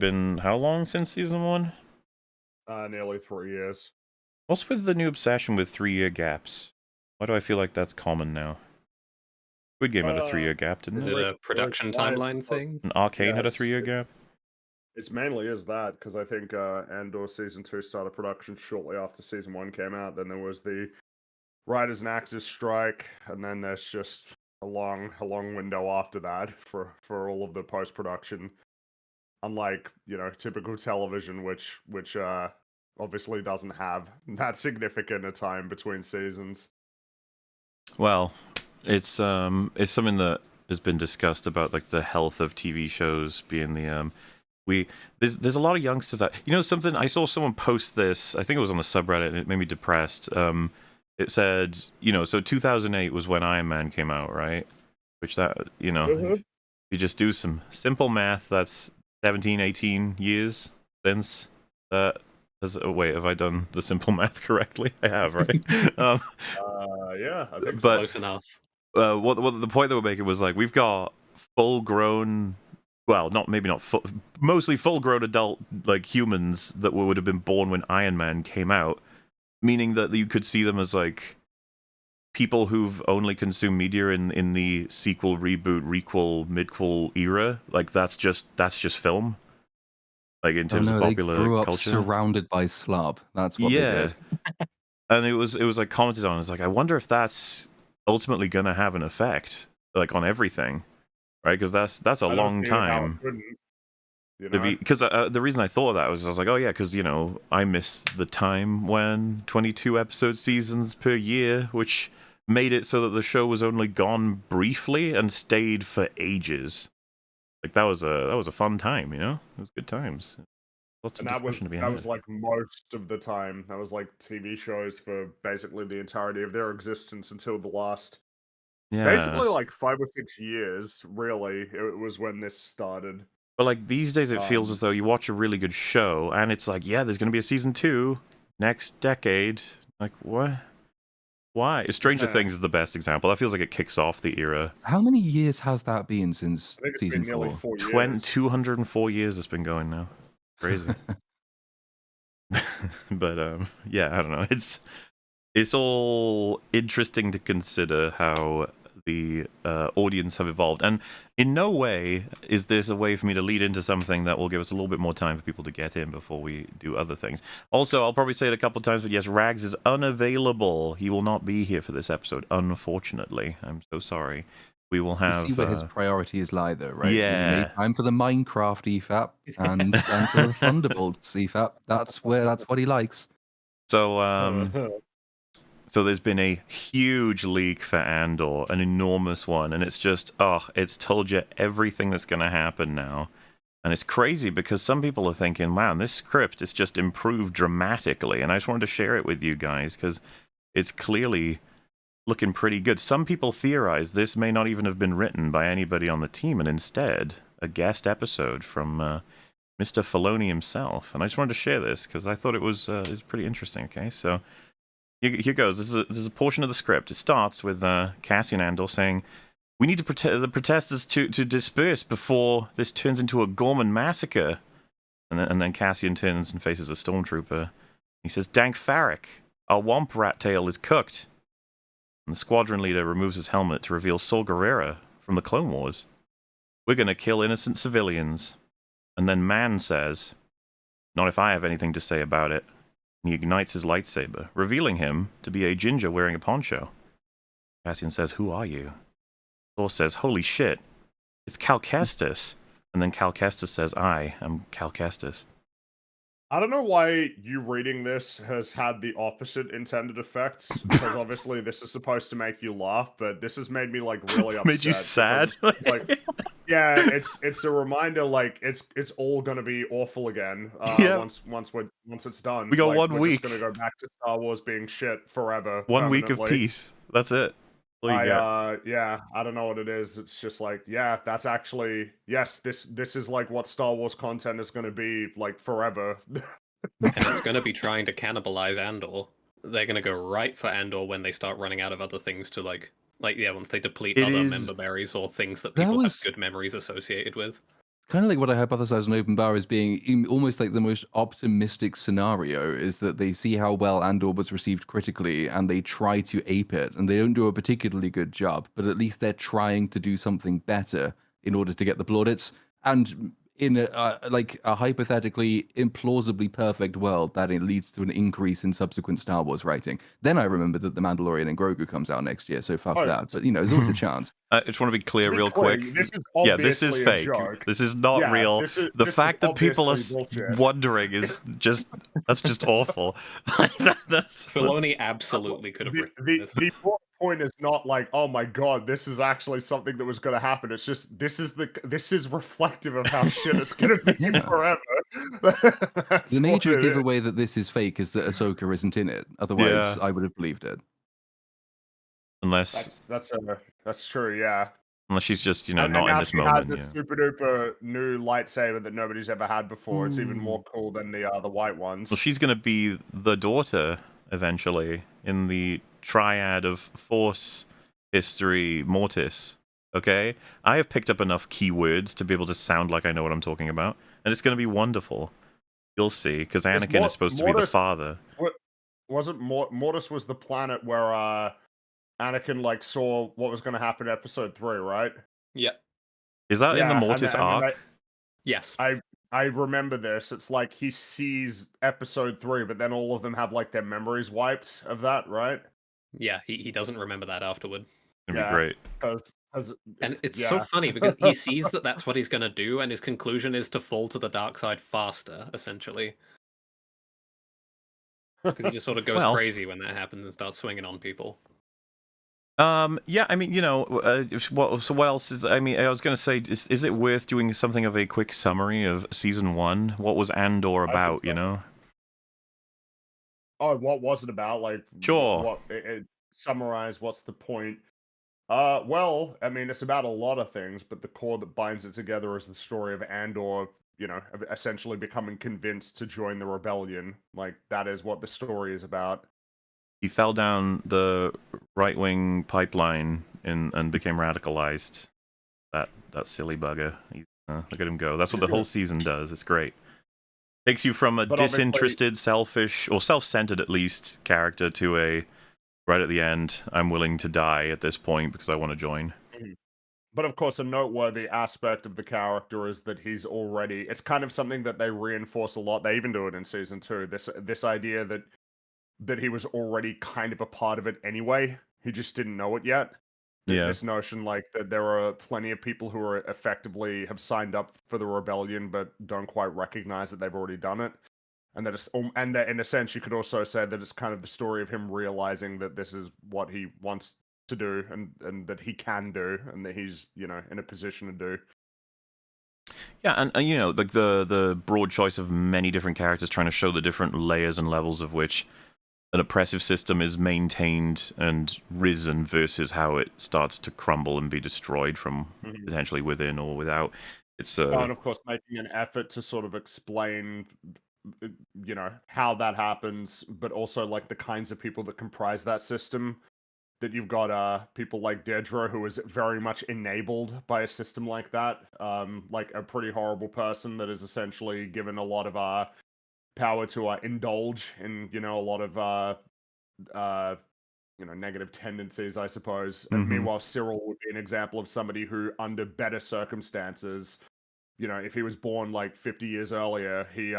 Been how long since season 1? Nearly 3 years. What's with the new obsession with 3-year gaps? Why do I feel like that's common now? Squid Game had a 3-year gap, didn't Is it? it a production timeline thing? And Arcane had a Yes, 3-year gap? It's mainly is that, because I think Andor Season 2 started production shortly after Season 1 came out. Then there was the writers and actors strike, and then there's just a long window after that for all of the post-production. Unlike, typical television, which obviously doesn't have that significant a time between seasons. Well, it's something that has been discussed about, like, the health of TV shows being the there's a lot of youngsters that, something. I saw someone post this, I think it was on the subreddit, and it made me depressed. It said, so 2008 was when Iron Man came out, right? Which that, if you just do some simple math, that's 17, 18 years since that. Wait, have I done the simple math correctly? I have, right? Yeah, I think but, close enough. What the point they were making was, like, we've got full-grown, well, mostly full-grown adult, like, humans that would have been born when Iron Man came out, meaning that you could see them as, like, people who've only consumed media in the sequel, reboot, requel, midquel era. Like, that's just film. Like, in terms of popular they grew up culture. surrounded by slop. That's what they did. And it was like commented on. It's like, I wonder if that's ultimately gonna have an effect, like, on everything, right? Because that's a long time. Because the reason I thought of that was I was like, oh yeah, because I miss the time when 22 episode seasons per year, which made it so that the show was only gone briefly and stayed for ages. Like, that was a fun time, It was good times. Lots of discussion to be had. That was like most of the time. That was like TV shows for basically the entirety of their existence until the last, basically like 5 or 6 years. Really, it was when this started. But, like, these days it feels as though you watch a really good show and it's like, yeah, there's going to be a season 2 next decade. Like, what? Why? Stranger Things is the best example. That feels like it kicks off the era. How many years has that been since I think it's season been nearly 4? 4 years. 204 years it's been going now. Crazy. But yeah, I don't know. It's all interesting to consider how the audience have evolved, and in no way is this a way for me to lead into something that will give us a little bit more time for people to get in before we do other things. Also, I'll probably say it a couple of times, but yes, Rags is unavailable. He will not be here for this episode, unfortunately. I'm so sorry. We will have... You see where his priorities lie, though, right? Yeah. He made time for the Minecraft EFAP and time for the Thunderbolts EFAP. That's what he likes. So there's been a huge leak for Andor, an enormous one, and it's just, it's told you everything that's going to happen now. And it's crazy because some people are thinking, wow, this script is just improved dramatically, and I just wanted to share it with you guys because it's clearly looking pretty good. Some people theorize this may not even have been written by anybody on the team, and instead a guest episode from Mr. Filoni himself. And I just wanted to share this because I thought it was pretty interesting. Okay, so here goes. This is a portion of the script. It starts with Cassian Andor saying, "We need the protesters to disperse before this turns into a Gorman massacre." And then Cassian turns and faces a stormtrooper. He says, "Dank Farrik, our womp rat tail is cooked." And the squadron leader removes his helmet to reveal Saw Gerrera from the Clone Wars. "We're gonna kill innocent civilians." And then Man says, "Not if I have anything to say about it." He ignites his lightsaber, revealing him to be a ginger wearing a poncho. Cassian says, "Who are you?" Thor says, "Holy shit, it's Cal Kestis." And then Cal Kestis says, "I am Cal Kestis." I don't know why you reading this has had the opposite intended effects, because obviously this is supposed to make you laugh, but this has made me like really upset. Made you sad? It's like, yeah, it's a reminder, like it's all gonna be awful again. Once it's done. We got like, 1 we're week. just gonna go back to Star Wars being shit forever. 1 week of permanently. peace. That's it. Yeah, I don't know what it is. It's just like, yeah, that's actually, yes, this is like what Star Wars content is going to be like forever. And it's going to be trying to cannibalize Andor. They're going to go right for Andor when they start running out of other things to once they deplete other member berries or things that people have good memories associated with. kind of like what I hypothesized on Open Bar as being almost like the most optimistic scenario is that they see how well Andor was received critically and they try to ape it, and they don't do a particularly good job, but at least they're trying to do something better in order to get the plaudits. And in like a hypothetically implausibly perfect world, that it leads to an increase in subsequent Star Wars writing. Then I remember that The Mandalorian and Grogu comes out next year, so fuck Oh, that. But there's always a chance. I just want to be clear, To be real clear, quick. this is Yeah, this is obviously a fake. joke. This is not Yeah, real. this is- The this fact is that people are obviously bullshit. wondering is that's just awful. That's Filoni absolutely could have written this. The point is not like, oh my god, this is actually something that was going to happen. It's just this is reflective of how shit it's going to be Yeah. forever. That's The major what it is. giveaway that this is fake is that Ahsoka isn't in it. Otherwise, Yeah. I would have believed it. unless That's true. Yeah. she's just And not now in this she moment. has this Yeah. super duper new lightsaber that nobody's ever had before. It's even more cool than the white ones. Well, she's gonna be the daughter eventually in the triad of Force, history, Mortis. Okay, I have picked up enough keywords to be able to sound like I know what I'm talking about, and it's gonna be wonderful. You'll see, because Anakin is supposed to be the Mortis- father. Wasn't Mortis was the planet where Anakin like saw what was going to happen in Episode 3, right? Yep. Is that in the and Mortis then arc? Yes. I remember this. It's like he sees Episode 3, but then all of them have like their memories wiped of that, right? Yeah, he doesn't remember that afterward. It'd be great. And it's so funny because he sees that that's what he's going to do, and his conclusion is to fall to the dark side faster, essentially. Because he just sort of goes Well- crazy when that happens and starts swinging on people. Yeah, I mean, what else is? I mean, I was going to say, is it worth doing something of a quick summary of season 1? What was Andor about? so. Oh, what was it about? Like, Sure. What summarize? What's the point? Well, I mean, it's about a lot of things, but the core that binds it together is the story of Andor. Essentially becoming convinced to join the rebellion. Like that is what the story is about. He fell down the right-wing pipeline and became radicalized. That silly bugger. Look at him go. That's what the whole season does. It's great. Takes you from a But obviously- disinterested, selfish, or self-centered at least, character to a, right at the end, I'm willing to die at this point because I want to join. But of course, a noteworthy aspect of the character is that he's already. It's kind of something that they reinforce a lot. They even do it in season 2. This idea that he was already kind of a part of it anyway. He just didn't know it yet. Yeah. This notion, like that, there are plenty of people who are effectively have signed up for the rebellion, but don't quite recognize that they've already done it. And that that in a sense, you could also say that it's kind of the story of him realizing that this is what he wants to do, and that he can do, and that he's in a position to do. Yeah, and like the broad choice of many different characters trying to show the different layers and levels of which an oppressive system is maintained and risen versus how it starts to crumble and be destroyed from potentially within or without. It's and of course making an effort to sort of explain how that happens, but also like the kinds of people that comprise that system. That you've got people like Dedra, who is very much enabled by a system like that, like a pretty horrible person that is essentially given a lot of power to indulge in a lot of negative tendencies, I suppose. And meanwhile, Cyril would be an example of somebody who, under better circumstances, if he was born like 50 years earlier, he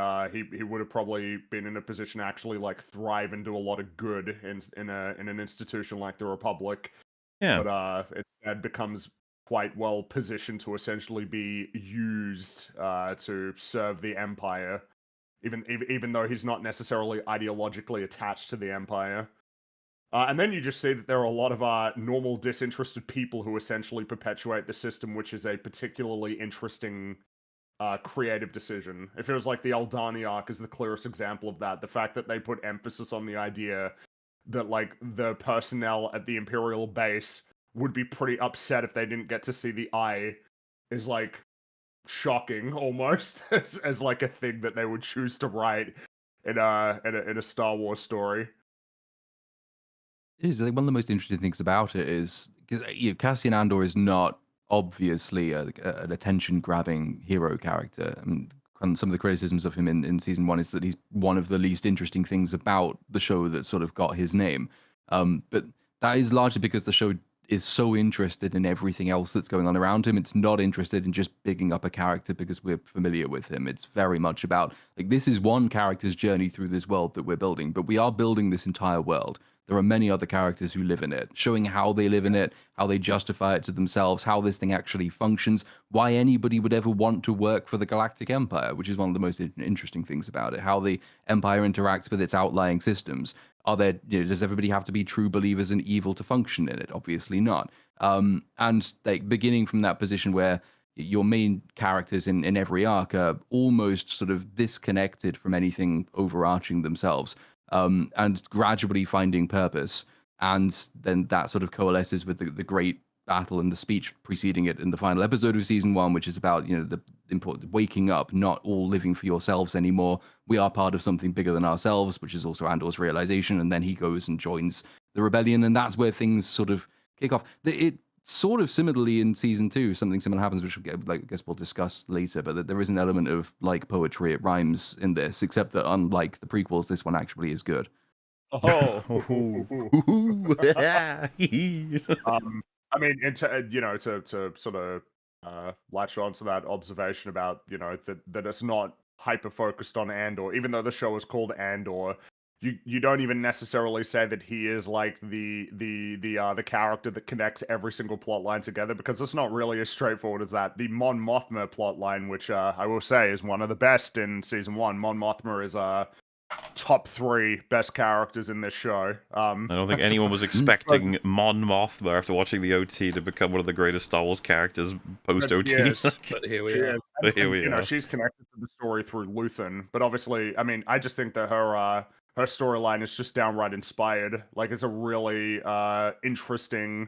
would have probably been in a position to actually like thrive and do a lot of good in an institution like the Republic. Yeah. But instead becomes quite well positioned to essentially be used to serve the Empire, even though he's not necessarily ideologically attached to the Empire. And then you just see that there are a lot of normal, disinterested people who essentially perpetuate the system, which is a particularly interesting creative decision. It feels like the Aldani arc is the clearest example of that. The fact that they put emphasis on the idea that like the personnel at the Imperial base would be pretty upset if they didn't get to see the eye is like shocking almost as like a thing that they would choose to write in a Star Wars story. It is. I think one of the most interesting things about it is because Cassian Andor is not obviously an attention-grabbing hero character. I mean, some of the criticisms of him in season 1 is that he's one of the least interesting things about the show that sort of got his name. But that is largely because the show is so interested in everything else that's going on around him. It's not interested in just bigging up a character because we're familiar with him. It's very much about, like, this is one character's journey through this world that we're building, but we are building this entire world. There are many other characters who live in it, showing how they live in it, how they justify it to themselves, how this thing actually functions, why anybody would ever want to work for the Galactic Empire, which is one of the most interesting things about it, how the Empire interacts with its outlying systems. Are there, does everybody have to be true believers in evil to function in it? Obviously not. And like beginning from that position where your main characters in every arc are almost sort of disconnected from anything overarching themselves, and gradually finding purpose. And then that sort of coalesces with the great battle and the speech preceding it in the final episode of season 1, which is about, the important waking up, not all living for yourselves anymore. We are part of something bigger than ourselves, which is also Andor's realization. And then he goes and joins the rebellion, and that's where things sort of kick off. It sort of similarly in season 2, something similar happens, which I guess we'll discuss later, but there is an element of like poetry, it rhymes in this, except that unlike the prequels, this one actually is good. Oh. I mean, to sort of latch on to that observation about, that it's not hyper focused on Andor, even though the show is called Andor. You don't even necessarily say that he is like the character that connects every single plot line together, because it's not really as straightforward as that. The Mon Mothma plot line, which I will say is one of the best in season 1. Mon Mothma is top 3 best characters in this show. I don't think anyone was expecting Mon Mothma after watching the OT to become one of the greatest Star Wars characters post OT. Yes, but here we are. But here we are. She's connected to the story through Luthen, but obviously, I mean, I just think that her storyline is just downright inspired. Like, it's a really interesting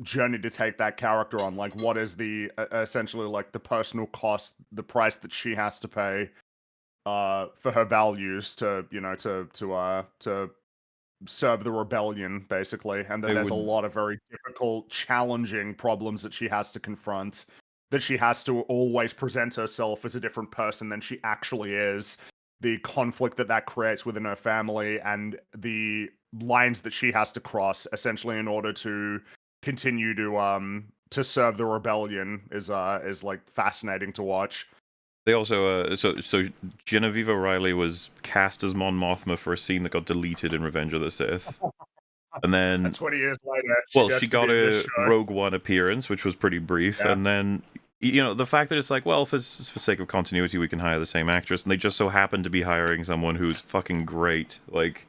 journey to take that character on. Like, what is the essentially like the personal cost, the price that she has to pay for her values to serve the rebellion, basically. And then there's a lot of very difficult, challenging problems that she has to confront, that she has to always present herself as a different person than she actually is, the conflict that creates within her family, and the lines that she has to cross, essentially, in order to continue to serve the rebellion is like fascinating to watch. They also, so Genevieve O'Reilly was cast as Mon Mothma for a scene that got deleted in Revenge of the Sith. And then... 20 years later, she got a Rogue One appearance, which was pretty brief. Yeah. And then, the fact that it's like, well, for sake of continuity, we can hire the same actress. And they just so happen to be hiring someone who's fucking great. Like,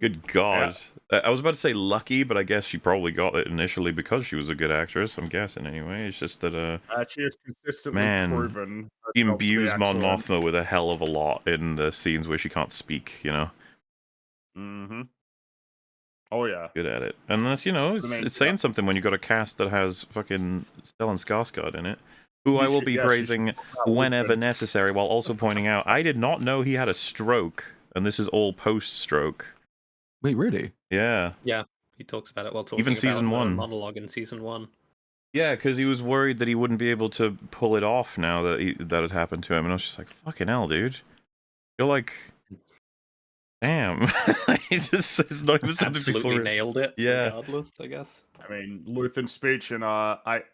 good God. Yeah. I was about to say lucky, but I guess she probably got it initially because she was a good actress, I'm guessing anyway. It's just that, she has consistently proven... She imbues Mon Mothma with a hell of a lot in the scenes where she can't speak, Mm-hmm. Oh, yeah. Good at it. And that's, it's saying something when you got a cast that has fucking Stellan Skarsgård in it, who I will be praising whenever necessary, while also pointing out, I did not know he had a stroke, and this is all post-stroke. Wait, really? Yeah. Yeah, he talks about it while talking even about season 1 monologue in season 1. Yeah, because he was worried that he wouldn't be able to pull it off now that that had happened to him, and I was just like, fucking hell, dude. You're like... Damn. it's not even something absolutely nailed it. Yeah. Regardless, I guess. I mean, Luthen's speech, and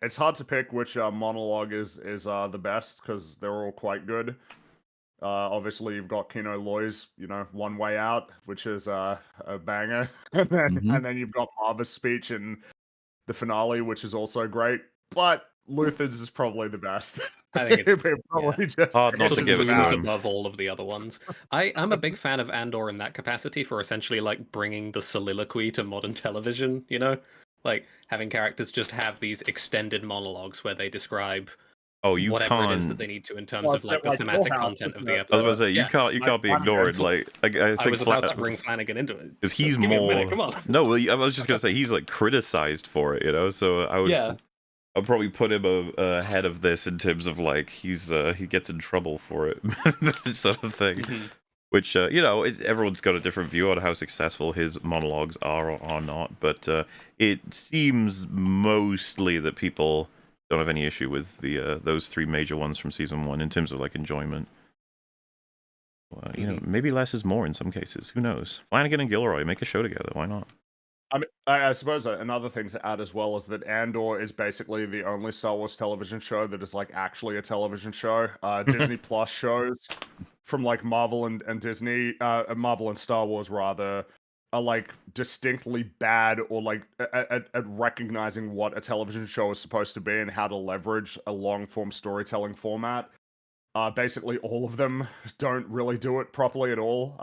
it's hard to pick which monologue is the best, because they're all quite good. Obviously, you've got Kino Loy's, One Way Out, which is a banger, and then you've got Marva's speech in the finale, which is also great. But Luthen's is probably the best. I think it's probably just hard not to give it to him. Above all of the other ones. I'm a big fan of Andor in that capacity for essentially like bringing the soliloquy to modern television. Like having characters just have these extended monologues where they describe whatever it is that they need to in terms of like the thematic content of the episode. I was about to say you can't be ignored. Like I think I was about to bring Flanagan into it because he's Give more. Me a minute, come on. No, well, I was just gonna say he's like criticized for it, So I would. Yeah. I'll probably put him ahead of this in terms of like he gets in trouble for it, sort of thing. Mm-hmm. Which everyone's got a different view on how successful his monologues are or not. But it seems mostly that people don't have any issue with the those 3 major ones from season 1 in terms of like enjoyment. You know, maybe less is more in some cases. Who knows? Flanagan and Gilroy make a show together. Why not? I mean, I suppose another thing to add as well is that Andor is basically the only Star Wars television show that is like actually a television show. Disney Plus shows from like Marvel and Disney, Marvel and Star Wars rather, are like distinctly bad or like at recognizing what a television show is supposed to be and how to leverage a long form storytelling format. Basically, all of them don't really do it properly at all,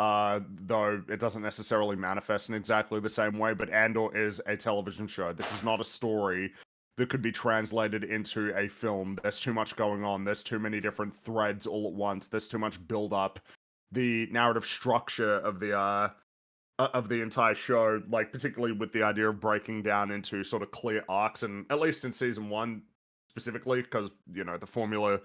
though it doesn't necessarily manifest in exactly the same way. But Andor is a television show. This is not a story that could be translated into a film. There's too much going on. There's too many different threads all at once. There's too much build up. The narrative structure of the entire show, like particularly with the idea of breaking down into sort of clear arcs, and at least in season 1 specifically, because you know the formula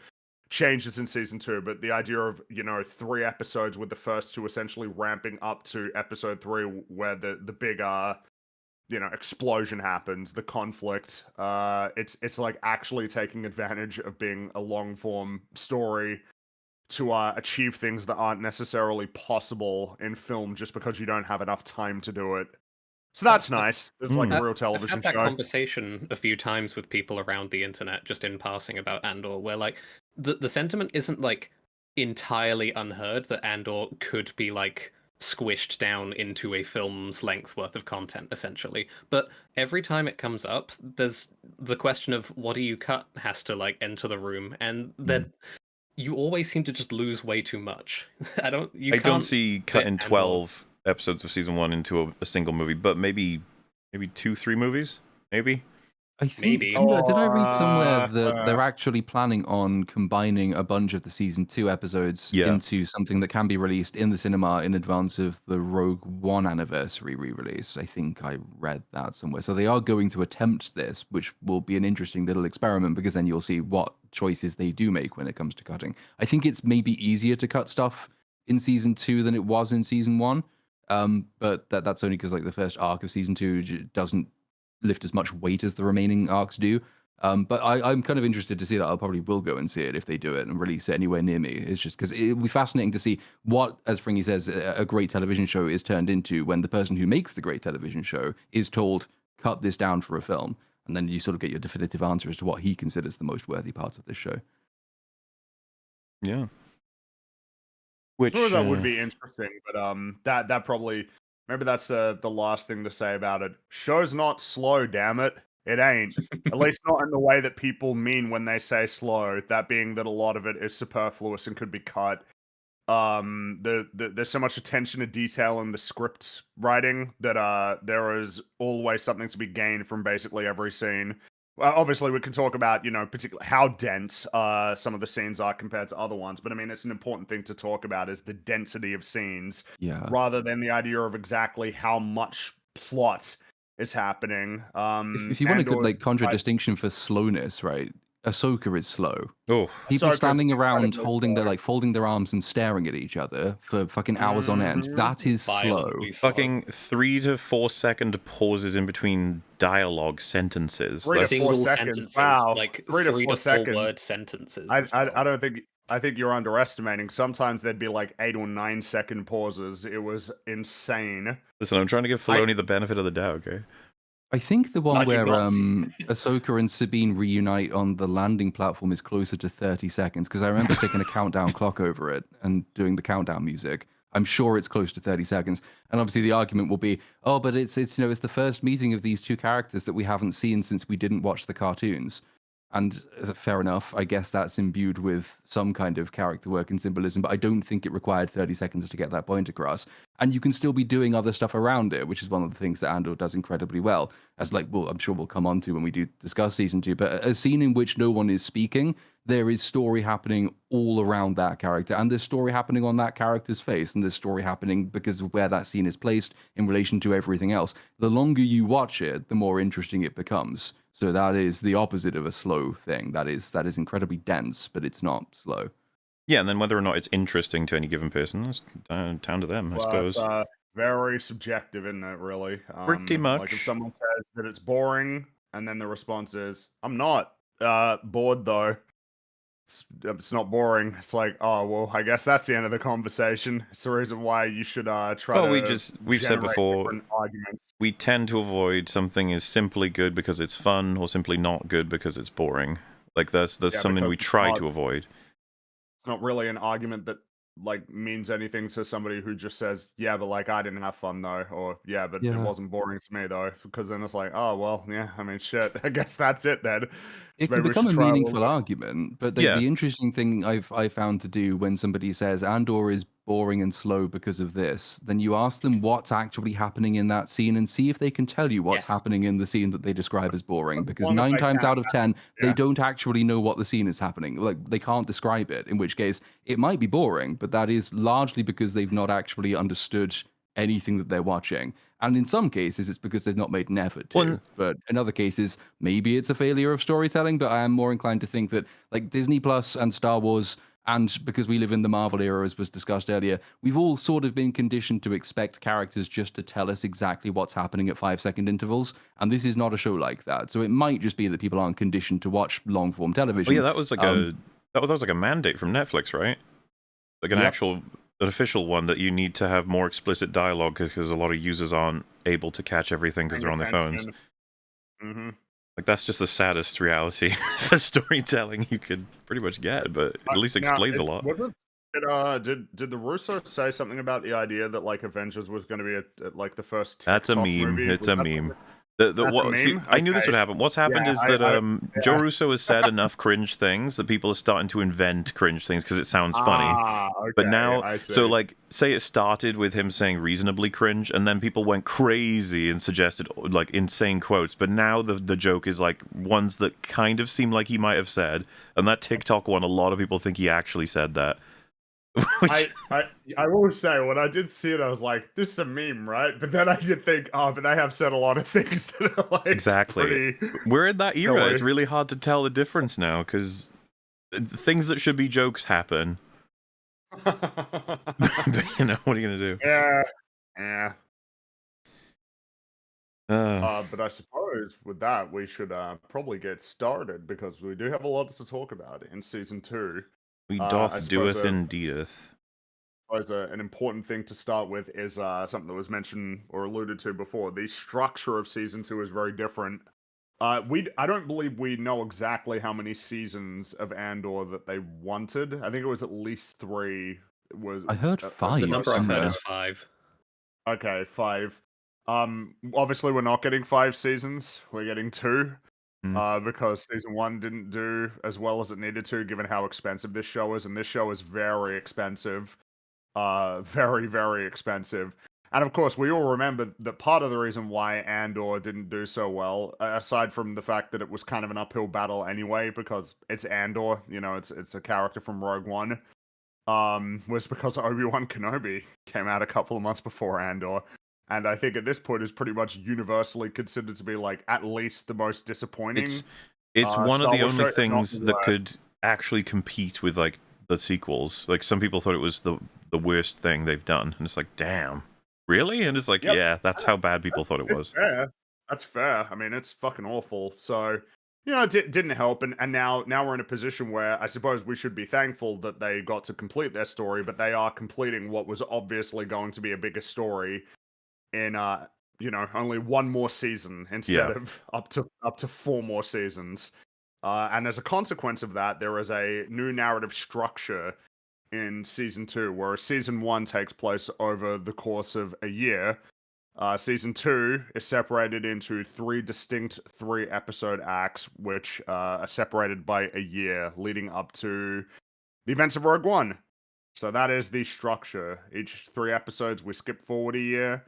changes in season 2, but the idea of 3 episodes with the first 2 essentially ramping up to episode 3 where the big explosion happens, the conflict, it's like actually taking advantage of being a long form story to achieve things that aren't necessarily possible in film just because you don't have enough time to do it. So that's nice. There's like a real I've television had that show. conversation a few times with people around the internet, just in passing, about Andor, where like the sentiment isn't like entirely unheard that Andor could be like squished down into a film's length worth of content, essentially. But every time it comes up, there's the question of what do you cut has to like enter the room, and then you always seem to just lose way too much. I don't don't see cutting Andor. 12 episodes of season 1 into a single movie, but maybe 2-3 movies, maybe. I think, Maybe. did I read somewhere that they're actually planning on combining a bunch of the season 2 episodes into something that can be released in the cinema in advance of the Rogue One anniversary re-release? I think I read that somewhere. So they are going to attempt this, which will be an interesting little experiment because then you'll see what choices they do make when it comes to cutting. I think it's maybe easier to cut stuff in season 2 than it was in season 1. But that's only because like the first arc of season 2 doesn't lift as much weight as the remaining arcs do. But I'm kind of interested to see that. I probably will go and see it if they do it and release it anywhere near me. It's just because it'll be fascinating to see what, as Fringy says, a great television show is turned into when the person who makes the great television show is told, cut this down for a film. And then you sort of get your definitive answer as to what he considers the most worthy parts of this show. Yeah. Which that would be interesting, but that probably maybe that's the last thing to say about it. Show's not slow, damn it. It ain't. At least not in the way that people mean when they say slow. That being that a lot of it is superfluous and could be cut. There's so much attention to detail in the script writing that there is always something to be gained from basically every scene. Obviously, we can talk about, particularly how dense some of the scenes are compared to other ones. But I mean, it's an important thing to talk about is the density of scenes, rather than the idea of exactly how much plot is happening. If you want a good like contradistinction for slowness, right? Ahsoka is slow. Oh, people Ahsoka's standing around incredibly holding their folding their arms and staring at each other for fucking hours on end. That is slow. Violently slow. Fucking 3 to 4 second pauses in between dialogue sentences. 3 to 4 Single seconds. sentences, Wow. like 3 to 3 4 to 4 seconds. word sentences. I think you're underestimating. Sometimes there'd be like 8 or 9 second pauses. It was insane. Listen, I'm trying to give Filoni the benefit of the doubt, okay? I think the one Nudging where off. Ahsoka and Sabine reunite on the landing platform is closer to 30 seconds because I remember sticking a countdown clock over it and doing the countdown music. I'm sure it's close to 30 seconds. And obviously the argument will be, oh, but it's the first meeting of these two characters that we haven't seen since we didn't watch the cartoons. And fair enough, I guess that's imbued with some kind of character work and symbolism, but I don't think it required 30 seconds to get that point across. And you can still be doing other stuff around it, which is one of the things that Andor does incredibly well. As I'm sure we'll come on to when we do discuss season 2, but a scene in which no one is speaking, there is story happening all around that character, and there's story happening on that character's face, and there's story happening because of where that scene is placed in relation to everything else. The longer you watch it, the more interesting it becomes. So that is the opposite of a slow thing. That is incredibly dense, but it's not slow. Yeah, and then whether or not it's interesting to any given person is down to them, I suppose. It's very subjective, isn't it, really? Pretty much. Like if someone says that it's boring, and then the response is, I'm not. bored though. It's not boring. It's like, oh well, I guess that's the end of the conversation. It's the reason why you should try Well, to we've said generate before, different arguments. we tend to avoid something is simply good because it's fun, or simply not good because it's boring. Like that's Yeah, something we because try it's to avoid. not really an argument that like means anything to somebody who just says, yeah, but like I didn't have fun though, or yeah, but it Yeah. wasn't boring to me though, because then it's like, oh well, yeah, I mean, shit, I guess that's it then. It Maybe can we become should a try little meaningful bit. argument, but Yeah. the interesting thing I found to do when somebody says Andor is boring and slow because of this, then you ask them what's actually happening in that scene and see if they can tell you what's Yes. happening in the scene that they describe as boring. As Because long as 9 they times can, out of 10, they yeah. don't actually know what the scene is happening. Like they can't describe it, in which case it might be boring, but that is largely because they've not actually understood anything that they're watching. And in some cases, it's because they've not made an effort to. Well, But in other cases, maybe it's a failure of storytelling. But I am more inclined to think that, like Disney Plus and Star Wars, and because we live in the Marvel era, as was discussed earlier, we've all sort of been conditioned to expect characters just to tell us exactly what's happening at 5-second intervals. And this is not a show like that. So it might just be that people aren't conditioned to watch long form television. Well, yeah, that was like that was like a mandate from Netflix, right? Like an Yep. an official one that you need to have more explicit dialogue because a lot of users aren't able to catch everything because they're on their phones. Mm-hmm. Like that's just the saddest reality for storytelling you could pretty much get, but it at least explains a lot. Did the Russo say something about the idea that like Avengers was going to be at like the first That's a TikTok meme. movie? It's Was a that meme. That's a See, meme? I knew this Okay. would happen. What's happened Yeah, is that Joe yeah. Russo has said enough cringe things that people are starting to invent cringe things because it sounds funny. Okay, But now, I see. so like, say it started with him saying reasonably cringe, and then people went crazy and suggested like insane quotes. But now the joke is like ones that kind of seem like he might have said, and that TikTok one, a lot of people think he actually said that. Which, I will say when I did see it, I was like, "This is a meme, right?" But then I did think, "Oh, but they have said a lot of things that are like exactly. pretty." We're in that era. silly. It's really hard to tell the difference now because things that should be jokes happen. But, you know, what are you gonna do? Yeah. But I suppose with that we should probably get started because we do have a lot to talk about in season 2. We I doth suppose, doeth indeedeth. An important thing to start with is something that was mentioned or alluded to before. The structure of season 2 is very different. I don't believe we know exactly how many seasons of Andor that they wanted. I think it was at least 3. I heard that's 5 The number I've heard somewhere. is 5. Okay, 5. Obviously we're not getting 5 seasons. We're getting 2. Because season 1 didn't do as well as it needed to, given how expensive this show is, and this show is very expensive. Very, very expensive. And of course, we all remember that part of the reason why Andor didn't do so well, aside from the fact that it was kind of an uphill battle anyway, because it's Andor, you know, it's a character from Rogue One, was because Obi-Wan Kenobi came out a couple of months before Andor. And I think at this point is pretty much universally considered to be like at least the most disappointing. It's one of Star the Wars only show, if not things the that worst. could actually compete with like the sequels. Like some people thought it was the worst thing they've done, and it's like, damn, really? And it's like, Yep. yeah, that's how bad people thought it It's was. fair. That's fair. I mean, it's fucking awful. So, you know, it didn't help, and now we're in a position where I suppose we should be thankful that they got to complete their story, but they are completing what was obviously going to be a bigger story in you know, only one more season instead of up to 4 more seasons. And as a consequence of that, there is a new narrative structure in season 2, where season 1 takes place over the course of a year. Season 2 is separated into 3 distinct 3-episode acts, which are separated by a year, leading up to the events of Rogue One. So that is the structure. Each 3 episodes, we skip forward a year.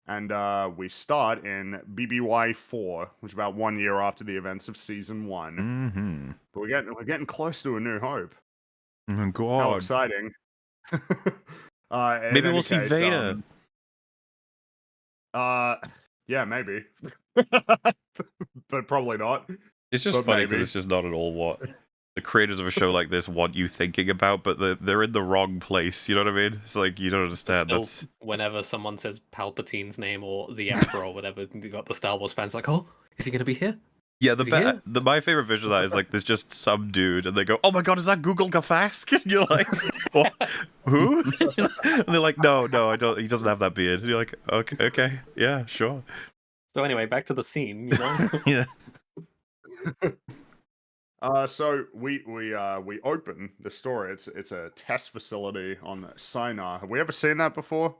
And we start in BBY 4, which is about 1 year after the events of season 1. Mm-hmm. But we're getting close to A New Hope. Oh my How god. exciting! Maybe we'll see Vader. Yeah, maybe, but probably not. It's just but funny because maybe. it's just not at all what the creators of a show like this want you thinking about, but they're in the wrong place. You know what I mean? It's like you don't understand. Still, That's whenever someone says Palpatine's name or the Emperor or whatever, you got the Star Wars fans like, oh, is he going to be here? Yeah, Is he here? my favorite vision of that is like there's just some dude, and they go, "Oh my god, is that Google Gafask?" And you're like, "What? Who?" And they're like, "No, I don't. He doesn't have that beard." And you're like, "Okay, yeah, sure, So anyway, back to the scene, you know? yeah." So we open the story. It's a test facility on Sinai. Have we ever seen that before?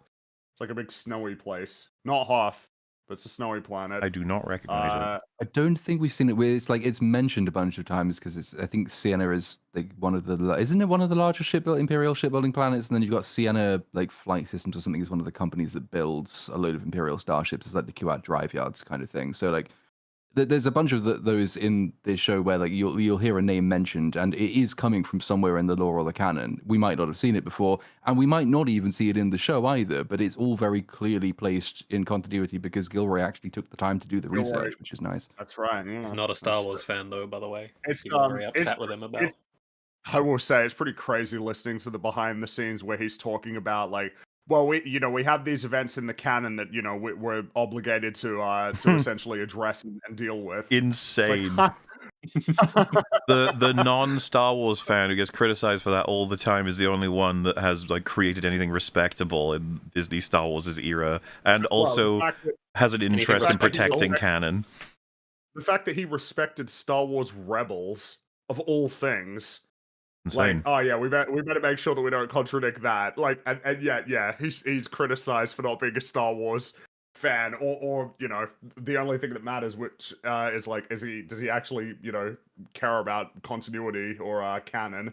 It's like a big snowy place. Not Hoth, but it's a snowy planet. I do not recognize it. I don't think we've seen it. It's like it's mentioned a bunch of times because it's. I think Sienna is like one of the. Isn't it one of the largest imperial shipbuilding planets? And then you've got Sienna like Flight Systems or something is one of the companies that builds a load of imperial starships. It's like the QAT drive yards kind of thing. So like there's a bunch of those in this show where like you'll hear a name mentioned and it is coming from somewhere in the lore or the canon. We might not have seen it before, and we might not even see it in the show either. But it's all very clearly placed in continuity because Gilroy actually took the time to do the research, which is nice. That's right. Yeah. He's not a Star Wars fan, though, by the way. It's He was very upset with him about. I will say it's pretty crazy listening to the behind the scenes where he's talking about like, well, we have these events in the canon that we're obligated to essentially address and deal with. Insane. Like, The non-Star Wars fan who gets criticized for that all the time is the only one that has like created anything respectable in Disney Star Wars' era, and also has an interest in protecting canon. The fact that he respected Star Wars Rebels of all things. Insane. Like, oh yeah, we better make sure that we don't contradict that. Like, and yet, yeah, he's criticized for not being a Star Wars fan, or the only thing that matters, which is like, does he actually care about continuity or canon?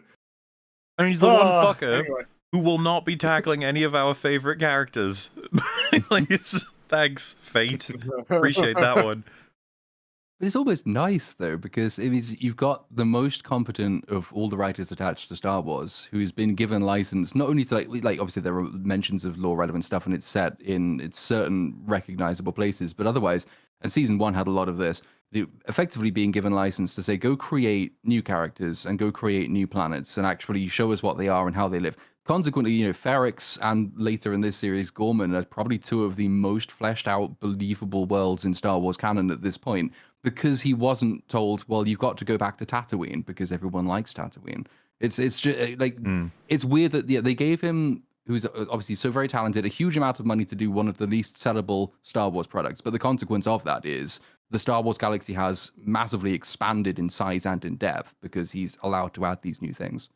And he's the one fucker anyway. who will not be tackling any of our favorite characters. Like, thanks, Fate. Appreciate that one. But it's almost nice though, because it means you've got the most competent of all the writers attached to Star Wars, who's been given license not only to like obviously there are mentions of lore relevant stuff and it's set in its certain recognizable places, but otherwise, and season 1 had a lot of this, effectively being given license to say go create new characters and go create new planets and actually show us what they are and how they live. Consequently, Ferrix and later in this series, Gorman are probably 2 of the most fleshed out, believable worlds in Star Wars canon at this point, because he wasn't told, well, you've got to go back to Tatooine because everyone likes Tatooine. It's just like it's weird that they gave him, who's obviously so very talented, a huge amount of money to do one of the least sellable Star Wars products. But the consequence of that is the Star Wars galaxy has massively expanded in size and in depth because he's allowed to add these new things.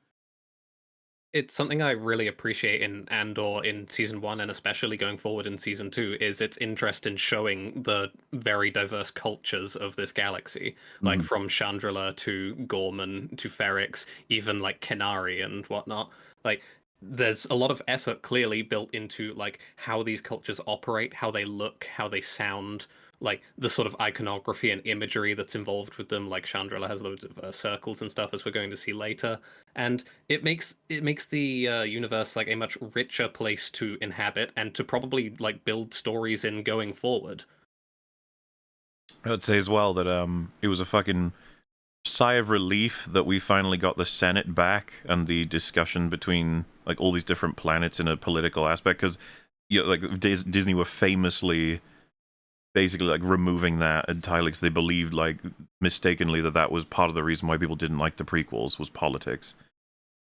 It's something I really appreciate in Andor in season 1 and especially going forward in season 2 is its interest in showing the very diverse cultures of this galaxy, like from Chandrila to Gorman to Ferrix, even like Kenari and whatnot. Like there's a lot of effort clearly built into like how these cultures operate, how they look, how they sound, like the sort of iconography and imagery that's involved with them. Like Chandrila has loads of circles and stuff, as we're going to see later, and it makes the universe like a much richer place to inhabit and to probably like build stories in going forward. I'd say as well that it was a fucking sigh of relief that we finally got the Senate back and the discussion between like all these different planets in a political aspect, because like Disney were famously basically like removing that entirely because they believed like mistakenly that was part of the reason why people didn't like the prequels was politics,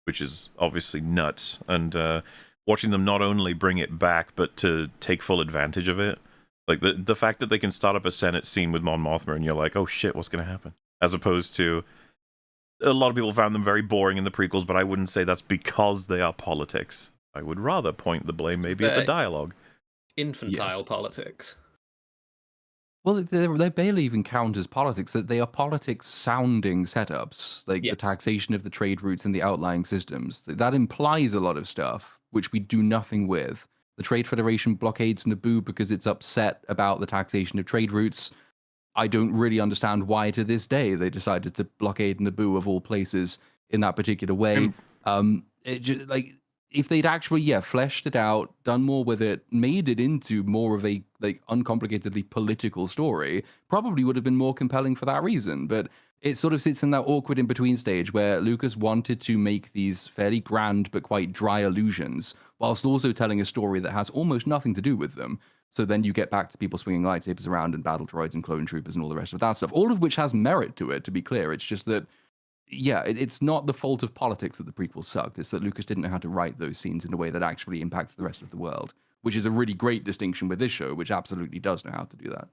which is obviously nuts. And watching them not only bring it back but to take full advantage of it, like the fact that they can start up a Senate scene with Mon Mothma and you're like, oh shit, what's gonna happen, as opposed to a lot of people found them very boring in the prequels, but I wouldn't say that's because they are politics. I would rather point the blame maybe at the dialogue. Infantile politics. Well, they barely even count as politics. That they are politics-sounding setups, like the taxation of the trade routes and the outlying systems. That implies a lot of stuff, which we do nothing with. The Trade Federation blockades Naboo because it's upset about the taxation of trade routes. I don't really understand why, to this day, they decided to blockade Naboo of all places in that particular way. If they'd actually, fleshed it out, done more with it, made it into more of a like uncomplicatedly political story, probably would have been more compelling for that reason. But it sort of sits in that awkward in between stage where Lucas wanted to make these fairly grand but quite dry allusions, whilst also telling a story that has almost nothing to do with them. So then you get back to people swinging lightsabers around and battle droids and clone troopers and all the rest of that stuff, all of which has merit to it, to be clear. It's just that, yeah, it's not the fault of politics that the prequels sucked. It's that Lucas didn't know how to write those scenes in a way that actually impacts the rest of the world, which is a really great distinction with this show, which absolutely does know how to do that.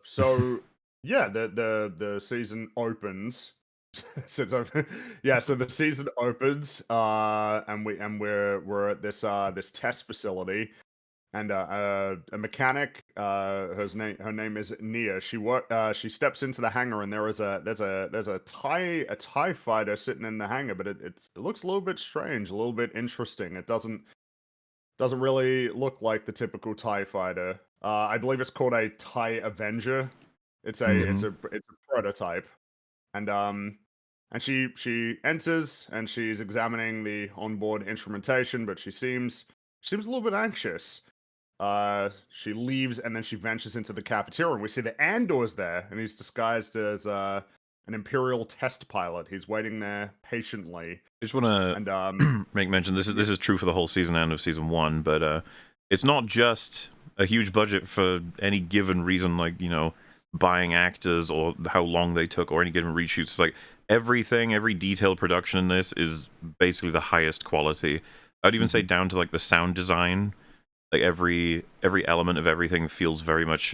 So yeah, the season opens. Since yeah, so the season opens, and we're at this test facility, and a mechanic, her name is Nia. She steps into the hangar, and there's a TIE fighter sitting in the hangar, but it looks a little bit strange, a little bit interesting. It doesn't really look like the typical TIE fighter. I believe it's called a TIE Avenger. It's a prototype, and she enters and she's examining the onboard instrumentation, but she seems a little bit anxious. She leaves and then she ventures into the cafeteria, and we see that Andor's there, and he's disguised as an Imperial test pilot. He's waiting there patiently. I just want to make mention, this is true for the whole season and of season 1, but it's not just a huge budget for any given reason, like, you know, buying actors or how long they took or any given reshoots. It's like every detailed production in this is basically the highest quality. I'd even say down to like the sound design. Like every element of everything feels very much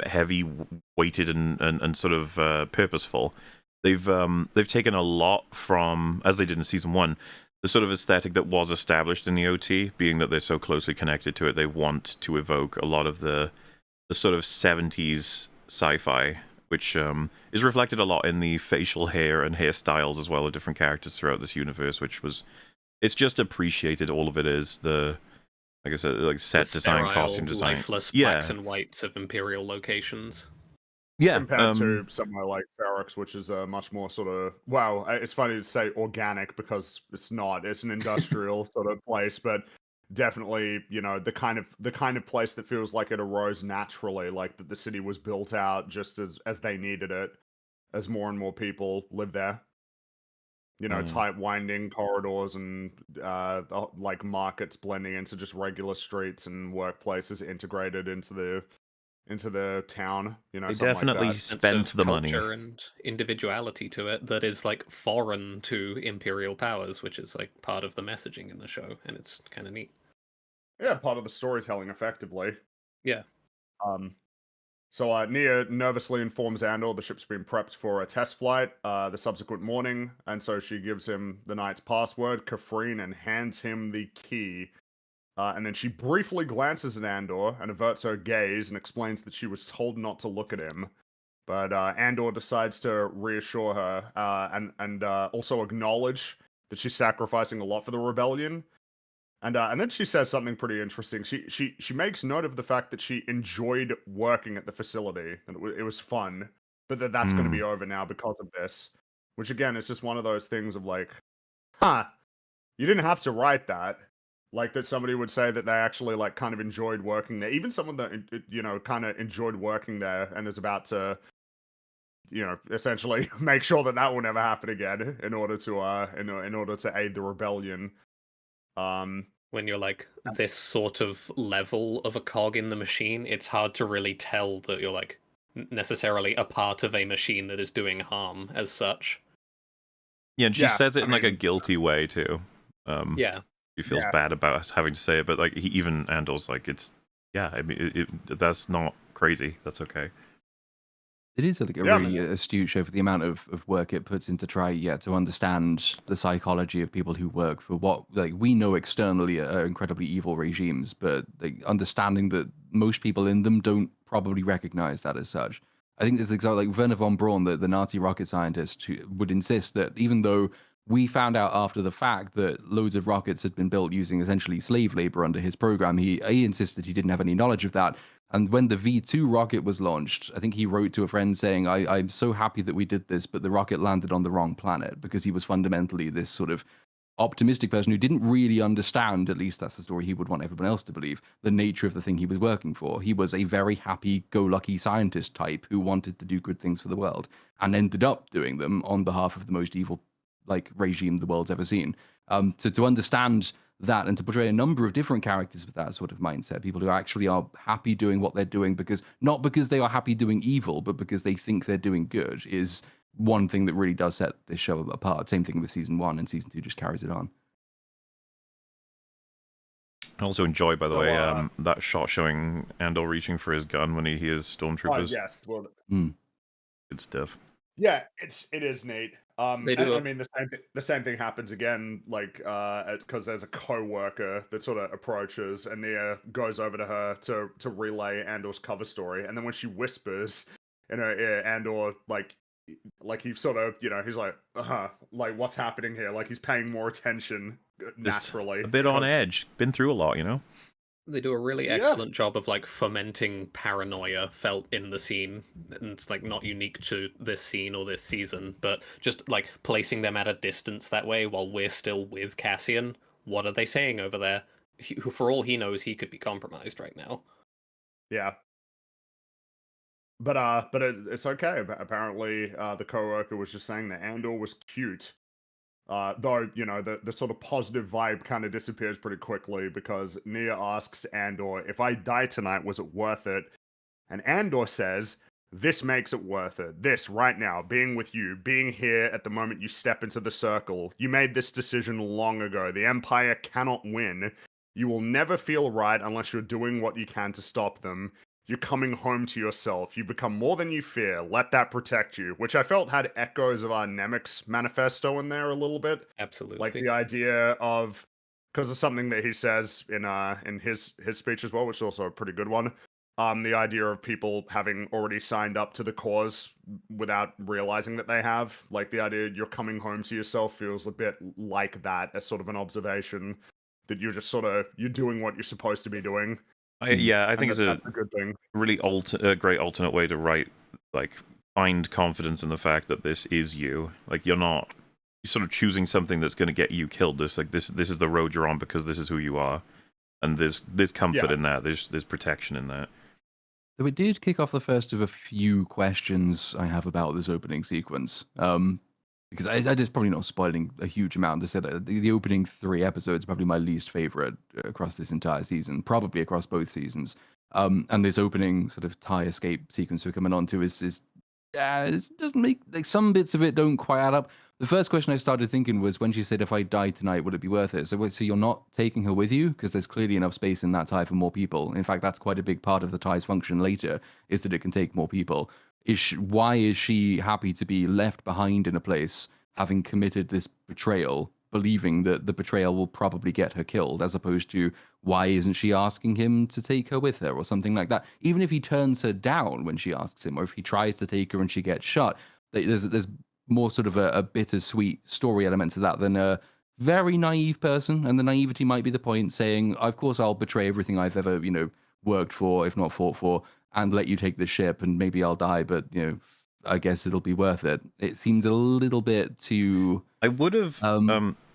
heavy weighted and sort of purposeful. They've taken a lot from, as they did in season 1, the sort of aesthetic that was established in the OT, being that they're so closely connected to it. They want to evoke a lot of the sort of 70s sci-fi, which is reflected a lot in the facial hair and hairstyles as well of different characters throughout this universe, it's just appreciated. All of it is like I said, like set The design, sterile, costume design. lifeless Yeah. blacks and whites of Imperial locations. Yeah, Compared to somewhere like Ferox, which is a much more sort of, well, it's funny to say organic because it's not. It's an industrial sort of place, but definitely, you know, the kind of place that feels like it arose naturally, like that the city was built out just as they needed it, as more and more people live there. You know, tight winding corridors and like markets blending into just regular streets and workplaces integrated into the town. You know, they something definitely like that. Sense spent of the money. culture and individuality to it that is like foreign to Imperial powers, which is like part of the messaging in the show, and it's kind of neat. Yeah, part of the storytelling, effectively. Yeah. So Nia nervously informs Andor the ship's been prepped for a test flight the subsequent morning, and so she gives him the night's password, Kafrene, and hands him the key. And then she briefly glances at Andor and averts her gaze and explains that she was told not to look at him. But Andor decides to reassure her and also acknowledge that she's sacrificing a lot for the rebellion. And then she says something pretty interesting. She makes note of the fact that she enjoyed working at the facility, and it was fun, but that's going to be over now because of this. Which again is just one of those things of like, you didn't have to write that. Like that somebody would say that they actually like kind of enjoyed working there. Even someone that, you know, kind of enjoyed working there and is about to, you know, essentially make sure that will never happen again in order to in order to aid the rebellion. When you're like this sort of level of a cog in the machine, it's hard to really tell that you're like necessarily a part of a machine that is doing harm as such. Yeah, and she says it in like a mean, guilty way too. Yeah. He feels bad about us having to say it, but like even Andor's like, it's I mean, that's not crazy. That's okay. It is like a really astute show for the amount of work it puts into to understand the psychology of people who work for what like we know externally are incredibly evil regimes, but like, understanding that most people in them don't probably recognize that as such. I think this is exactly like Werner von Braun, the Nazi rocket scientist, who would insist that even though we found out after the fact that loads of rockets had been built using essentially slave labor under his program, he insisted he didn't have any knowledge of that. And when the V2 rocket was launched, I think he wrote to a friend saying, I'm so happy that we did this, but the rocket landed on the wrong planet, because he was fundamentally this sort of optimistic person who didn't really understand, at least that's the story he would want everyone else to believe, the nature of the thing he was working for. He was a very happy-go-lucky scientist type who wanted to do good things for the world and ended up doing them on behalf of the most evil regime the world's ever seen. So to understand that and to portray a number of different characters with that sort of mindset, people who actually are happy doing what they're doing because not because they are happy doing evil, but because they think they're doing good, is one thing that really does set this show apart. Same thing with season 1, and season 2 just carries it on. I also enjoy, by the So, way, that shot showing Andor reaching for his gun when he hears stormtroopers. yes, well, Good stuff. yeah, it is neat. They do I mean, the same thing happens again, like, because there's a co-worker that sort of approaches, and Nia goes over to her to relay Andor's cover story, and then when she whispers in her ear, Andor, like he sort of, he's like, like, what's happening here? Like, he's paying more attention naturally. Just a bit on edge. Been through a lot, you know? They do a really excellent job of like fomenting paranoia felt in the scene, and it's like not unique to this scene or this season, but just like placing them at a distance that way while we're still with Cassian. What are they saying over there? For all he knows, he could be compromised right now. Yeah. But it's okay. Apparently, the coworker was just saying that Andor was cute. Though, the sort of positive vibe kind of disappears pretty quickly because Nia asks Andor, if I die tonight, was it worth it? And Andor says, this makes it worth it. This, right now, being with you, being here at the moment you step into the circle. You made this decision long ago. The Empire cannot win. You will never feel right unless you're doing what you can to stop them. You're coming home to yourself. You become more than you fear. Let that protect you. Which I felt had echoes of our Nemec's manifesto in there a little bit. Absolutely. Like the idea of, because it's something that he says in his speech as well, which is also a pretty good one. The idea of people having already signed up to the cause without realizing that they have. Like the idea you're coming home to yourself feels a bit like that, as sort of an observation that you're just you're doing what you're supposed to be doing. I think it's a good thing. Really a great alternate way to write, like, find confidence in the fact that this is you. Like, you're sort of choosing something that's going to get you killed. This is the road you're on because this is who you are, and there's comfort in that. There's protection in that. So it did kick off the first of a few questions I have about this opening sequence. Because I just probably not spoiling a huge amount. I said the opening 3 episodes are probably my least favorite across this entire season, probably across both seasons. And this opening sort of tie escape sequence we're coming on to it doesn't make, like, some bits of it don't quite add up. The first question I started thinking was when she said, if I die tonight, would it be worth it? So you're not taking her with you? Because there's clearly enough space in that tie for more people. In fact, that's quite a big part of the tie's function later, is that it can take more people. Why is she happy to be left behind in a place, having committed this betrayal, believing that the betrayal will probably get her killed, as opposed to why isn't she asking him to take her with her or something like that? Even if he turns her down when she asks him, or if he tries to take her and she gets shot, there's more sort of a bittersweet story element to that than a very naive person. And the naivety might be the point, saying, of course I'll betray everything I've ever, worked for, if not fought for, and let you take the ship, and maybe I'll die, but I guess it'll be worth it. It seems a little bit too. I would have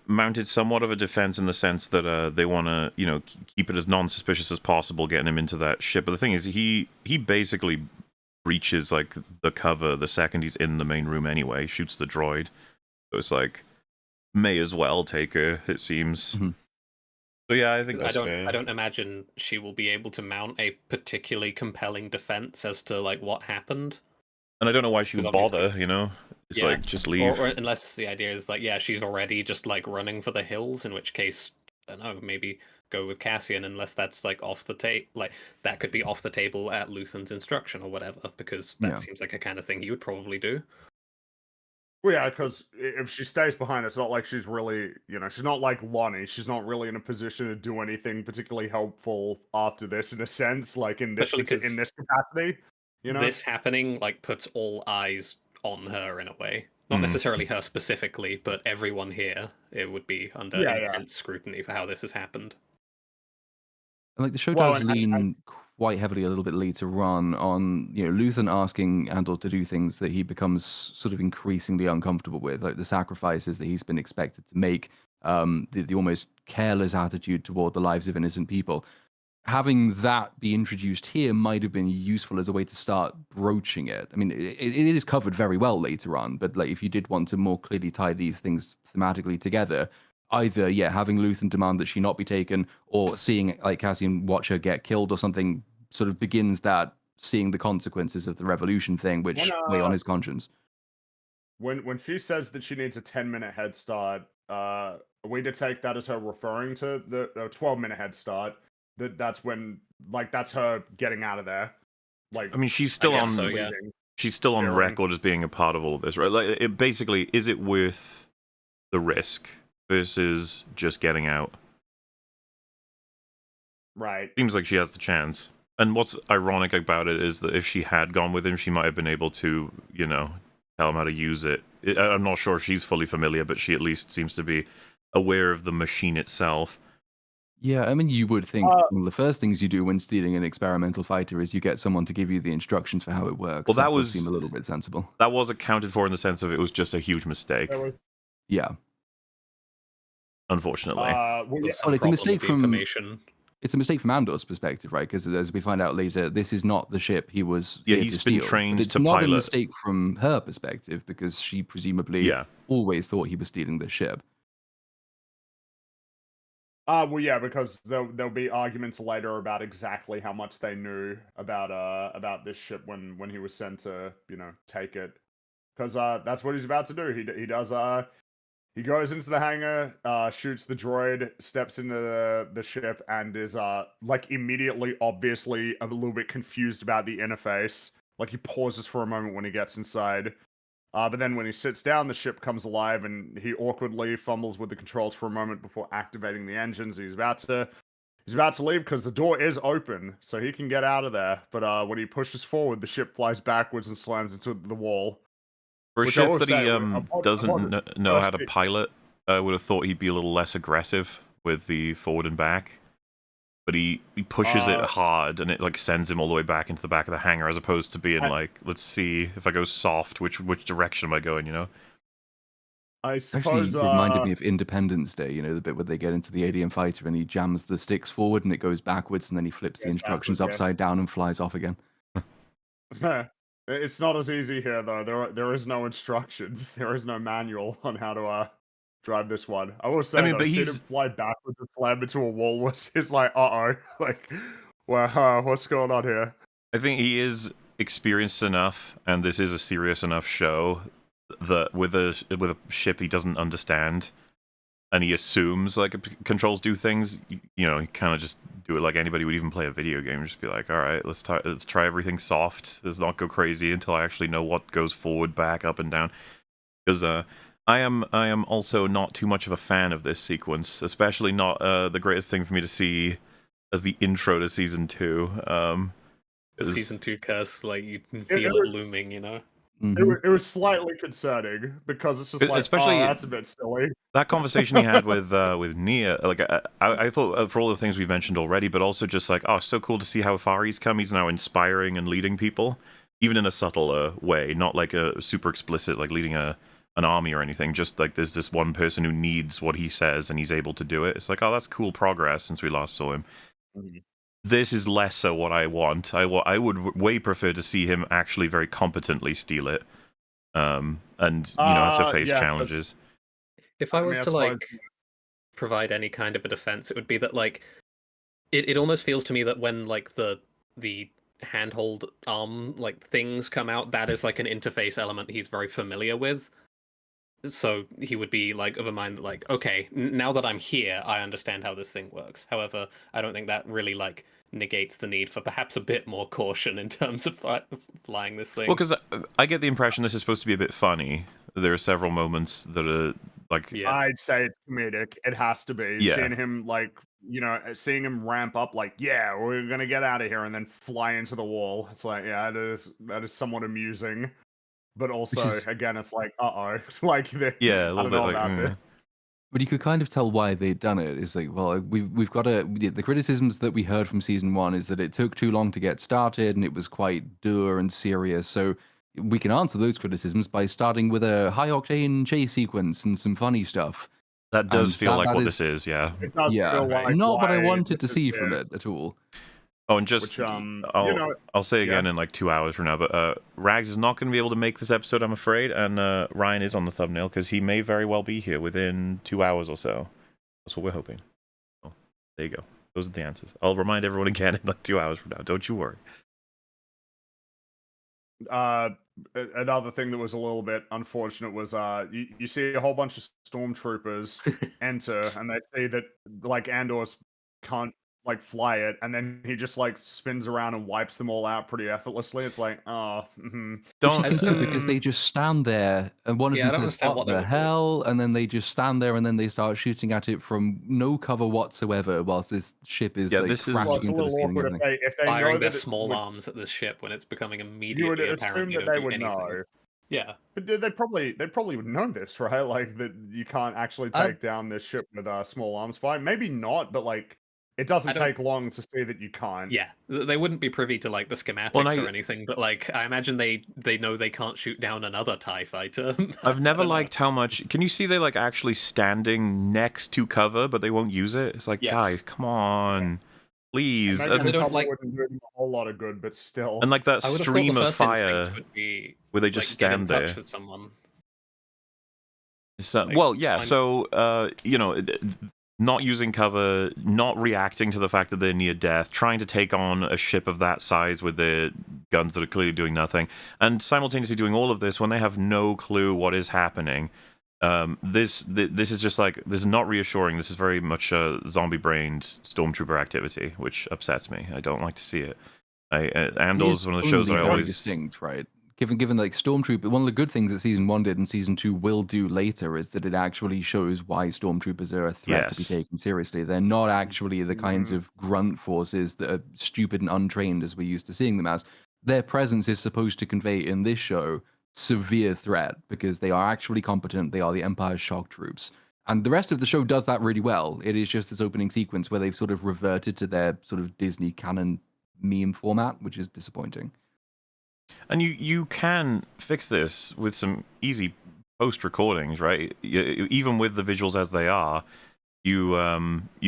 mounted somewhat of a defense in the sense that they want to, keep it as non-suspicious as possible, getting him into that ship. But the thing is, he basically breaches like the cover the second he's in the main room anyway. Shoots the droid, so it's like may as well take her. It seems. Mm-hmm. So yeah, I think that's fair. I don't imagine she will be able to mount a particularly compelling defense as to like what happened. And I don't know why she would bother, It's like, just leave. Or unless the idea is like, yeah, she's already just like running for the hills, in which case, I don't know, maybe go with Cassian, unless that's like off the table. Like, that could be off the table at Luthen's instruction or whatever, because that seems like a kind of thing he would probably do. Well, yeah, because if she stays behind, it's not like she's really, she's not like Lonnie. She's not really in a position to do anything particularly helpful after this, in a sense, like in this capacity. This happening like puts all eyes on her in a way. Not necessarily her specifically, but everyone here. It would be under intense scrutiny for how this has happened. And like the show does lean quite heavily a little bit later on Luthen asking Andor to do things that he becomes sort of increasingly uncomfortable with, like the sacrifices that he's been expected to make, the almost careless attitude toward the lives of innocent people. Having that be introduced here might have been useful as a way to start broaching it. I mean, it is covered very well later on, but like if you did want to more clearly tie these things thematically together, either having Luthen demand that she not be taken, or seeing like Cassian watch her get killed or something, sort of begins that seeing the consequences of the revolution thing, which weigh on his conscience. When she says that she needs a 10-minute head start, are we to take that as her referring to the 12-minute head start? That's when, like, that's her getting out of there. Like, I mean, she's still guess on. so, yeah. leaving. She's still on Aaron. record as being a part of all of this, right? Like, it basically, is it worth the risk versus just getting out? Right. Seems like she has the chance. And what's ironic about it is that if she had gone with him, she might have been able to, tell him how to use it. I'm not sure if she's fully familiar, but she at least seems to be aware of the machine itself. Yeah, I mean, you would think one of the first things you do when stealing an experimental fighter is you get someone to give you the instructions for how it works. Well, that does was- seem a little bit sensible. That was accounted for in the sense of it was just a huge mistake, Yeah. unfortunately. Well, There's yeah, some Well, it's a problem mistake with the from- information. It's a mistake from Andor's perspective, right? Because as we find out later, this is not the ship he was Yeah, here he's to been steal. trained But it's to not pilot. a mistake from her perspective because she presumably Yeah. always thought he was stealing the ship. well, yeah, because there'll be arguments later about exactly how much they knew about this ship when he was sent to take it, because that's what he's about to do. He does he goes into the hangar, shoots the droid, steps into the ship, and is like immediately, obviously, a little bit confused about the interface. Like he pauses for a moment when he gets inside. But then when he sits down, the ship comes alive, and he awkwardly fumbles with the controls for a moment before activating the engines. He's about to leave because the door is open, so he can get out of there. But when he pushes forward, the ship flies backwards and slams into the wall. For a Which I ship will that he say, I'm doesn't know how to first- pilot, I would have thought he'd be a little less aggressive with the forward and back. But he pushes it hard, and it like sends him all the way back into the back of the hangar, as opposed to being like, let's see if I go soft, which direction am I going? I Actually, suppose it reminded me of Independence Day, the bit where they get into the alien fighter and he jams the sticks forward and it goes backwards, and then he flips the instructions backwards, upside down and flies off again. It's not as easy here, though. There is no instructions. There is no manual on how to drive this one. I will say, but seeing he's him fly backwards and slam into a wall was like, like, wow, what's going on here? I think he is experienced enough, and this is a serious enough show that with a ship he doesn't understand, and he assumes like controls do things. He kind of just do it like anybody would even play a video game. Just be like, all right, let's try everything soft. Let's not go crazy until I actually know what goes forward, back, up, and down. Because I am also not too much of a fan of this sequence, especially not the greatest thing for me to see as the intro to season 2. The season 2 curse, like you can feel it looming, It was slightly concerning because it's just like, especially that's a bit silly. That conversation he had with Nia, like I thought for all the things we've mentioned already, but also just like, oh, so cool to see how far he's come. He's now inspiring and leading people, even in a subtle way, not like a super explicit, like leading an army or anything. Just like there's this one person who needs what he says and he's able to do it. It's like, oh, that's cool progress since we last saw him. Mhm. This is less so what I want. I would way prefer to see him actually very competently steal it, and have to face challenges. If I was I to suppose- like provide any kind of a defense, it would be that like it almost feels to me that when like the handhold arm like things come out, that is like an interface element he's very familiar with. So he would be like of a mind that like, okay, now that I'm here, I understand how this thing works. However, I don't think that really like negates the need for perhaps a bit more caution in terms of flying this thing. Well, because I get the impression this is supposed to be a bit funny. There are several moments that are like, Yeah. I'd say it's comedic. It has to be. Yeah. Seeing him like, seeing him ramp up like, yeah, we're gonna get out of here, and then fly into the wall. It's like, yeah, that is somewhat amusing. But also, again, it's like, like, yeah, a I little don't bit know like, about this. But you could kind of tell why they'd done it. It's like, well, we've got the criticisms that we heard from season 1 is that it took too long to get started and it was quite dour and serious. So we can answer those criticisms by starting with a high octane chase sequence and some funny stuff. That does And feel like that what is- this is, yeah. It does Yeah, feel like not what I why wanted to this is see from there, it at all. Oh, and just Which you I'll know, I'll say yeah. again in like 2 hours from now, but Rags is not going to be able to make this episode, I'm afraid, and Ryan is on the thumbnail because he may very well be here within 2 hours or so. That's what we're hoping. So, there you go. Those are the answers. I'll remind everyone again in like 2 hours from now. Don't you worry. Another thing that was a little bit unfortunate was you see a whole bunch of stormtroopers enter and they see that like Andor's can't like fly it, and then he just like spins around and wipes them all out pretty effortlessly. It's like, Which you Don't can do because they just stand there and one of Yeah, I them don't says, understand what what they the would do. hell? And then they just stand there and then they start shooting at it from no cover whatsoever whilst this ship is Yeah, like this is- crashing well, it's a into the little ceiling and awkward everything. if they know Firing their that small arms at this ship when it's becoming you would immediately apparent assume you that don't they do would anything. know. Yeah. But they probably would know this, right? Like that you can't actually take down this ship with a small arms fight. Maybe not, but like it doesn't I don't- take long to see that you can't. Yeah, they wouldn't be privy to like the schematics Well, and or anything, but like I imagine they know they can't shoot down another TIE fighter. I've I never don't know. liked how much. Can you see they like actually standing next to cover, but they won't use it? It's like, Yes. guys, come on, please. Maybe they the don't cover like- wouldn't do them a whole lot of good, but still. And like that I would have thought stream the of first fire instinct would be where they like, just get in stand touch there. with someone. So, Like, well, yeah. find- So, not using cover, not reacting to the fact that they're near death, trying to take on a ship of that size with their guns that are clearly doing nothing, and simultaneously doing all of this when they have no clue what is happening. This is just like, this is not reassuring. This is very much a zombie-brained stormtrooper activity, which upsets me. I don't like to see it. Andor's one of the shows Only I very always. distinct, right? Given like Stormtrooper, one of the good things that season 1 did and season 2 will do later is that it actually shows why Stormtroopers are a threat to be Yes. taken seriously. They're not actually the kinds Mhm. of grunt forces that are stupid and untrained as we're used to seeing them as. Their presence is supposed to convey in this show severe threat because they are actually competent. They are the Empire's shock troops. And the rest of the show does that really well. It is just this opening sequence where they've sort of reverted to their sort of Disney canon meme format, which is disappointing. And you can fix this with some easy post recordings, right? Even with the visuals as they are, you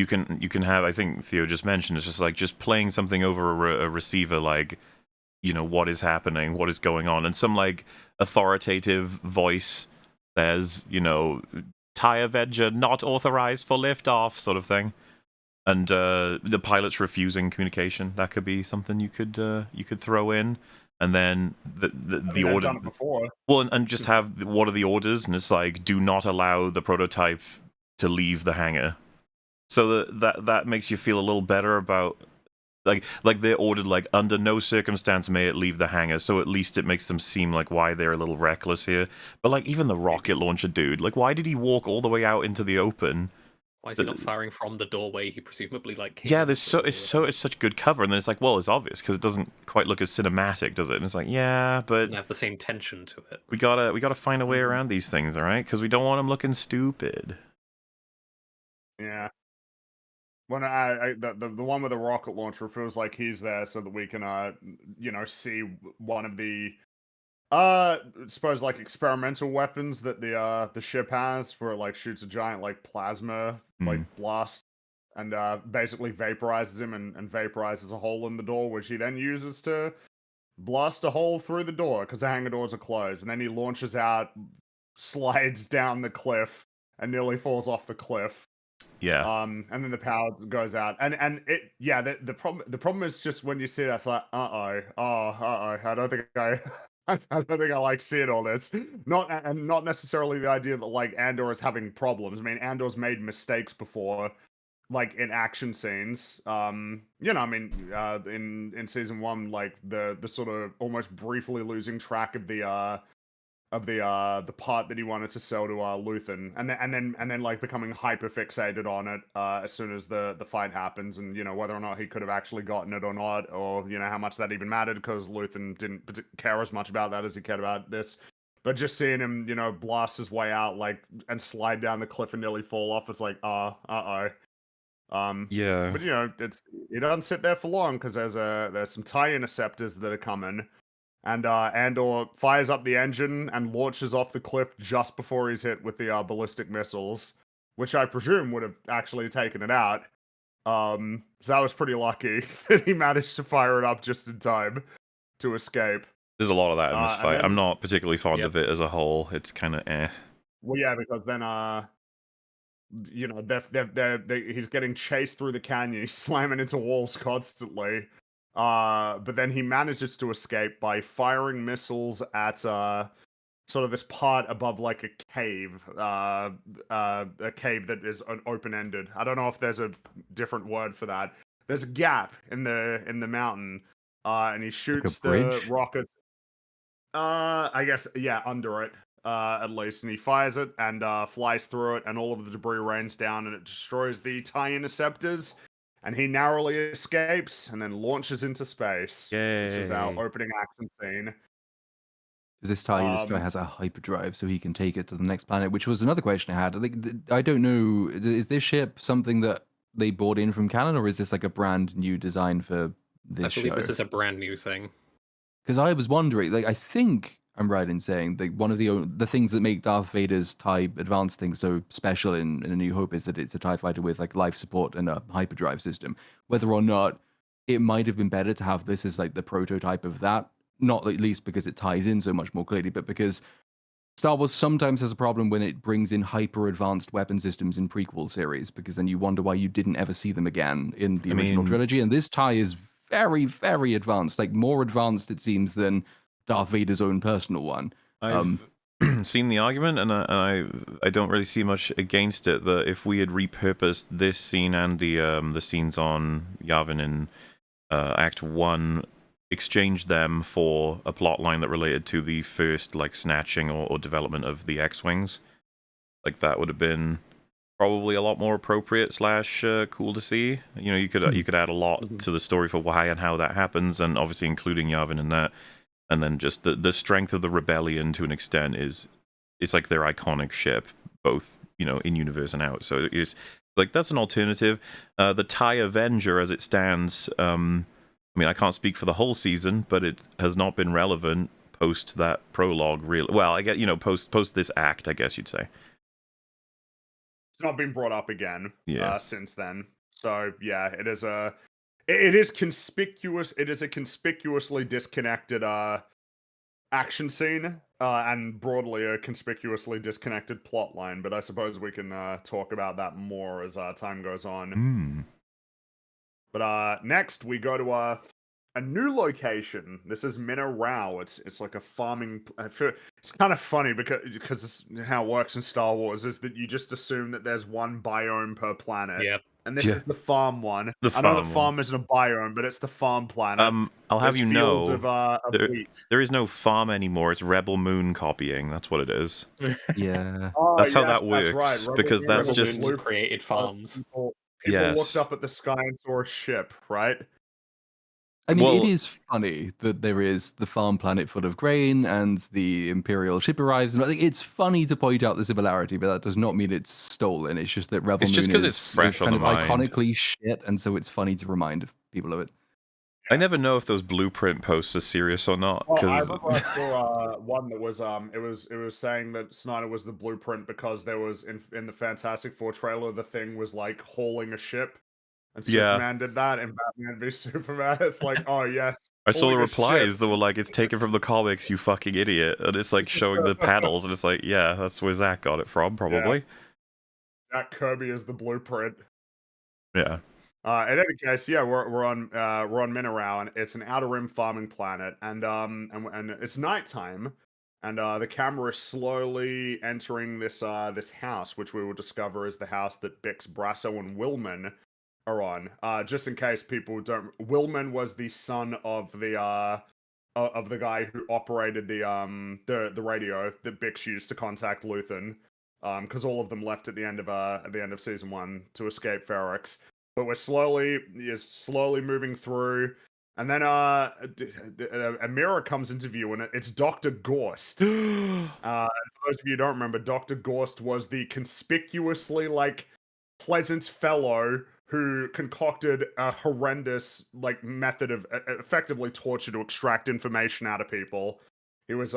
can have. I think Theo just mentioned it's just playing something over a receiver, like what is happening, what is going on, and some like authoritative voice says, TIE Avenger not authorized for liftoff, sort of thing. And the pilot's refusing communication. That could be something you could throw in. And then the They've order. done it before. Well, and just have what are the orders, and it's like, do not allow the prototype to leave the hangar. So that makes you feel a little better about like they're ordered like under no circumstance may it leave the hangar. So at least it makes them seem like why they're a little reckless here. But like even the rocket launcher dude, like why did he walk all the way out into the open? Why is he not firing from the doorway? He presumably like. came Yeah, in there's through it's such good cover, and then it's like, well, it's obvious because it doesn't quite look as cinematic, does it? And it's like, yeah, but Doesn't have the same tension to it. we gotta find a way around these things, all right? Because we don't want them looking stupid. Yeah. When the one with the rocket launcher feels like he's there so that we can see one of the suppose like experimental weapons that the ship has, where it like shoots a giant like plasma like blast and basically vaporizes him and vaporizes a hole in the door, which he then uses to blast a hole through the door because the hangar doors are closed, and then he launches out, slides down the cliff, and nearly falls off the cliff. Yeah. And then the power goes out, and it the problem is just when you see that, it's like I don't think I don't think I like seeing all this. Not necessarily the idea that like Andor is having problems. I mean, Andor's made mistakes before, like in action scenes. In season 1, like the sort of almost briefly losing track of the part that he wanted to sell to Luthen, and then like becoming hyper fixated on it as soon as the fight happens, and whether or not he could have actually gotten it or not, or how much that even mattered because Luthen didn't care as much about that as he cared about this. But just seeing him, blast his way out, like, and slide down the cliff and nearly fall off, it's like, uh-oh. Yeah. But it doesn't sit there for long because there's some TIE interceptors that are coming, and Andor fires up the engine and launches off the cliff just before he's hit with the ballistic missiles, which I presume would have actually taken it out. So that was pretty lucky that he managed to fire it up just in time to escape. There's a lot of that in this And fight. then- I'm not particularly fond Yep. of it as a whole. It's kind of eh. Well, yeah, because then he's getting chased through the canyon, he's slamming into walls constantly. But then he manages to escape by firing missiles at sort of this part above like a cave that is open-ended. I don't know if there's a different word for that. There's a gap in the mountain, and he shoots the bridge? rocket. I guess, yeah, under it, at least, and he fires it and flies through it, and all of the debris rains down, and it destroys the TIE interceptors, and he narrowly escapes, and then launches into space, which is our Yay. opening action scene. This guy has a hyperdrive, so he can take it to the next planet, which was another question I had. I don't know, is this ship something that they bought in from canon, or is this like a brand new design for this I believe show? this is a brand new thing. Because I was wondering, like, I think I'm right in saying that one of the things that make Darth Vader's TIE advanced thing so special in A New Hope is that it's a TIE fighter with like life support and a hyperdrive system. Whether or not it might have been better to have this as like the prototype of that, not at least because it ties in so much more clearly, but because Star Wars sometimes has a problem when it brings in hyper advanced weapon systems in prequel series, because then you wonder why you didn't ever see them again in the original trilogy. And this TIE is very, very advanced, like more advanced, it seems, than Darth Vader's own personal one. I've seen the argument, and I don't really see much against it. That if we had repurposed this scene and the scenes on Yavin in Act 1, exchanged them for a plot line that related to the first like snatching or development of the X-Wings, like that would have been probably a lot more appropriate / cool to see. You could add a lot to the story for why and how that happens, and obviously including Yavin in that. And then just the strength of the rebellion to an extent it's like their iconic ship, both in universe and out. So it's like that's an alternative. The TIE Avenger as it stands, I mean, I can't speak for the whole season, but it has not been relevant post that prologue. Really, well, I get post this act, I guess you'd say. It's not been brought up again Yeah. since then. So yeah, it is conspicuous. It is a conspicuously disconnected action scene, and broadly a conspicuously disconnected plot line. But I suppose we can talk about that more as time goes on. But next we go to a new location. This is Minarao. It's like a farming. It's kind of funny because how it works in Star Wars is that you just assume that there's one biome per planet. Yep. And this is the farm one. I know the farm isn't a biome, but it's the farm planet. I'll have There's you fields know, of wheat. there is no farm anymore. It's Rebel Moon copying. That's what it is. Yeah. That's how yes, that works. right. Because that's Rebel just Moon's created farms. People Yes. looked up at the sky and saw a ship, right? I mean, it Well- is funny that there is the farm planet full of grain and the Imperial ship arrives. And I think it's funny to point out the similarity, but that does not mean it's stolen. It's just that Rebel It's just Moon 'cause it's fresh is on kind the of mind. iconically shit, and so it's funny to remind people of it. I never know if those blueprint posts are serious or not. Well, I 'Cause remember I saw one that was it was saying that Snyder was the blueprint because there was in the Fantastic Four trailer the Thing was like hauling a ship, and Yeah. Superman did that, and Batman v Superman. It's like, oh yes, I saw the hauling a replies ship. that were like, "It's taken from the comics, you fucking idiot," and it's like showing the panels, and it's like, yeah, that's where Zach got it from, probably. Jack Kirby is the blueprint. Yeah. In any case, yeah, we're on Minarao, and it's an outer rim farming planet, and it's nighttime, and the camera is slowly entering this house, which we will discover is the house that Bix, Brasso, and Willman are on. Just in case people don't, Willman was the son of the guy who operated the radio that Bix used to contact Luthen, because all of them left at the end of season 1 to escape Ferrix. But we're slowly moving through, And then a mirror comes into view, and it's Dr. Gorst. For those of you who don't remember, Dr. Gorst was the conspicuously pleasant fellow who concocted a horrendous method of effectively torture to extract information out of people. He was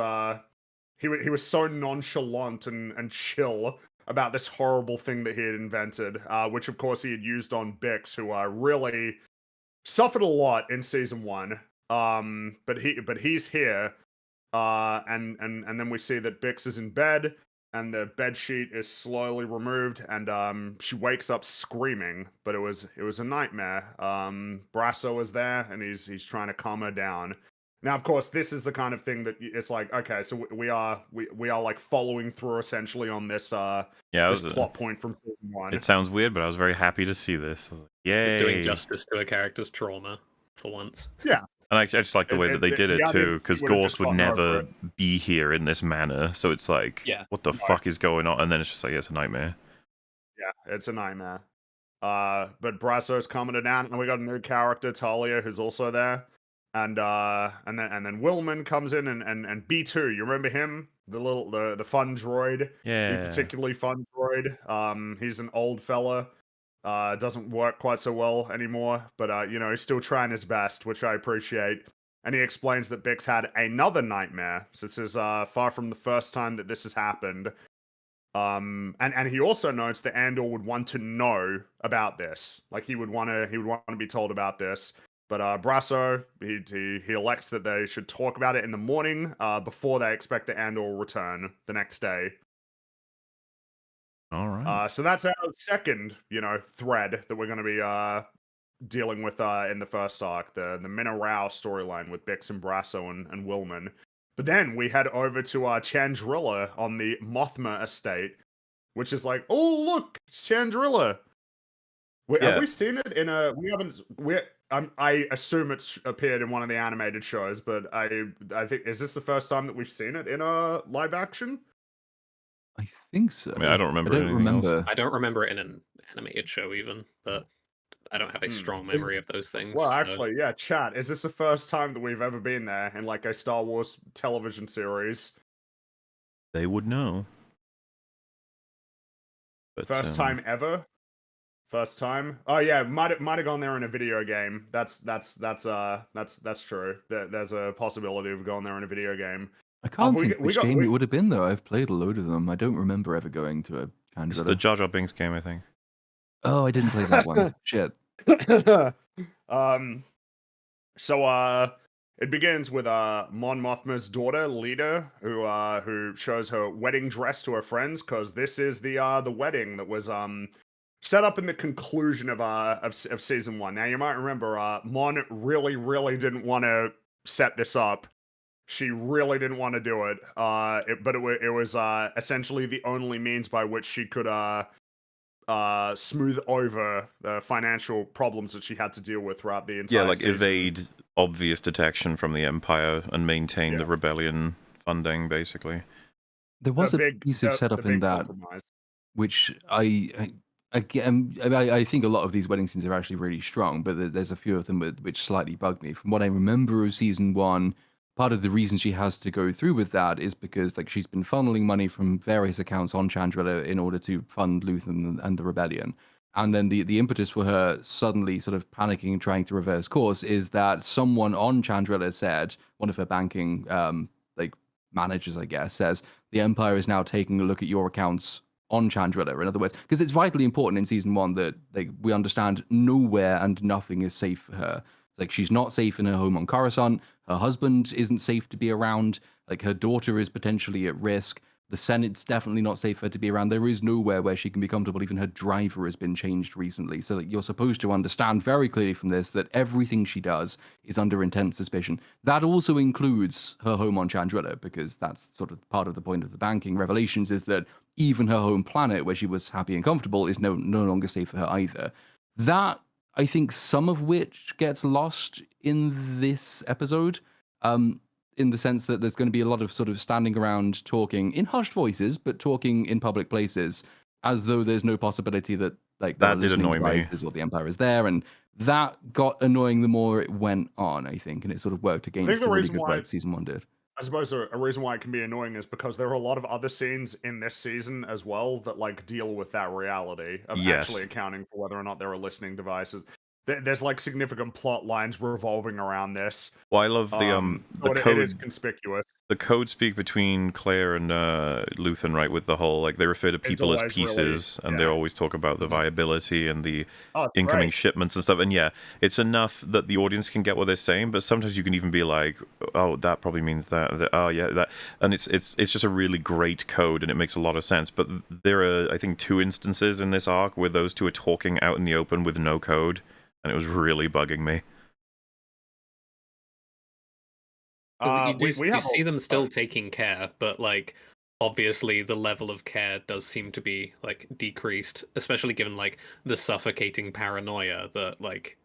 he was so nonchalant and chill about this horrible thing that he had invented, which of course he had used on Bix, who really suffered a lot in season 1. But he's here, and then we see that Bix is in bed, and the bed sheet is slowly removed, and she wakes up screaming. But it was a nightmare. Brasso is there, and he's trying to calm her down. Now, of course, this is the kind of thing that it's like, okay, so we are like following through essentially on this this plot point from season 1. It sounds weird, but I was very happy to see this. I was like, yay! Doing justice to a character's trauma for once. Yeah. And I just like the way that they did it too, because Gorst would never be here in this manner. So it's like, what the fuck is going on? And then it's just like, it's a nightmare. Yeah, it's a nightmare. But Brasso's calming it down, and we got a new character, Talia, who's also there. And then Willman comes in, and B2, you remember him? The fun droid. Yeah. The particularly fun droid. He's an old fella. Doesn't work quite so well anymore, but he's still trying his best, which I appreciate. And he explains that Bix had another nightmare. So this is far from the first time that this has happened. And he also notes that Andor would want to know about this. Like he would want to be told about this. But Brasso, he elects that they should talk about it in the morning, before they expect that Andor will return the next day. All right. So that's our second, thread that we're going to be dealing with in the first arc, the Minna Rao storyline with Bix and Brasso and Willman. But then we head over to Chandrilla on the Mothma estate, which is like, oh look, it's Chandrilla. Have we seen it in a? We haven't. I assume it's appeared in one of the animated shows, but I think, is this the first time that we've seen it in a live action? I think so. I mean, I don't remember. I don't remember it in an animated show even, but I don't have a strong memory of those things. Well, actually, yeah, chat. Is this the first time that we've ever been there in a Star Wars television series? They would know. But, first time ever. First time. Oh yeah, might have gone there in a video game. That's true. There's a possibility of going there in a video game. I can't think which game it would have been though. I've played a load of them. I don't remember ever going to a Chandrilla. It's the Jar Jar Binks game, I think. Oh, I didn't play that one. Shit. So it begins with Mon Mothma's daughter, Leda, who shows her wedding dress to her friends, because this is the wedding that was set up in the conclusion of season 1. Now you might remember Mon really didn't want to set this up. She really didn't want to do it. But it was essentially the only means by which she could smooth over the financial problems that she had to deal with throughout the entire season. Evade obvious detection from the Empire and maintain the rebellion funding, basically. There was a piece of setup in that, which I think a lot of these wedding scenes are actually really strong, but there's a few of them which slightly bug me. From what I remember of season 1, part of the reason she has to go through with that is because she's been funneling money from various accounts on Chandrilla in order to fund Luthen and the rebellion. And then the impetus for her suddenly sort of panicking and trying to reverse course is that someone on Chandrilla said, one of her banking managers, I guess, says, the Empire is now taking a look at your accounts on Chandrilla. In other words, because it's vitally important in season 1 that we understand nowhere and nothing is safe for her. She's not safe in her home on Coruscant. Her husband isn't safe to be around. Her daughter is potentially at risk. The Senate's definitely not safe for her to be around. There is nowhere where she can be comfortable. Even her driver has been changed recently. So you're supposed to understand very clearly from this that everything she does is under intense suspicion. That also includes her home on Chandrilla, because that's sort of part of the point of the banking revelations, is that even her home planet, where she was happy and comfortable, is no longer safe for her either. That, I think, some of which gets lost in this episode, in the sense that there's going to be a lot of sort of standing around talking in hushed voices, but talking in public places as though there's no possibility that that did annoy me, or the Empire is there, and that got annoying the more it went on, I think, and it sort of worked against the the really reason good why way season 1 did. I suppose a reason why it can be annoying is because there are a lot of other scenes in this season as well that like deal with that reality of actually Yes. accounting for whether or not there are listening devices. There's like significant plot lines revolving around this. Well, I love So the it is code. conspicuous. The code speak between Claire and Luthen, right? With the whole like they refer to It's people as always really pieces, and they yeah. always talk about the viability and the Oh, it's incoming great. shipments and stuff. And yeah, it's enough that the audience can get what they're saying, but sometimes you can even be like, "Oh, that probably means that." Oh, yeah, that. And it's just a really great code, and it makes a lot of sense. But there are, I think, 2 instances in this arc where those two are talking out in the open with no code, and it was really bugging me. You have see them a still taking care, but like obviously the level of care does seem to be like decreased, especially given like the suffocating paranoia that like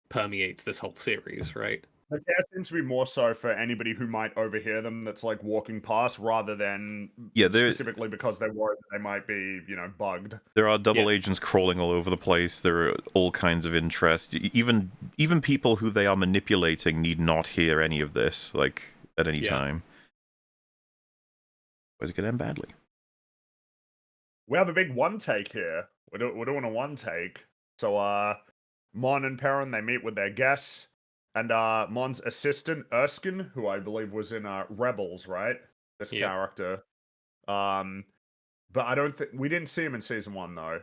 permeates this whole series, right? the care seems to be more so for anybody who might overhear them that's like walking past rather than Yeah, specifically because they're worried that they might be, bugged. there are double Yeah. agents crawling all over the place. There are all kinds of interest. Even people who they are manipulating need not hear any of this, like at any time. Otherwise, it could end badly. We have a big one take here. We're doing a one take. So Mon and Perrin, they meet with their guests, and Mon's assistant Erskine, who I believe was in Rebels, right? This Yep. character. But I don't think we didn't see him in season 1 though.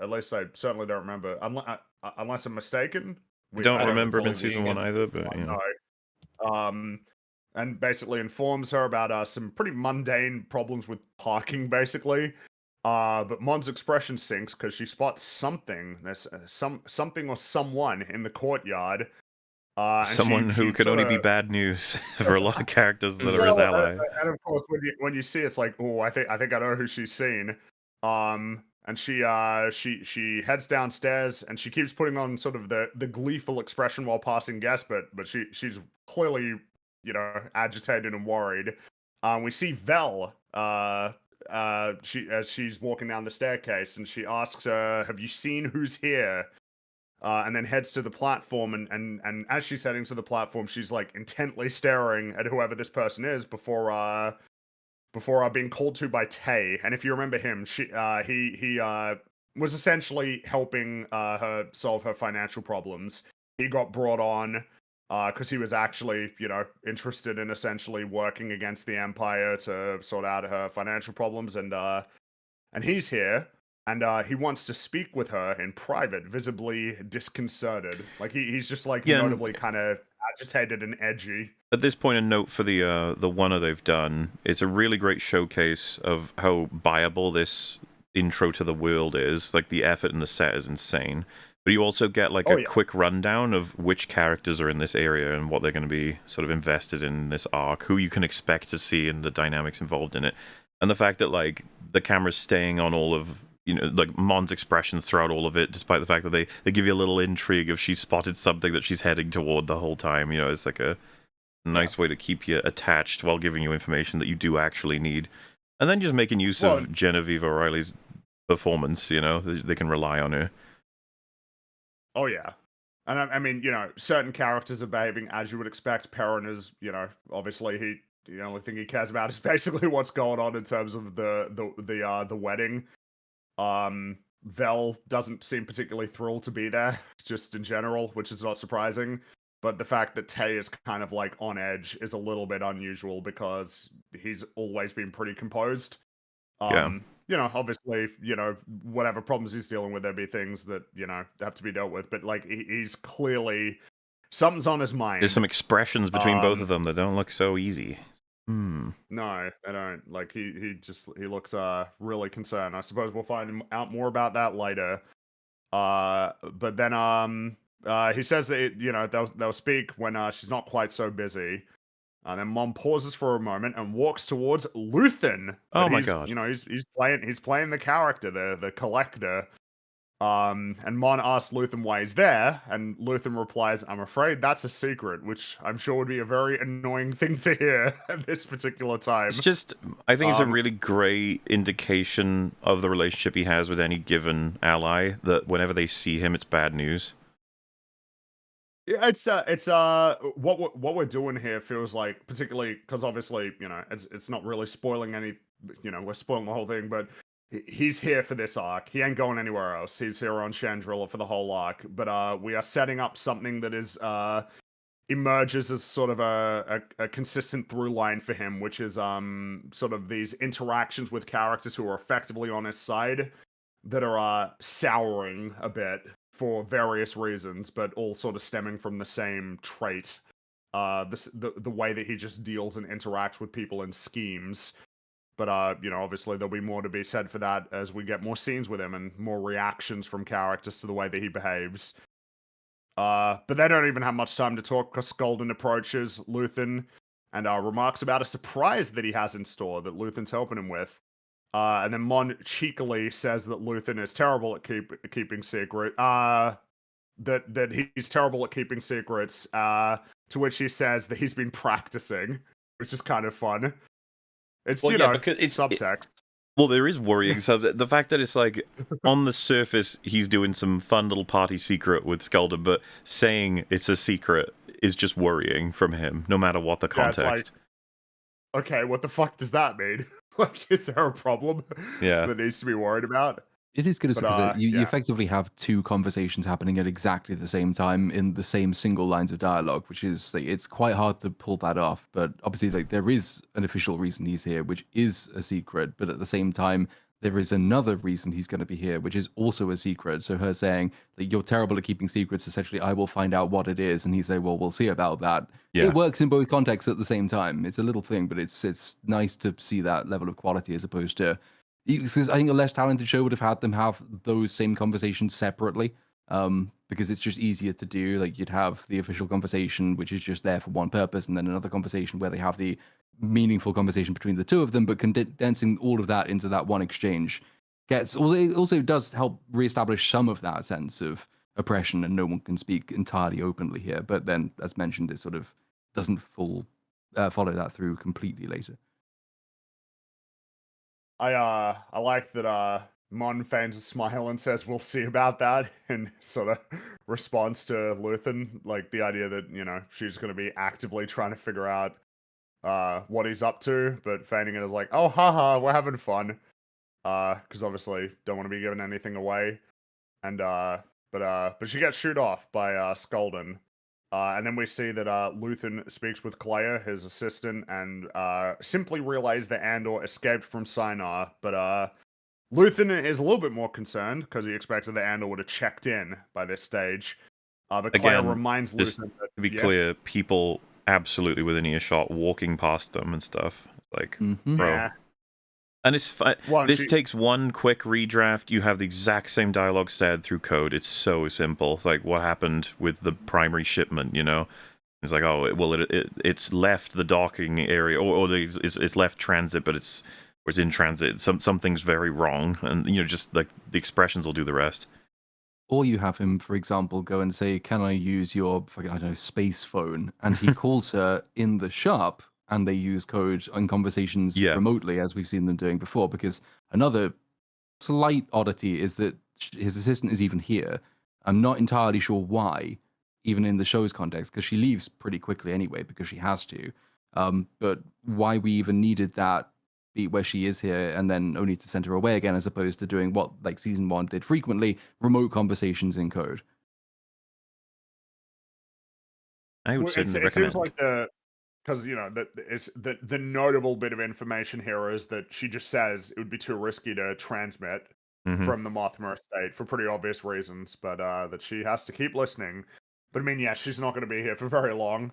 At least I certainly don't remember. Unless I'm mistaken. I don't remember him in recall season seeing 1 him. either, but you know. No. And basically informs her about some pretty mundane problems with parking, basically. But Mon's expression sinks because she spots something. There's something or someone in the courtyard. And Someone she who can only be sorta- bad news for a lot of characters that are his Well, ally. and of course, when you see it, it's like, oh, I think I know who she's seen. And she heads downstairs and she keeps putting on sort of the gleeful expression while passing guests, but she's clearly agitated and worried. We see Vel. She's walking down the staircase and she asks her, "Have you seen who's here?" And then heads to the platform, and as she's heading to the platform, she's like intently staring at whoever this person is before being called to by Tay. And if you remember him, he was essentially helping her solve her financial problems. He got brought on because he was actually interested in essentially working against the Empire to sort out her financial problems, and he's here. And he wants to speak with her in private, visibly disconcerted. Like he's just like notably kind of agitated and edgy. At this point, a note for the one they've done. It's a really great showcase of how viable this intro to the world is. Like the effort and the set is insane. But you also get like a quick rundown of which characters are in this area and what they're going to be sort of invested in this arc, who you can expect to see, and the dynamics involved in it. And the fact that like the camera's staying on all of like Mon's expressions throughout all of it, despite the fact that they give you a little intrigue if she spotted something that she's heading toward the whole time. It's like a nice way to keep you attached while giving you information that you do actually need. And then just making use of Genevieve O'Reilly's performance, they can rely on her. Oh yeah. And I mean, certain characters are behaving as you would expect. Perrin is, obviously the only thing he cares about is basically what's going on in terms of the wedding. Vel doesn't seem particularly thrilled to be there, just in general, which is not surprising. But the fact that Tay is kind of like on edge is a little bit unusual because he's always been pretty composed. Obviously, whatever problems he's dealing with, there'll be things that, have to be dealt with. But like he's clearly something's on his mind. There's some expressions between both of them that don't look so easy. No, I don't. Like he looks really concerned. I suppose we'll find out more about that later. But then he says that they'll speak when she's not quite so busy. And then Mom pauses for a moment and walks towards Luthen. Oh my god! He's playing the character, the collector. And Mon asks Luthen why he's there, and Luthen replies, "I'm afraid that's a secret," which I'm sure would be a very annoying thing to hear at this particular time. It's just, I think it's a Um, really great indication of the relationship he has with any given ally, that whenever they see him, it's bad news. Yeah, it's what we're doing here feels like, particularly because obviously, it's not really spoiling any, we're spoiling the whole thing, but he's here for this arc. He ain't going anywhere else. He's here on Chandrilla for the whole arc. But we are setting up something that is emerges as sort of a consistent through line for him, which is sort of these interactions with characters who are effectively on his side that are souring a bit for various reasons, but all sort of stemming from the same trait. The way that he just deals and interacts with people and schemes. But obviously there'll be more to be said for that as we get more scenes with him and more reactions from characters to the way that he behaves. But they don't even have much time to talk because Skolden approaches Luthen and remarks about a surprise that he has in store that Luthen's helping him with. And then Mon cheekily says that Luthen is terrible at keeping secret. That he's terrible at keeping secrets. To which he says that he's been practicing, which is kind of fun. It's because it's subtext. Well, there is worrying stuff. The fact that it's like, on the surface, he's doing some fun little party secret with Skeldon, but saying it's a secret is just worrying from him, no matter what the context. Okay, what the fuck does that mean? Like, is there a problem that needs to be worried about? It is good because you effectively have two conversations happening at exactly the same time in the same single lines of dialogue, which is like, it's quite hard to pull that off. But obviously, like, there is an official reason he's here, which is a secret. But at the same time, there is another reason he's going to be here, which is also a secret. So her saying that you're terrible at keeping secrets, essentially, I will find out what it is, and he say, well, we'll see about that. Yeah. It works in both contexts at the same time. It's a little thing, but it's nice to see that level of quality as opposed to. Because I think a less talented show would have had them have those same conversations separately, because it's just easier to do. Like, you'd have the official conversation, which is just there for one purpose, and then another conversation where they have the meaningful conversation between the two of them, but condensing all of that into that one exchange it also does help reestablish some of that sense of oppression, and no one can speak entirely openly here. But then, as mentioned, it sort of doesn't follow that through completely later. I like that Mon feigns a smile and says we'll see about that, in sort of response to Luthen, like the idea that, she's going to be actively trying to figure out what he's up to, but feigning it as like, oh, haha, we're having fun. Because obviously don't want to be giving anything away. And but she gets shooed off by Skolden. And then we see that Luthen speaks with Clea, his assistant, and simply realize that Andor escaped from Sinar. But Luthen is a little bit more concerned because he expected that Andor would have checked in by this stage. But Clea reminds Luthen that, to be clear, people absolutely within earshot walking past them and stuff. Like, bro. Yeah. And it's this takes one quick redraft. You have the exact same dialogue said through code. It's so simple. It's like what happened with the primary shipment, It's like, oh, well, it's left the docking area, or it's left transit, but it's in transit. Something's very wrong, and just like the expressions will do the rest. Or you have him, for example, go and say, "Can I use your fucking, I don't know, space phone?" And he calls her in the shop. And they use code and conversations remotely, as we've seen them doing before. Because another slight oddity is that his assistant is even here. I'm not entirely sure why, even in the show's context, because she leaves pretty quickly anyway, because she has to. But why we even needed that beat where she is here and then only to send her away again, as opposed to doing what like season 1 did frequently, remote conversations in code. I would certainly recommend. It seems like because the notable bit of information here is that she just says it would be too risky to transmit from the Mothma estate for pretty obvious reasons, but that she has to keep listening. But I mean, she's not going to be here for very long.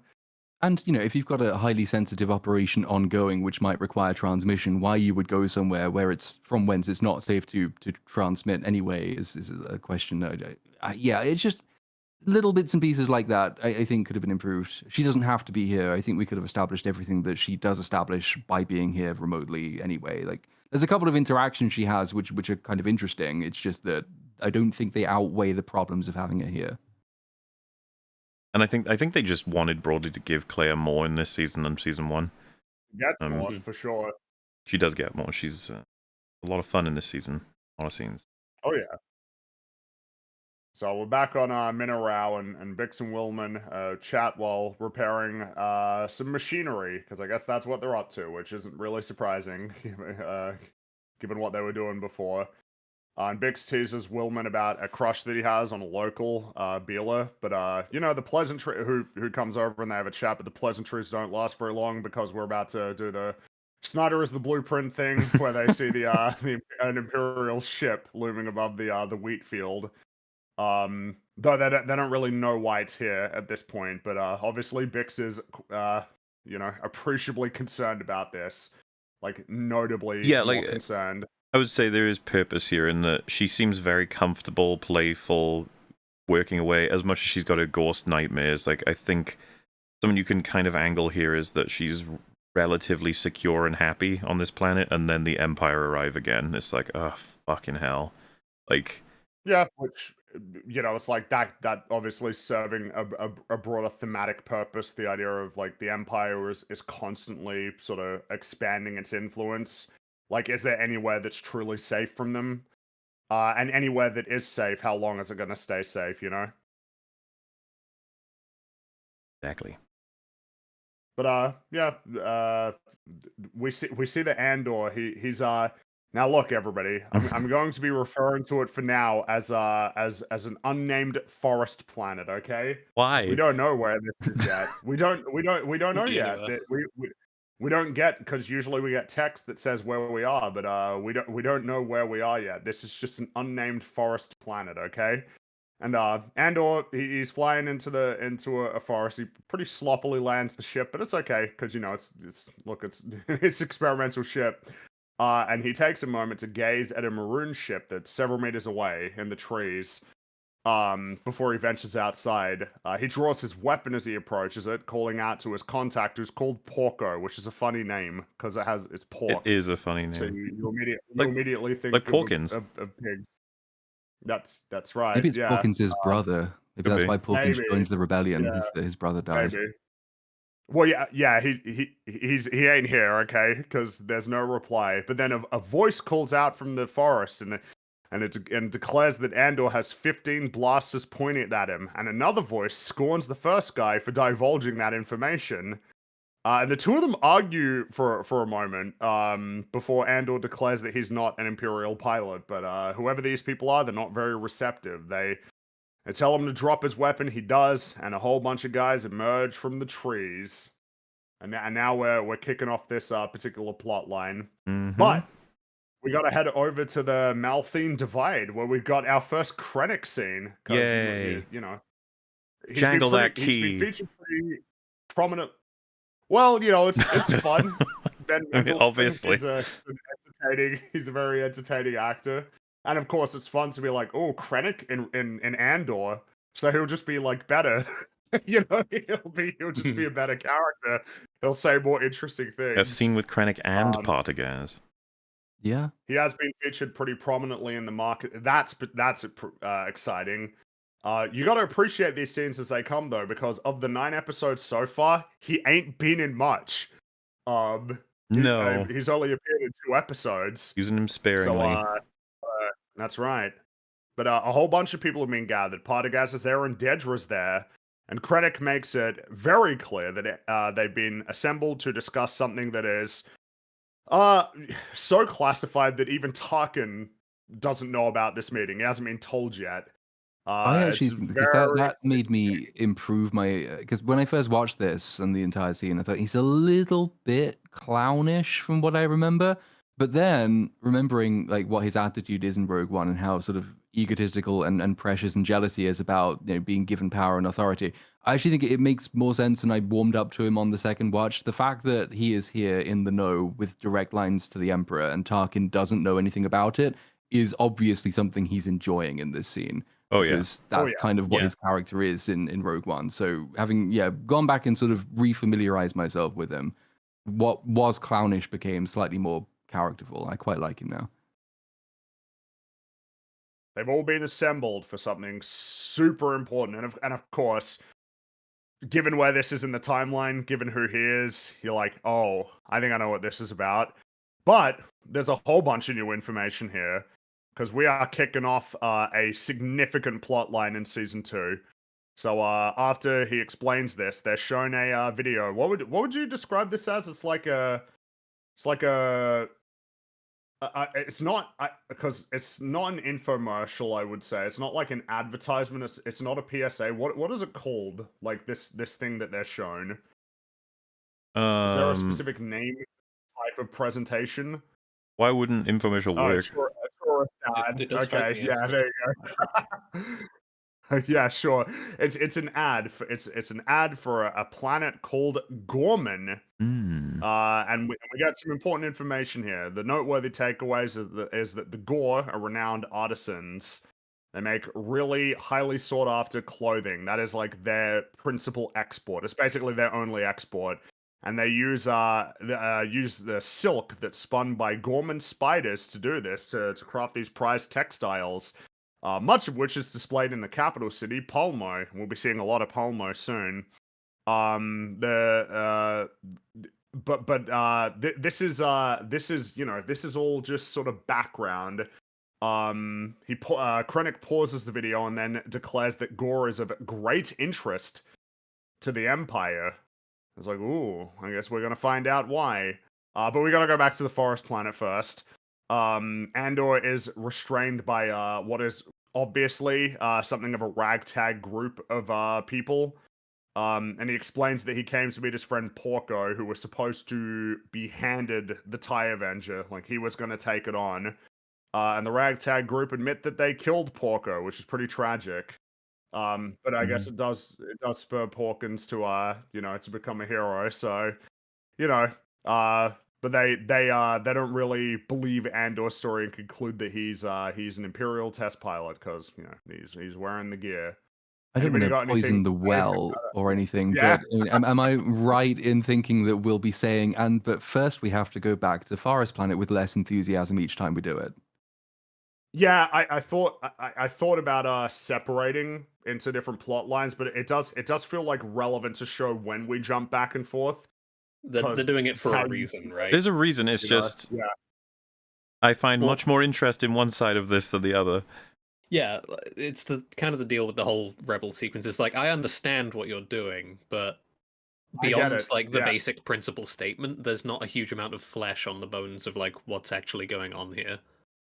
And if you've got a highly sensitive operation ongoing, which might require transmission, why you would go somewhere where it's from whence it's not safe to transmit anyway is a question. It's just. Little bits and pieces like that, I think, could have been improved. She doesn't have to be here. I think we could have established everything that she does establish by being here remotely anyway. Like, there's a couple of interactions she has which are kind of interesting. It's just that I don't think they outweigh the problems of having it here. And I think they just wanted broadly to give Claire more in this season than season 1. Get more, for sure. She does get more. She's a lot of fun in this season. A lot of scenes. Oh, yeah. So we're back on Minarao, and Bix and Willman chat while repairing some machinery, because I guess that's what they're up to, which isn't really surprising, given what they were doing before. And Bix teases Willman about a crush that he has on a local Beeler, but the pleasantry who comes over and they have a chat, but the pleasantries don't last very long because we're about to do the Snyder is the blueprint thing, where they see an Imperial ship looming above the wheat field. Though they don't really know why it's here at this point, but obviously Bix is appreciably concerned about this, like notably more concerned. I would say there is purpose here in that she seems very comfortable, playful, working away. As much as she's got her ghost nightmares, like I think something you can kind of angle here is that she's relatively secure and happy on this planet, and then the Empire arrive again. It's like, oh fucking hell, like yeah, which it's like that obviously serving a broader thematic purpose. The idea of like the Empire is constantly sort of expanding its influence. Like, is there anywhere that's truly safe from them? And anywhere that is safe, how long is it going to stay safe, Exactly. But, we see the Andor. He's, now look, everybody, I'm going to be referring to it for now as an unnamed forest planet, okay? Why? We don't know where this is yet. we don't know yet. We don't get, because usually we get text that says where we are, but we don't know where we are yet. This is just an unnamed forest planet, okay? And Andor, he's flying into a forest. He pretty sloppily lands the ship, but it's okay because it's experimental ship. And he takes a moment to gaze at a maroon ship that's several meters away in the trees. Before he ventures outside, he draws his weapon as he approaches it, calling out to his contact, who's called Porco, which is a funny name because it's pork. It is a funny name. So you immediately think like Porkins of pigs. That's right. Maybe it's yeah. Porkins' brother. Maybe that's why Porkins joins the rebellion. Yeah. His brother died. Maybe. Well, yeah. He ain't here, okay? Because there's no reply. But then a voice calls out from the forest, and declares that Andor has 15 blasters pointing at him, and another voice scorns the first guy for divulging that information. And the two of them argue for a moment before Andor declares that he's not an Imperial pilot. But whoever these people are, they're not very receptive. They tell him to drop his weapon. He does, and a whole bunch of guys emerge from the trees. And now we're kicking off this particular plot line. Mm-hmm. But we got to head over to the Malthine Divide, where we got our first Krennic scene. Yay! Jangle that key. He's been featured pretty prominent. Well, it's fun. Ben Mendelsohn, obviously, he's a very entertaining actor, and of course, it's fun to be like, oh, Krennic in Andor, so he'll just be like better. He'll just be a better character. He'll say more interesting things. A scene with Krennic and Partagaz. Yeah, he has been featured pretty prominently in the market. That's exciting. You got to appreciate these scenes as they come, though, because of the 9 episodes so far, he ain't been in much. No, he's only appeared in 2 episodes. Using him sparingly. So, that's right. But a whole bunch of people have been gathered. Partagaz is there and Dedra's there. And Krennic makes it very clear that they've been assembled to discuss something that is so classified that even Tarkin doesn't know about this meeting. He hasn't been told yet. I actually think because that made me improve my because when I first watched this and the entire scene, I thought he's a little bit clownish from what I remember. But then remembering like what his attitude is in Rogue One and how sort of egotistical and precious and jealous he is about being given power and authority, I actually think it makes more sense, and I warmed up to him on the second watch. The fact that he is here in the know with direct lines to the Emperor and Tarkin doesn't know anything about it is obviously something he's enjoying in this scene. Oh yeah, because that's kind of what his character is in Rogue One. So having gone back and sort of refamiliarized myself with him, what was clownish became slightly more characterful. I quite like him now. They've all been assembled for something super important, and of course, given where this is in the timeline, given who he is, you're like, oh, I think I know what this is about. But there's a whole bunch of new information here because we are kicking off a significant plot line in season 2. So after he explains this, they're shown a video. What would you describe this as? It's like a it's not because it's not an infomercial. I would say it's not like an advertisement. It's not a PSA. What is it called? Like this thing that they're shown. Is there a specific name type of presentation? Why wouldn't infomercial Oh, work? it's for a ad. It does strike Okay, me as yeah, there you go. Yeah, sure. It's an ad for it's an ad for a planet called Gorman. And we got some important information here. The noteworthy takeaways is that the Gore are renowned artisans. They make really highly sought after clothing. That is like their principal export. It's basically their only export. And they use the silk that's spun by Gorman spiders to do this, to craft these prized textiles. Much of which is displayed in the capital city, Palmo. We'll be seeing a lot of Palmo soon. This is this is all just sort of background. Krennic pauses the video and then declares that Gore is of great interest to the Empire. It's like, ooh, I guess we're gonna find out why. But we gotta go back to the forest planet first. Andor is restrained by what is obviously something of a ragtag group of people. And he explains that he came to meet his friend Porco, who was supposed to be handed the TIE Avenger, like he was going to take it on. And the ragtag group admit that they killed Porco, which is pretty tragic. But I guess it does spur Porkins to to become a hero. So, but they don't really believe Andor's story and conclude that he's an Imperial test pilot because he's wearing the gear. I don't Anybody want got to poison anything the to say? well or anything, Yeah. but I mean, am I right in thinking that we'll be saying, but first we have to go back to Forest Planet with less enthusiasm each time we do it? Yeah, I thought about separating into different plot lines, but it does feel like relevant to show when we jump back and forth. They're doing it it's for how a you- reason, right? There's a reason. It's you know, just yeah. I find Well- much more interest in one side of this than the other. Yeah, it's the kind of the deal with the whole rebel sequence. It's like I understand what you're doing, but I get beyond it, like the yeah. basic principle statement, there's not a huge amount of flesh on the bones of like what's actually going on here.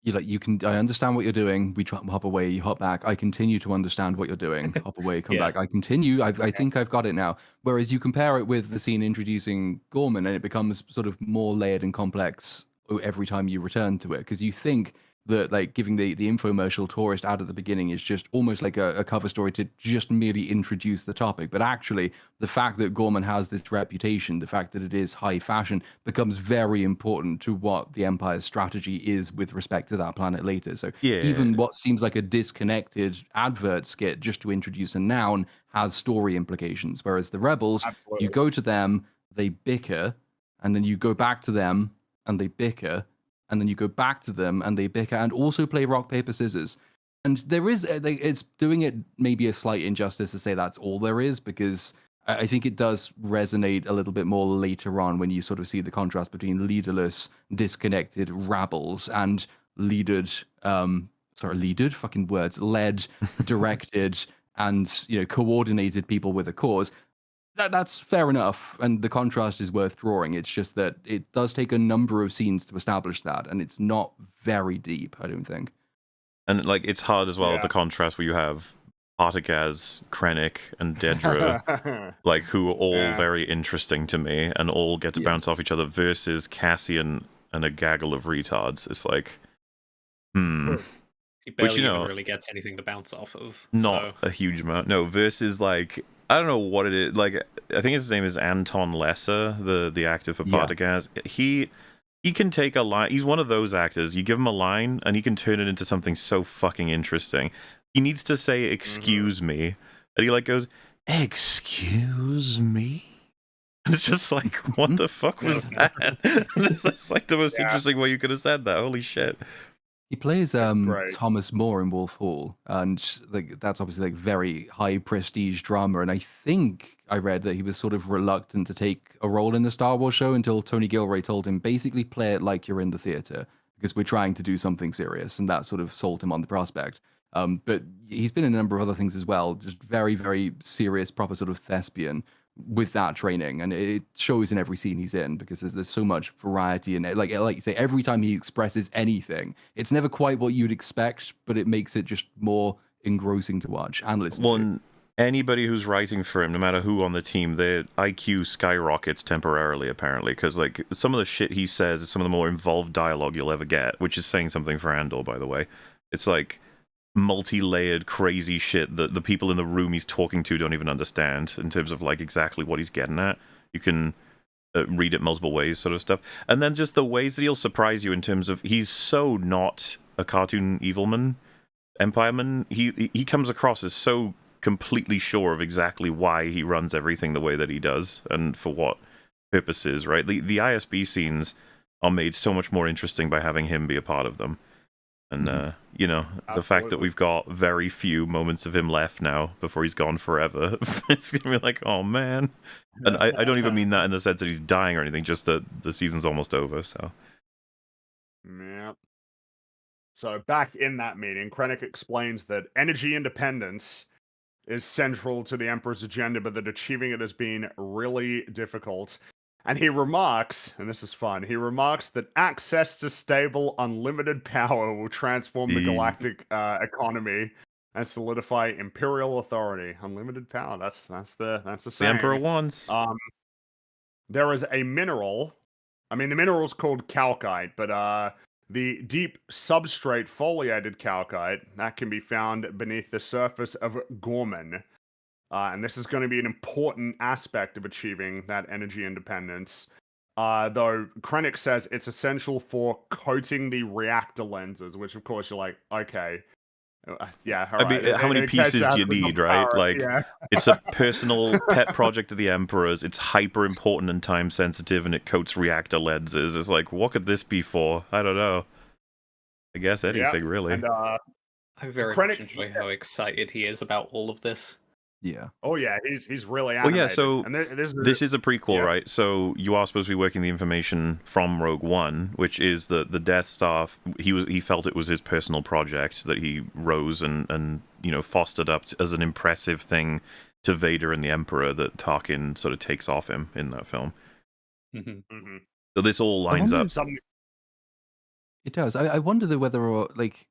I understand what you're doing. We hop away, you hop back. I continue to understand what you're doing. Hop away, come Yeah. back. I continue. I think I've got it now. Whereas you compare it with the scene introducing Gorman, and it becomes sort of more layered and complex every time you return to it, because you think that like giving the infomercial tourist ad at the beginning is just almost like a cover story to just merely introduce the topic. But actually, the fact that Gorman has this reputation, the fact that it is high fashion, becomes very important to what the Empire's strategy is with respect to that planet later. So Yeah. even what seems like a disconnected advert skit just to introduce a noun has story implications. Whereas the Rebels, Absolutely. you go to them, they bicker, and then you go back to them and they bicker, and then you go back to them and they bicker and also play rock, paper, scissors. And there is, it's doing it maybe a slight injustice to say that's all there is, because I think it does resonate a little bit more later on when you sort of see the contrast between leaderless, disconnected rabbles and led, directed, and coordinated people with a cause. That's fair enough, and the contrast is worth drawing. It's just that it does take a number of scenes to establish that, and it's not very deep, I don't think. And like it's hard as well, Yeah. the contrast where you have Partagaz, Krennic, and Dedra, like who are all Yeah. very interesting to me and all get to Yes. bounce off each other versus Cassian and a gaggle of retards. It's like, He barely you even know, really gets anything to bounce off of. not so. a huge amount. No, versus like I don't know what it is. Like I think his name is Anton Lesser, the actor for Yeah. Partagaz. He can take a line. He's one of those actors. You give him a line and he can turn it into something so fucking interesting. He needs to say "excuse me," and he like goes "excuse me." And it's just like, what the fuck was that? It's just like the most interesting way you could have said that. Holy shit! He plays great. Thomas More in Wolf Hall, and like that's obviously like very high prestige drama. And I think I read that he was sort of reluctant to take a role in the Star Wars show until Tony Gilroy told him basically play it like you're in the theater because we're trying to do something serious, and that sort of sold him on the prospect. But he's been in a number of other things as well, just very very serious, proper sort of thespian with that training, and it shows in every scene he's in because there's so much variety in it. Like you say, every time he expresses anything, it's never quite what you'd expect, but it makes it just more engrossing to watch and listen to. Well, anybody who's writing for him, no matter who on the team, their IQ skyrockets temporarily, apparently, because like some of the shit he says is some of the more involved dialogue you'll ever get, which is saying something for Andor, by the way. It's like multi-layered crazy shit that the people in the room he's talking to don't even understand in terms of like exactly what he's getting at. You can read it multiple ways, sort of stuff. And then just the ways that he'll surprise you in terms of he's so not a cartoon evilman, empireman. He comes across as so completely sure of exactly why he runs everything the way that he does and for what purposes, right? The ISB scenes are made so much more interesting by having him be a part of them. And, you know, the fact that we've got very few moments of him left now before he's gone forever, it's going to be like, oh, man. And I don't even mean that in the sense that he's dying or anything, just that the season's almost over, so. Yeah. So back in that meeting, Krennic explains that energy independence is central to the Emperor's agenda, but that achieving it has been really difficult. And he remarks, and this is fun, he remarks that access to stable, unlimited power will transform the galactic economy and solidify imperial authority. Unlimited power, that's the saying. The Emperor wants. There is a mineral. I mean, the mineral's called calcite, but the deep substrate foliated calcite that can be found beneath the surface of Gorman. And this is going to be an important aspect of achieving that energy independence. Though Krennic says it's essential for coating the reactor lenses, which of course you're like, okay, yeah, all right. I mean, how many pieces do you need, right? Like, yeah. It's a personal pet project of the Emperor's. It's hyper important and time sensitive, and it coats reactor lenses. It's like, what could this be for? I don't know. I guess anything, really. And, I very much enjoy how excited he is about all of this. Yeah. Oh yeah, he's really animated. Well, yeah. So and this is a prequel, right? So you are supposed to be working the information from Rogue One, which is the Death Star. He felt it was his personal project that he rose and you know fostered up as an impressive thing to Vader and the Emperor that Tarkin sort of takes off him in that film. Mm-hmm. So this all lines up. It does. I wonder though whether or like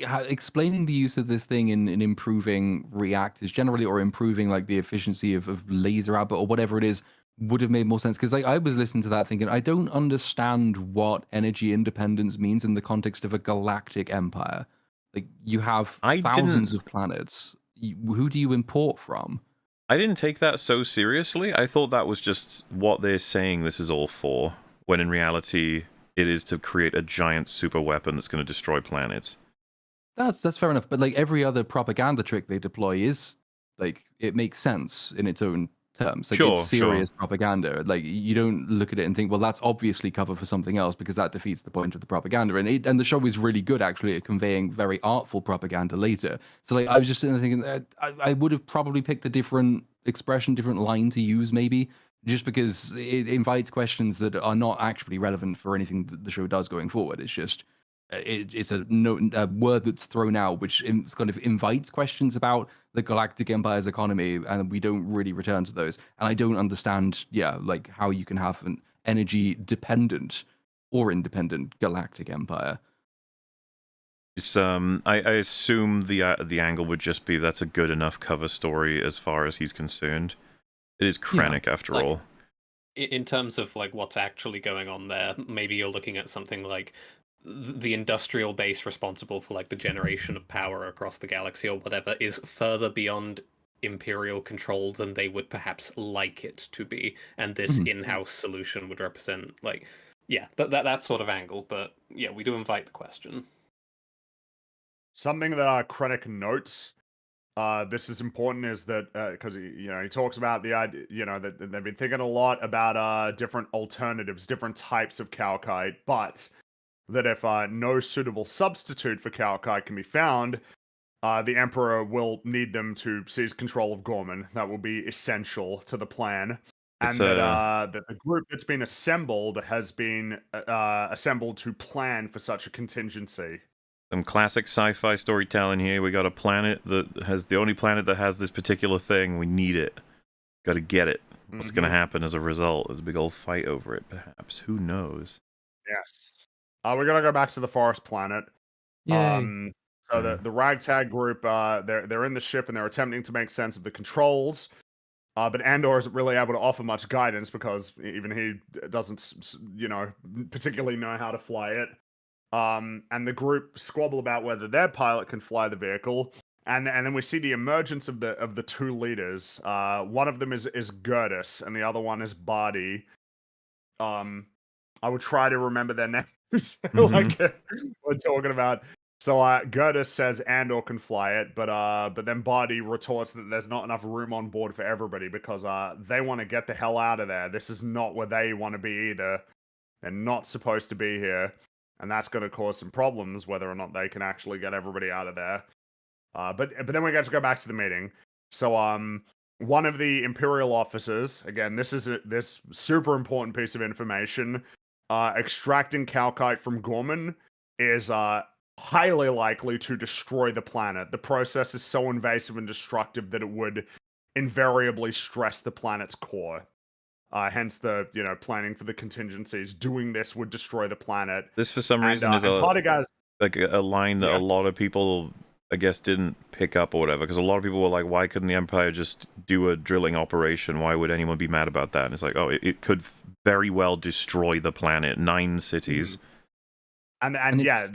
explaining the use of this thing in improving reactors generally or improving like the efficiency of laser output or whatever it is would have made more sense because like I was listening to that thinking I don't understand what energy independence means in the context of a galactic empire. Like you have thousands of planets. Who do you import from? I didn't take that so seriously. I thought that was just what they're saying this is all for, when in reality it is to create a giant super weapon that's going to destroy planets. That's fair enough, but like every other propaganda trick they deploy is like it makes sense in its own terms. Like it's serious propaganda. Like you don't look at it and think, well, that's obviously cover for something else because that defeats the point of the propaganda. And the show is really good actually at conveying very artful propaganda later. So like I was just sitting there thinking, I would have probably picked a different expression, different line to use maybe. Just because it invites questions that are not actually relevant for anything that the show does going forward. It's just it's a word that's thrown out, which kind of invites questions about the Galactic Empire's economy, and we don't really return to those. And I don't understand, like how you can have an energy dependent or independent Galactic Empire. It's I assume the angle would just be that's a good enough cover story as far as he's concerned. It is Krennic after all. In terms of like what's actually going on there, maybe you're looking at something like the industrial base responsible for like the generation of power across the galaxy or whatever is further beyond imperial control than they would perhaps like it to be, and this in-house solution would represent like that sort of angle. But yeah, we do invite the question. Something that Krennic notes this is important is that because he talks about the idea, that they've been thinking a lot about different alternatives, different types of calcite, but that if no suitable substitute for Kalkai can be found, the Emperor will need them to seize control of Gorman. That will be essential to the plan. It's And that the group that's been assembled has been assembled to plan for such a contingency. some classic sci-fi storytelling here. We got a planet that has the only planet that has this particular thing. We need it. Got to get it. What's going to happen as a result? There's a big old fight over it, perhaps. Who knows? Yes. We're gonna go back to the forest planet. Yay. So the ragtag group, they're in the ship and they're attempting to make sense of the controls. But Andor isn't really able to offer much guidance because even he doesn't, particularly know how to fly it. And the group squabble about whether their pilot can fly the vehicle. And then we see the emergence of the two leaders. One of them is Gertis, and the other one is Bardi. I would try to remember their names like we're talking about. So Gertis says Andor can fly it, but then Bardi retorts that there's not enough room on board for everybody because they want to get the hell out of there. This is not where they want to be either. They're not supposed to be here, and that's going to cause some problems whether or not they can actually get everybody out of there. But then we get to go back to the meeting. So one of the Imperial officers, again, this is this super important piece of information. Extracting Kalkite from Gorman is highly likely to destroy the planet. The process is so invasive and destructive that it would invariably stress the planet's core. Hence the planning for the contingencies. Doing this would destroy the planet. This for some reason is a line that a lot of people, I guess, didn't pick up or whatever, because a lot of people were like, why couldn't the Empire just do a drilling operation? Why would anyone be mad about that? And it's like, oh, it could very well destroy the planet. 9 cities. And yeah,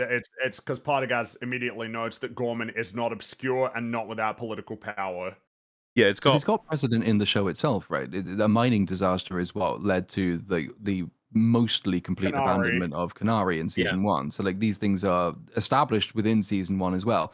it's because Partagaz immediately notes that Gorman is not obscure and not without political power. Yeah, it's got precedent in the show itself, right? A mining disaster is what led to the mostly complete abandonment of Canary in season 1. So like these things are established within season 1 as well.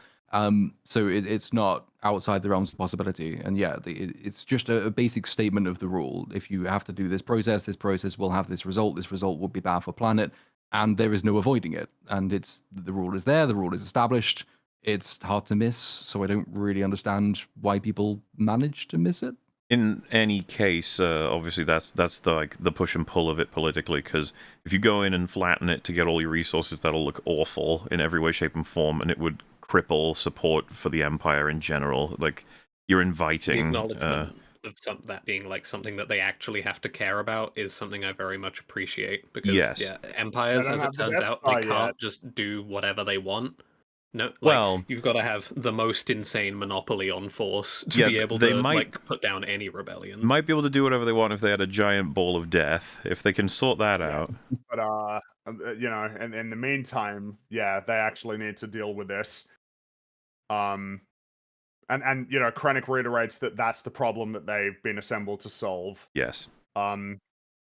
So it's not outside the realms of possibility. And yeah, it's just a basic statement of the rule. If you have to do this process will have this result. This result will be bad for planet, and there is no avoiding it. And the rule is there. The rule is established. It's hard to miss, so I don't really understand why people manage to miss it. In any case, obviously that's the push and pull of it politically, because if you go in and flatten it to get all your resources, that'll look awful in every way, shape, and form, and it would cripple support for the Empire in general. Like, you're inviting... The acknowledgement of that being like something that they actually have to care about is something I very much appreciate, because empires, as it turns out, they can't just do whatever they want. No, you've got to have the most insane monopoly on force to be able to put down any rebellion. Might be able to do whatever they want if they had a giant ball of death. If they can sort that out. But and in the meantime, they actually need to deal with this. And Krennic reiterates that that's the problem that they've been assembled to solve. Yes. And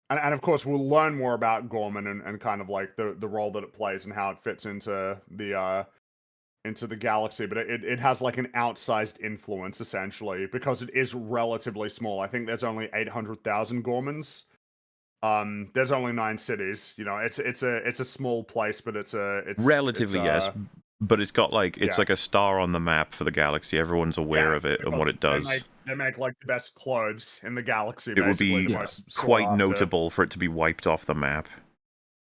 of course we'll learn more about Gorman and kind of like the role that it plays and how it fits into the galaxy, but it has like an outsized influence essentially because it is relatively small. I think there's only 800,000 Gormans. There's only 9 cities. It's a small place, but it's relatively yes. But it's got like like a star on the map for the galaxy. Everyone's aware of it and what it does. They make like the best clothes in the galaxy. It would be quite notable for it to be wiped off the map.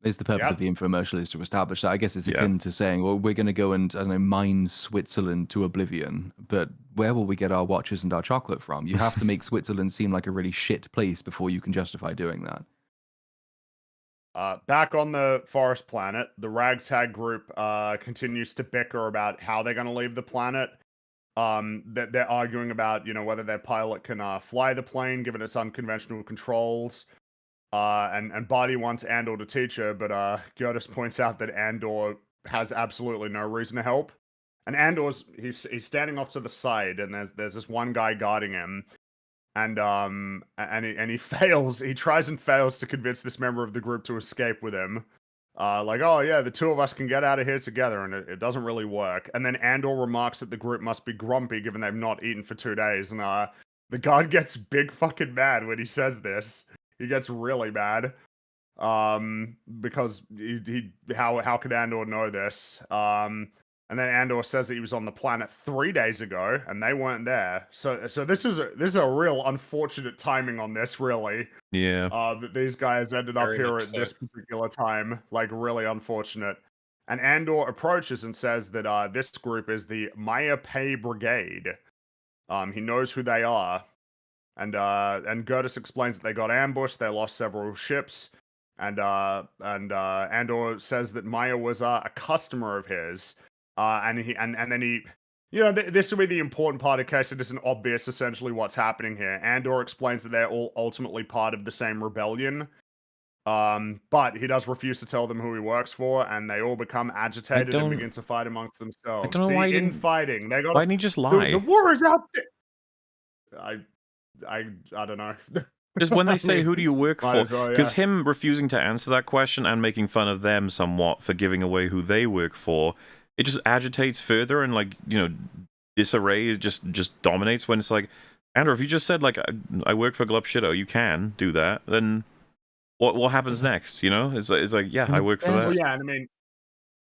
It's the purpose of the infomercial is to establish that. I guess it's akin to saying, well, we're going to go and mine Switzerland to oblivion, but where will we get our watches and our chocolate from? You have to make Switzerland seem like a really shit place before you can justify doing that. Back on the forest planet, the ragtag group continues to bicker about how they're going to leave the planet. They're arguing about whether their pilot can fly the plane given its unconventional controls. And Bardi wants Andor to teach her, but Gertis points out that Andor has absolutely no reason to help. And Andor's he's standing off to the side, and there's this one guy guarding him, and he fails. He tries and fails to convince this member of the group to escape with him. Like, oh yeah, the two of us can get out of here together, and it doesn't really work. And then Andor remarks that the group must be grumpy given they've not eaten for 2 days, and the guard gets big fucking mad when he says this. He gets really mad. because how could Andor know this? And then Andor says that he was on the planet 3 days ago, and they weren't there. So this is a real unfortunate timing on this, really. Yeah. That these guys ended up Very here much at so. this particular time, like really unfortunate. And Andor approaches and says that this group is the Maya Pei Brigade. He knows who they are, and Gertis explains that they got ambushed, they lost several ships, and Andor says that Maya was a customer of his, and then he. You know, this will be the important part in case it isn't obvious essentially what's happening here. Andor explains that they're all ultimately part of the same rebellion. But he does refuse to tell them who he works for, and they all become agitated and begin to fight amongst themselves. I don't know why he didn't. Fighting, they got Why didn't he just the lie? war is out there. I don't know. Just when they I say, mean, "Who do you work might for?" as well, Because yeah. him refusing to answer that question and making fun of them somewhat for giving away who they work for, it just agitates further and, like, you know, disarray just dominates. When it's like, Andrew, if you just said, like, I work for Glup Shido, you can do that, then what happens next? You know, it's like yeah, And I the work for Well, that. yeah, and I mean,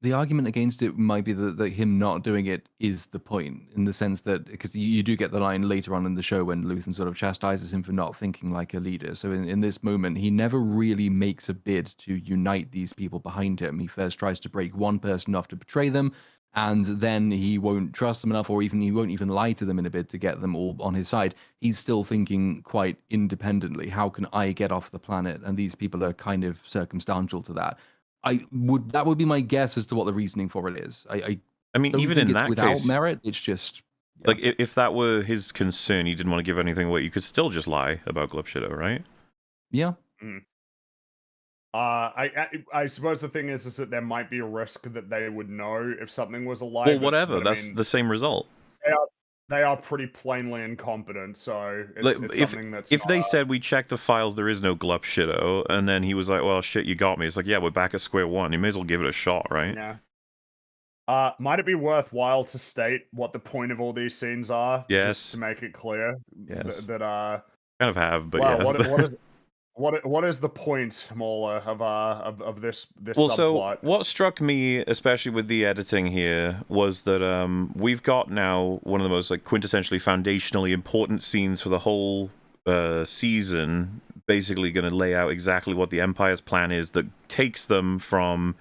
The argument against it might be that him not doing it is the point, in the sense that, because you do get the line later on in the show when Luthen sort of chastises him for not thinking like a leader. So in this moment, he never really makes a bid to unite these people behind him. He first tries to break one person off to betray them, and then he won't trust them enough, or even he won't even lie to them in a bid to get them all on his side. He's still thinking quite independently. How can I get off the planet? And these people are kind of circumstantial to that. That would be my guess as to what the reasoning for it is. I mean, don't even think in it's that without case, merit. It's just like if that were his concern, he didn't want to give anything away. You could still just lie about Glup Shido, right? yeah. I suppose the thing is that there might be a risk that they would know if something was a lie. Well, whatever. But I That's mean, the same result. they are pretty plainly incompetent. So Like, it's if something that's if not, they said we checked the files, there is no Glup Shido, and then he was like, "Well, shit, you got me." It's like, yeah, we're back at square one. You may as well give it a shot, right? yeah. Might it be worthwhile to state what the point of all these scenes are, Yes. just to make it clear Yes. that Kind of have, but wow, yes. what is the point, Mola, of this Well, subplot? so what struck me, especially with the editing here, was that we've got now one of the most, like, quintessentially foundationally important scenes for the whole season, basically going to lay out exactly what the Empire's plan is that takes them from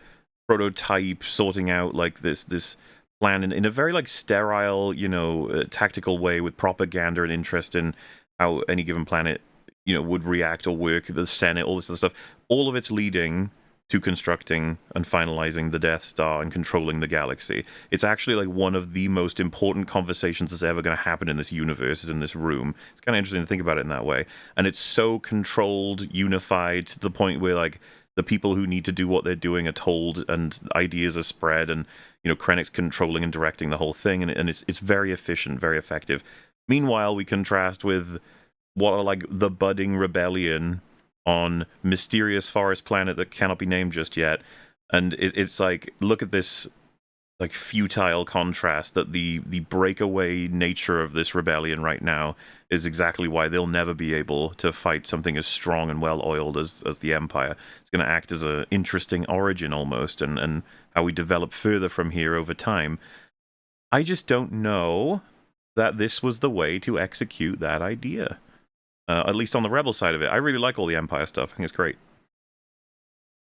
prototype sorting out, like, this plan in a very, like, sterile, you know, tactical way with propaganda and interest in how any given planet, you know, would react or work, the Senate, all this other stuff. All of it's leading to constructing and finalizing the Death Star and controlling the galaxy. It's actually like one of the most important conversations that's ever going to happen in this universe, is in this room. It's kind of interesting to think about it in that way. And it's so controlled, unified, to the point where, like, the people who need to do what they're doing are told, and ideas are spread, and, you know, Krennic's controlling and directing the whole thing, and it's very efficient, very effective. Meanwhile, we contrast with what are, like, the budding rebellion on mysterious forest planet that cannot be named just yet, and it's like, look at this, like, futile contrast, that the breakaway nature of this rebellion right now is exactly why they'll never be able to fight something as strong and well oiled as the Empire. It's going to act as an interesting origin almost, and how we develop further from here over time. I just don't know that this was the way to execute that idea. At least on the Rebel side of it. I really like all the Empire stuff. I think it's great.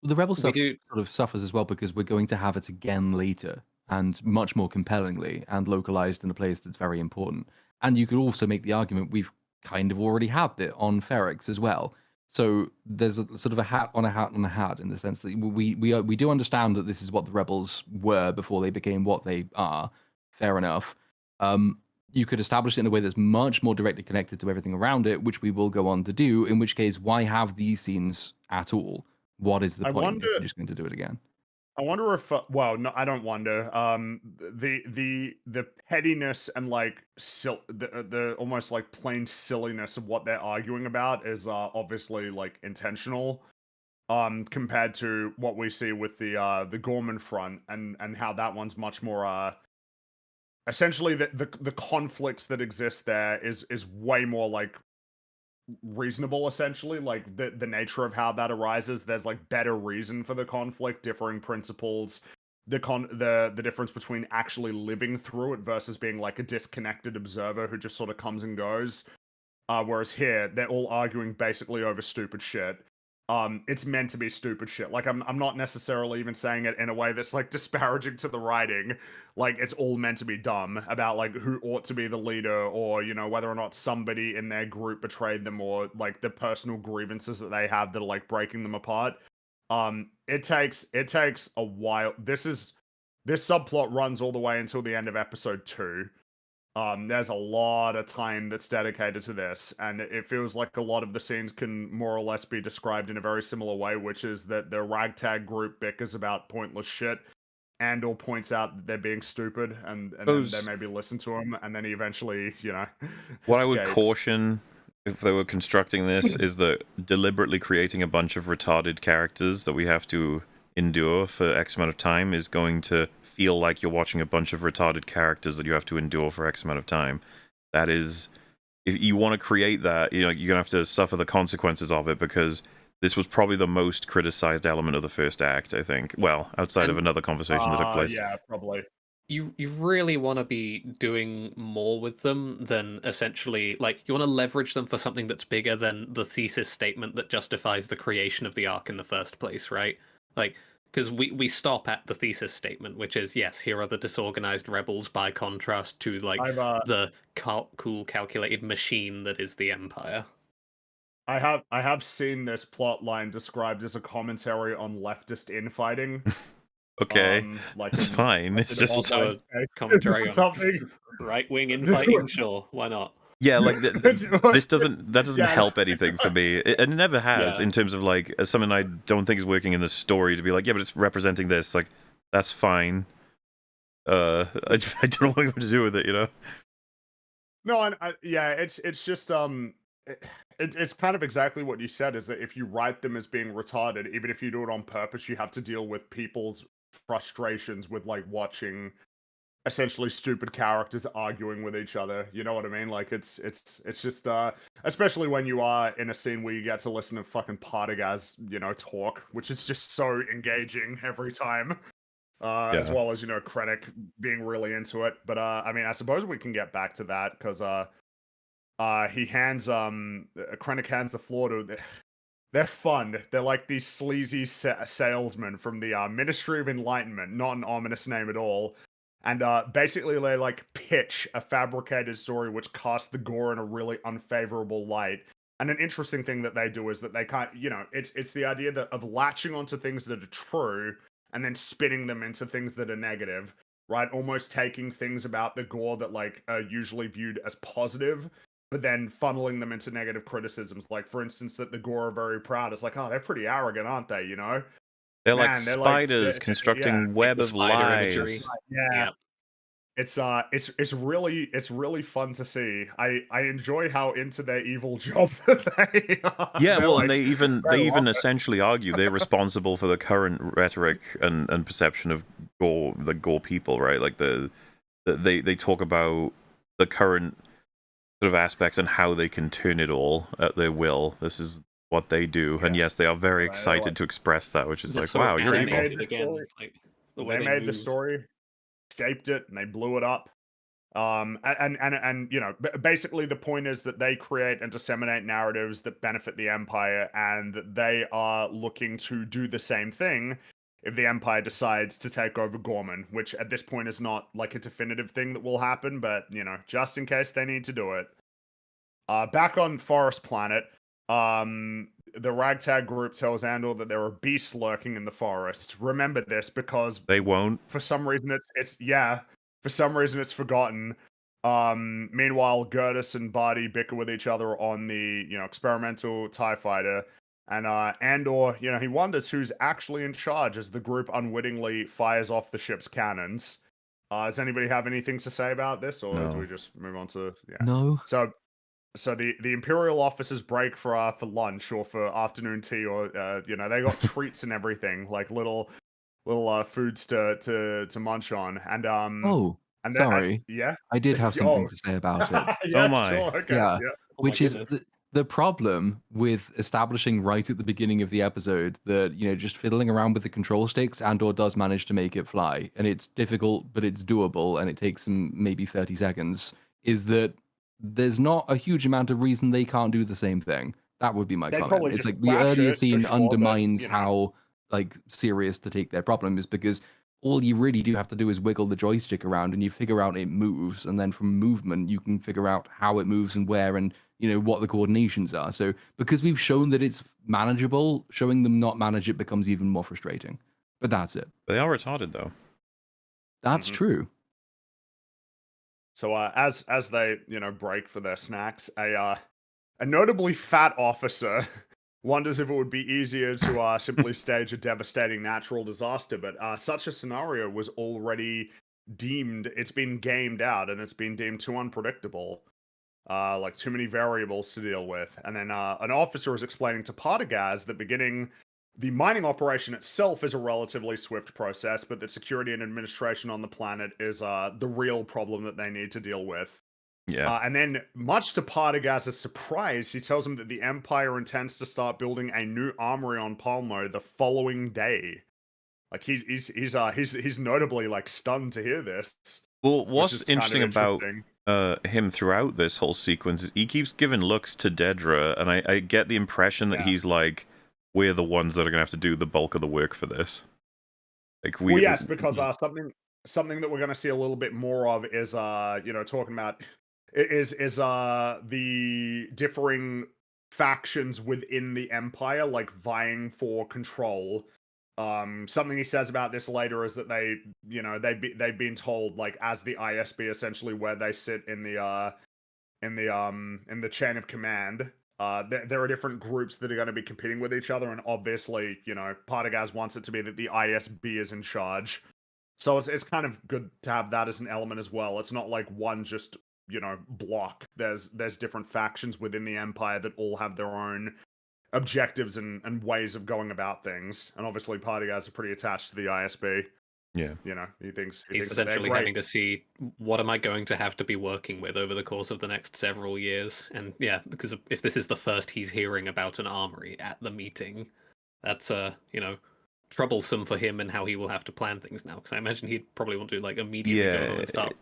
The Rebel stuff do- sort of suffers as well because we're going to have it again later, and much more compellingly, and localized in a place that's very important. And you could also make the argument we've kind of already had it on Ferrix as well. So there's a sort of a hat on a hat on a hat, in the sense that we do understand that this is what the Rebels were before they became what they are. Fair enough. You could establish it in a way that's much more directly connected to everything around it, which we will go on to do, in which case, why have these scenes at all? What is the point if you're just going to do it again? I wonder if well, no, I don't wonder. The pettiness and, like, the almost, like, plain silliness of what they're arguing about is obviously, like, intentional. Compared to what we see with the Gorman front, and how that one's much more essentially the conflicts that exist there is way more, like, reasonable, essentially. Like the nature of how that arises, there's like better reason for the conflict, differing principles, the difference between actually living through it versus being like a disconnected observer who just sort of comes and goes. Whereas here, they're all arguing basically over stupid shit. It's meant to be stupid shit. Like I'm not necessarily even saying it in a way that's like disparaging to the writing. Like it's all meant to be dumb about like who ought to be the leader, or you know whether or not somebody in their group betrayed them, or like the personal grievances that they have that are like breaking them apart. It takes a while. This subplot runs all the way until the end of episode 2. There's a lot of time that's dedicated to this, and it feels like a lot of the scenes can more or less be described in a very similar way, which is that the ragtag group bickers about pointless shit. Andor points out that they're being stupid, and then they maybe listen to him, and then he eventually, you know, What I would escapes. caution if they were constructing this is that deliberately creating a bunch of retarded characters that we have to endure for X amount of time is going to feel like you're watching a bunch of retarded characters that you have to endure for X amount of time. That is, if you want to create that, you know, you're gonna have to suffer the consequences of it, because this was probably the most criticized element of the first act, I think. Well, outside of another conversation that took place. Yeah, probably. You really want to be doing more with them than essentially, like, you want to leverage them for something that's bigger than the thesis statement that justifies the creation of the arc in the first place, right? Like, because we stop at the thesis statement, which is, yes, here are the disorganized rebels by contrast to like the cool calculated machine that is the Empire. I have seen this plot line described as a commentary on leftist infighting. Okay, like it's fine. It's just also a commentary on something right-wing infighting. Sure, why not? yeah, like this doesn't Yeah. help anything for me, and it never has Yeah. in terms of like something I don't think is working in the story to be like, yeah, but it's representing this. Like that's fine. I don't know what to do with it, you know. No, and yeah, it's just it's kind of exactly what you said. Is that if you write them as being retarded, even if you do it on purpose, you have to deal with people's frustrations with like watching essentially stupid characters arguing with each other. You know what I mean? Like it's just especially when you are in a scene where you get to listen to fucking Partagaz, you know, talk, which is just so engaging every time. As well as, you know, Krennic being really into it. But I mean, I suppose we can get back to that because he hands Krennic hands the floor to. They're fun. They're like these sleazy salesmen from the Ministry of Enlightenment, not an ominous name at all. And basically, they like pitch a fabricated story which casts the Gore in a really unfavorable light. And an interesting thing that they do is that they can't, you know, it's the idea that of latching onto things that are true and then spinning them into things that are negative, right? Almost taking things about the Gore that like are usually viewed as positive, but then funneling them into negative criticisms. Like, for instance, that the Gore are very proud. It's like, oh, they're pretty arrogant, aren't they? You know? They're Man, like they're like- spiders yeah, constructing web the of spider lies. imagery. Yeah. It's really fun to see. I enjoy how into their evil job that they are. Yeah, They're well, like, and they even love it. essentially argue they're responsible for the current rhetoric and perception of Gore, the Gore people, right? Like they talk about the current sort of aspects and how they can turn it all at their will. This is what they do, and yes, they are very excited to express that, which is They're like, so wow, you're animated. evil. animated again. Like, the way They made the move. story, shaped it, and they blew it up. And you know, basically the point is that they create and disseminate narratives that benefit the Empire, and that they are looking to do the same thing if the Empire decides to take over Gorman, which at this point is not like a definitive thing that will happen, but you know, just in case they need to do it. Back on Forest Planet, the ragtag group tells Andor that there are beasts lurking in the forest. Remember this because They won't. for some reason for some reason it's forgotten. Meanwhile, Gertis and Barty bicker with each other on the, you know, experimental TIE fighter. And Andor, you know, he wonders who's actually in charge as the group unwittingly fires off the ship's cannons. Does anybody have anything to say about this, or No. do we just move on to No. So the Imperial officers break for lunch or for afternoon tea, or you know, they got treats and everything, like little foods to munch on. And Oh, and sorry. yeah, I did have something to say about it. yeah, Oh my. sure, okay, Yeah. Oh my Which is goodness. the problem with establishing right at the beginning of the episode that, just fiddling around with the control sticks, Andor does manage to make it fly. And it's difficult, but it's doable, and it takes them maybe 30 seconds, is that there's not a huge amount of reason they can't do the same thing. That would be my They comment. probably It's just like the crash earlier it, for scene sure, but, undermines you know. how serious to take their problem is, because all you really do have to do is wiggle the joystick around and you figure out it moves, and then from movement you can figure out how it moves and where, and what the coordinations are. So because we've shown that it's manageable, showing them not manage it becomes even more frustrating. But that's it. They are retarded though. That's true. So as they break for their snacks, a notably fat officer wonders if it would be easier to simply stage a devastating natural disaster, but such a scenario was already it's been gamed out, and it's been deemed too unpredictable. Like too many variables to deal with. And then an officer was explaining to Partagaz that beginning the mining operation itself is a relatively swift process, but that security and administration on the planet is the real problem that they need to deal with. Yeah. And then, much to Partagaz's surprise, he tells him that the Empire intends to start building a new armory on Palmo the following day. Like he's notably like stunned to hear this. Well, what's which is kind of interesting about interesting. him throughout this whole sequence is he keeps giving looks to Dedra, and I get the impression that he's like, we're the ones that are gonna have to do the bulk of the work for this. Like Well, yes, because something that we're going to see a little bit more of is talking about is the differing factions within the Empire, like vying for control. Something he says about this later is that they've been told, like, as the ISB, essentially where they sit in the chain of command. There are different groups that are going to be competing with each other, and obviously, Partagaz wants it to be that the ISB is in charge. So it's kind of good to have that as an element as well. It's not like one just block. There's different factions within the Empire that all have their own objectives and ways of going about things. And obviously, Partagaz are pretty attached to the ISB. Yeah. He thinks he's essentially having to see what am I going to have to be working with over the course of the next several years. And yeah, because if this is the first he's hearing about an armory at the meeting, that's troublesome for him and how he will have to plan things now. Because I imagine he'd probably want to like immediately go home and start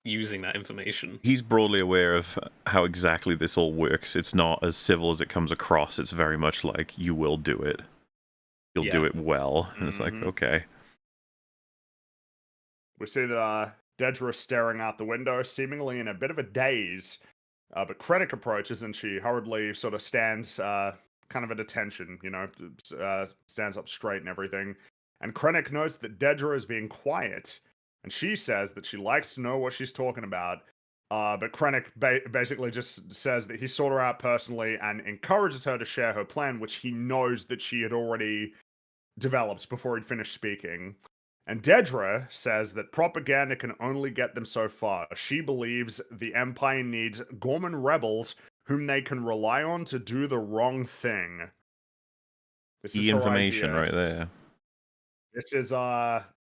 using that information. He's broadly aware of how exactly this all works. It's not as civil as it comes across. It's very much like, you will do it. You'll do it well. And it's like, okay. We see that Dedra staring out the window, seemingly in a bit of a daze. But Krennic approaches, and she hurriedly sort of stands kind of at attention, stands up straight and everything. And Krennic notes that Dedra is being quiet, and she says that she likes to know what she's talking about. But Krennic basically just says that he sought her out personally and encourages her to share her plan, which he knows that she had already developed before he'd finished speaking. And Dedra says that propaganda can only get them so far. She believes the Empire needs Gorman rebels whom they can rely on to do the wrong thing. This is information right there. This is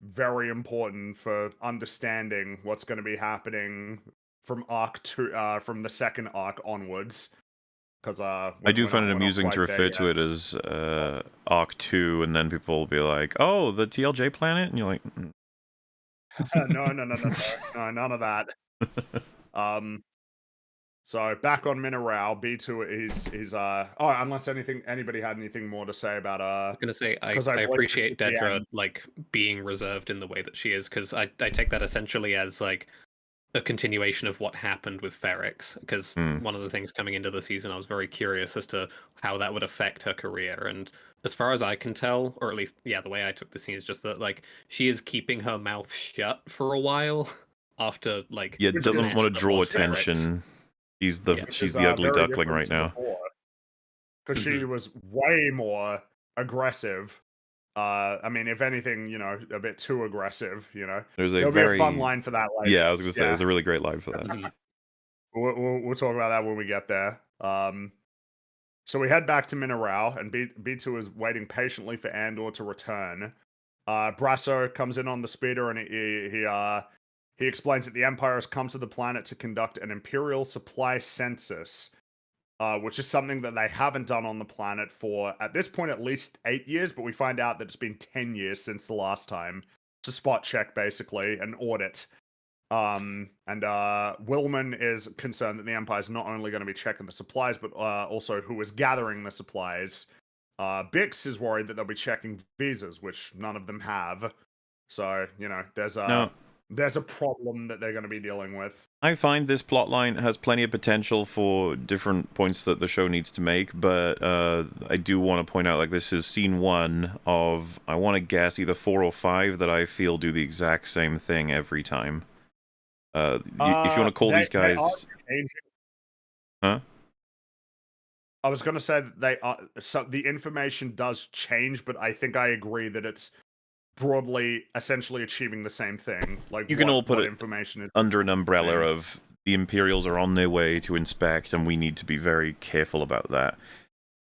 very important for understanding what's going to be happening from from the second arc onwards. Because I do find it amusing to refer to it as Arc 2, and then people will be like, "Oh, the TLJ planet," and you're like, No, none of that. So back on Mineral, B2 is unless anybody had anything more to say about I was gonna say I appreciate Dedra like being reserved in the way that she is, because I take that essentially as like a continuation of what happened with Ferrix, because one of the things coming into the season, I was very curious as to how that would affect her career. And as far as I can tell, or at least, the way I took the scene is just that, like, she is keeping her mouth shut for a while after, like... Yeah, doesn't want to draw attention. She's the ugly duckling right now. Because she was way more aggressive. I mean, if anything, a bit too aggressive, There'll be a fun line for that later. Yeah, I was going to say, there's a really great line for that. We'll talk about that when we get there. So we head back to Mineral, and B2 is waiting patiently for Andor to return. Brasso comes in on the speeder, and he explains that the Empire has come to the planet to conduct an Imperial supply census. which is something that they haven't done on the planet for, at this point, at least 8 years, but we find out that it's been 10 years since the last time. It's a spot check, basically, an audit. And Willman is concerned that the Empire is not only going to be checking the supplies, but also who is gathering the supplies. Bix is worried that they'll be checking visas, which none of them have. So, there's No. a problem that they're going to be dealing with. I find this plotline has plenty of potential for different points that the show needs to make, but I do want to point out, like, this is scene 1 of, I want to guess, either 4 or 5 that I feel do the exact same thing every time. If you want to call these guys... Huh? I was going to say that they are... So the information does change, but I think I agree that it's broadly essentially achieving the same thing. Like, you can all put it information is under an umbrella of the Imperials are on their way to inspect, and we need to be very careful about that.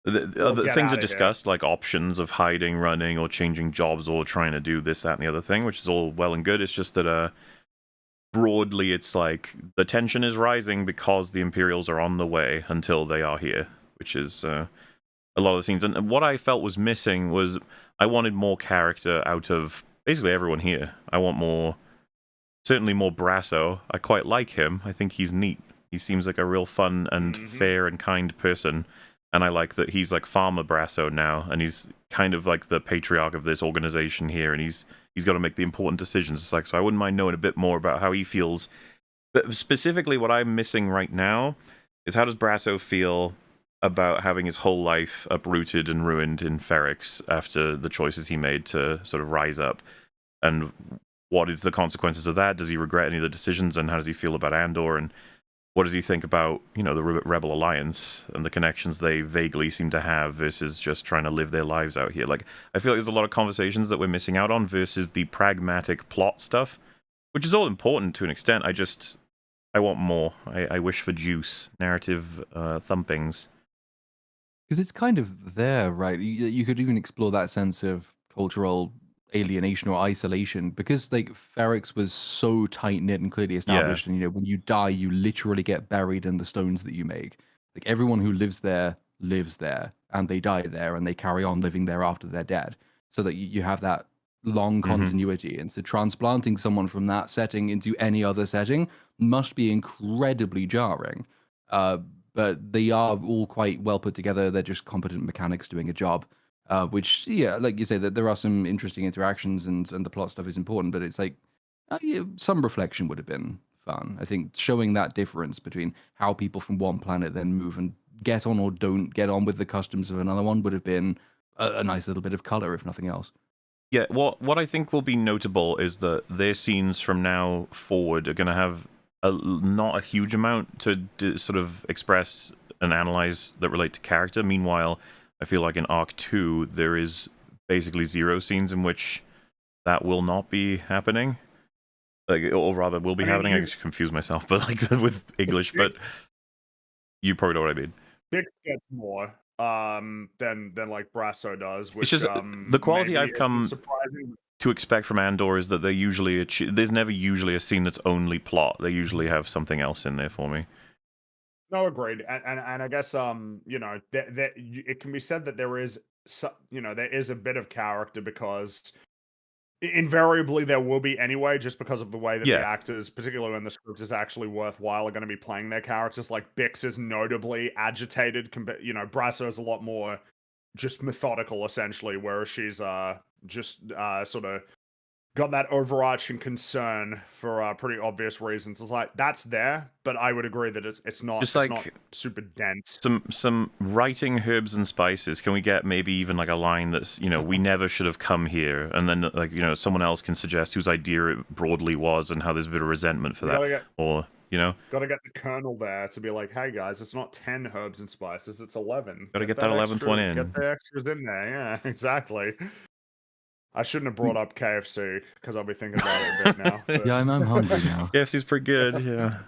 The other things are discussed, like options of hiding, running, or changing jobs, or trying to do this, that, and the other thing, which is all well and good. It's just that broadly, it's like the tension is rising because the Imperials are on the way until they are here, which is a lot of the scenes. And what I felt was missing was I wanted more character out of basically everyone here. I want certainly more Brasso. I quite like him. I think he's neat. He seems like a real fun and fair and kind person. And I like that he's like Farmer Brasso now, and he's kind of like the patriarch of this organization here, and he's got to make the important decisions. It's like, so I wouldn't mind knowing a bit more about how he feels. But specifically, what I'm missing right now is how does Brasso feel about having his whole life uprooted and ruined in Ferrix after the choices he made to sort of rise up, and what is the consequences of that? Does he regret any of the decisions, and how does he feel about Andor, and what does he think about, the Rebel Alliance and the connections they vaguely seem to have versus just trying to live their lives out here? Like, I feel like there's a lot of conversations that we're missing out on versus the pragmatic plot stuff, which is all important to an extent. I want more. I wish for juice, narrative thumpings. Because it's kind of there, right? You could even explore that sense of cultural alienation or isolation, because like Ferrix was so tight knit and clearly established, and when you die, you literally get buried in the stones that you make. Like everyone who lives there, and they die there, and they carry on living there after they're dead. So that you have that long continuity. And so transplanting someone from that setting into any other setting must be incredibly jarring. But they are all quite well put together. They're just competent mechanics doing a job. Which, like you say, that there are some interesting interactions and the plot stuff is important, but it's like some reflection would have been fun. I think showing that difference between how people from one planet then move and get on or don't get on with the customs of another one would have been a nice little bit of color, if nothing else. Yeah, what I think will be notable is that their scenes from now forward are going to have not a huge amount to sort of express and analyze that relate to character. Meanwhile, I feel like in Arc 2, there is basically 0 scenes in which that will not be happening. Like, or rather, will be happening. I just confuse myself, but like with English, but you probably know what I mean. Bix gets more than like Brasso does, which it's just the quality I've come to expect from Andor is that they usually there's never usually a scene that's only plot. They usually have something else in there for me. No, agreed, and I guess it can be said that there is there is a bit of character, because invariably there will be anyway, just because of the way that the actors, particularly when the script is actually worthwhile, are going to be playing their characters. Like Bix is notably agitated, Brasso is a lot more just methodical, essentially, whereas she's just sort of got that overarching concern for pretty obvious reasons. It's like that's there, but I would agree that it's not just it's like not super dense. Some writing herbs and spices. Can we get maybe even like a line that's we never should have come here, and then like someone else can suggest whose idea it broadly was and how there's a bit of resentment for that, Gotta get the colonel there to be like, hey guys, it's not 10 herbs and spices, it's 11. Gotta get that 11th one in. Get the extras in there, yeah, exactly. I shouldn't have brought up KFC because I'll be thinking about it a bit now. But... Yeah, I'm hungry now. KFC's pretty good, yeah.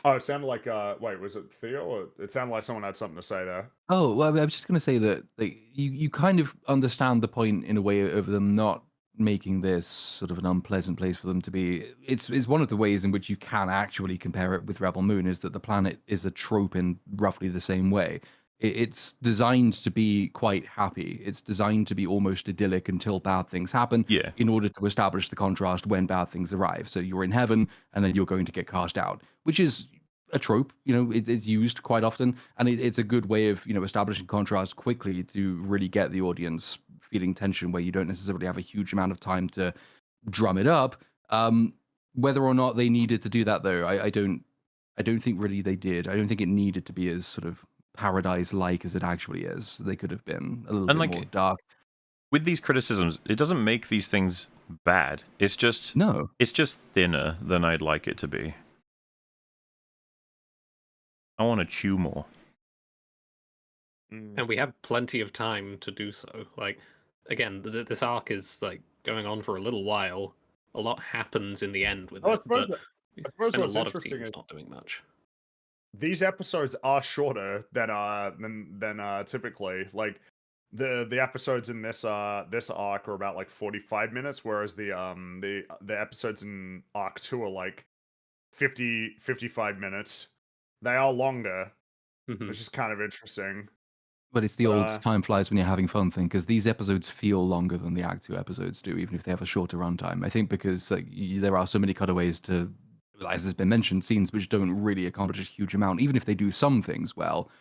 Oh, it sounded like wait, was it Theo? Or it sounded like someone had something to say there. Oh, well, I was just going to say that like, you kind of understand the point in a way of them not making this sort of an unpleasant place for them to be. It's one of the ways in which you can actually compare it with Rebel Moon is that the planet is a trope in roughly the same way. It's designed to be quite happy. It's designed to be almost idyllic until bad things happen Yeah. in order to establish the contrast when bad things arrive. So you're in heaven and then you're going to get cast out, which is a trope. It's used quite often, and it's a good way of establishing contrast quickly to really get the audience feeling tension where you don't necessarily have a huge amount of time to drum it up. Whether or not they needed to do that, though, I don't think really they did. I don't think it needed to be as sort of paradise-like as it actually is. They could have been a little And bit like more dark. with these criticisms, it doesn't make these things bad. It's just No, thinner than I'd like it to be. I want to chew more. And we have plenty of time to do so. Like, again, this arc is like going on for a little while. A lot happens in the end with Oh, it, but we I suppose spend a what's lot of interesting scenes is not doing much. these episodes are shorter than typically. Like the episodes in this arc are about like 45 minutes, whereas the episodes in arc 2 are like 55 minutes. They are longer, Mhm. which is kind of interesting. but it's the But, old time flies when you're having fun thing, because these episodes feel longer than the Act 2 episodes do, even if they have a shorter runtime. I think because there are so many cutaways to, as has been mentioned, scenes which don't really accomplish a huge amount, even if they do some things well.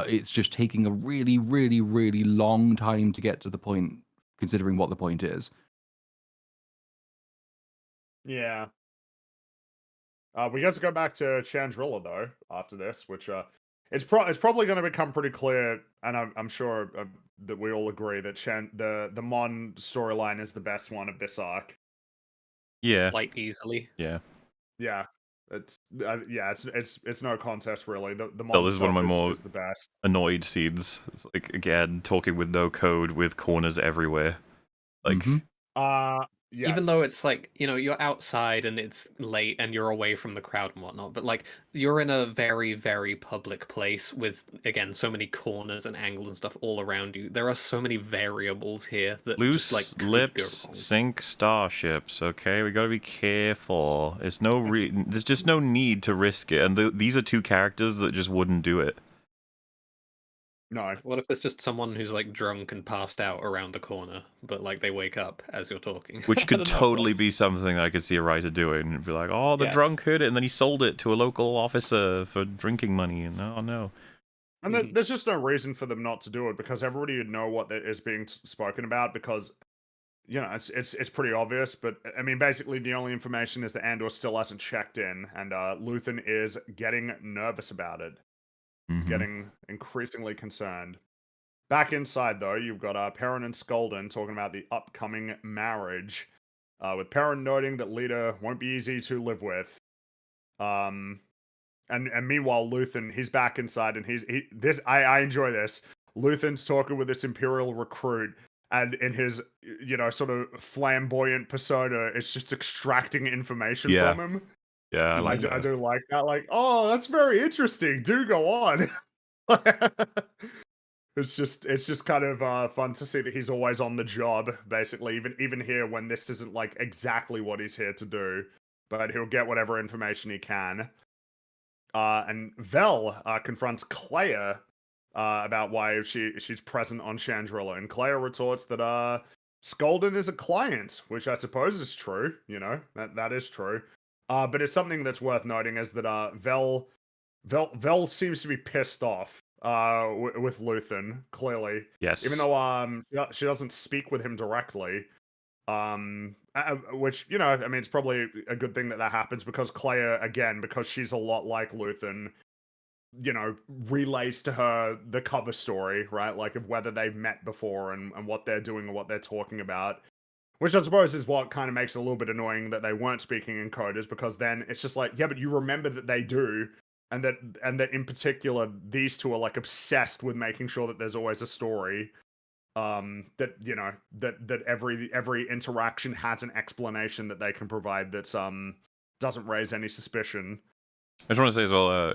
It's just taking a really, really, really long time to get to the point, considering what the point is. yeah. We get to go back to Chandrilla though after this, which it's probably going to become pretty clear, and I'm sure that we all agree that the Mon storyline is the best one of this arc. Yeah. Quite easily. Yeah. Yeah, it's no contest really. The Oh, Mon this is one of stuff my more is the best. annoyed scenes. It's like, again, talking with no code with corners everywhere. Like, Mhm. Yes. Even though it's like, you're outside and it's late and you're away from the crowd and whatnot, but like you're in a very, very public place with, again, so many corners and angles and stuff all around you. There are so many variables here that just like loose could lips go wrong. sink starships, okay? We gotta be careful. There's just no need to risk it. And these are two characters that just wouldn't do it. no. What if there's just someone who's like drunk and passed out around the corner, but like they wake up as you're talking? Which I could don't know. totally be something I could see a writer doing. And be like, oh, the Yes. drunk heard it, and then he sold it to a local officer for drinking money. And oh, no. And Mhm. there's just no reason for them not to do it because everybody would know what is being spoken about because it's pretty obvious. But I mean, basically, the only information is that Andor still hasn't checked in, and Luthen is getting nervous about it, Mhm. getting increasingly concerned. Back inside, though, you've got Perrin and Skolden talking about the upcoming marriage, with Perrin noting that Lita won't be easy to live with. And meanwhile, Luthen, he's back inside, and I enjoy this. Luthen's talking with this Imperial recruit, and in his sort of flamboyant persona, it's just extracting information Yeah. from him. Yeah, I like I that. do like that. Like, oh, that's very interesting. Do go on. It's just kind of fun to see that he's always on the job, basically. Even here when this isn't like exactly what he's here to do, but he'll get whatever information he can. And Vel confronts Clea about why she's present on Chandrilla, and Clea retorts that Skolden is a client, which I suppose is true. That is true. But it's something that's worth noting is that Vel seems to be pissed off with Luthen, clearly. Yes. Even though she doesn't speak with him directly. Which I mean, it's probably a good thing that happens because Clea, again, because she's a lot like Luthen, relays to her the cover story, right? Like of whether they've met before and what they're doing and what they're talking about. Which I suppose is what kind of makes it a little bit annoying that they weren't speaking in coders, because then it's just like, yeah, but you remember that they do, and that in particular these two are like obsessed with making sure that there's always a story. That every interaction has an explanation that they can provide that's doesn't raise any suspicion. I just want to say as well,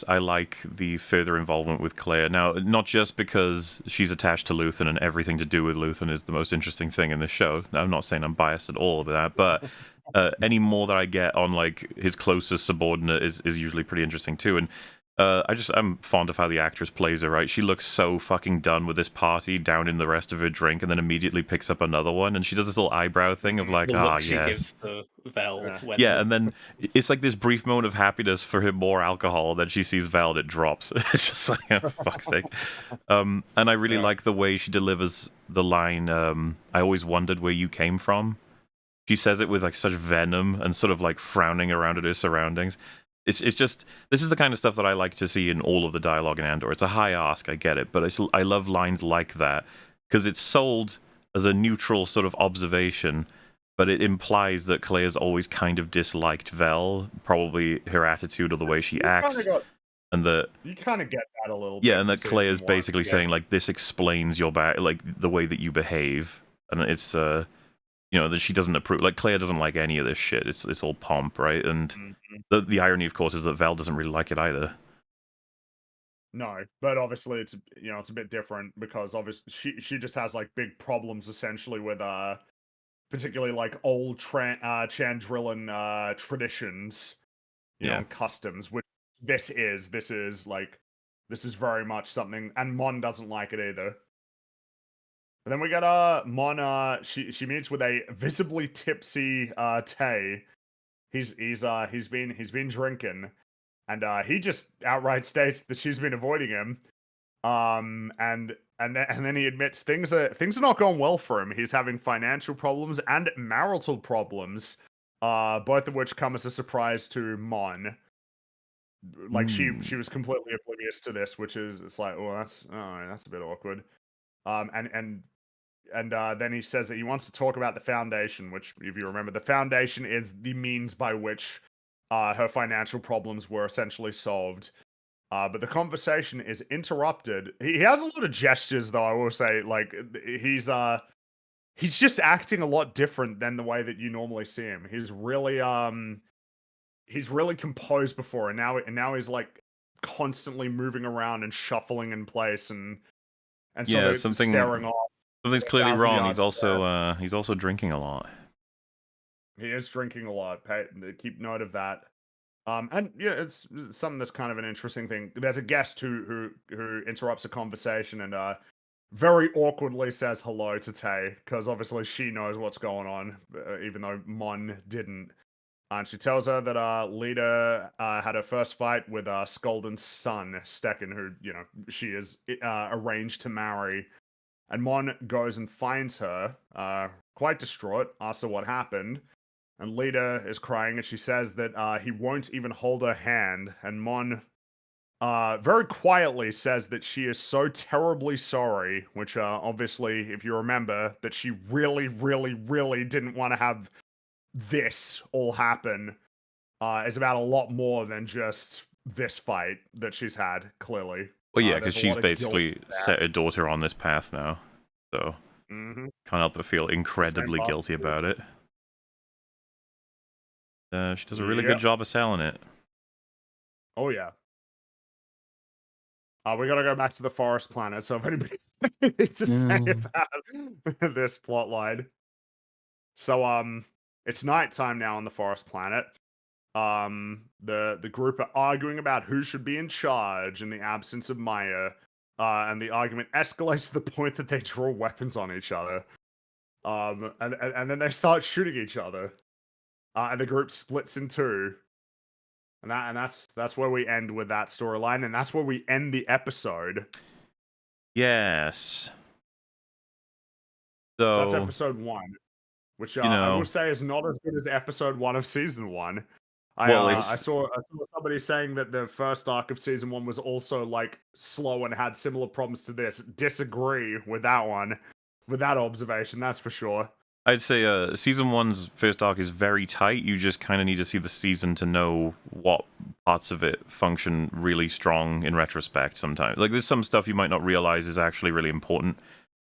I like the further involvement with Claire. Now, not just because she's attached to Luthen and everything to do with Luthen is the most interesting thing in this show. I'm not saying I'm biased at all about that, but any more that I get on like his closest subordinate is usually pretty interesting too. And I'm fond of how the actress plays her, right? She looks so fucking done with this party, down in the rest of her drink, and then immediately picks up another one, and she does this little eyebrow thing of like, The look she yes. gives to Vel Yeah. when Yeah, and then it's like this brief moment of happiness for him, more alcohol, then she sees Vel and it drops. It's just like, oh, for fuck's sake. And I really like the way she delivers the line, I always wondered where you came from. She says it with like such venom and sort of like frowning around at her surroundings. It's just, this is the kind of stuff that I like to see in all of the dialogue in Andor. It's a high ask, I get it, but I love lines like that because it's sold as a neutral sort of observation, but it implies that Claire's always kind of disliked Vel, probably her attitude or the way she acts, and that You kind of get that a little bit. yeah, and in that Claire's season one, basically yeah. saying like this explains your like the way that you behave, and it's you know, that she doesn't approve. Like Claire doesn't like any of this shit. It's all pomp, right? And the irony, of course, is that Vel doesn't really like it either. No, but obviously it's it's a bit different because obviously she just has like big problems essentially with particularly like old Chandrillan traditions, Yeah. and customs, which this is very much something, and Mon doesn't like it either. But then we got Mon. She meets with a visibly tipsy Tay. He's been drinking, and he just outright states that she's been avoiding him. And then he admits things are not going well for him. He's having financial problems and marital problems, both of which come as a surprise to Mon. Like she was completely oblivious to this, which is it's like, oh, that's a bit awkward. And then he says that he wants to talk about the Foundation, which, if you remember, the Foundation is the means by which her financial problems were essentially solved. But the conversation is interrupted. He has a lot of gestures, though, I will say. Like, he's just acting a lot different than the way that you normally see him. He's really composed before, and now he's like constantly moving around and shuffling in place and Yeah, sort of staring off. Something's clearly 1,000 wrong. yards He's also drinking a lot. He is drinking a lot. Keep note of that. And yeah, it's something that's kind of an interesting thing. There's a guest who interrupts a conversation and very awkwardly says hello to Tay, because obviously she knows what's going on, even though Mon didn't. And she tells her that Lita had her first fight with Skolden's son, Stecken, who she is arranged to marry. And Mon goes and finds her, quite distraught, asks her what happened. And Lita is crying, and she says that he won't even hold her hand. And Mon very quietly says that she is so terribly sorry, which obviously, if you remember, that she really, really, really didn't want to have this all happen, is about a lot more than just this fight that she's had, clearly. Well, yeah, because there's a she's lot of guilt basically there. set her daughter on this path now. So, can't help but feel incredibly path. guilty about it. She does a really good job of selling it. Oh, yeah. We gotta go back to the forest planet, so if anybody needs to say about this plot line. So, it's nighttime now on the forest planet. The group are arguing about who should be in charge in the absence of Maya. And the argument escalates to the point that they draw weapons on each other. And then they start shooting each other. And the group splits in two. And that's where we end with that storyline, and that's where we end the episode. Yes. So So that's episode 1, which I will say is not as good as episode 1 of season 1. I saw somebody saying that the first arc of season 1 was also like slow and had similar problems to this. Disagree with that one, with that observation, that's for sure. I'd say season 1's first arc is very tight. You just kind of need to see the season to know what parts of it function really strong in retrospect sometimes. Like, there's some stuff you might not realize is actually really important,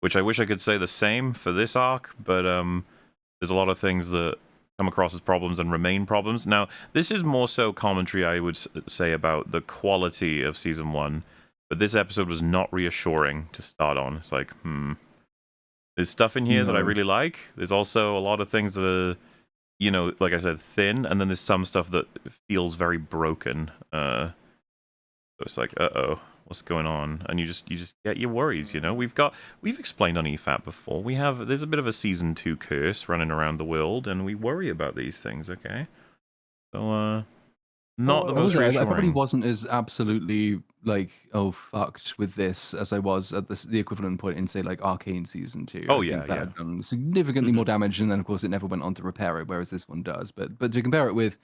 which I wish I could say the same for this arc, but there's a lot of things that come across as problems and remain problems. Now, this is more so commentary, I would say, about the quality of season 1, but this episode was not reassuring to start on. It's like, there's stuff in here that I really like. There's also a lot of things that are, you know, like I said, thin, and then there's some stuff that feels very broken. So it's like, uh-oh, what's going on? And you just get your worries, you know? We've explained on EFAP before. There's a bit of a season 2 curse running around the world, and we worry about these things, okay? So, not the most reassuring. I probably wasn't as absolutely like, oh, fucked with this as I was at the equivalent point in, say, like Arcane season 2. Oh, I yeah, think that yeah. had done significantly more damage, and then of course it never went on to repair it, whereas this one does. But to compare it with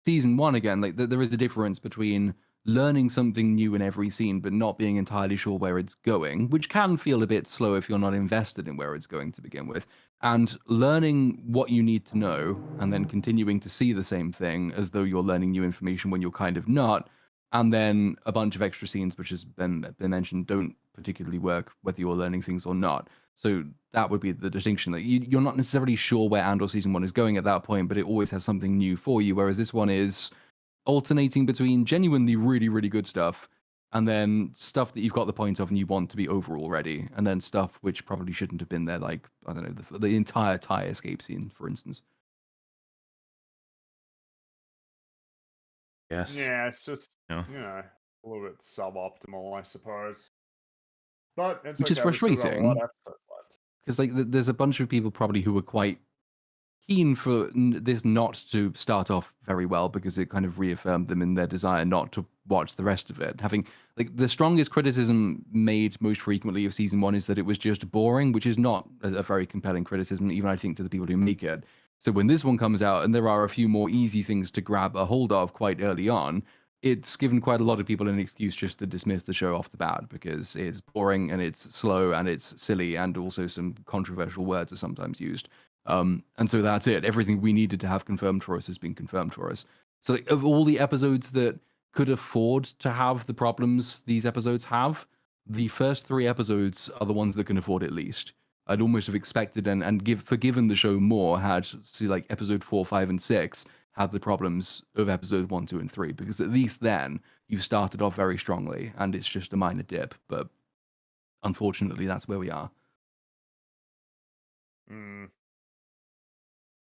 season 1 again, like there is a difference between learning something new in every scene, but not being entirely sure where it's going, which can feel a bit slow if you're not invested in where it's going to begin with, and learning what you need to know and then continuing to see the same thing as though you're learning new information when you're kind of not, and then a bunch of extra scenes which has been mentioned don't particularly work whether you're learning things or not. So that would be the distinction, that you're not necessarily sure where Andor season 1 is going at that point, but it always has something new for you, whereas this one is alternating between genuinely really, really good stuff and then stuff that you've got the point of and you want to be over already, and then stuff which probably shouldn't have been there, like, I don't know, the entire TIE escape scene, for instance. Yes. Yeah, it's just, Yeah. you know, a little bit suboptimal, I suppose. But it's Which is okay, we've still got a lot frustrating, of episodes left. because like there's a bunch of people probably who were quite keen for this not to start off very well, because it kind of reaffirmed them in their desire not to watch the rest of it. Having like the strongest criticism made most frequently of season 1 is that it was just boring, which is not a very compelling criticism, even I think, to the people who make it. So when this one comes out and there are a few more easy things to grab a hold of quite early on, it's given quite a lot of people an excuse just to dismiss the show off the bat, because it's boring and it's slow and it's silly, and also some controversial words are sometimes used. And so that's it. Everything we needed to have confirmed for us has been confirmed for us. So like, of all the episodes that could afford to have the problems these episodes have, the first 3 episodes are the ones that can afford it least. I'd almost have expected and forgiven the show more had, see, like episode 4, 5, and 6 had the problems of episode 1, 2, and 3, because at least then you've started off very strongly and it's just a minor dip. But unfortunately, that's where we are.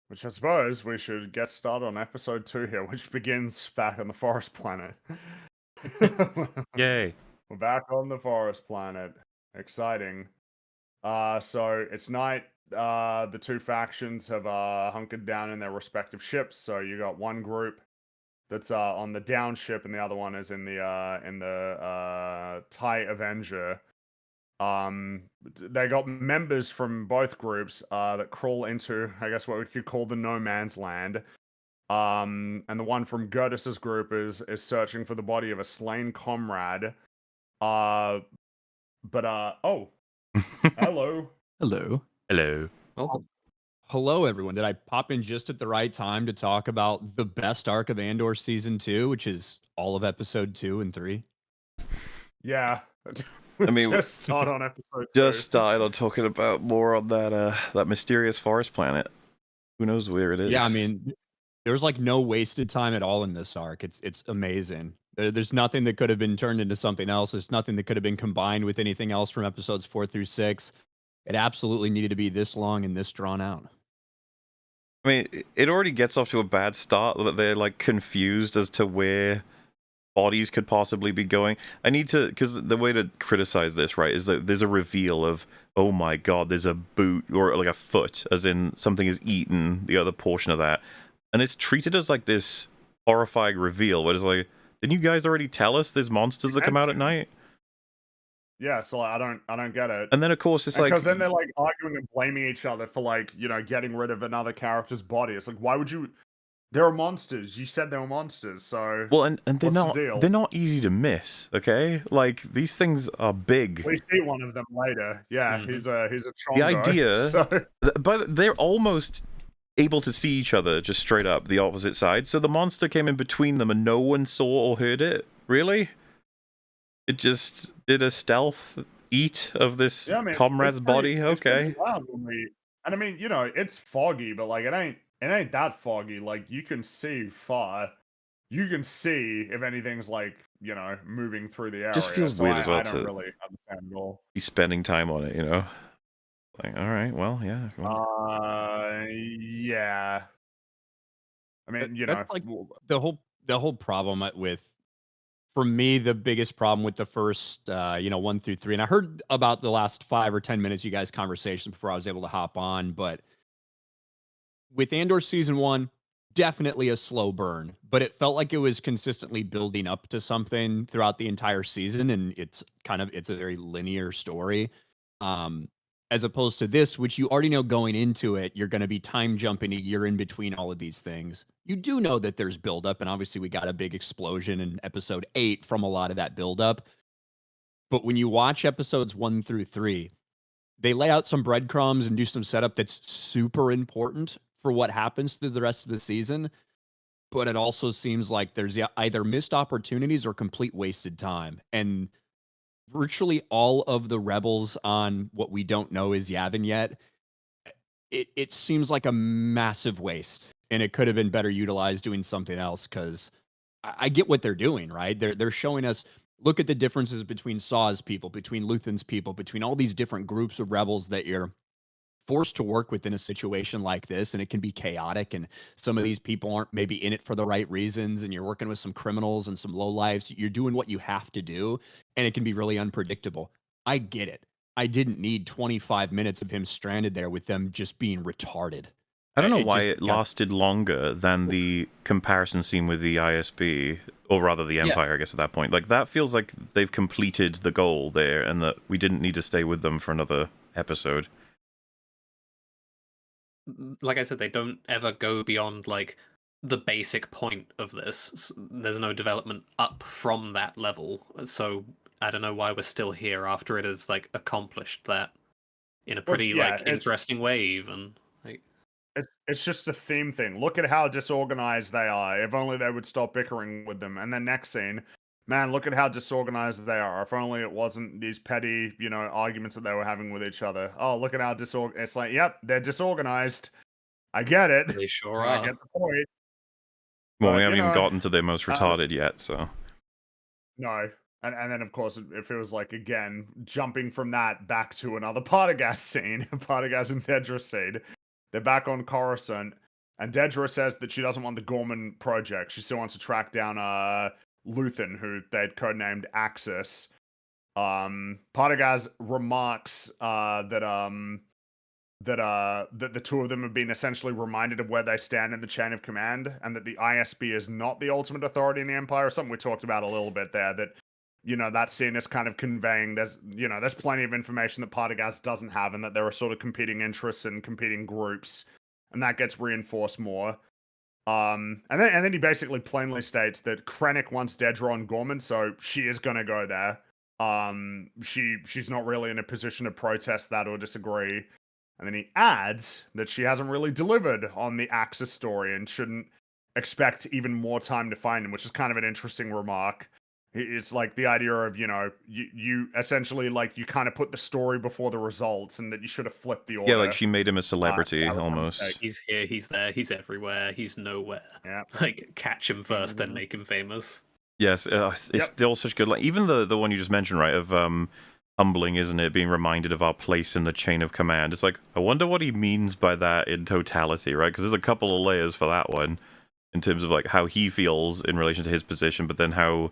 Which I suppose we should get started on episode 2 here, which begins back on the forest planet. Yay. We're back on the forest planet. Exciting. So it's night. The 2 factions have hunkered down in their respective ships. So you got one group that's on the down ship, and the other one is in the TIE Avenger. They got members from both groups that crawl into, I guess, what we could call the no man's land. And the one from Gertus's group is searching for the body of a slain comrade. Oh, hello. Hello. Hello. Welcome. Hello, everyone. Did I pop in just at the right time to talk about the best arc of Andor season 2, which is all of episode 2 and 3? Yeah. I mean, just start on episode 2. Just started on talking about more on that mysterious forest planet. Who knows where it is? Yeah, I mean, there's like no wasted time at all in this arc. It's amazing. There's nothing that could have been turned into something else. There's nothing that could have been combined with anything else from episodes 4 through 6. It absolutely needed to be this long and this drawn out. I mean, it already gets off to a bad start that they're like confused as to where bodies could possibly be going. I need to, because the way to criticize this, right, is that there's a reveal of, oh my god, there's a boot, or like a foot, as in something is eaten the other portion of that, and it's treated as like this horrifying reveal, where it's like, didn't you guys already tell us there's monsters that come out at night? Yeah, so I don't get it. And then of course it's like, because then they're like arguing and blaming each other for, like, you know, getting rid of another character's body. It's like, why would you? There are monsters. You said there were monsters, so well, and they're what's the deal? they're not easy to miss. Okay, like these things are big. We see one of them later. Yeah, he's a chongo. The idea, so... but they're almost able to see each other just straight up the opposite side. So the monster came in between them, and no one saw or heard it. Really, it just did a stealth eat of this comrade's body. Okay. Loud when and I mean, you know, it's foggy, but like it ain't it ain't that foggy. Like you can see far. You can see if anything's like, moving through the Just area. feels So weird as well I don't to really understand at all. be spending time on it, you know? Like, all right, well, yeah. Yeah. I mean, That's like the whole problem with, for me, the biggest problem with the first 1 through 3. And I heard about the last 5 or 10 minutes you guys conversation before I was able to hop on, but with Andor season 1, definitely a slow burn, but it felt like it was consistently building up to something throughout the entire season, and it's a very linear story. Um, as opposed to this, which you already know going into it, you're going to be time jumping a year in between all of these things. You do know that there's buildup, and obviously we got a big explosion in episode 8 from a lot of that buildup. But when you watch episodes 1 through 3, they lay out some breadcrumbs and do some setup that's super important for what happens through the rest of the season. But it also seems like there's either missed opportunities or complete wasted time. And virtually all of the rebels on what we don't know is Yavin yet, it seems like a massive waste. And it could have been better utilized doing something else, because I get what they're doing, right? They're showing us, look at the differences between Saw's people, between Luthen's people, between all these different groups of rebels that you're forced to work within a situation like this, and it can be chaotic, and some of these people aren't maybe in it for the right reasons, and you're working with some criminals and some lowlifes. You're doing what you have to do, and it can be really unpredictable. I get it. I didn't need 25 minutes of him stranded there with them just being retarded. I don't know It why just it got lasted longer than the comparison scene with the ISB, or rather the Empire, I guess, at that point. Like, that feels like they've completed the goal there, and that we didn't need to stay with them for another episode. Like I said, they don't ever go beyond like the basic point of this. There's no development up from that level. So I don't know why we're still here after it has like accomplished that in a Well, pretty yeah, like interesting way, even. Like, it's just a theme thing. Look at how disorganized they are. If only they would stop bickering with them. And then next scene, man, look at how disorganized they are. If only it wasn't these petty, arguments that they were having with each other. Oh, look at how disorganized. It's like, yep, they're disorganized. I get it. they sure I are. get the point. Well, we But, haven't even gotten to their most retarded yet, so. No. And then, of course, it feels like, again, jumping from that back to another Partagas scene, Partagas and Dedra scene. They're back on Coruscant, and Dedra says that she doesn't want the Gorman project. She still wants to track down Luthen, who they'd codenamed Axis. Partagas remarks that the two of them have been essentially reminded of where they stand in the chain of command, and that the ISB is not the ultimate authority in the Empire. Something we talked about a little bit there, that that scene is kind of conveying there's plenty of information that Partagas doesn't have, and that there are sort of competing interests and competing groups, and that gets reinforced more. And then he basically plainly states that Krennic wants Dedra on Gorman, so she is gonna go there. She's not really in a position to protest that or disagree. And then he adds that she hasn't really delivered on the Axis story and shouldn't expect even more time to find him, which is kind of an interesting remark. It's like the idea of, you essentially, like, you kind of put the story before the results, and that you should have flipped the order. Yeah, like she made him a celebrity, that was my almost. mistake. He's here, he's there, he's everywhere, he's nowhere. Yeah. Like, catch him 1st then Mhm. make him famous. Yes, it's still such good. Like, even the one you just mentioned, right, of humbling, isn't it? Being reminded of our place in the chain of command. It's like, I wonder what he means by that in totality, right? Because there's a couple of layers for that one, in terms of like how he feels in relation to his position, but then how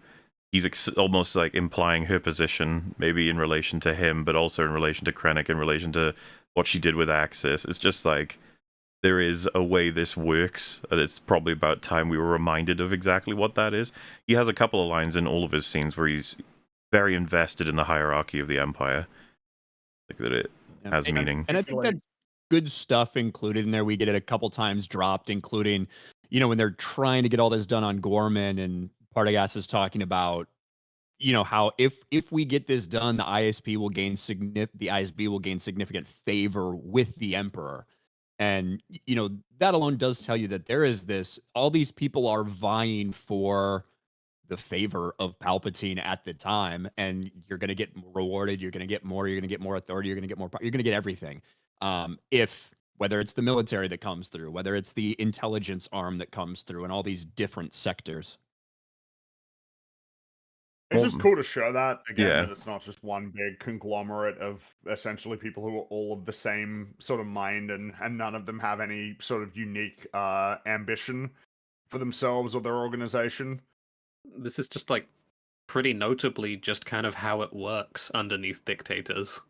he's almost like implying her position, maybe in relation to him, but also in relation to Krennic, in relation to what she did with Axis. It's just like, there is a way this works, and it's probably about time we were reminded of exactly what that is. He has a couple of lines in all of his scenes where he's very invested in the hierarchy of the Empire, like that it has meaning. And I think that good stuff included in there. We get it a couple times dropped, including, when they're trying to get all this done on Gorman, and Partagas is talking about, how if we get this done, the ISB will gain significant favor with the Emperor. And, that alone does tell you that there is all these people are vying for the favor of Palpatine at the time, and you're going to get rewarded. You're going to get more. You're going to get more authority. You're going to get more. You're going to get everything. If whether it's the military that comes through, whether it's the intelligence arm that comes through, and all these different sectors. It's Well, just cool to show that again, yeah. that it's not just one big conglomerate of essentially people who are all of the same sort of mind, and none of them have any sort of unique ambition for themselves or their organization. This is just like pretty notably just kind of how it works underneath dictators.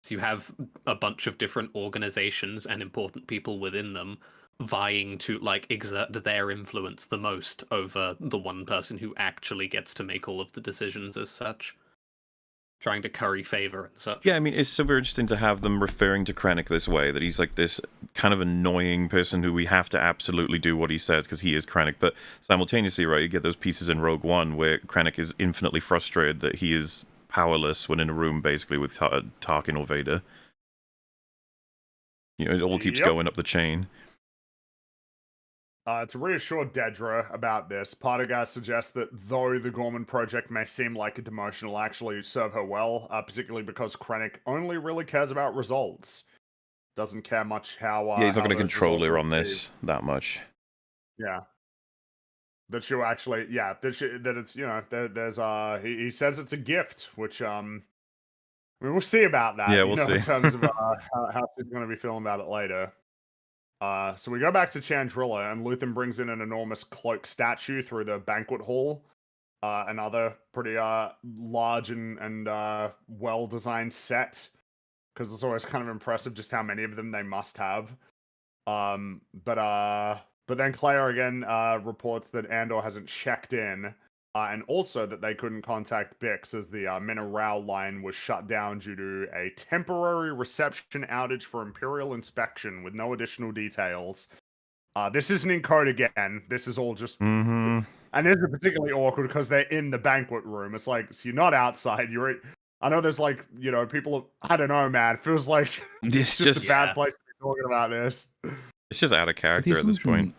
So you have a bunch of different organizations and important people within them vying to like exert their influence the most over the one person who actually gets to make all of the decisions as such. Trying to curry favor and such. Yeah, I mean, it's super interesting to have them referring to Krennic this way, that he's like this kind of annoying person who we have to absolutely do what he says because he is Krennic. But simultaneously, right, you get those pieces in Rogue One where Krennic is infinitely frustrated that he is powerless when in a room basically with Tarkin or Vader. You know, it all keeps Yep. going up the chain. To reassure Dedra about this, Partagas suggests that though the Gorman project may seem like a demotion, will actually serve her well, particularly because Krennic only really cares about results. Doesn't care much how. Yeah, he's not how going to those control results her are on achieved. this that much. Yeah. That she'll actually, yeah, that it's, you know, there's he says it's a gift, which I mean, we'll see about that. Yeah, you we'll know, in see. terms of how she's going to be feeling about it later. So we go back to Chandrilla, and Luthen brings in an enormous cloak statue through the banquet hall. Another pretty large and well designed set, because it's always kind of impressive just how many of them they must have. But then Claire again reports that Andor hasn't checked in, and also that they couldn't contact Bix as the Mineral line was shut down due to a temporary reception outage for Imperial inspection with no additional details. This isn't in code again. This is all just... Mm-hmm. And this is particularly awkward because they're in the banquet room. It's like, so you're not outside, you're... I know there's like, you know, people... I don't know, man. It feels like It's just a bad Yeah. place to be talking about this. It's just out of But the character at this point.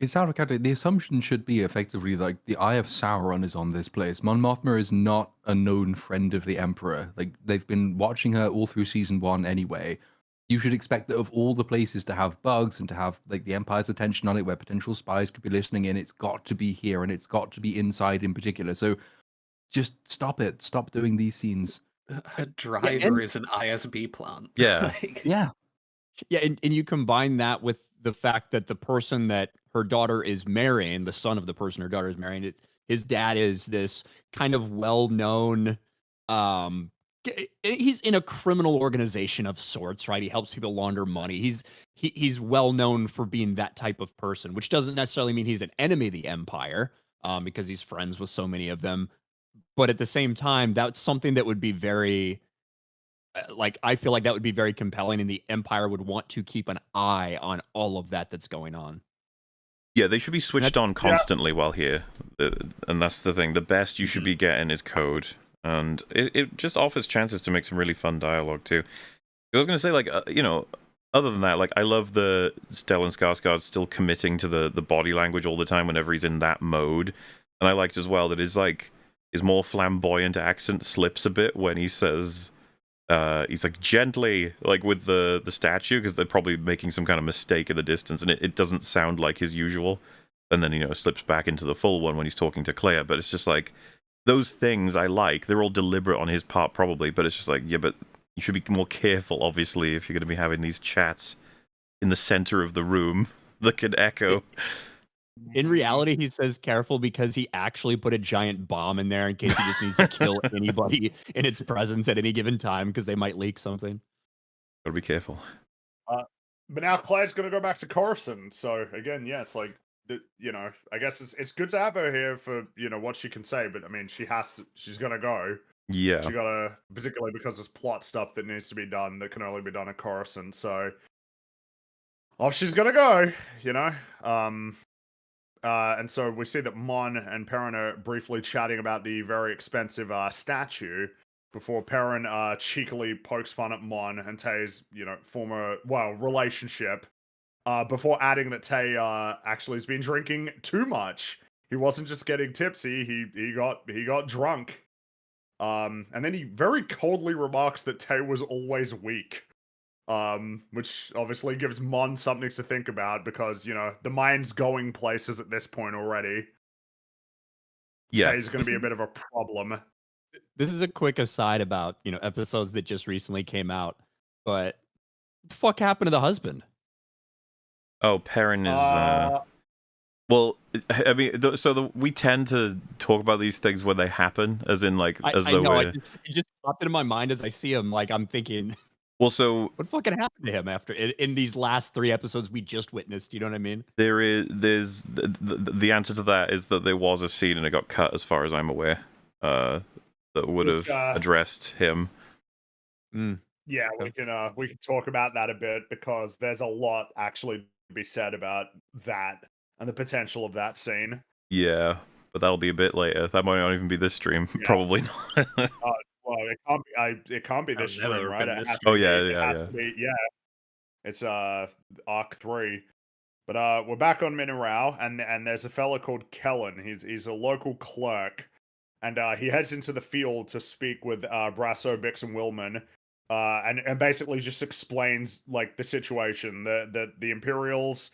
It's out of character. The assumption should be effectively like the Eye of Sauron is on this place. Mon Mothma is not a known friend of the Emperor. Like they've been watching her all through season 1 anyway. You should expect that of all the places to have bugs and to have like the Empire's attention on it, where potential spies could be listening in, it's got to be here, and it's got to be inside in particular. So just stop it. Stop doing these scenes. Her driver is an ISB plant. Yeah. Yeah. Yeah, and you combine that with the fact that the person that her daughter is marrying, the son of the person her daughter is marrying, his dad is this kind of well-known, he's in a criminal organization of sorts, right? He helps people launder money. He's well known for being that type of person, which doesn't necessarily mean he's an enemy of the Empire, because he's friends with so many of them. But at the same time, that's something that would be very... like, I feel like that would be very compelling, and the Empire would want to keep an eye on all of that's going on. Yeah, they should be switched on constantly while here. And that's the thing. The best you should be getting is code. And it just offers chances to make some really fun dialogue, too. I was going to say, like, you know, other than that, like, I love the Stellan Skarsgård still committing to the body language all the time whenever he's in that mode. And I liked as well that his more flamboyant accent slips a bit when he says... he's like gently, like with the statue, because they're probably making some kind of mistake in the distance, and it doesn't sound like his usual. And then, you know, slips back into the full one when he's talking to Claire. But it's just like, those things I like. They're all deliberate on his part, probably, but it's just like, yeah, but you should be more careful, obviously, if you're going to be having these chats in the center of the room that could echo. In reality, he says careful because he actually put a giant bomb in there in case he just needs to kill anybody in its presence at any given time because they might leak something. Gotta be careful. But now Claire's going to go back to Coruscant. So again, yeah, it's like, you know, I guess it's good to have her here for, you know, what she can say. But I mean, she's going to go. Yeah. She got to, particularly because there's plot stuff that needs to be done that can only be done at Coruscant. So off she's going to go, you know. And so we see that Mon and Perrin are briefly chatting about the very expensive statue before Perrin cheekily pokes fun at Mon and Tay's, you know, former, relationship, before adding that Tay actually has been drinking too much. He wasn't just getting tipsy, he got drunk. And then he very coldly remarks that Tay was always weak. which obviously gives Mon something to think about because, you know, the mind's going places at this point already. Yeah. Tay's going to be a bit of a problem. This is a quick aside about, episodes that just recently came out, but what the fuck happened to the husband? Oh, Perrin is. Well, I mean, we tend to talk about these things when they happen, as in like as I though know, we're. it just popped into my mind as I see him. Like, I'm thinking, Well, so what fucking happened to him after in these last 3 episodes we just witnessed? You know what I mean? there's the answer to that is that there was a scene and it got cut, as far as I'm aware, that would Which, have addressed him. Yeah, we can talk about that a bit because there's a lot actually to be said about that and the potential of that scene. Yeah, but that'll be a bit later. That might not even be this stream. Yeah. Probably not. Well, it can't be this That'll never stream, have right? been It this has to Oh be- yeah, it yeah, has yeah. to be- yeah. It's arc 3. But we're back on Minarao, and there's a fella called Kellen. He's a local clerk, and he heads into the field to speak with Brasso, Bix, and Willman, and basically just explains like the situation. The Imperials,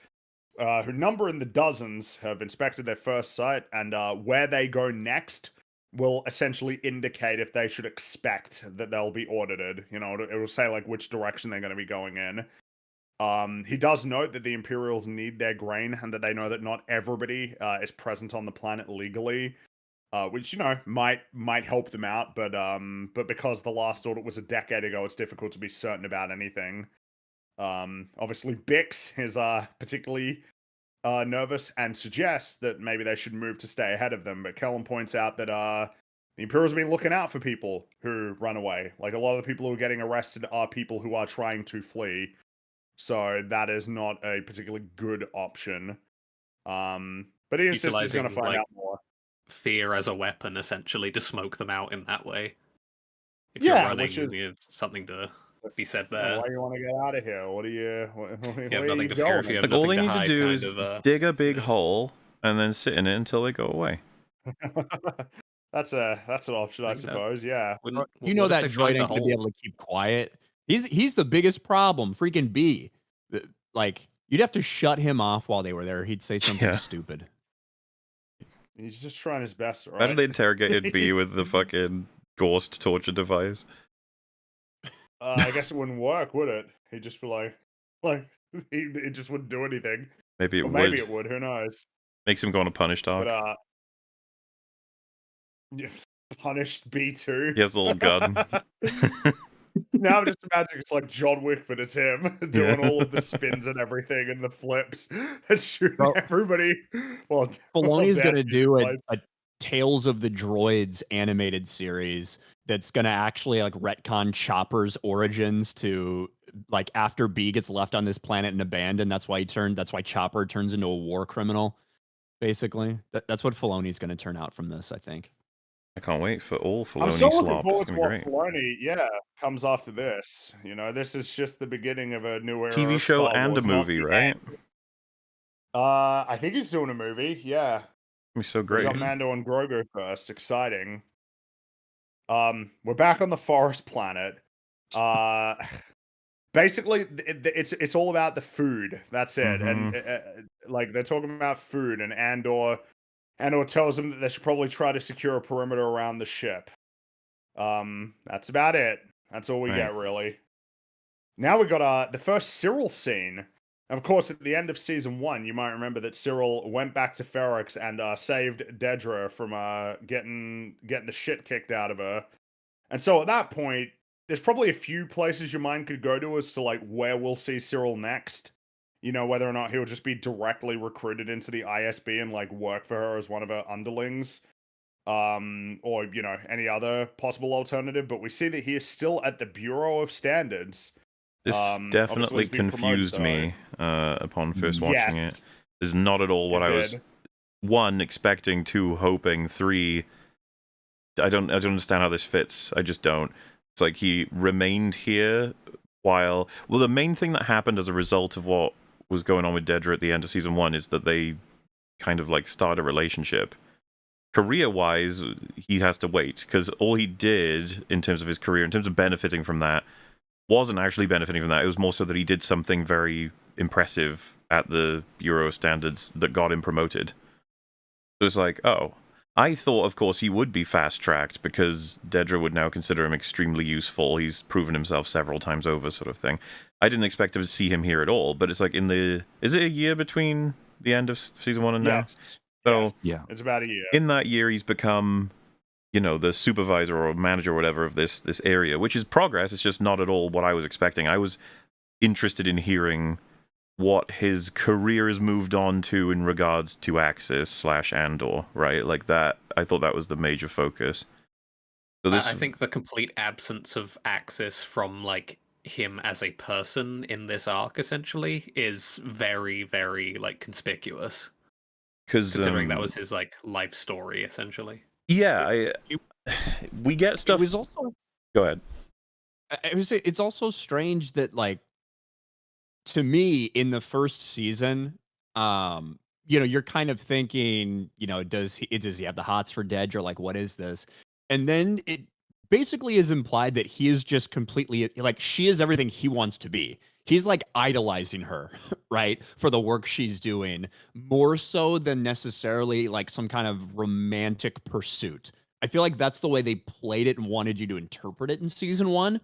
who number in the dozens, have inspected their first site, and where they go next will essentially indicate if they should expect that they'll be audited. You know, it will say like which direction they're going to be going in. He does note that the Imperials need their grain and that they know that not everybody is present on the planet legally, which, you know, might help them out, but because the last audit was a decade ago, it's difficult to be certain about anything. Obviously, Bix is particularly nervous and suggests that maybe they should move to stay ahead of them, but Kellen points out that the Imperials have been looking out for people who run away. Like, a lot of the people who are getting arrested are people who are trying to flee. So that is not a particularly good option. But he insists he's going to Utilizing, find like, out more. fear as a weapon, essentially, to smoke them out in that way. If Yeah, you're running, which is- something to be said Oh, there. why do you want to get out of here? What are you? You have nothing to fear if you have Like all they nothing need to to hide. do Kind is of, dig a big yeah. hole and then sit in it until they go away. That's an option, I Think that- suppose. Yeah. Wouldn't- You know what if that they find droid the ain't gonna be hole? able to keep quiet. He's the biggest problem. Freaking B. Like, you'd have to shut him off while they were there. He'd say something Yeah. stupid. He's just trying his best, right? Imagine they interrogated B with the fucking ghost torture device. I guess it wouldn't work, would it? He'd just be like, he just wouldn't do anything. Maybe it Or would. maybe it would. Who knows? Makes him go on a punish talk. But yeah, punished B2. He has a little gun. Now I'm just imagining it's like John Wick, but it's him doing Yeah. all of the spins and everything and the flips and shooting Bro, everybody. Well, Filoni's bad gonna shooting do device. a Tales of the Droids animated series that's gonna actually like retcon Chopper's origins to like after B gets left on this planet and abandoned. That's why Chopper turns into a war criminal. Basically, that's what Filoni's gonna turn out from this. I think. I can't wait for all I'm Filoni so looking slop. forward It's to gonna be what great. Filoni, comes after this. You know, this is just the beginning of a new era. TV of show Star and a Wars, not movie, the right? end. I think he's doing a movie. Yeah, It'll be so we great. got Mando and Grogu first. Exciting. We're back on the forest planet. Basically, it's all about the food. That's it. And like they're talking about food, and Andor tells them that they should probably try to secure a perimeter around the ship. That's about it. That's all we Right. get, really. Now we got the first Cyril scene. And of course, at the end of season 1, you might remember that Cyril went back to Ferrix and saved Dedra from getting the shit kicked out of her. And so at that point, there's probably a few places your mind could go to as to like where we'll see Cyril next. You know, whether or not he'll just be directly recruited into the ISB and like work for her as one of her underlings. Or, you know, any other possible alternative. But we see that he is still at the Bureau of Standards. This Obviously definitely he's been promoted, confused though. me upon first watching Yes, it. This is not at all what it I was did. 1 expecting, 2 hoping, 3 I don't understand how this fits. I just don't. It's like he remained here while the main thing that happened as a result of what was going on with Dedra at the end of season 1 is that they kind of like start a relationship. Career-wise, he has to wait because all he did in terms of his career, in terms of benefiting from that, wasn't actually benefiting from that. It was more so that he did something very impressive at the Bureau standards that got him promoted. So it's like, oh, I thought, of course, he would be fast-tracked because Dedra would now consider him extremely useful. He's proven himself several times over, sort of thing. I didn't expect to see him here at all, but it's like is it a year between the end of season 1 and now? Yes. So Yes. Yeah. It's about a year. in that year, he's become, the supervisor or manager or whatever of this area, which is progress. It's just not at all what I was expecting. I was interested in hearing what his career has moved on to in regards to Axis/Andor, right? Like that. I thought that was the major focus. So I think the complete absence of Axis from like him as a person in this arc essentially is very, very like conspicuous. Considering that was his like life story essentially. Yeah, we get stuff. It was also. Go ahead. I would say it's also strange that like, to me in the first season, you're kind of thinking, does he have the hots for Dedge, or like what is this? And then it basically is implied that he is just completely like, she is everything he wants to be. He's like idolizing her, right, for the work she's doing, more so than necessarily like some kind of romantic pursuit. I feel like that's the way they played it and wanted you to interpret it in season 1.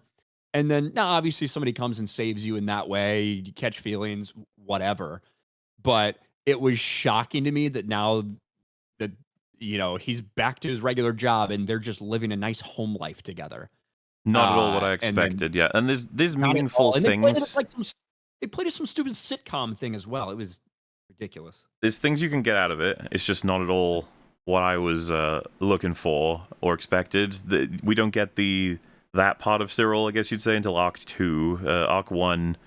And then now obviously somebody comes and saves you in that way, you catch feelings, whatever. But it was shocking to me that now that he's back to his regular job and they're just living a nice home life together. Not at all what I And then expected. Yeah, and there's not at meaningful all. And they played it things. like they played some stupid sitcom thing as well. It was ridiculous. There's things you can get out of it. It's just not at all what I was looking for or expected. We don't get that part of Cyril, I guess you'd say, until Arc 2. Arc 1,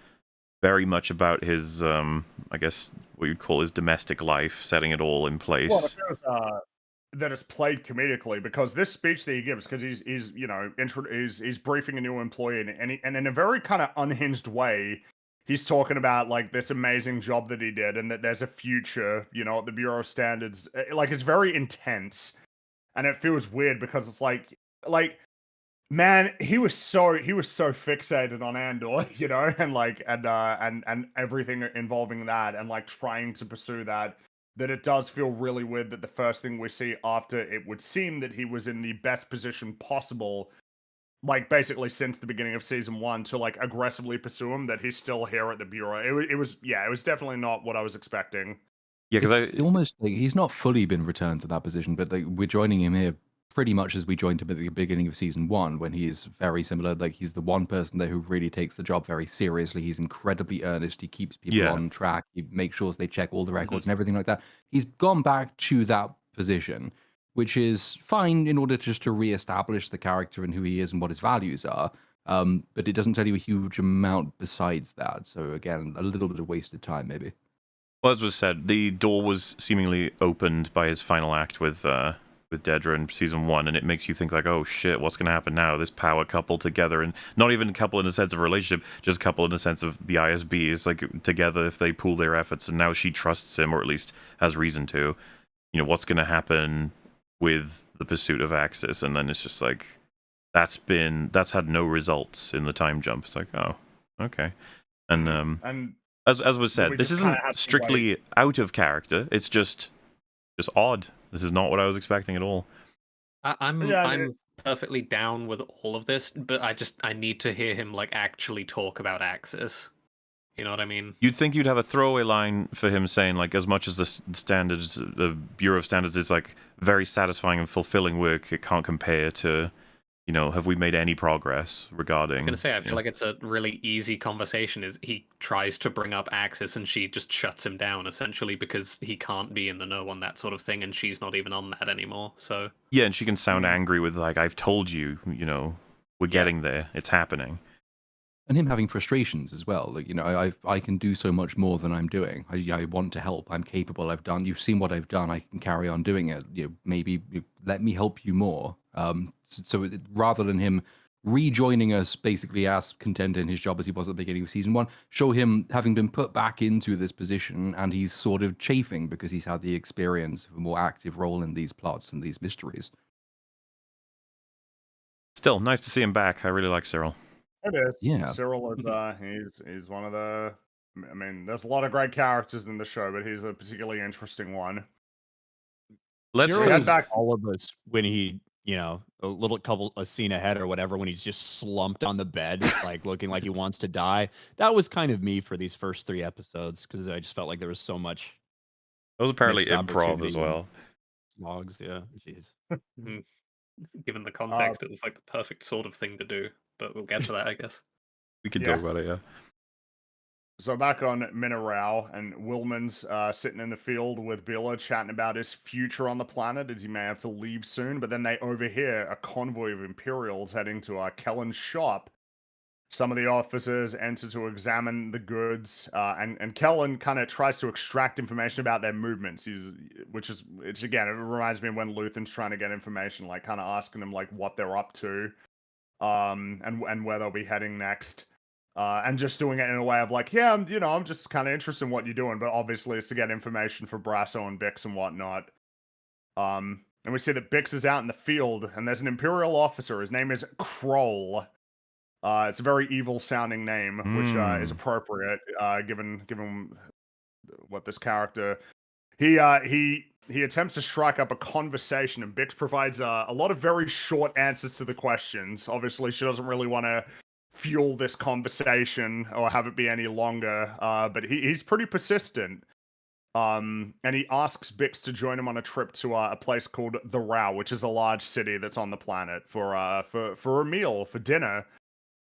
very much about his, I guess, what you'd call his domestic life, setting it all in place. Well, it feels, that it's played comedically, because this speech that he gives, because he's briefing a new employee, and in a very kind of unhinged way, he's talking about like this amazing job that he did, and that there's a future, at the Bureau of Standards. Like, it's very intense, and it feels weird because it's like. Man, he was so fixated on Andor, and everything involving that, and like trying to pursue that it does feel really weird that the first thing we see after it would seem that he was in the best position possible, like basically since the beginning of season 1, to like aggressively pursue him, that he's still here at the Bureau. It was definitely not what I was expecting. Yeah, because It's almost like he's not fully been returned to that position, but like we're joining him here pretty much as we joined him at the beginning of season 1, when he is very similar. Like, he's the one person there who really takes the job very seriously. He's incredibly earnest. He keeps people on track. He makes sure they check all the records and everything like that. He's gone back to that position, which is fine in order just to reestablish the character and who he is and what his values are. But it doesn't tell you a huge amount besides that. So again, a little bit of wasted time, maybe. Well, as was said, the door was seemingly opened by his final act with Dedra in season 1, and it makes you think like, oh shit, what's going to happen now? This power couple together, and not even a couple in the sense of a relationship, just a couple in the sense of the ISB is like together if they pool their efforts, and now she trusts him, or at least has reason to. What's going to happen with the pursuit of Axis? And then it's just like, that's had no results in the time jump. It's like, oh, okay. And as was said, this isn't strictly out of character. It's just odd. This is not what I was expecting at all. I'm perfectly down with all of this, but I need to hear him like actually talk about Axis. You know what I mean? You'd think you'd have a throwaway line for him saying like, as much as the Bureau of Standards is like very satisfying and fulfilling work, it can't compare to, have we made any progress regarding... I'm going to say, I feel like it's a really easy conversation. Is he tries to bring up Axis and she just shuts him down, essentially, because he can't be in the know on that sort of thing, and she's not even on that anymore, so... Yeah, and she can sound angry with, like, I've told you, we're getting there, it's happening. And him having frustrations as well. Like, I can do so much more than I'm doing. I want to help. I'm capable. You've seen what I've done. I can carry on doing it. Maybe let me help you more. So rather than him rejoining us basically as content in his job as he was at the beginning of season 1, show him having been put back into this position, and he's sort of chafing because he's had the experience of a more active role in these plots and these mysteries. Still, nice to see him back. I really like Cyril. It is. Yeah. Cyril is he's one of the. I mean, there's a lot of great characters in the show, but he's a particularly interesting one. Let's Zero head is back- all of us when he, a scene ahead or whatever, when he's just slumped on the bed, like looking like he wants to die. That was kind of me for these first 3 episodes because I just felt like there was so much That was apparently missed improv as opportunity. well. Logs, yeah, jeez. Given the context, it was like the perfect sort of thing to do. But we'll get to that, I guess. We could Yeah. talk about it, yeah. So back on Mineral, and Willman's sitting in the field with Billa chatting about his future on the planet as he may have to leave soon. But then they overhear a convoy of Imperials heading to Kellen's shop. Some of the officers enter to examine the goods, and Kellen kind of tries to extract information about their movements. It's again, it reminds me of when Luthen's trying to get information, like kind of asking them like what they're up to, and where they'll be heading next. And just doing it in a way of like, yeah, I'm just kind of interested in what you're doing, but obviously it's to get information for Brasso and Bix and whatnot. And we see that Bix is out in the field, and there's an Imperial officer. His name is Kroll. It's a very evil-sounding name, which is appropriate, given what this character. He attempts to strike up a conversation, and Bix provides a lot of very short answers to the questions. Obviously, she doesn't really want to fuel this conversation or have it be any longer, but he's pretty persistent. And he asks Bix to join him on a trip to a place called the Rao, which is a large city that's on the planet for a meal, for dinner.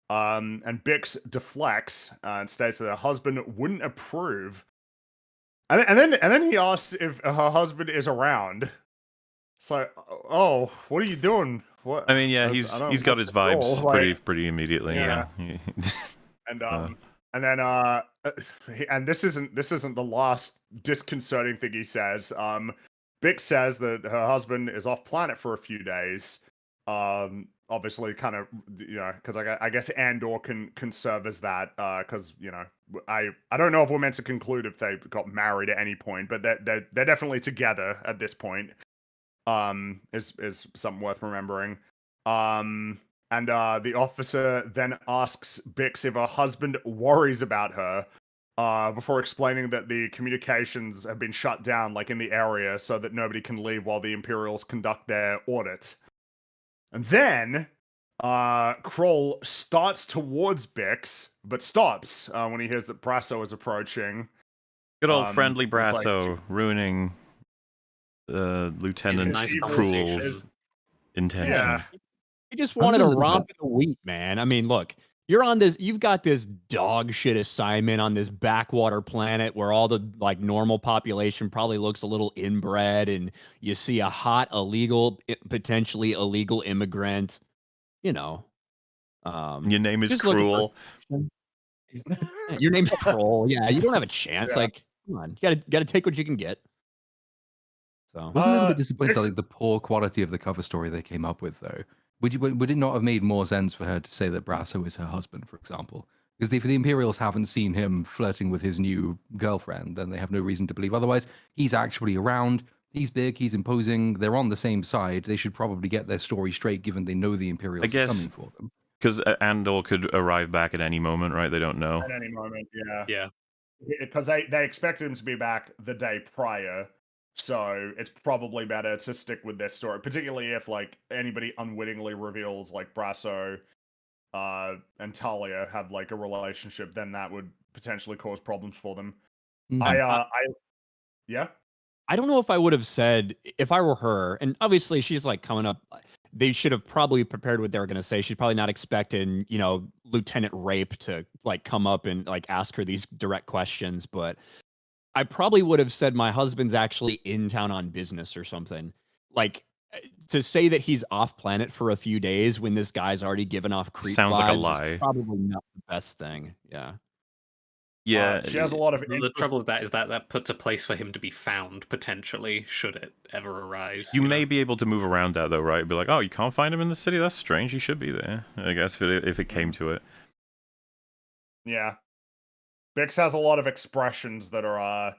And Bix deflects and states that her husband wouldn't approve. And then he asks if her husband is around. It's like, oh, what are you doing? What? I mean, yeah, I he's don't got get his the role, vibes like- pretty immediately. Yeah. Yeah. And then and this isn't the last disconcerting thing he says. Bix says that her husband is off planet for a few days. Obviously, kind of, because I guess Andor can serve as that. Because I don't know if we're meant to conclude if they got married at any point, but they're definitely together at this point. Is something worth remembering. And the officer then asks Bix if her husband worries about her, before explaining that the communications have been shut down, like in the area, so that nobody can leave while the Imperials conduct their audit. And then Kroll starts towards Bix, but stops when he hears that Brasso is approaching. Good old friendly it's like- Brasso ruining Lieutenant nice Cruel's conversation. intention. Yeah. He just I was wanted a to little romp in the wheat, man. I mean, look, you've got this dog shit assignment on this backwater planet where all the like normal population probably looks a little inbred, and you see a hot, potentially illegal immigrant, Your name is just looking for- Cruel. Your name's Kroll. Yeah, you don't have a chance. Yeah. Like, come on, you gotta take what you can get. So I was a little bit disappointed it's- at like the poor quality of the cover story they came up with, though. Would it not have made more sense for her to say that Brasso is her husband, for example? Because if the Imperials haven't seen him flirting with his new girlfriend, then they have no reason to believe otherwise. He's actually around. He's big. He's imposing. They're on the same side. They should probably get their story straight, given they know the Imperials are guess- coming for them. Because Andor could arrive back at any moment, right? They don't know. At any moment, yeah. Yeah. Because they expected him to be back the day prior, so it's probably better to stick with their story, particularly if like anybody unwittingly reveals like Brasso and Talia have like a relationship, then that would potentially cause problems for them. Mm. Yeah. I don't know if I would have said if I were her, and obviously she's like coming up. They should have probably prepared what they were going to say. She's probably not expecting, Lieutenant Rape to like come up and like ask her these direct questions. But I probably would have said my husband's actually in town on business or something. Like to say that he's off planet for a few days when this guy's already given off creep Sounds like a vibes is lie. probably not the best thing. Yeah. Yeah. She has a lot of The trouble with that is that puts a place for him to be found, potentially, should it ever arise. You know? may be able to move around that, though, right? Be like, oh, you can't find him in the city? That's strange. He should be there, I guess, if it came to it. Yeah. Bix has a lot of expressions that are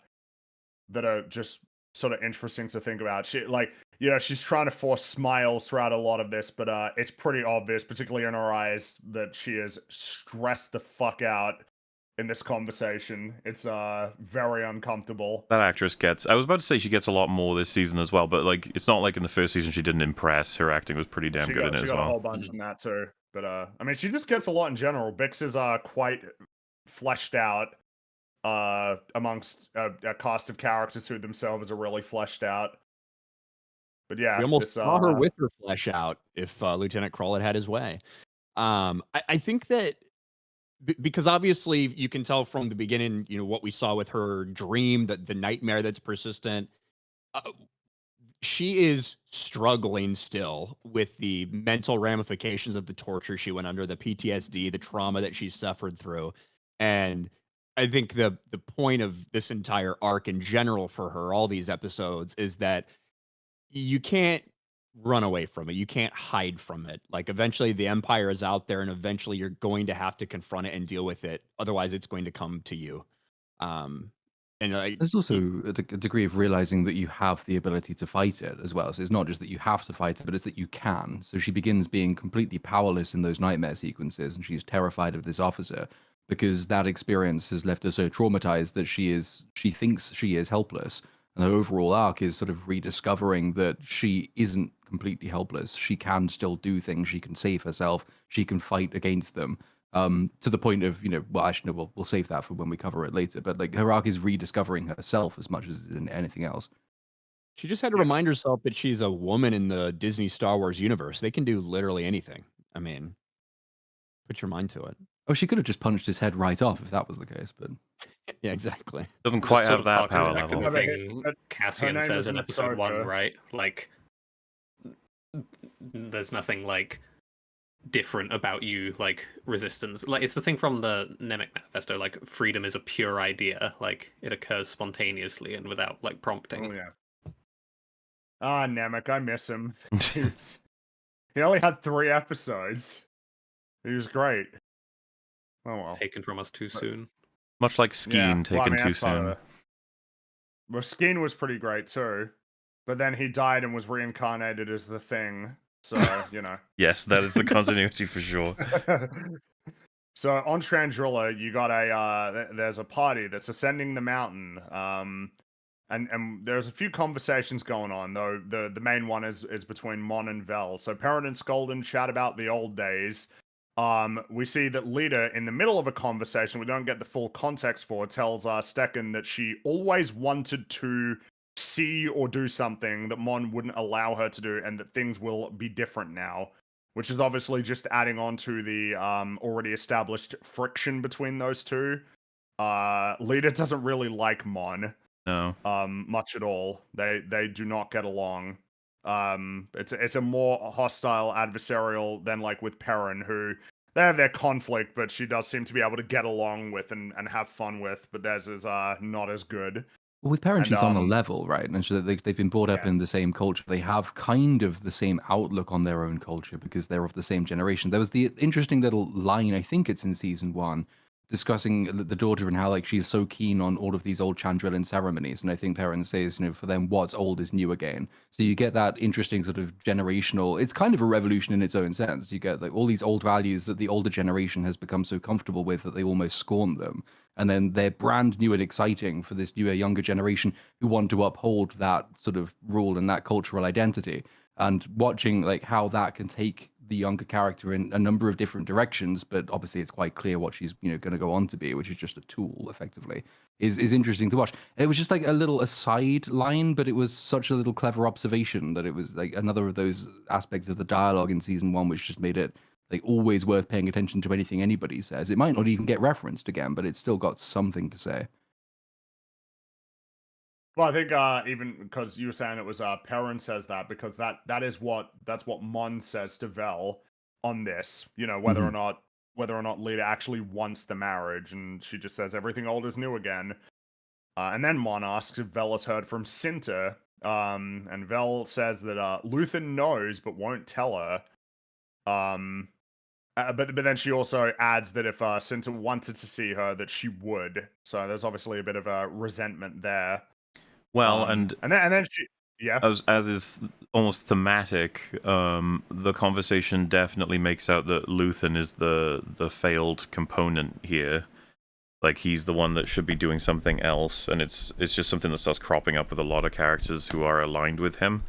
just sort of interesting to think about. She like she's trying to force smiles throughout a lot of this, but it's pretty obvious, particularly in her eyes, that she is stressed the fuck out in this conversation. It's very uncomfortable. That actress gets. I was about to say she gets a lot more this season as well, but like it's not like in the first season she didn't impress. Her acting was pretty damn good in it She as got a well. whole bunch in that too. But I mean, she just gets a lot in general. Bix is quite fleshed out amongst a cast of characters who themselves are really fleshed out. But yeah, We almost this, saw her with her flesh out if Lieutenant Kroll had his way. I think that because obviously you can tell from the beginning, what we saw with her dream, that the nightmare that's persistent. She is struggling still with the mental ramifications of the torture she went under, the PTSD, the trauma that she suffered through. And I think the point of this entire arc in general for her, all these episodes, is that you can't run away from it. You can't hide from it. Like eventually the Empire is out there and eventually you're going to have to confront it and deal with it. Otherwise it's going to come to you. There's also a degree of realizing that you have the ability to fight it as well. So it's not just that you have to fight it, but it's that you can. So she begins being completely powerless in those nightmare sequences, and she's terrified of this officer because that experience has left her so traumatized that she thinks she is helpless. And her overall arc is sort of rediscovering that she isn't completely helpless. She can still do things. She can save herself. She can fight against them. To the point of, well, actually, no, we'll save that for when we cover it later. But like her arc is rediscovering herself as much as in anything else. She just had to remind herself that she's a woman in the Disney Star Wars universe. They can do literally anything. I mean, put your mind to it. Oh, she could have just punched his head right off if that was the case. But yeah, exactly. Doesn't quite Sort have of that harkens power back to level. the Yeah, thing her Cassian name says is in episode 1, Ahsoka. right? Like, there's nothing like different about you, like resistance. Like it's the thing from the Nemec Manifesto. Like freedom is a pure idea. Like it occurs spontaneously and without like prompting. Oh yeah. Nemec, I miss him. He only had 3 episodes. He was great. Oh well. Taken from us too soon. Much like Skeen taken too that's part of soon. it. Well, Skeen was pretty great too, but then he died and was reincarnated as the Thing. So Yes, that is the continuity for sure. So on Trandrilla, you got there's a party that's ascending the mountain. And there's a few conversations going on, though the main one is between Mon and Vel. So Perrin and Skolden chat about the old days. We see that Lita, in the middle of a conversation, we don't get the full context for, tells Stekken that she always wanted to see or do something that Mon wouldn't allow her to do, and that things will be different now. Which is obviously just adding on to the already established friction between those two. Lita doesn't really like Mon. No. Much at all. They do not get along. It's a more hostile adversarial than like with Perrin, who they have their conflict, but she does seem to be able to get along with and have fun with, but theirs is not as good. Well, with Perrin, And, she's on a level, right? And so they've been brought up in the same culture. They have kind of the same outlook on their own culture because they're of the same generation. There was the interesting little line, I think it's in season 1, discussing the daughter and how like she's so keen on all of these old Chandrillan ceremonies. And I think Perrin says, for them, what's old is new again. So you get that interesting sort of generational. It's kind of a revolution in its own sense. You get like all these old values that the older generation has become so comfortable with that they almost scorn them. And then they're brand new and exciting for this newer, younger generation who want to uphold that sort of rule and that cultural identity. And watching like how that can take the younger character in a number of different directions, but obviously it's quite clear what she's going to go on to be, which is just a tool, effectively, is interesting to watch. It was just like a little aside line, but it was such a little clever observation that it was like another of those aspects of the dialogue in season 1, which just made it like always worth paying attention to anything anybody says. It might not even get referenced again, but it's still got something to say. Well, I think even because you were saying it was Perrin says that, because that's what Mon says to Vel on this. Whether or not Lita actually wants the marriage, and she just says everything old is new again. And then Mon asks if Vel has heard from Cinta, and Vel says that Luthen knows but won't tell her. But then she also adds that if Cinta wanted to see her, that she would. So there's obviously a bit of a resentment there. Well, and then Yeah. as is almost thematic, the conversation definitely makes out that Luthen is the failed component here. Like he's the one that should be doing something else, and it's just something that starts cropping up with a lot of characters who are aligned with him.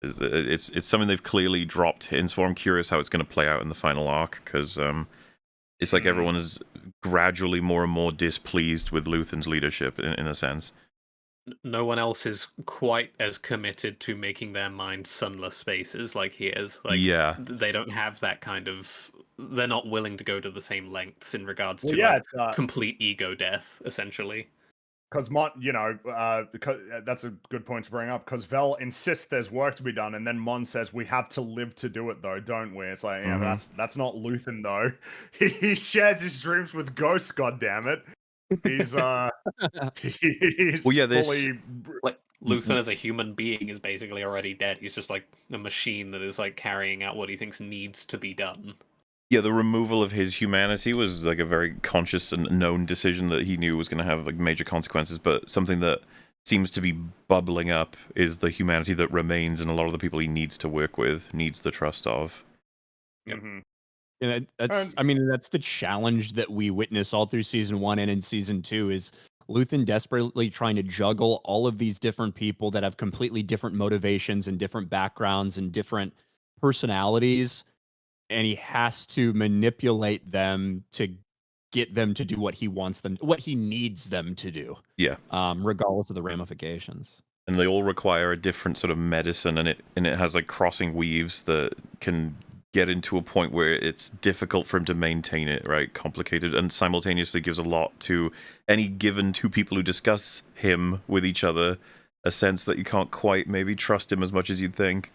It's something they've clearly dropped hints for. I'm curious how it's going to play out in the final arc, because it's like everyone is gradually more and more displeased with Luthen's leadership in a sense. No one else is quite as committed to making their mind sunless spaces like he is. Like, Yeah. they don't have that kind of. They're not willing to go to the same lengths in regards Well, to yeah, like it's, complete ego death, essentially. because Mon, because that's a good point to bring up. Because Vel insists there's work to be done, and then Mon says we have to live to do it, though, don't we? It's like, yeah, that's not Luthen, though. He shares his dreams with ghosts. God damn it, he's he's Well, yeah, fully. Like Luthen as a human being is basically already dead. He's just like a machine that is like carrying out what he thinks needs to be done. Yeah, the removal of his humanity was like a very conscious and known decision that he knew was going to have like major consequences, but something that seems to be bubbling up is the humanity that remains, and a lot of the people he needs to work with, needs the trust of. Yep. And I mean, that's the challenge that we witness all through season 1 and in season 2 is Luthen desperately trying to juggle all of these different people that have completely different motivations and different backgrounds and different personalities. And he has to manipulate them to get them to do what he wants them, what he needs them to do. Yeah. Regardless of the ramifications. And they all require a different sort of medicine, and it has like crossing weaves that can get into a point where it's difficult for him to maintain it, right? Complicated, and simultaneously gives a lot to any given two people who discuss him with each other, a sense that you can't quite maybe trust him as much as you'd think.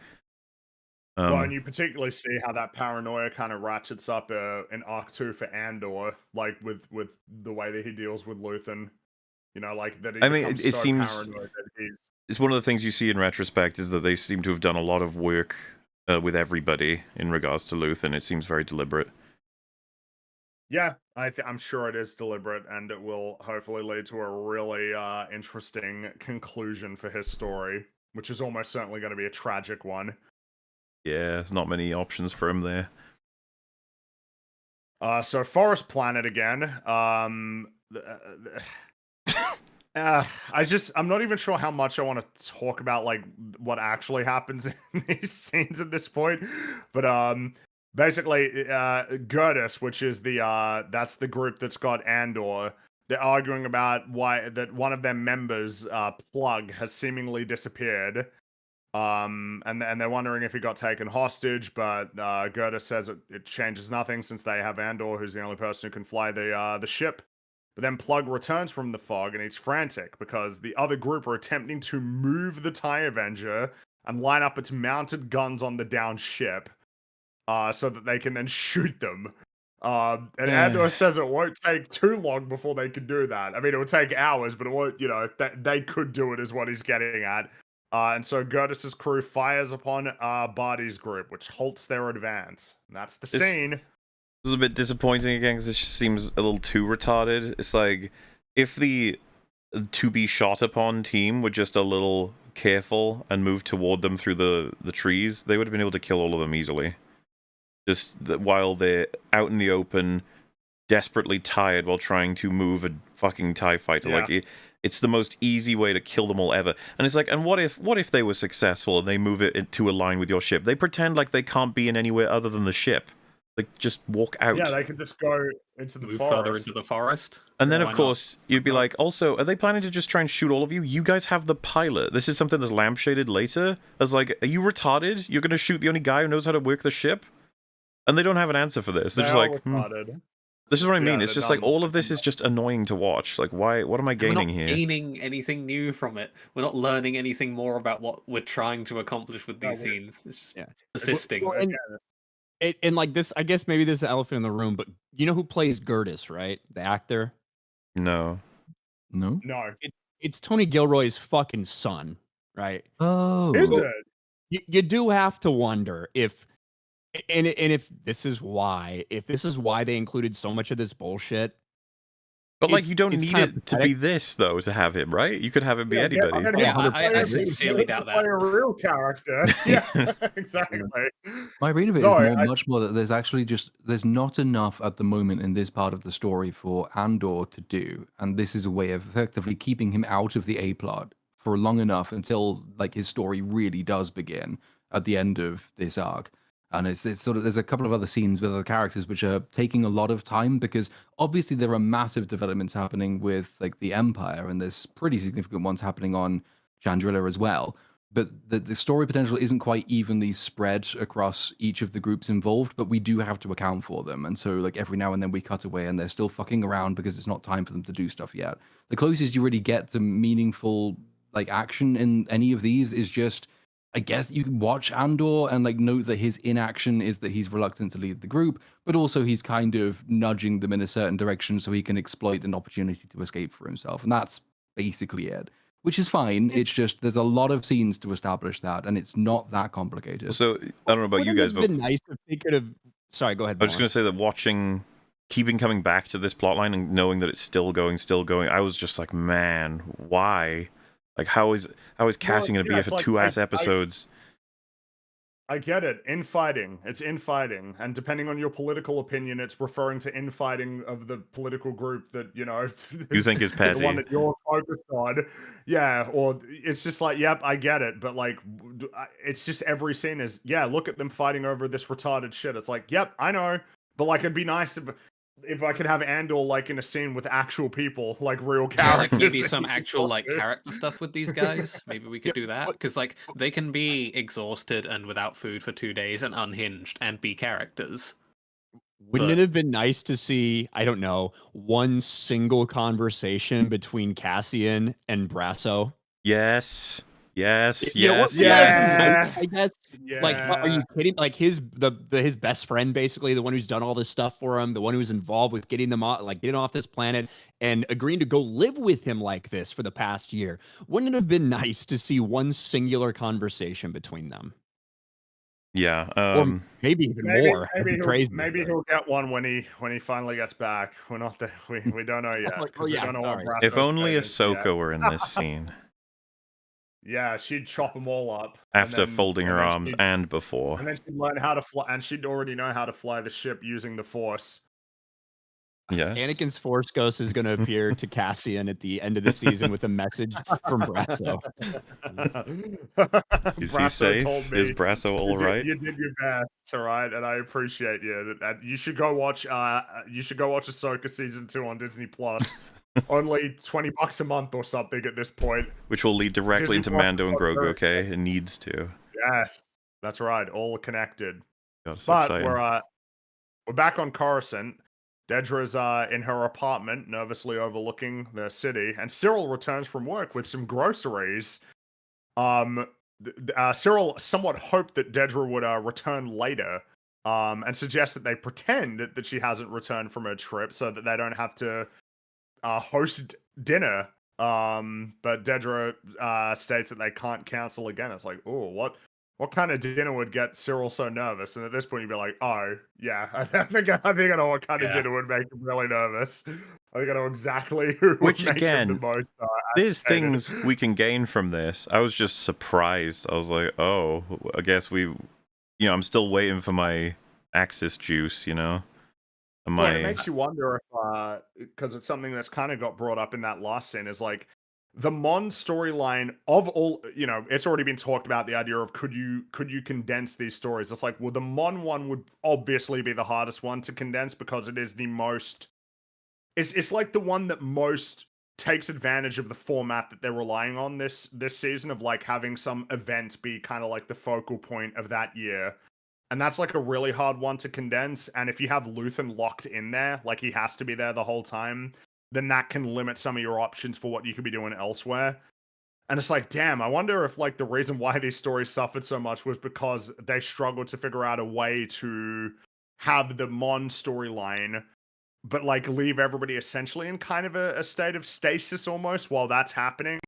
Well, and you particularly see how that paranoia kind of ratchets up in Arc 2 for Andor, like with the way that he deals with Luthen. You know, like that. I mean, it so seems paranoid that he's. It's one of the things you see in retrospect is that they seem to have done a lot of work with everybody in regards to Luthen. It seems very deliberate. Yeah, I'm sure it is deliberate, and it will hopefully lead to a really interesting conclusion for his story, which is almost certainly going to be a tragic one. Yeah, there's not many options for him there. So Forest Planet again. I'm not even sure how much I want to talk about like what actually happens in these scenes at this point, but basically Gertis, which is that's the group that's got Andor, they're arguing about why that one of their members, Plug, has seemingly disappeared. And they're wondering if he got taken hostage, but Gertis says it changes nothing since they have Andor, who's the only person who can fly the ship. But then Plug returns from the fog and he's frantic because the other group are attempting to move the TIE Avenger and line up its mounted guns on the downed ship so that they can then shoot them. And Andor says it won't take too long before they can do that. I mean, it would take hours, but it won't, they could do it is what he's getting at. And so Gertis' crew fires upon Barty's group, which halts their advance. And that's the scene. It was a bit disappointing again because it just seems a little too retarded. It's like if the to be shot upon team were just a little careful and moved toward them through the trees, they would have been able to kill all of them easily. Just while they're out in the open, desperately tired while trying to move a fucking TIE fighter. Yeah. Like it's the most easy way to kill them all ever. And it's like, and what if they were successful and they move it to align with your ship? They pretend like they can't be in anywhere other than the ship. Like, just walk out. Yeah, they could just go into the Move forest. further into the forest. And then, Why of course, you'd be like, also, are they planning to just try and shoot all of you? You guys have the pilot. This is something that's lampshaded later. As like, are you retarded? You're going to shoot the only guy who knows how to work the ship? And they don't have an answer for this. They're just like, this is what I mean. It's just like, all of this is just annoying to watch. Like, why? What am I gaining here? We're not here? gaining anything new from it. We're not learning anything more about what we're trying to accomplish with these scenes. It's just persisting. Well, and like this, I guess maybe there's an elephant in the room, but you know who plays Gertis, right? The actor? No. No. It's Tony Gilroy's fucking son, right? Oh. Is it? You do have to wonder if this is why they included so much of this bullshit, But like, you don't it's need kind of it to be this though to have him, right? You could have it be Get anybody. him Yeah, to play I a- sincerely get him doubt to play that. a real character. Yeah, exactly. My read of it is No, much more that there's actually there's not enough at the moment in this part of the story for Andor to do, and this is a way of effectively keeping him out of the A plot for long enough until like his story really does begin at the end of this arc. And it's sort of there's a couple of other scenes with other characters which are taking a lot of time because obviously there are massive developments happening with like the Empire, and there's pretty significant ones happening on Chandrila as well, but the story potential isn't quite evenly spread across each of the groups involved, but we do have to account for them. And so like every now and then we cut away and they're still fucking around because it's not time for them to do stuff yet. The closest you really get to meaningful like action in any of these is just, I guess you can watch Andor and like note that his inaction is that he's reluctant to lead the group, but also he's kind of nudging them in a certain direction so he can exploit an opportunity to escape for himself. And that's basically it. Which is fine. It's just there's a lot of scenes to establish that, and it's not that complicated. So I don't know about you Wouldn't guys, it but have been nice if they could have. Sorry, go ahead. I was just going to say that keeping coming back to this plotline and knowing that it's still going, I was just like, man, why? Like, how is casting going to be yes, for like, 2 episodes? I get it. Infighting. It's infighting. And depending on your political opinion, it's referring to infighting of the political group that, You think is petty. the one that you're focused on. Yeah. Or it's just like, yep, I get it. But like, it's just every scene is, yeah, look at them fighting over this retarded shit. It's like, yep, I know. But like, it'd be nice if I could have Andor like in a scene with actual people, like real characters. Like maybe some actual like character stuff with these guys. Maybe we could do that because like they can be exhausted and without food for 2 days and unhinged and be characters. Wouldn't it have been nice to see, I don't know, one single conversation between Cassian and Brasso? Yes. Yes. You know what? Yes. I guess. Like, are you kidding? Like his best friend, basically, the one who's done all this stuff for him, the one who's involved with getting them off, like getting off this planet and agreeing to go live with him like this for the past year. Wouldn't it have been nice to see one singular conversation between them? Yeah. Or maybe even more. That'd be crazy. Maybe he'll get one when he finally gets back. We're not there. We don't know yet. Oh, yeah, we don't know what sorry. If only Brasso's Ahsoka were in this scene. Yeah, she'd chop them all up After and then- folding her and then arms she'd- and before. and then she'd learn how to fly, and she'd already know how to fly the ship using the Force. Yeah. Anakin's Force Ghost is going to appear to Cassian at the end of the season with a message from Brasso. Is he Brasso safe? told Is me, Brasso all right? You did your best, all right, and I appreciate you. And you should go watch. You should go watch Ahsoka season 2 on Disney Plus. Only $20 a month or something at this point. Which will lead directly Disney into Mando and Plus, Grogu, okay? It needs to. Yes, that's right. All connected. God, it's so But exciting. we're back on Coruscant. Dedra's in her apartment, nervously overlooking the city, and Cyril returns from work with some groceries. Cyril somewhat hoped that Dedra would return later, and suggests that they pretend that she hasn't returned from her trip so that they don't have to host dinner. But Dedra states that they can't cancel again. It's like, oh, what kind of dinner would get Cyril so nervous? And at this point, you'd be like, oh, yeah, I think I know what kind of dinner would make him really nervous. I think I know exactly who Which, would make again, him the most. There's agitated. things we can gain from this. I was just surprised. I was like, oh, I guess I'm still waiting for my Axis juice, And Well, it makes you wonder if, because it's something that's kind of got brought up in that last scene, is like, the Mon storyline of all, it's already been talked about, the idea of could you condense these stories? It's like, well, the Mon one would obviously be the hardest one to condense because it is the most, it's like the one that most takes advantage of the format that they're relying on this season, of like having some events be kind of like the focal point of that year. And that's like a really hard one to condense. And if you have Luthen locked in there, like he has to be there the whole time, then that can limit some of your options for what you could be doing elsewhere. And it's like, damn, I wonder if like the reason why these stories suffered so much was because they struggled to figure out a way to have the Mon storyline, but like leave everybody essentially in kind of a state of stasis almost while that's happening.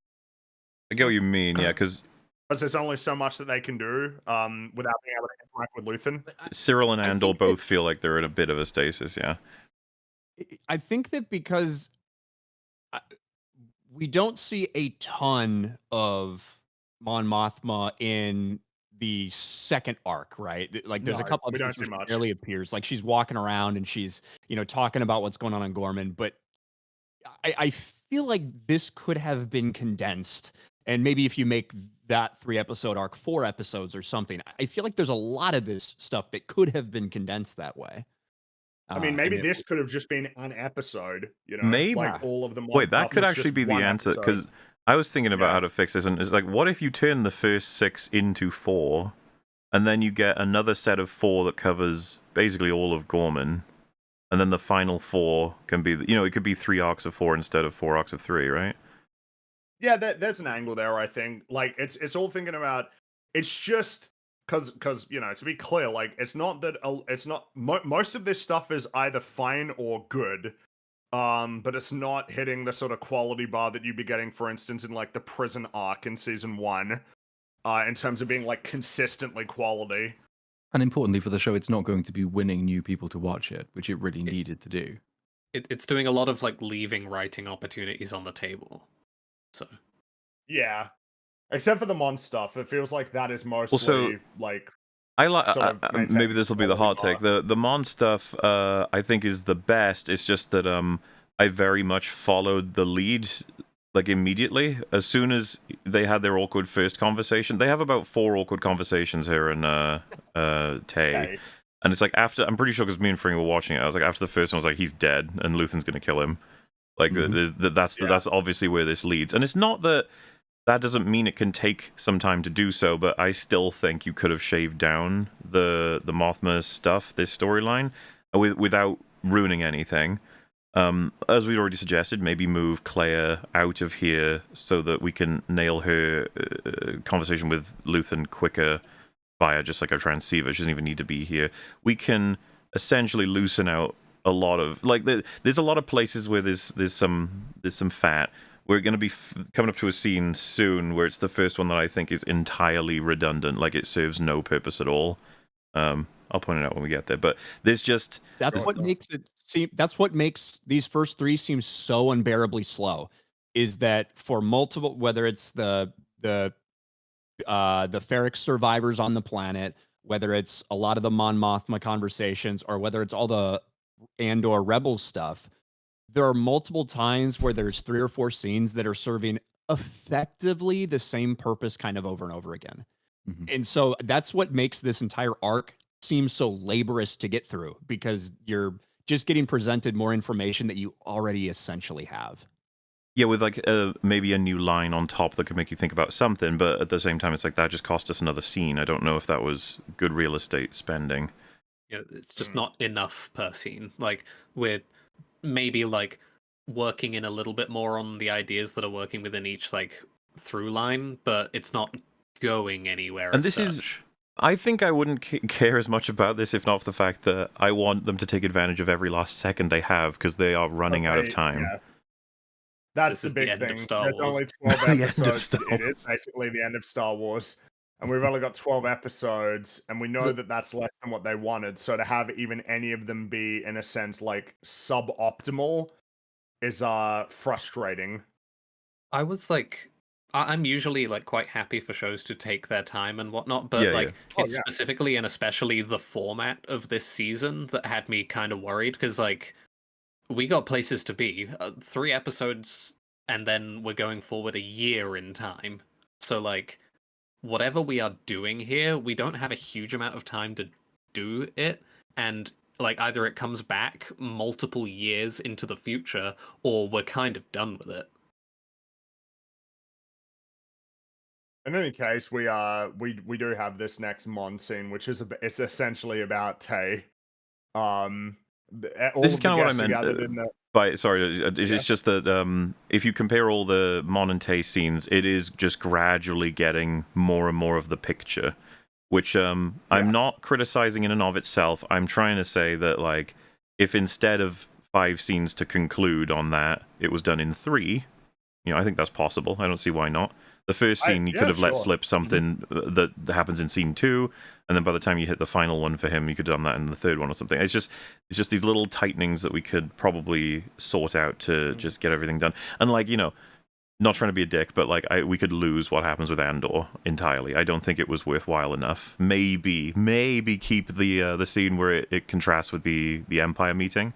I get what you mean, yeah, because there's only so much that they can do without being able to interact with Luthen. Cyril and Andor both feel like they're in a bit of a stasis, yeah. I think that because we don't see a ton of Mon Mothma in the second arc, right? Like, there's a No, couple we don't episodes see where she much. barely appears. Like, she's walking around and she's, talking about what's going on in Gorman. But I feel like this could have been condensed. And maybe if you make that 3-episode arc 4 episodes or something, I feel like there's a lot of this stuff that could have been condensed that way. I mean, And maybe it, this could have just been an episode, Maybe. like all of them. Wait, that could actually be the answer, because I was thinking about Yeah. how to fix this, and it's like, what if you turn the first 6 into 4, and then you get another set of 4 that covers basically all of Gorman, and then the final 4 can be, it could be 3 arcs of 4 instead of 4 arcs of 3, right? Yeah, there's an angle there. I think, like, it's all thinking about. It's just because to be clear, like, it's not that it's not most of this stuff is either fine or good. But it's not hitting the sort of quality bar that you'd be getting, for instance, in like the prison arc in season 1, in terms of being like consistently quality. And importantly for the show, it's not going to be winning new people to watch it, which it really needed to do. It's doing a lot of like leaving writing opportunities on the table. So Yeah, except for the Mon stuff, it feels like that is mostly like. I like. sort of maintaining Maybe this will be the hot quality take. The Mon stuff, I think, is the best. It's just that I very much followed the lead, like, immediately as soon as they had their awkward first conversation. They have about 4 awkward conversations here in Tay. Okay. And it's like, after, I'm pretty sure, because me and Fring were watching it, I was like, after the first one, I was like, he's dead, and Luthen's gonna kill him. Like, that's obviously where this leads. And it's not that doesn't mean it can take some time to do so, but I still think you could have shaved down the Mothma stuff, this storyline, without ruining anything. As we'd already suggested, maybe move Claire out of here so that we can nail her conversation with Luthen quicker via just like a transceiver. She doesn't even need to be here. We can essentially loosen out a lot of, like, there's a lot of places where there's some fat. We're going to be coming up to a scene soon where it's the first one that I think is entirely redundant, like it serves no purpose at all. I'll point it out when we get there, but there's just that's what makes it seem. That's what makes these first 3 seem so unbearably slow. Is that for multiple, whether it's the Ferrix survivors on the planet, whether it's a lot of the Mon Mothma conversations, or whether it's all the Andor Rebel stuff, there are multiple times where there's 3 or 4 scenes that are serving effectively the same purpose kind of over and over again. Mm-hmm. And so that's what makes this entire arc seem so laborious to get through, because you're just getting presented more information that you already essentially have. Yeah, with like maybe a new line on top that could make you think about something, but at the same time, it's like, that just cost us another scene. I don't know if that was good real estate spending. yeah, it's just not enough per scene. Like, we're maybe like working in a little bit more on the ideas that are working within each like through line, but it's not going anywhere. And as this is, such. I think I wouldn't care as much about this if not for the fact that I want them to take advantage of every last second they have, because they are running out of time. Yeah. That's This the is the big end of thing. Star There's Wars. only 12 The end of episodes. Star It is basically the end of Star Wars. And we've only got 12 episodes, and we know that that's less than what they wanted. So to have even any of them be, in a sense, like suboptimal is frustrating. I was like, I'm usually like quite happy for shows to take their time and whatnot, but Yeah, like yeah. Oh, it's yeah. specifically and especially the format of this season that had me kind of worried, because like we got places to be. 3 episodes, and then we're going forward a year in time. So like, whatever we are doing here, we don't have a huge amount of time to do it, and like either it comes back multiple years into the future, or we're kind of done with it. In any case, we do have this next Mon scene, which is it's essentially about Tay. All This is of the kind of what I guests are meant. gathered in the. It's just that if you compare all the Mon and Tay scenes, it is just gradually getting more and more of the picture, which I'm not criticizing in and of itself. I'm trying to say that, like, if instead of 5 scenes to conclude on that, it was done in 3, I think that's possible. I don't see why not. The first scene, you could have let sure. slip something that happens in scene 2, and then by the time you hit the final one for him, you could have done that in the third one or something. It's just these little tightenings that we could probably sort out to just get everything done. And like, not trying to be a dick, but like we could lose what happens with Andor entirely. I don't think it was worthwhile enough. Maybe keep the scene where it contrasts with the Empire meeting.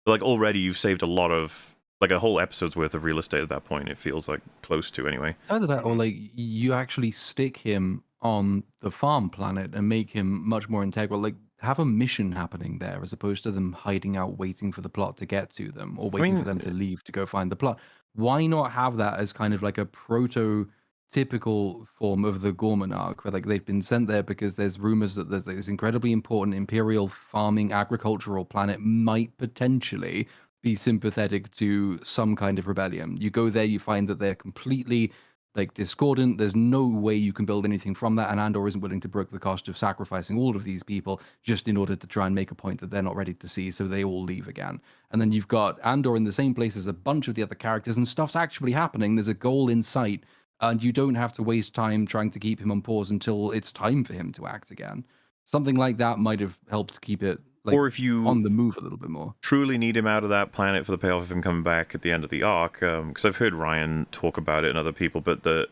But like already you've saved a lot of like a whole episode's worth of real estate at that point. It feels like close to anyway. Either that or like you actually stick him on the farm planet and make him much more integral. Like have a mission happening there as opposed to them hiding out waiting for the plot to get to them or waiting for them to leave to go find the plot. Why not have that as kind of like a prototypical form of the Gorman arc, where like they've been sent there because there's rumors that this incredibly important imperial farming agricultural planet might potentially be sympathetic to some kind of rebellion. You go there, you find that they're completely like discordant. There's no way you can build anything from that, and Andor isn't willing to brook the cost of sacrificing all of these people just in order to try and make a point that they're not ready to see, so they all leave again. And then you've got Andor in the same place as a bunch of the other characters, and stuff's actually happening. There's a goal in sight, and you don't have to waste time trying to keep him on pause until it's time for him to act again. Something like that might have helped keep it like or if you on the move a little bit more. Truly need him out of that planet for the payoff of him coming back at the end of the arc, because I've heard Ryan talk about it and other people, but the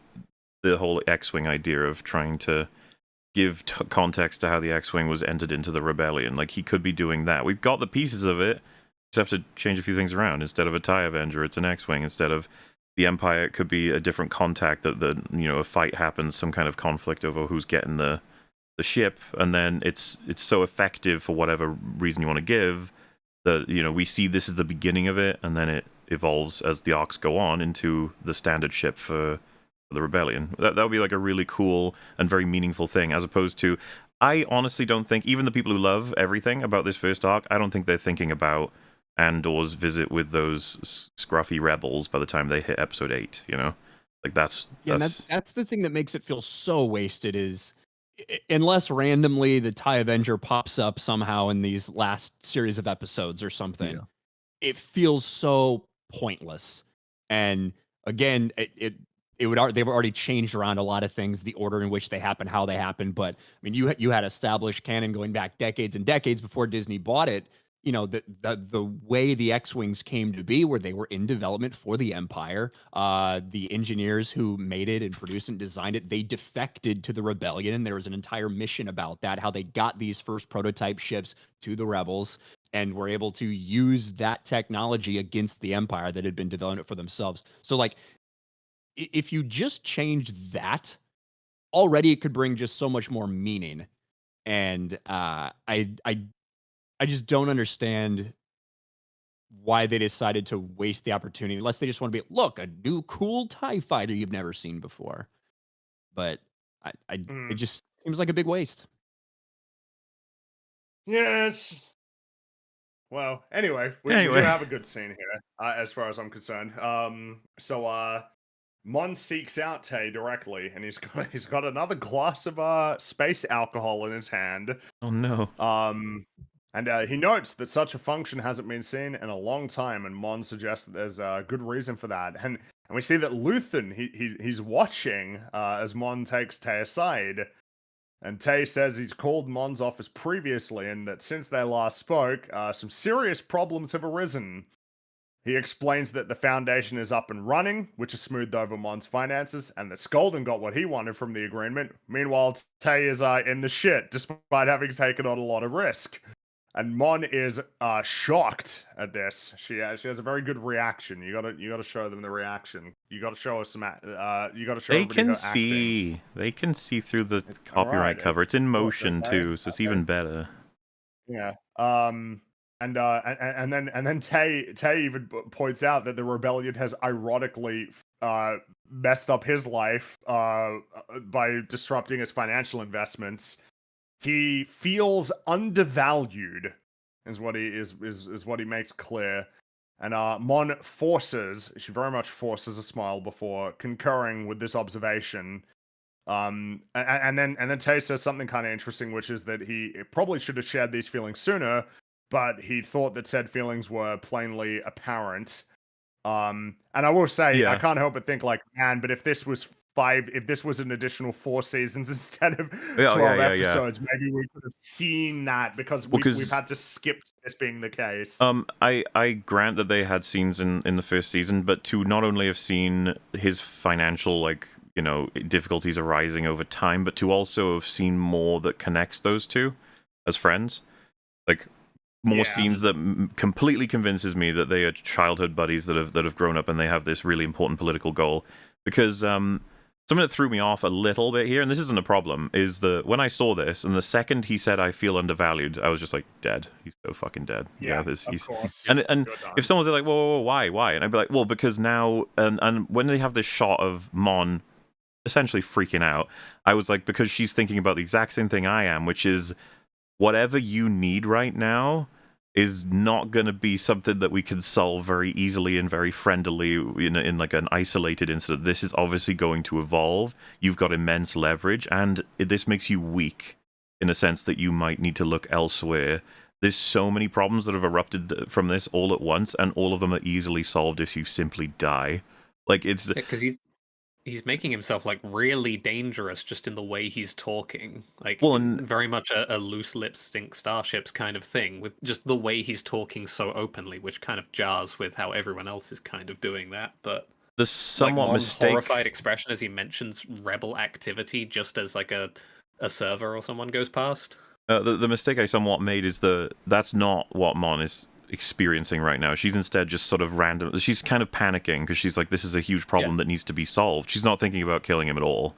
whole X-Wing idea of trying to give context to how the X-Wing was entered into the rebellion, like he could be doing that. We've got the pieces of it, just have to change a few things around. Instead of a TIE Avenger, it's an X-Wing. Instead of the Empire, it could be a different contact that a fight happens, some kind of conflict over who's getting the ship, and then it's so effective for whatever reason you want to give that we see this is the beginning of it, and then it evolves as the arcs go on into the standard ship for the rebellion. That would be like a really cool and very meaningful thing, as opposed to, I honestly don't think even the people who love everything about this first arc, I don't think they're thinking about Andor's visit with those scruffy rebels by the time they hit episode 8. Like that's the thing that makes it feel so wasted is, unless randomly the TIE Avenger pops up somehow in these last series of episodes or something, it feels so pointless. And again, they've already changed around a lot of things, the order in which they happen, how they happen. But I mean, you had established canon going back decades and decades before Disney bought it. The way the X-Wings came to be, where they were in development for the Empire, the engineers who made it and produced and designed it, they defected to the rebellion, and there was an entire mission about that, how they got these first prototype ships to the rebels and were able to use that technology against the Empire that had been developing it for themselves. So like, if you just change that, already it could bring just so much more meaning. And I just don't understand why they decided to waste the opportunity, unless they just want to be, look, a new cool TIE fighter you've never seen before. But it just seems like a big waste. Yeah, it's just... Well, anyway, we do have a good scene here, as far as I'm concerned. Mon seeks out Tay directly, and he's got another glass of space alcohol in his hand. Oh no. And he notes that such a function hasn't been seen in a long time, and Mon suggests that there's a good reason for that. And we see that Luthen, he's watching as Mon takes Tay aside. And Tay says he's called Mon's office previously, and that since they last spoke, some serious problems have arisen. He explains that the Foundation is up and running, which has smoothed over Mon's finances, and that Skolden got what he wanted from the agreement. Meanwhile, Tay is in the shit, despite having taken on a lot of risk. And Mon is shocked at this. She has a very good reaction. You gotta show them the reaction. You gotta show us some. You gotta show. They can see. They can see through the copyright cover. It's in motion too, so it's even better. Yeah. And then Tay even points out that the rebellion has ironically messed up his life by disrupting his financial investments. He feels undervalued, is what he makes clear. And Mon she very much forces a smile before concurring with this observation. And then Tay says something kind of interesting, which is that he probably should have shared these feelings sooner, but he thought that said feelings were plainly apparent. And I will say, I can't help but think, like, man, but if this was if this was an additional 4 seasons instead of Yeah, 12 yeah. episodes, maybe we could have seen that because Well, we've 'cause had to skip this being the case. I grant that they had scenes in the first season, but to not only have seen his financial, like, you know, difficulties arising over time, but to also have seen more that connects those two as friends, like more Yeah. scenes that completely convinces me that they are childhood buddies that have grown up and they have this really important political goal. Because something that threw me off a little bit here, and this isn't a problem, is that when I saw this, and the second he said "I feel undervalued," I was just like, "Dead. He's so fucking dead." Yeah, this, of he's, course. and You're done. if someone's like, "Whoa, why?" And I'd be like, "Well, because now," and when they have this shot of Mon essentially freaking out, I was like, because she's thinking about the exact same thing I am, which is whatever you need right now is not going to be something that we can solve very easily and very friendly in like an isolated incident. This is obviously going to evolve. You've got immense leverage, and this makes you weak in a sense that you might need to look elsewhere. There's so many problems that have erupted from this all at once, and all of them are easily solved if you simply die. Like, it's because he's making himself like really dangerous just in the way he's talking, like Well, and- very much a loose lips stink starships kind of thing, with just the way he's talking so openly, which kind of jars with how everyone else is kind of doing that. But the like somewhat Mon's horrified mistake. expression as he mentions rebel activity just as like a server or someone goes past. The mistake I somewhat made is that's not what Mon is experiencing right now. She's instead just sort of random. She's kind of panicking because she's like, this is a huge problem that needs to be solved. She's not thinking about killing him at all.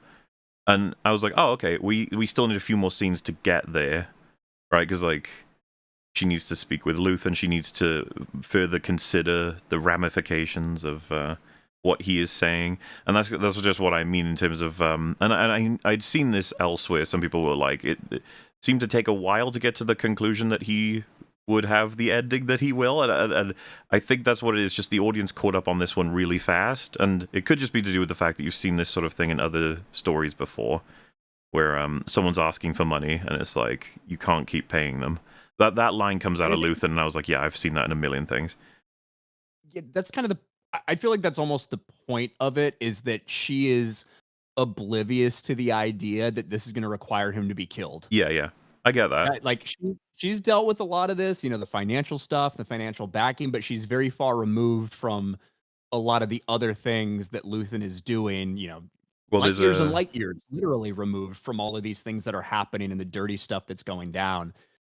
And I was like, oh, okay, we still need a few more scenes to get there, right? Because like she needs to speak with Luth and she needs to further consider the ramifications of what he is saying, and that's just what I mean in terms of I'd seen this elsewhere. Some people were like, it seemed to take a while to get to the conclusion that he would have the ending that he will, and I think that's what it is. Just the audience caught up on this one really fast, and it could just be to do with the fact that you've seen this sort of thing in other stories before, where someone's asking for money and it's like you can't keep paying them. That line comes out of Luthen, and I was like, yeah, I've seen that in a million things. Yeah, that's kind of I feel like that's almost the point of it, is that she is oblivious to the idea that this is going to require him to be killed. Yeah, I get that. Like she's dealt with a lot of this, you know, the financial stuff, the financial backing, but she's very far removed from a lot of the other things that Luthen is doing, you know, Well, light there's years and a light years, literally removed from all of these things that are happening and the dirty stuff that's going down.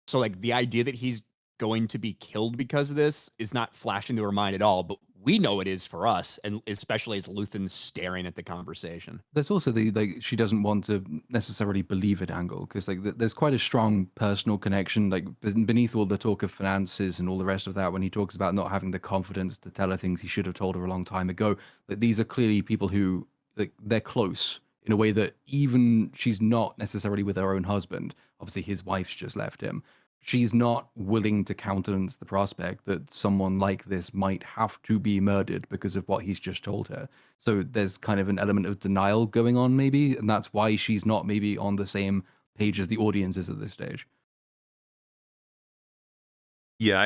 So like the idea that he's going to be killed because of this is not flashing to her mind at all, but we know it is for us, and especially as Luthen's staring at the conversation. There's also the like she doesn't want to necessarily believe it angle, because like there's quite a strong personal connection, like beneath all the talk of finances and all the rest of that, when he talks about not having the confidence to tell her things he should have told her a long time ago. Like these are clearly people who like they're close in a way that even she's not necessarily with her own husband. Obviously his wife's just left him. She's not willing to countenance the prospect that someone like this might have to be murdered because of what he's just told her. So there's kind of an element of denial going on, maybe, and that's why she's not maybe on the same page as the audience is at this stage. Yeah,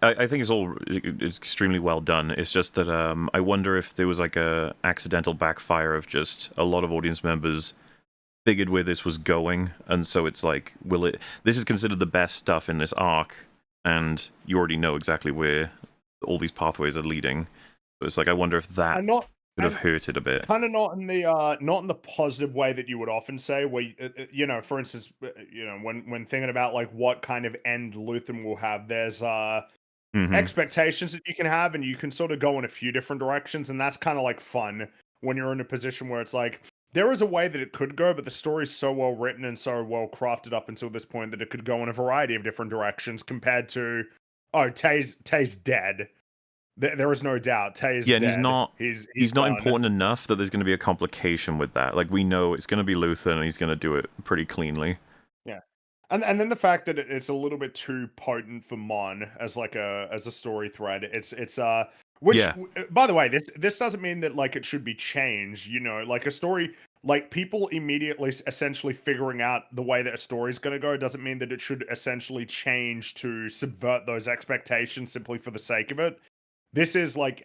I think it's all extremely well done. It's just that I wonder if there was like a accidental backfire of just a lot of audience members figured where this was going, and so it's like, this is considered the best stuff in this arc, and you already know exactly where all these pathways are leading. So it's like, I wonder if that could have hurt it a bit. Kind of not in the positive way that you would often say, where you know, for instance, you know, when thinking about like what kind of end Luthen will have, there's expectations that you can have, and you can sort of go in a few different directions, and that's kind of like fun when you're in a position where it's like, there is a way that it could go, but the story's so well written and so well crafted up until this point that it could go in a variety of different directions, compared to, oh, Tay's dead. There is no doubt. Tay's dead. And he's not done. important enough that there's going to be a complication with that. Like, we know it's going to be Luthen, and he's going to do it pretty cleanly. Yeah. And then the fact that it's a little bit too potent for Mon as like a story thread. It's which, by the way, this doesn't mean that like it should be changed, you know, like a story, like people immediately essentially figuring out the way that a story is going to go doesn't mean that it should essentially change to subvert those expectations simply for the sake of it. this is like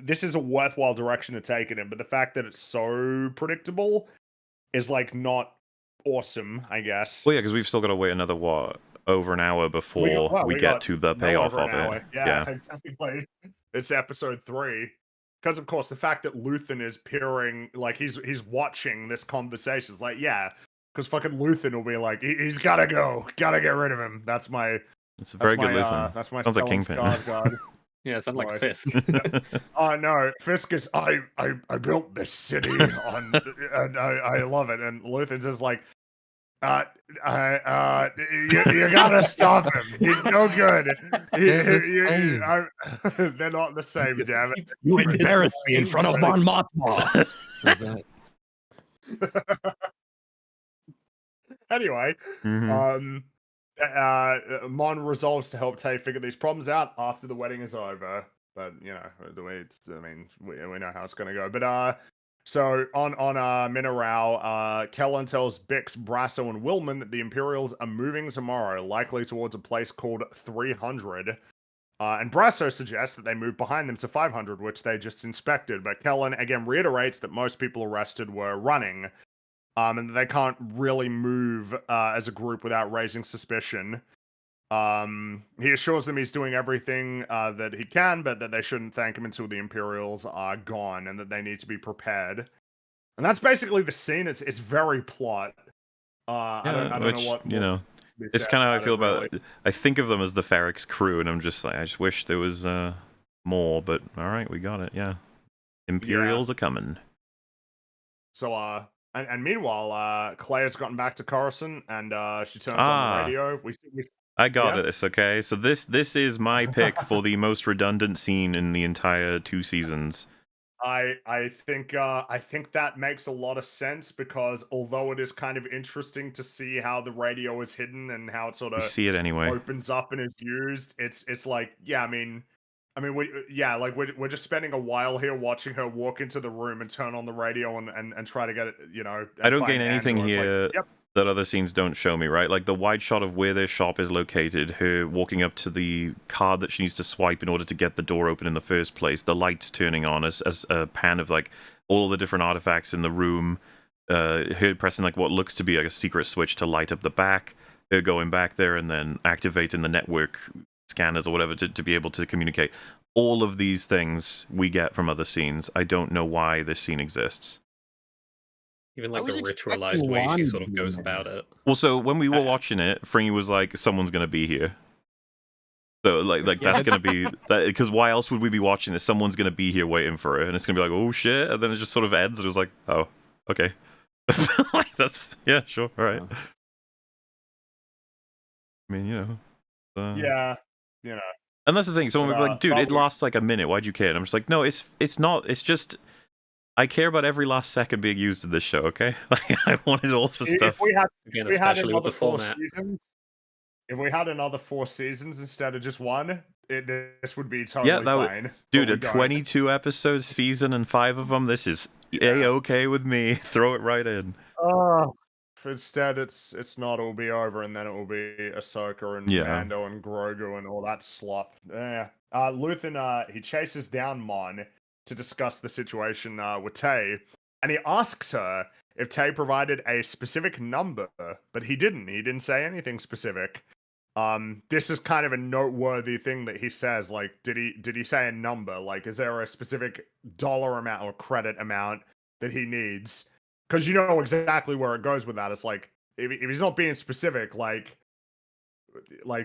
this is a worthwhile direction to take it in, but the fact that it's so predictable is like not awesome, I guess. Well, yeah, because we've still got to wait another over an hour before we get got to the well payoff over of an hour. it. Yeah, exactly. It's episode 3. Because of course the fact that Luthen is peering, like he's watching this conversation is like, yeah, because fucking Luthen will be like, he's gotta go, gotta get rid of him. That's my It's a very good my Luthen. that's my Sounds like Stellan Kingpin. Skarsgård. Yeah, it sounds like Right. Fisk. Oh no, Fisk is I built this city on and I love it. And Luthen's just like, you gotta stop him. He's no good. They're not the same, damn it. You embarrassed me in front of Mon Mothma. Anyway, Mhm. Mon resolves to help Tay figure these problems out after the wedding is over. But you know, we know how it's gonna go. But so on Minarao, Kellen tells Bix, Brasso, and Willman that the Imperials are moving tomorrow, likely towards a place called 300. And Brasso suggests that they move behind them to 500, which they just inspected. But Kellen again reiterates that most people arrested were running, and they can't really move as a group without raising suspicion. He assures them he's doing everything that he can, but that they shouldn't thank him until the Imperials are gone, and that they need to be prepared. And that's basically the scene. It's very plot. I don't know what you know, it's kind of how I feel about it. I think of them as the Ferrex crew, and I'm just like, I just wish there was more. But all right, we got it. Yeah, Imperials are coming. So and meanwhile, Claire's gotten back to Coruscant, and she turns on the radio. I got this, okay? So this is my pick for the most redundant scene in the entire 2 seasons. I think that makes a lot of sense, because although it is kind of interesting to see how the radio is hidden and how it sort We of see it anyway. opens up and is used, it's like, yeah, we're just spending a while here watching her walk into the room and turn on the radio and try to get it, you know. I don't gain anything Andor. here. Like, yep. That other scenes don't show me, right? Like the wide shot of where their shop is located, her walking up to the card that she needs to swipe in order to get the door open in the first place, the lights turning on as a pan of like all the different artifacts in the room, her pressing like what looks to be like a secret switch to light up the back, her going back there and then activating the network scanners or whatever to be able to communicate. All of these things we get from other scenes. I don't know why this scene exists. Even like the ritualized way she sort of goes about it. Well, so when we were watching it, Fringy was like, "Someone's gonna be here." So like that's gonna be that, because why else would we be watching this? Someone's gonna be here waiting for her, and it's gonna be like, "Oh shit!" And then it just sort of ends, and it was like, "Oh, okay." Like that's sure, all right. I mean, you know. Yeah, you know. And that's the thing. Someone would be like, "Dude, it lasts like a minute. Why'd you care?" And I'm just like, "No, it's not. It's just." I care about every last second being used in this show, okay? Like, I want it all for stuff. If we had especially with the 4 format. seasons, if we had another 4 seasons instead of just 1, this would be totally fine. Dude, a 22 episode season and 5 of them, this is A-okay with me. Throw it right in. Instead, it's not. It will be over, and then it will be Ahsoka and Mando and Grogu and all that slop. Yeah. Luthen, he chases down Mon to discuss the situation with Tay, and he asks her if Tay provided a specific number, but he didn't. He didn't say anything specific. This is kind of a noteworthy thing that he says. Like, did he say a number? Like, is there a specific dollar amount or credit amount that he needs? Because you know exactly where it goes with that. It's like, if he's not being specific, like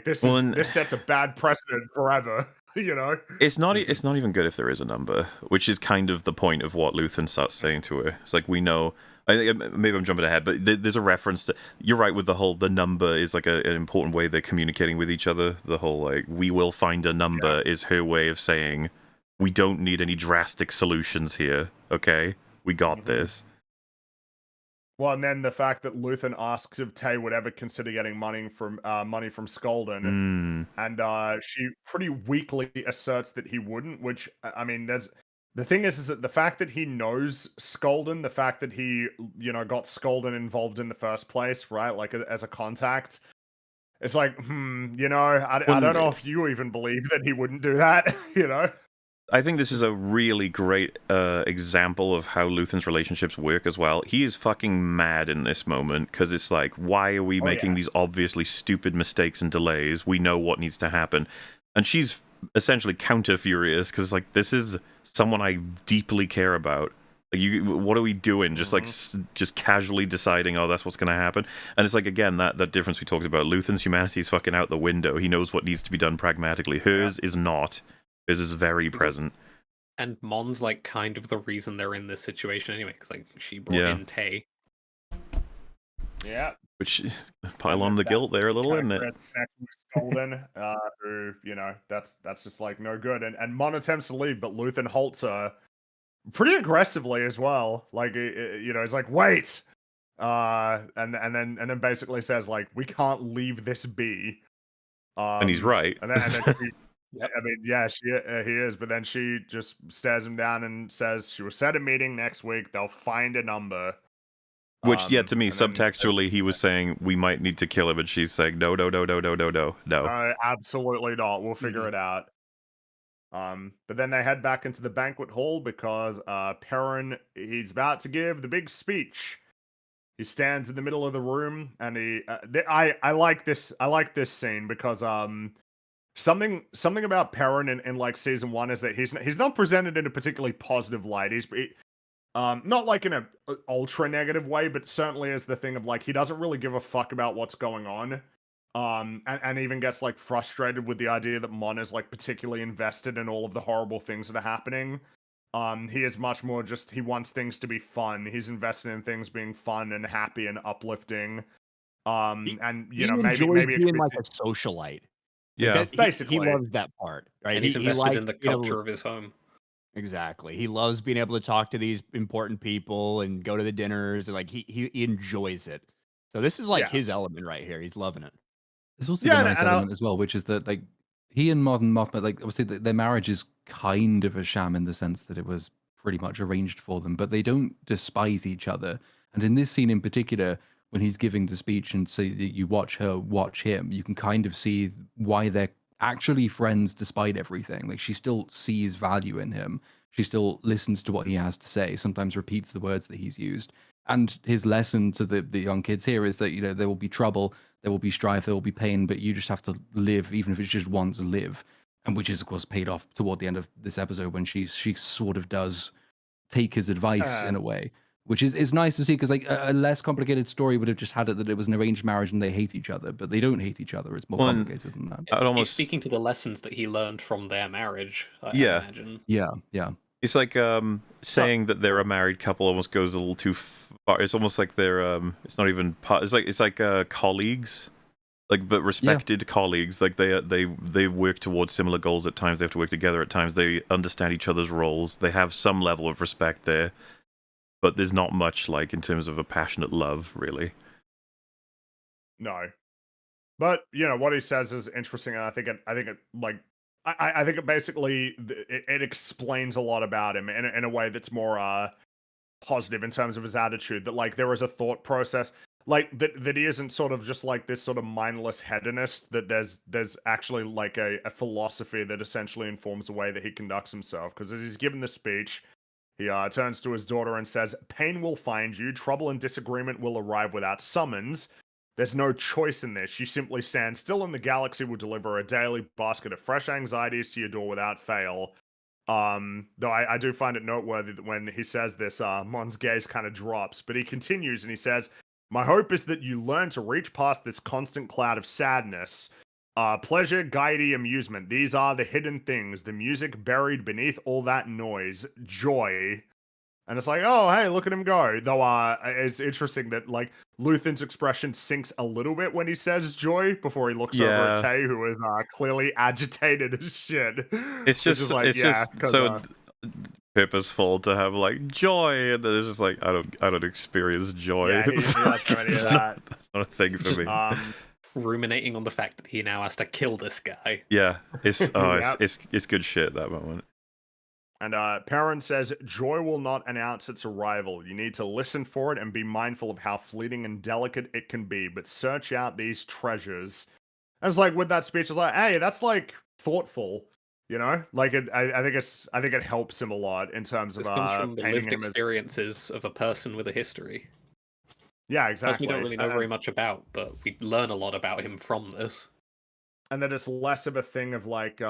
this sets a bad precedent forever. You know, it's not even good if there is a number, which is kind of the point of what Luthen starts saying to her. It's like, we know. I think maybe I'm jumping ahead, but there's a reference to, you're right with the number is like an important way they're communicating with each other. The whole like, we will find a number is her way of saying we don't need any drastic solutions here. Okay, we got this. Well, and then the fact that Luthen asks if Tay would ever consider getting money from Skolden, and she pretty weakly asserts that he wouldn't. Which, I mean, the thing is that the fact that he knows Skolden, the fact that he got Skolden involved in the first place, right? Like as a contact, it's like, I don't know if you even believe that he wouldn't do that, you know? I think this is a really great example of how Luthen's relationships work as well. He is fucking mad in this moment because it's like, why are we making these obviously stupid mistakes and delays? We know what needs to happen. And she's essentially counter-furious because, like, this is someone I deeply care about. Like, what are we doing? Just like just casually deciding, oh, that's what's going to happen. And it's like, again, that difference we talked about. Luthen's humanity is fucking out the window. He knows what needs to be done pragmatically. Hers is not. Hers is very present. And Mon's like kind of the reason they're in this situation anyway, because like she brought in Tay. Yeah. Which pile on the guilt there a little, isn't it? Golden, who, that's just like no good. And Mon attempts to leave, but Luthen halts her pretty aggressively as well. Like, it's like, wait. And then basically says like, we can't leave this be. And he's right. And then she, I mean, yeah, he is. But then she just stares him down and says she will set a meeting next week. They'll find a number. Which, to me, subtextually, he was saying we might need to kill him, and she's saying no. Absolutely not. We'll figure it out. But then they head back into the banquet hall because Perrin, he's about to give the big speech. He stands in the middle of the room, and I like this. I like this scene because something about Perrin in like season 1 is that he's not presented in a particularly positive light. He's not like in a ultra negative way, but certainly as the thing of like he doesn't really give a fuck about what's going on. And even gets like frustrated with the idea that Mon is like particularly invested in all of the horrible things that are happening. He is much more just he wants things to be fun. He's invested in things being fun and happy and uplifting. And he maybe being like a socialite. Yeah, basically, he loves that part, right? And he's invested in the culture of his home. Exactly. He loves being able to talk to these important people and go to the dinners, and like he enjoys it. So this is like his element right here. He's loving it. There's also the nice element as well, which is that like he and Mothma, like obviously their marriage is kind of a sham in the sense that it was pretty much arranged for them, but they don't despise each other. And in this scene in particular, when he's giving the speech and so you watch her watch him, you can kind of see why they're actually friends despite everything. Like she still sees value in him. She still listens to what he has to say, sometimes repeats the words that he's used. And his lesson to the young kids here is that, there will be trouble, there will be strife, there will be pain, but you just have to live, even if it's just once, live. And which is, of course, paid off toward the end of this episode when she sort of does take his advice in a way, which is nice to see because like a less complicated story would have just had it that it was an arranged marriage and they hate each other, but they don't hate each other. It's more complicated than that. He's speaking to the lessons that he learned from their marriage. I imagine. Yeah. It's like saying that they're a married couple almost goes a little too far. It's almost like they're it's not even part. It's like colleagues, like but respected colleagues. Like they work towards similar goals at times. They have to work together at times. They understand each other's roles. They have some level of respect there, but there's not much like in terms of a passionate love, really. No, but what he says is interesting, and I think it basically it explains a lot about him in a way that's more positive in terms of his attitude. That like there is a thought process, like that he isn't sort of just like this sort of mindless hedonist. That there's actually like a philosophy that essentially informs the way that he conducts himself. Because as he's given the speech, he turns to his daughter and says, "Pain will find you. Trouble and disagreement will arrive without summons. There's no choice in this. You simply stand still and the galaxy will deliver a daily basket of fresh anxieties to your door without fail." Though I do find it noteworthy that when he says this, Mon's gaze kind of drops, but he continues and he says, "My hope is that you learn to reach past this constant cloud of sadness. Pleasure, gaiety, amusement. These are the hidden things, the music buried beneath all that noise. Joy." And it's like, oh, hey, look at him go. Though it's interesting that like Luthen's expression sinks a little bit when he says joy before he looks over at Tay, who is clearly agitated as shit. It's just so purposeful to have like joy, and then it's just like I don't experience joy. Yeah, that's not a thing for me. Ruminating on the fact that he now has to kill this guy. Yeah, it's good shit, that moment. And Perrin says, "Joy will not announce its arrival. You need to listen for it and be mindful of how fleeting and delicate it can be. But search out these treasures. And it's like with that speech, it's like, hey, that's like thoughtful, you know? Like I think it helps him a lot in terms of This comes from the painting lived him as experiences of a person with a history. yeah, Person exactly. we don't really know very much about, but we learn a lot about him from this. And that it's less of a thing of like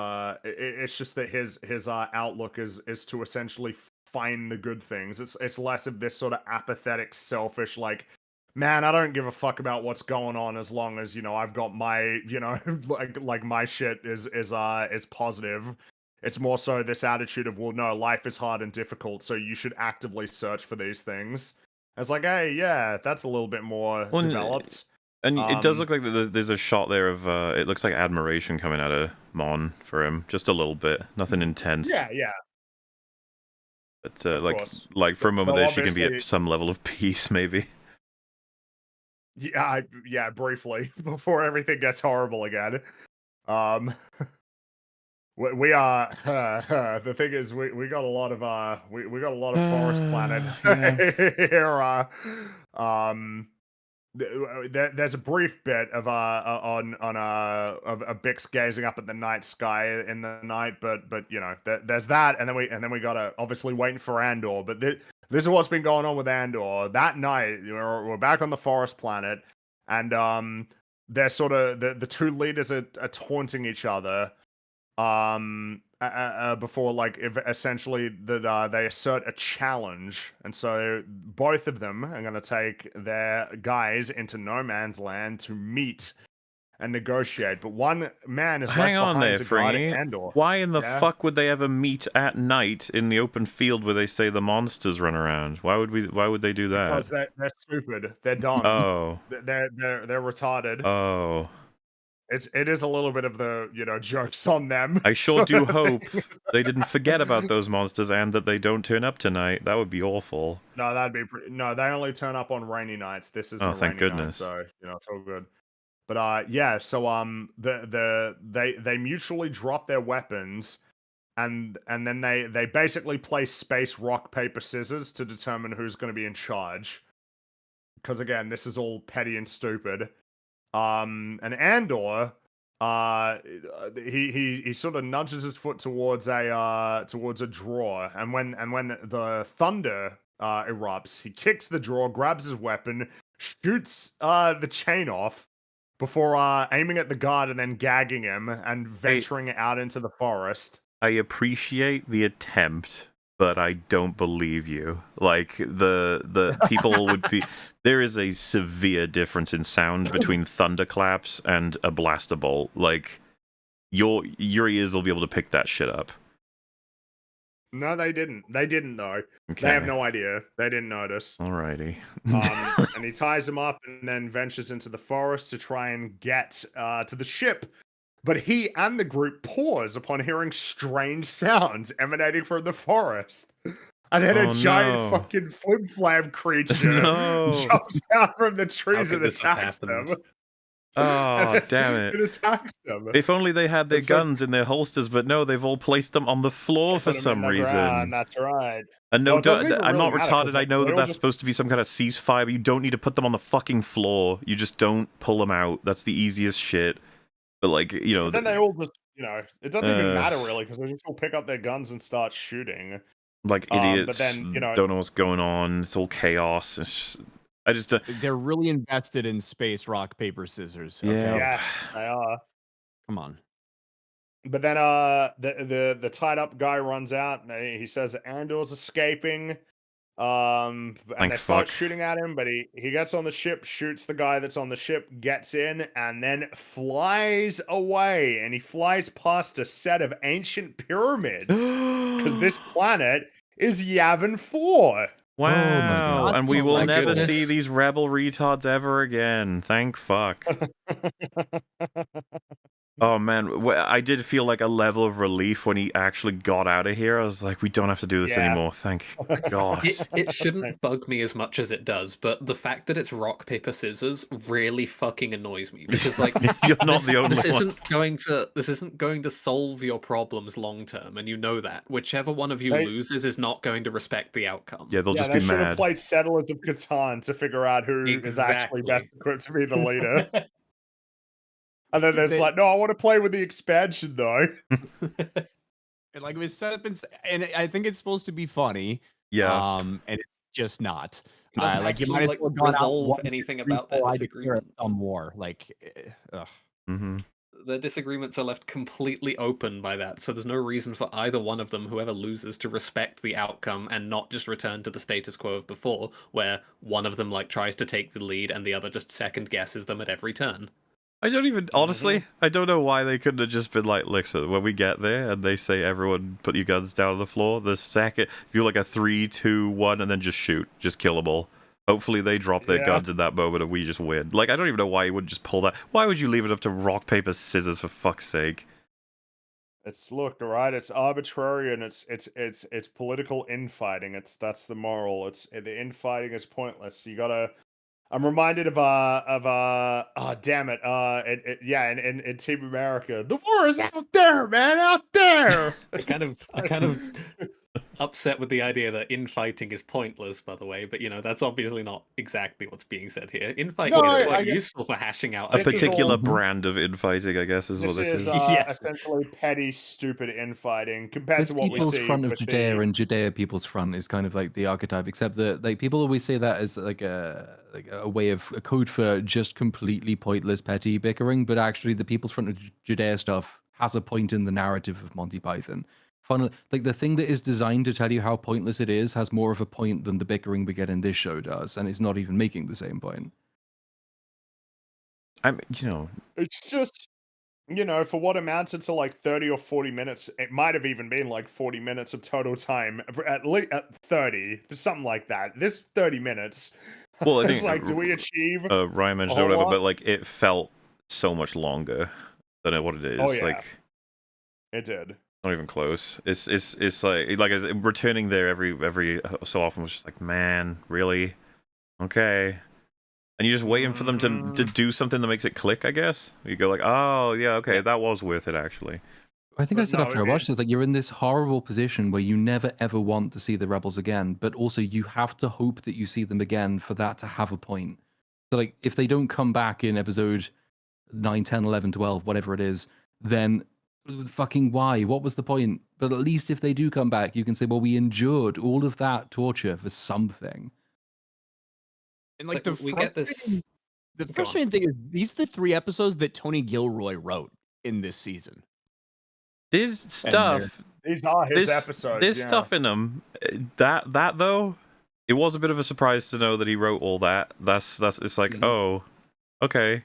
it's just that his outlook is to essentially find the good things. It's less of this sort of apathetic, selfish, like, man, I don't give a fuck about what's going on as long as, you know, I've got my, you know, like my shit is positive. It's more so this attitude of, well, no, life is hard and difficult, so you should actively search for these things. It's like, hey, yeah, that's a little bit more Well, developed. And it does look like there's a shot there of it looks like admiration coming out of Mon for him, just a little bit, nothing intense. Yeah. But course. like for a moment Though there, she can be obviously- at some level of peace, maybe. Yeah, briefly before everything gets horrible again. We are the thing is we got a lot of we got a lot of forest planet here. There's a brief bit of on of Bix gazing up at the night sky in the night, but you know there's that, and then we gotta obviously waiting for Andor. But this is what's been going on with Andor. That night we're back on the forest planet, and they're sort of the two leaders are taunting each other. Before like if essentially that they assert a challenge, and so both of them are going to take their guys into no man's land to meet and negotiate. But one man is Hang left on behind there, to guard Fringy. Andor. Why in the Yeah? fuck would they ever meet at night in the open field where they say the monsters run around? Why would they do that? Because they're stupid. They're dumb. Oh. They're retarded. Oh. It is a little bit of the, you know, jokes on them. I sure sort do of hope thing. they didn't forget about those monsters and that they don't turn up tonight. That would be awful. No, that'd be no. They only turn up on rainy nights. This isn't Oh, a thank rainy night, goodness. so you know it's all good. But yeah. So they mutually drop their weapons, and then they basically play space rock paper scissors to determine who's going to be in charge. Because again, this is all petty and stupid. And Andor, he sort of nudges his foot towards a drawer, and when the thunder erupts, he kicks the drawer, grabs his weapon, shoots the chain off before aiming at the guard and then gagging him and venturing out into the forest. I appreciate the attempt, but I don't believe you. Like the people would be. There is a severe difference in sound between thunderclaps and a blaster bolt. Like your ears will be able to pick that shit up. No, they didn't. They didn't though. Okay. They have no idea. They didn't notice. Alrighty. And he ties him up and then ventures into the forest to try and get to the ship. But he and the group pause upon hearing strange sounds emanating from the forest. And then a giant fucking flim-flam creature jumps out from the trees and attacks them. Oh, damn It it. attacks them. If only they had their guns in their holsters, but no, they've all placed them on the floor for Put 'em in some the reason. ground, that's right. And Well, no, it doesn't even I'm not really matter, 'cause retarded. I know they all that's just- supposed to be some kind of ceasefire, but you don't need to put them on the fucking floor. You just don't pull them out. That's the easiest shit. But like, you know, But then they all just, you know, it doesn't even matter really, because they just all pick up their guns and start shooting. like idiots, but then, you know, don't know what's going on. It's all chaos. It's just, They're really invested in space, rock, paper, scissors. Yeah. Okay? yes, they are. Come on. But then the tied up guy runs out and he says that Andor's escaping. And Thank they start fuck. shooting at him, but he gets on the ship, shoots the guy that's on the ship, gets in, and then flies away. And he flies past a set of ancient pyramids. Because this planet is Yavin 4. Wow, God. and we Oh will my never goodness. see these rebel retards ever again. Thank fuck. Oh man, I did feel like a level of relief when he actually got out of here. I was like, we don't have to do this Yeah. anymore. Thank God. It shouldn't bug me as much as it does, but the fact that it's rock paper scissors really fucking annoys me because like You're not the only this one. isn't going to solve your problems long term, and you know that. Whichever one of you They- loses is not going to respect the outcome. Yeah, they'll just they be should have mad. played Settlers of Catan to figure out who is actually best Exactly. equipped to be the leader. And then there's They- like, no, I want to play with the expansion though. And like it was set up and I think it's supposed to be funny. Yeah. And it's just not. It doesn't Like you actually might as like well gone out resolve one, anything two, three, about their four, I declare it disagreements. some more. Like, ugh. Mm-hmm. Their disagreements are left completely open by that, so there's no reason for either one of them, whoever loses, to respect the outcome and not just return to the status quo of before, where one of them like tries to take the lead and the other just second guesses them at every turn. I don't even honestly. I don't know why they couldn't have just been like, listen, when we get there and they say everyone put your guns down on the floor, the second do like a 3, 2, 1, and then just shoot, just kill them all. Hopefully they drop their Yeah. guns in that moment and we just win. Like I don't even know why you wouldn't just pull that. Why would you leave it up to rock paper scissors for fuck's sake? It's look, right? It's arbitrary and it's political infighting. That's the moral. The infighting is pointless. You gotta. I'm reminded of oh damn it yeah in Team America, the war is out there, man, out there. I kind of upset with the idea that infighting is pointless, by the way, but you know, that's obviously not exactly what's being said here. Infighting No, is I quite get- useful for hashing out A This is particular all- brand of infighting, I guess, is what This this is is. Yeah. essentially petty, stupid infighting compared This to what we People's see Front of with Judea the... and Judea People's Front is kind of like the archetype, except that like people always say that as like a way of a code for just completely pointless petty bickering, but actually the People's Front of Judea stuff has a point in the narrative of Monty Python. Funnily, like the thing that is designed to tell you how pointless it is has more of a point than the bickering we get in this show does, and it's not even making the same point. I'm, you know, It's just, for what amounted to like 30 or 40 minutes, it might have even been like 40 minutes of total time, at least at 30, something like that. This 30 minutes. Well, I It's think like, do we achieve? Ryan mentioned a or whatever, whole lot? but like it felt so much longer than what it is. Oh, yeah. Like It did. not even close. It's like as returning there every so often was just like, man, really? Okay. And you're just waiting for them to do something that makes it click, I guess. You go like, oh yeah, okay, that was worth it actually. I think I But said no, after I watched this, like you're in this horrible position where you never ever want to see the rebels again, but also you have to hope that you see them again for that to have a point. So like if they don't come back in episode 9, 10, 11, 12, whatever it is, then fucking why? What was the point? But at least if they do come back, you can say, well, we endured all of that torture for something. And like But we get this. The Go on. frustrating thing is these are the 3 episodes that Tony Gilroy wrote in this season. There's stuff. These are his There's episodes. Yeah. stuff in them. That though, it was a bit of a surprise to know that he wrote all that. That's it's like, oh, okay.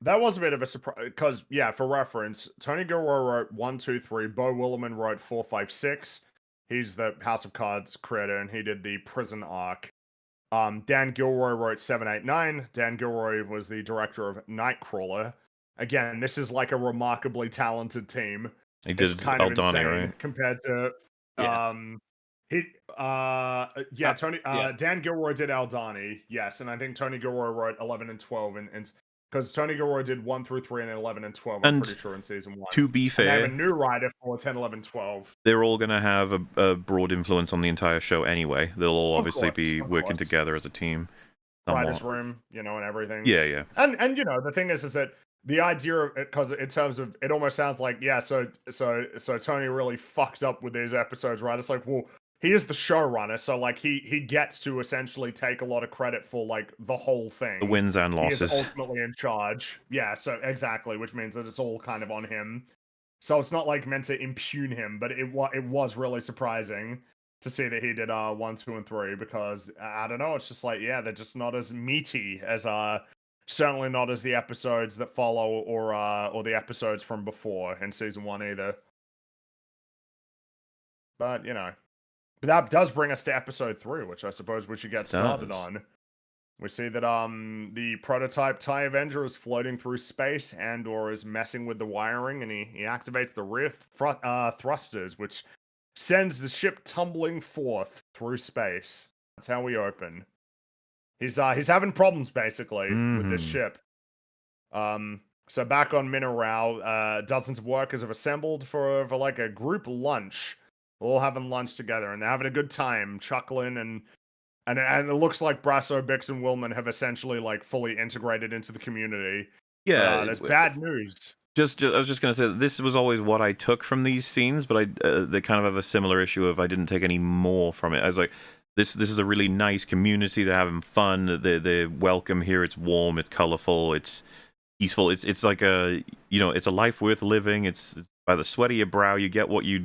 That was a bit of a surprise because, yeah, for reference, Tony Gilroy wrote 1, 2, 3. Bo Willerman wrote 4, 5, 6. He's the House of Cards creator, and he did the prison arc. Dan Gilroy wrote 7, 8, 9. Dan Gilroy was the director of Nightcrawler. Again, this is like a remarkably talented team. He did It's kind of Aldani, insane right? compared to Yeah. Tony yeah. Dan Gilroy did Aldani, yes, and I think Tony Gilroy wrote 11 and 12 and because Tony Gilroy did 1 through 3 and 11 and 12, I'm And pretty sure in season 1. To be And they have a fair, new writer for 10, 11, 12. they're all gonna have a broad influence on the entire show anyway. They'll all Of obviously course, be of working course. together as a team. Writer's somewhat. room, and everything. Yeah. And the thing is that the idea of it, because in terms of it almost sounds like, yeah, so Tony really fucked up with these episodes, right? It's like, well, he is the showrunner, so like he gets to essentially take a lot of credit for like the whole thing. The wins and He is losses. ultimately in charge. Yeah, so exactly, which means that it's all kind of on him. So it's not like meant to impugn him, but it was really surprising to see that he did 1, 2, and 3, because I don't know, it's just like, yeah, they're just not as meaty as certainly not as the episodes that follow or the episodes from before in season 1 either. But but that does bring us to episode 3, which I suppose we should get started does. on. We see that the prototype TIE Avenger is floating through space. Andor is messing with the wiring, and he activates the rear thrusters, which sends the ship tumbling forth through space. That's how we open. He's having problems basically with this ship. So back on Mineral, dozens of workers have assembled for like a group lunch. All having lunch together, and they're having a good time, chuckling, and it looks like Brasso, Bix, and Willman have essentially like fully integrated into the community. Yeah, there's bad news. I was just gonna say that this was always what I took from these scenes, but they kind of have a similar issue of I didn't take any more from it. I was like, this is a really nice community. They're having fun. They're welcome here. It's warm. It's colorful. It's peaceful. It's like a it's a life worth living. It's by the sweat of your brow. You get what you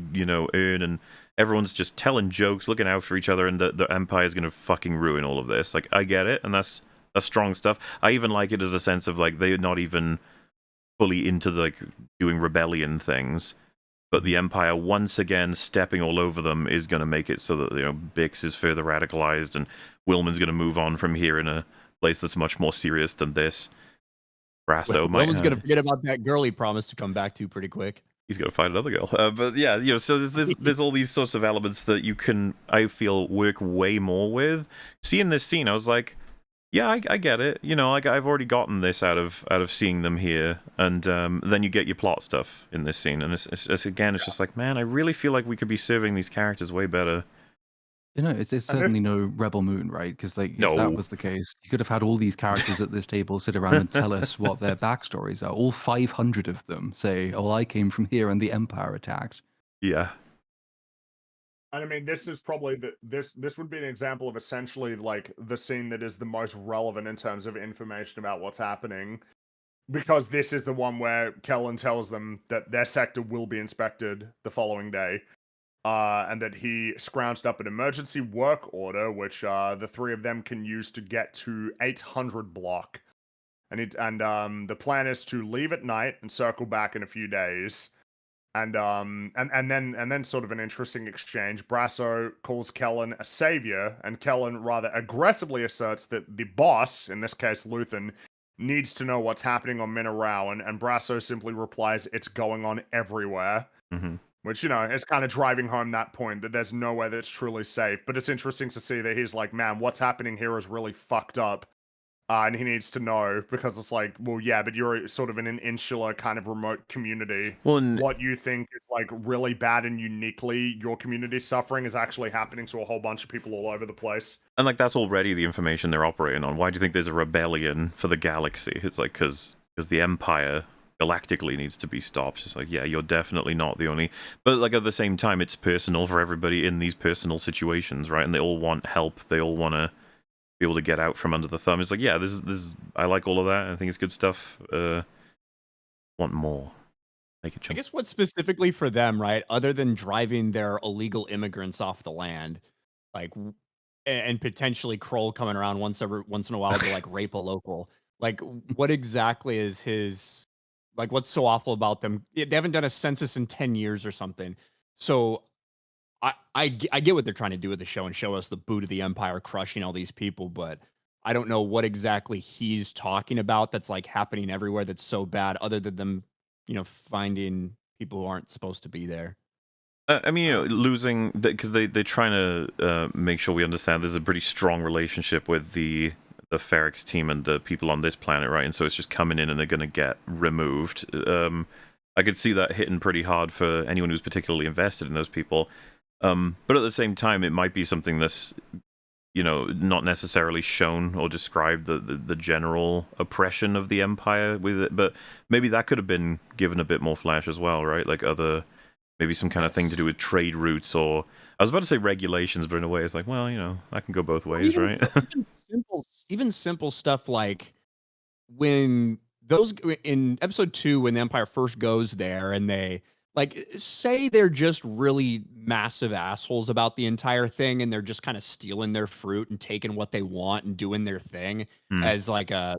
earn, and everyone's just telling jokes, looking out for each other, and the Empire is gonna fucking ruin all of this. Like I get it, and that's strong stuff. I even like it as a sense of like they're not even fully into like doing rebellion things, but the Empire once again stepping all over them is going to make it so that Bix is further radicalized, and Willman's going to move on from here in a place that's much more serious than this. Brasso might. Willman's going to forget about that girl he promised to come back to pretty quick. He's going to find another girl. But yeah, so there's all these sorts of elements that you can, I feel, work way more with. Seeing this scene, I was like, yeah, I get it. Like I've already gotten this out of seeing them here, and then you get your plot stuff in this scene, and it's just like, man, I really feel like we could be serving these characters way better. It's certainly no Rebel Moon, right? Because if that was the case, you could have had all these characters at this table sit around and tell us what their backstories are. All 500 of them say, "Oh, I came from here and the Empire attacked." Yeah. And I mean, this is probably this would be an example of essentially like the scene that is the most relevant in terms of information about what's happening, because this is the one where Kellen tells them that their sector will be inspected the following day, and that he scrounged up an emergency work order, which the three of them can use to get to 800 block, and the plan is to leave at night and circle back in a few days. And then sort of an interesting exchange. Brasso calls Kellen a savior, and Kellen rather aggressively asserts that the boss, in this case Luthen, needs to know what's happening on Minarao, and Brasso simply replies, "It's going on everywhere." Mm-hmm. Which, is kind of driving home that point that there's nowhere that's truly safe. But it's interesting to see that he's like, man, what's happening here is really fucked up. And he needs to know, because it's like, well, yeah, but you're sort of in an insular kind of remote community. Well, what you think is like really bad and uniquely your community suffering is actually happening to a whole bunch of people all over the place. And like that's already the information they're operating on. Why do you think there's a rebellion for the galaxy? It's like because the Empire galactically needs to be stopped. It's like, yeah, you're definitely not the only. But like at the same time, it's personal for everybody in these personal situations, right? And they all want help. They all want to be able to get out from under the thumb. It's like, yeah, this is I like all of that. I think it's good stuff. Want more. Make it jump. I guess what specifically for them, right? Other than driving their illegal immigrants off the land, like, and potentially Kroll coming around once in a while to like rape a local. Like, what exactly is his? Like, what's so awful about them? They haven't done a census in 10 years or something. So I get what they're trying to do with the show and show us the boot of the Empire crushing all these people, but I don't know what exactly he's talking about that's like happening everywhere that's so bad, other than them, finding people who aren't supposed to be there. I mean, losing because they're trying to make sure we understand there's a pretty strong relationship with the Ferrex team and the people on this planet, right? And so it's just coming in and they're going to get removed. I could see that hitting pretty hard for anyone who's particularly invested in those people. But at the same time, it might be something that's, not necessarily shown or described the general oppression of the Empire with it. But maybe that could have been given a bit more flash as well, right? Like maybe some kind of thing to do with trade routes, or I was about to say regulations, but in a way it's like, well, I can go both ways, right? Even simple stuff like when those in episode 2, when the Empire first goes there and they like say they're just really massive assholes about the entire thing, and they're just kind of stealing their fruit and taking what they want and doing their thing as like a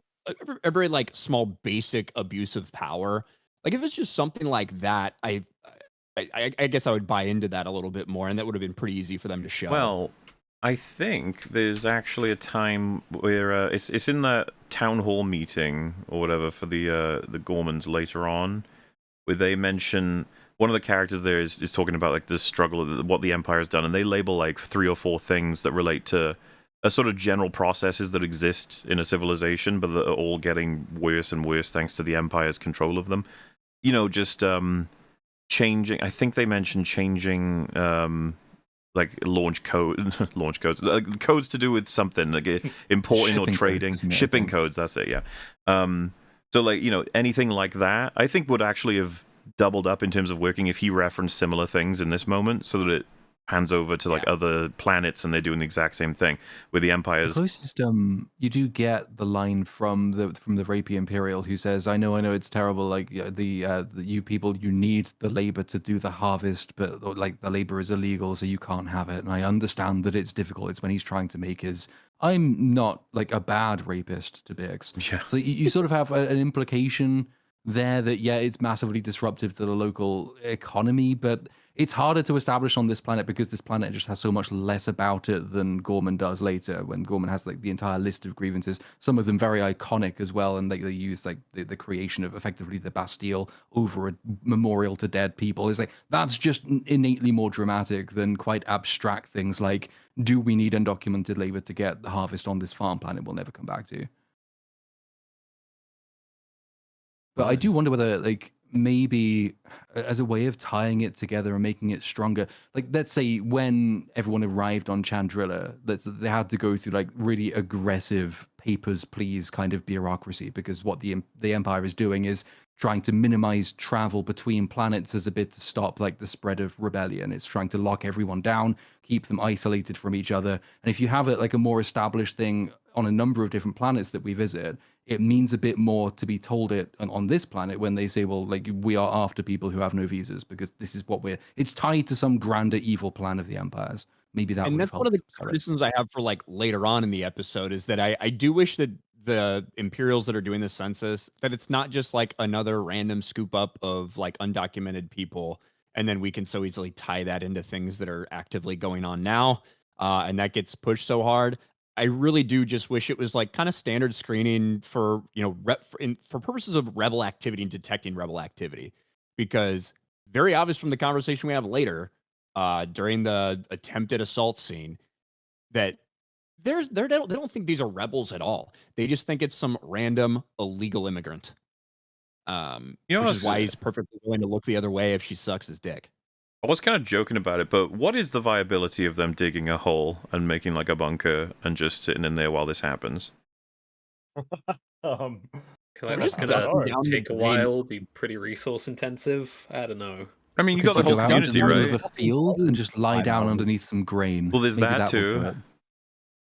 very like small basic abuse of power. Like if it's just something like that, I guess I would buy into that a little bit more, and that would have been pretty easy for them to show. Well, I think there's actually a time where it's in that town hall meeting or whatever for the Gormans later on, where they mention one of the characters there is talking about like the struggle of what the Empire has done, and they label like 3 or 4 things that relate to a sort of general processes that exist in a civilization, but that are all getting worse and worse thanks to the Empire's control of them. Just changing. I think they mentioned changing. Like launch codes, codes to do with something like importing or trading, shipping codes. That's it, yeah. So, like, anything like that, I think would actually have doubled up in terms of working if he referenced similar things in this moment, so that it hands over to like other planets and they're doing the exact same thing with the The Empire's. closest you do get the line from the Rapey Imperial who says, I know it's terrible, like the you people, you need the labor to do the harvest, but like the labor is illegal, so you can't have it. And I understand that it's difficult. It's when he's trying to make his, I'm not like a bad rapist to Bix. Yeah. So you sort of have an implication there that it's massively disruptive to the local economy, but it's harder to establish on this planet because this planet just has so much less about it than Gorman does later, when Gorman has like the entire list of grievances, some of them very iconic as well, and they use like the creation of effectively the Bastille over a memorial to dead people. It's like that's just innately more dramatic than quite abstract things like, do we need undocumented labor to get the harvest on this farm planet we'll never come back to? But I do wonder whether, like, maybe as a way of tying it together and making it stronger, like, let's say when everyone arrived on Chandrilla, they had to go through like really aggressive papers, please kind of bureaucracy, because what the Empire is doing is trying to minimize travel between planets as a bit to stop like the spread of rebellion. It's trying to lock everyone down, keep them isolated from each other. And if you have it like a more established thing on a number of different planets that we visit, it means a bit more to be told it on this planet when they say, well, like, we are after people who have no visas because this is what it's tied to some grander evil plan of the Empire's. Maybe that And would that's have one of helped the sell it. criticisms I have for like later on in the episode is that I do wish that the Imperials that are doing the census, that it's not just like another random scoop up of like undocumented people, and then we can so easily tie that into things that are actively going on now, and that gets pushed so hard. I really do just wish it was like kind of standard screening for for purposes of rebel activity and detecting rebel activity, because very obvious from the conversation we have later during the attempted assault scene that they don't think these are rebels at all. They just think it's some random illegal immigrant. Which is why he's perfectly willing to look the other way if she sucks his dick. I was kind of joking about it, but what is the viability of them digging a hole and making like a bunker and just sitting in there while this happens? Like, just that's gonna down the take a drain. while, be pretty resource intensive. I don't know. I mean, you Could got the whole go out community, into the middle right? of a field and just lie down underneath some grain. Well, there's Maybe that will do too. it.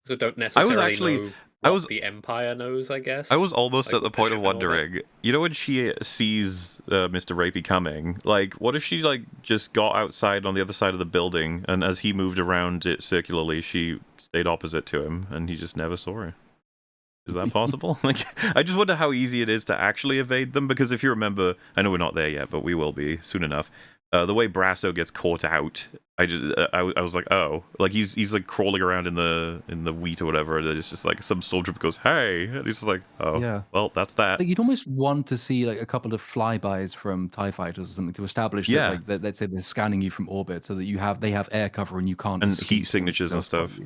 So don't necessarily know what the Empire knows, I guess. I was almost like at the with point of ship and all that. wondering, when she sees Mr. Rapey coming, like, what if she, like, just got outside on the other side of the building, and as he moved around it circularly, she stayed opposite to him, and he just never saw her? Is that possible? Like, I just wonder how easy it is to actually evade them, because if you remember, I know we're not there yet, but we will be soon enough. The way Brasso gets caught out, I was like, oh, like he's like crawling around in the wheat or whatever, and it's just like some stormtrooper goes, hey, and he's just like, oh, Yeah. well, that's that. Like, you'd almost want to see like a couple of flybys from TIE fighters or something to establish that, like, let's say they're scanning you from orbit, so that they have air cover and you can't and escape heat signatures and stuff,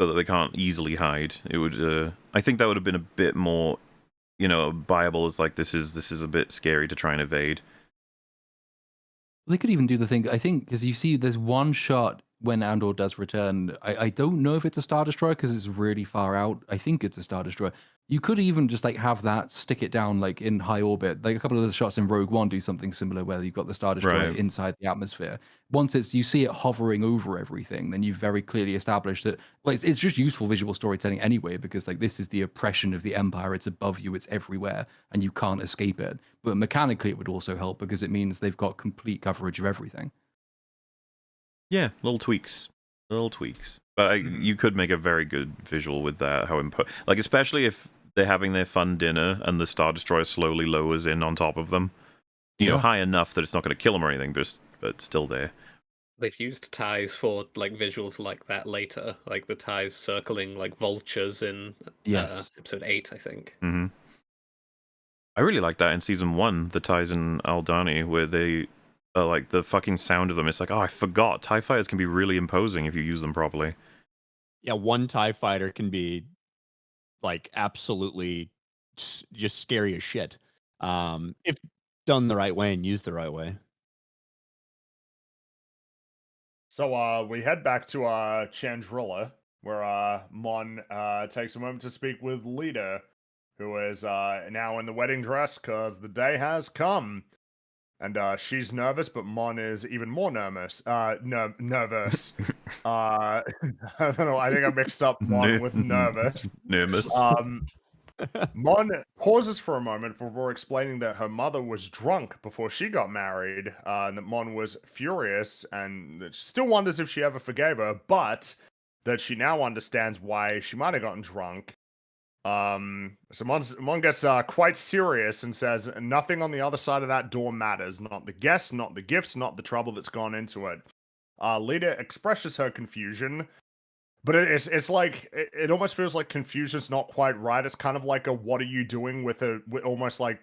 so that they can't easily hide. It would, I think that would have been a bit more, viable. As like this is a bit scary to try and evade. They could even do the thing, I think, because you see there's one shot when Andor does return. I don't know if it's a Star Destroyer because it's really far out. I think it's a Star Destroyer. You could even just like have that, stick it down like in high orbit. Like a couple of the shots in Rogue One do something similar where you've got the Star Destroyer inside the atmosphere. Once you see it hovering over everything, then you've very clearly established that, well, it's just useful visual storytelling anyway, because like this is the oppression of the Empire. It's above you, it's everywhere, and you can't escape it. But mechanically it would also help because it means they've got complete coverage of everything. Yeah, little tweaks. But you could make a very good visual with that, like, especially if they're having their fun dinner and the Star Destroyer slowly lowers in on top of them. You know, high enough that it's not going to kill them or anything, but still there. They've used ties for like visuals like that later, like the ties circling like vultures in episode 8, I think. Mm-hmm. I really like that in season 1, the ties in Aldani, where they like the fucking sound of them. It's like, oh, I forgot. TIE fighters can be really imposing if you use them properly. Yeah, one TIE fighter can be like absolutely just scary as shit. If done the right way and used the right way. So we head back to Chandrilla, where Mon takes a moment to speak with Leader, who is now in the wedding dress because the day has come. And she's nervous, but Mon is even more nervous. Nervous. I don't know. I think I mixed up Mon with nervous. Nervous. Mon pauses for a moment before explaining that her mother was drunk before she got married, and that Mon was furious, and that she still wonders if she ever forgave her, but that she now understands why she might have gotten drunk. So Mon gets quite serious and says, nothing on the other side of that door matters. Not the guests, not the gifts, not the trouble that's gone into it. Lita expresses her confusion, but it's like, it almost feels like confusion's not quite right. It's kind of like a, what are you doing with almost like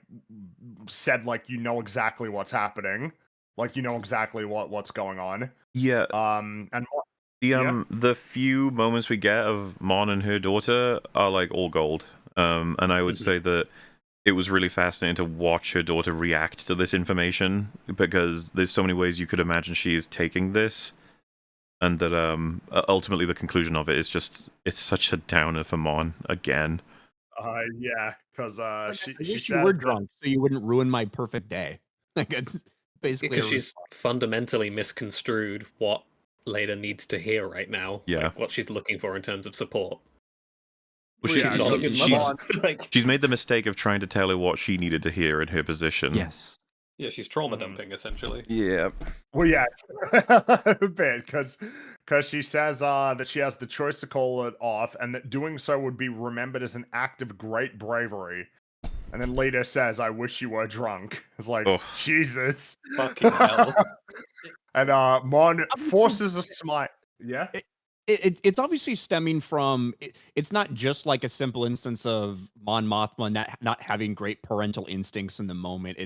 said like you know exactly what's happening. Like you know exactly what's going on. Yeah. And the few moments we get of Mon and her daughter are like all gold. And I would say that it was really fascinating to watch her daughter react to this information, because there's so many ways you could imagine she is taking this, and that ultimately the conclusion of it is just, it's such a downer for Mon again. Yeah, because she wish says you were that- drunk so you wouldn't ruin my perfect day. Like it's basically Because she's fundamentally misconstrued what Leda needs to hear right now. Yeah. Like, what she's looking for in terms of support. Well, Yeah, She's not a good she's- mother. Like, She's made the mistake of trying to tell her what she needed to hear in her position. Yes. yeah, she's trauma dumping, essentially. Yeah. Well, yeah, a bit, because she says that she has the choice to call it off, and that doing so would be remembered as an act of great bravery. And then Lita says, "I wish you were drunk." It's like, Ugh. Jesus. Fucking hell. And Mon forces a smile. Yeah. It's obviously stemming from it's not just like a simple instance of Mon Mothma not having great parental instincts in the moment.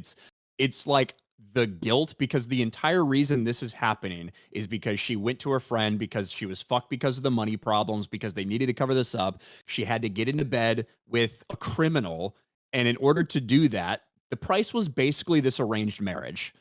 It's like the guilt, because the entire reason this is happening is because she went to her friend because she was fucked because of the money problems, because they needed to cover this up. She had to get into bed with a criminal, and in order to do that, the price was basically this arranged marriage.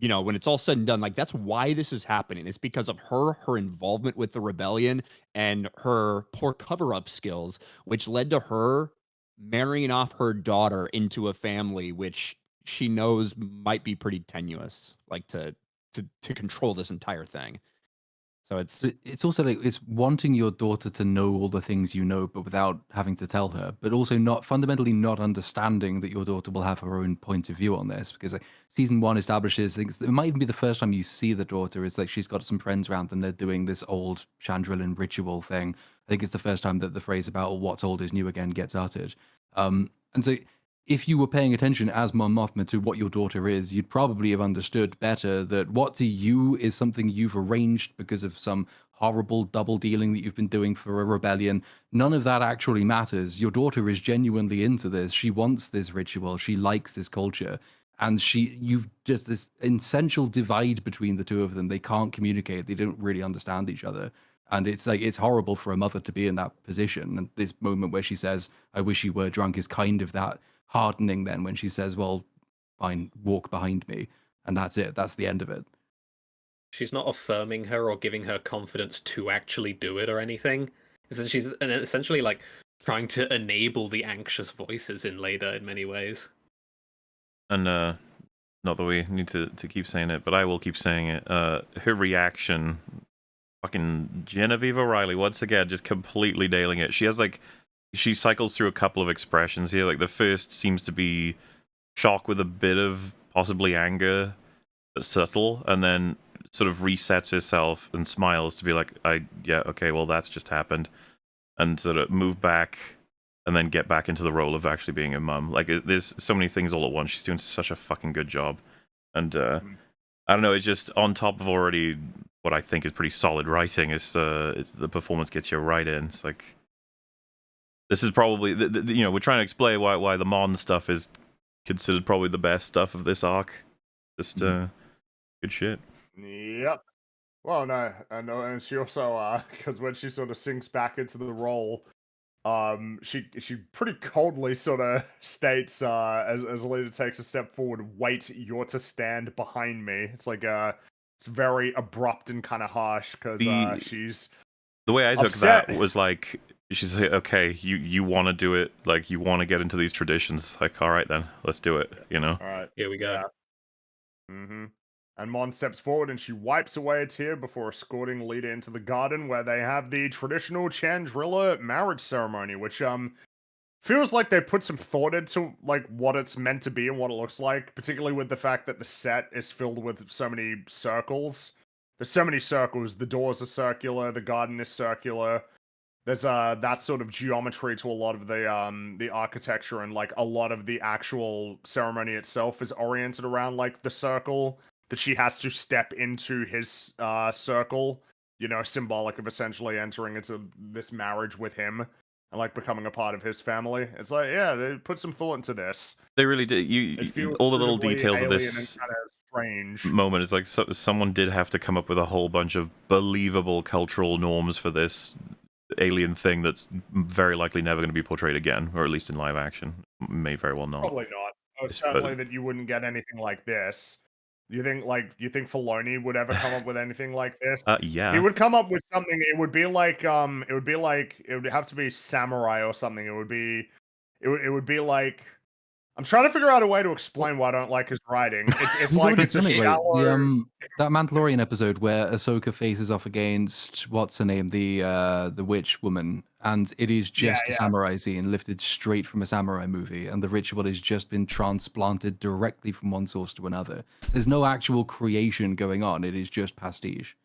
You know, when it's all said and done, like that's why this is happening. It's because of her involvement with the rebellion and her poor cover-up skills, which led to her marrying off her daughter into a family which she knows might be pretty tenuous, like to control this entire thing. So It's also like it's wanting your daughter to know all the things you know, but without having to tell her, but also not fundamentally not understanding that your daughter will have her own point of view on this. Because like, season one establishes things. It might even be the first time you see the daughter. Is like she's got some friends around and they're doing this old Chandrilan ritual thing. I think it's the first time that the phrase about what's old is new again gets uttered. And so if you were paying attention as Mon Mothma to what your daughter is, you'd probably have understood better that what to you is something you've arranged because of some horrible double dealing that you've been doing for a rebellion. None of that actually matters. Your daughter is genuinely into this. She wants this ritual. She likes this culture. And you've just this essential divide between the two of them. They can't communicate. They don't really understand each other. And it's like, it's horrible for a mother to be in that position. And this moment where she says, "I wish you were drunk," is kind of that hardening then when she says, "Well, fine, walk behind me," and that's it. That's the end of it. She's not affirming her or giving her confidence to actually do it or anything. She's essentially like trying to enable the anxious voices in Leda in many ways. And not that we need to keep saying it, but I will keep saying it. Her reaction, fucking Genevieve O'Reilly, once again, just completely nailing it. She has like, she cycles through a couple of expressions here. Like the first seems to be shock with a bit of possibly anger, but subtle, and then sort of resets herself and smiles to be like, yeah, okay, well that's just happened, and sort of move back and then get back into the role of actually being a mum. Like there's so many things all at once. She's doing such a fucking good job, and I don't know. It's just on top of already what I think is pretty solid writing. It's the performance gets you right in. It's like, this is probably you know, we're trying to explain why the Mon stuff is considered probably the best stuff of this arc. Just good shit. Yep. Well, no, and she also, because when she sort of sinks back into the role, she pretty coldly sort of states, as Lita takes a step forward, "Wait, you're to stand behind me." It's like, it's very abrupt and kind of harsh, because she's the way I took upset. that was like, she's like, okay, you want to do it, like you want to get into these traditions. Like, all right then, let's do it. You know. All right. Here we go. Yeah. Mm-hmm. And Mon steps forward and she wipes away a tear before escorting Lita into the garden where they have the traditional Chandrilla marriage ceremony, which feels like they put some thought into like what it's meant to be and what it looks like, particularly with the fact that the set is filled with so many circles. There's so many circles. The doors are circular, the garden is circular. There's that sort of geometry to a lot of the architecture, and like a lot of the actual ceremony itself is oriented around like the circle that she has to step into his circle, you know, symbolic of essentially entering into this marriage with him and like becoming a part of his family. It's like, yeah, they put some thought into this. They really did. It feels All the little suitably details of alien and this kind of strange. moment is like someone did have to come up with a whole bunch of believable cultural norms for this alien thing that's very likely never going to be portrayed again, or at least in live action. May very well not. Probably not. Oh, certainly that you wouldn't get anything like this. You think Filoni would ever come up with anything like this? Yeah. He would come up with something. It would have to be samurai or something. It would be like, I'm trying to figure out a way to explain why I don't like his writing. It's He's like already it's a done it, right? shallow. That Mandalorian episode where Ahsoka faces off against what's her name, the witch woman, and it is just a samurai scene lifted straight from a samurai movie, and the ritual has just been transplanted directly from one source to another. There's no actual creation going on; it is just pastiche.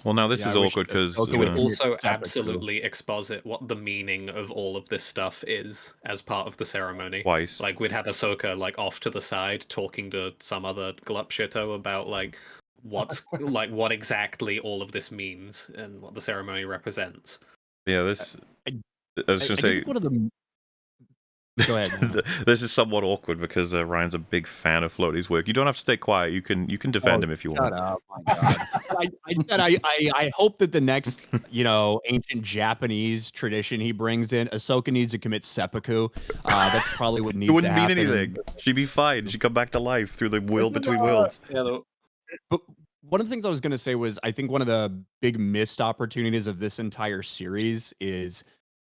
Well, now this is awkward because It would also It's epic, absolutely exposit what the meaning of all of this stuff is as part of the ceremony. twice. Like we'd have Ahsoka like off to the side talking to some other glup shitto about like what's like what exactly all of this means and what the ceremony represents. Yeah, this. I I was going to say. think one of the. Go ahead. This is somewhat awkward because Ryan's a big fan of Floaty's work. You don't have to stay quiet. You can defend him if you want. Shut up, my God. I hope that the next, ancient Japanese tradition he brings in, Ahsoka needs to commit seppuku. That's probably what needs It wouldn't to mean happen. anything. She'd be fine. She'd come back to life through the world between worlds. Yeah, But one of the things I was going to say was I think one of the big missed opportunities of this entire series is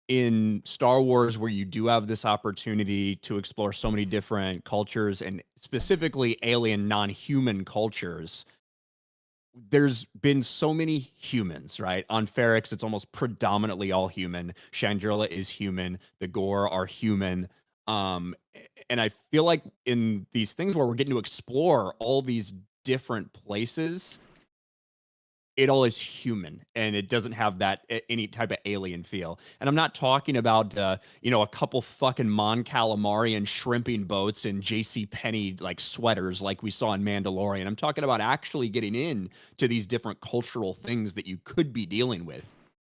in Star Wars, where you do have this opportunity to explore so many different cultures and specifically alien non-human cultures. There's been so many humans, right? On Ferrix, it's almost predominantly all human. Chandrilla is human. The Gore are human. And I feel like in these things where we're getting to explore all these different places, it all is human and it doesn't have that any type of alien feel. And I'm not talking about a couple fucking Mon Calamari shrimping boats and JC Penney like sweaters like we saw in Mandalorian. I'm talking about actually getting in to these different cultural things that you could be dealing with.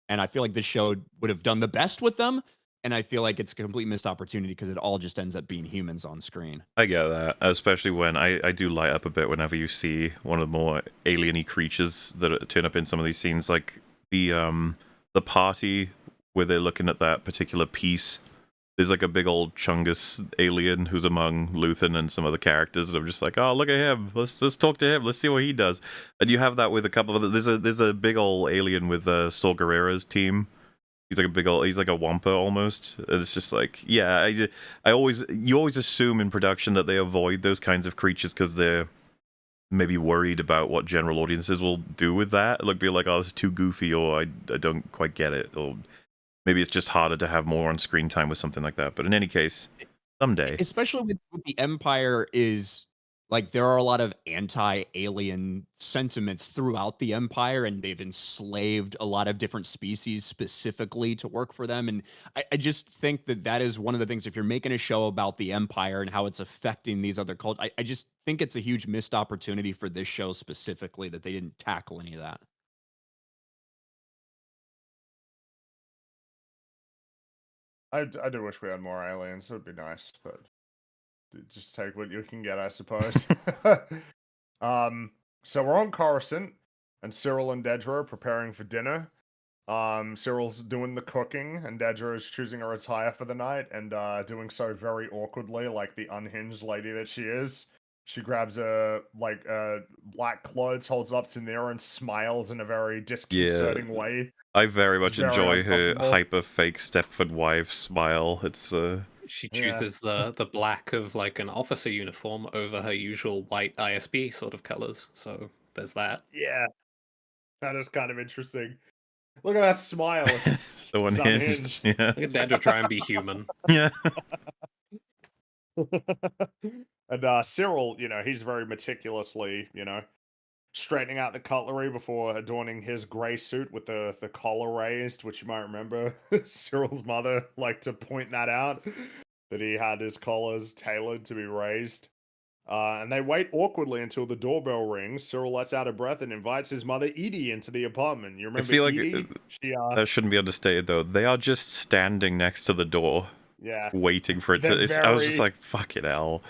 And I feel like this show would have done the best with them. And I feel like it's a complete missed opportunity because it all just ends up being humans on screen. I get that, especially when I do light up a bit whenever you see one of the more alien-y creatures that turn up in some of these scenes, like the party where they're looking at that particular piece. There's like a big old Chungus alien who's among Luthen and some other characters, and I'm just like, oh, look at him. Let's talk to him. Let's see what he does. And you have that with a couple of there's a big old alien with Saw Gerrera's team. He's like a wampa almost. And it's just like, yeah, you always assume in production that they avoid those kinds of creatures because they're maybe worried about what general audiences will do with that. Like, be like, oh, this is too goofy, or I don't quite get it, or maybe it's just harder to have more on screen time with something like that. But in any case, someday. Especially with the Empire is like there are a lot of anti-alien sentiments throughout the Empire, and they've enslaved a lot of different species specifically to work for them. And I just think that is one of the things, if you're making a show about the Empire and how it's affecting these other cultures, I just think it's a huge missed opportunity for this show specifically that they didn't tackle any of that. I do wish we had more aliens. It would be nice, but just take what you can get, I suppose. So we're on Coruscant, and Cyril and Dedra are preparing for dinner. Cyril's doing the cooking, and Dedra is choosing a retire for the night, and doing so very awkwardly, like the unhinged lady that she is. She grabs a black clothes, holds it up to Nira, and smiles in a very disconcerting way. I very It's much very enjoy her uncomfortable. hyper fake Stepford wife smile. It's She Yeah. chooses the black of like an officer uniform over her usual white ISB sort of colors. So there's that. Yeah, that is kind of interesting. Look at that smile. It's so it's unhinged. unhinged. Yeah. Look at Dad to try and be human. Yeah. And Cyril, he's very meticulously, straightening out the cutlery before adorning his grey suit with the collar raised, which you might remember Cyril's mother liked to point that out, that he had his collars tailored to be raised. And they wait awkwardly until the doorbell rings. Cyril lets out a breath and invites his mother Edie into the apartment. You I remember feel like Edie? She that shouldn't be understated though. They are just standing next to the door, yeah. waiting for it They're to. I was just very- like, "Fucking hell!"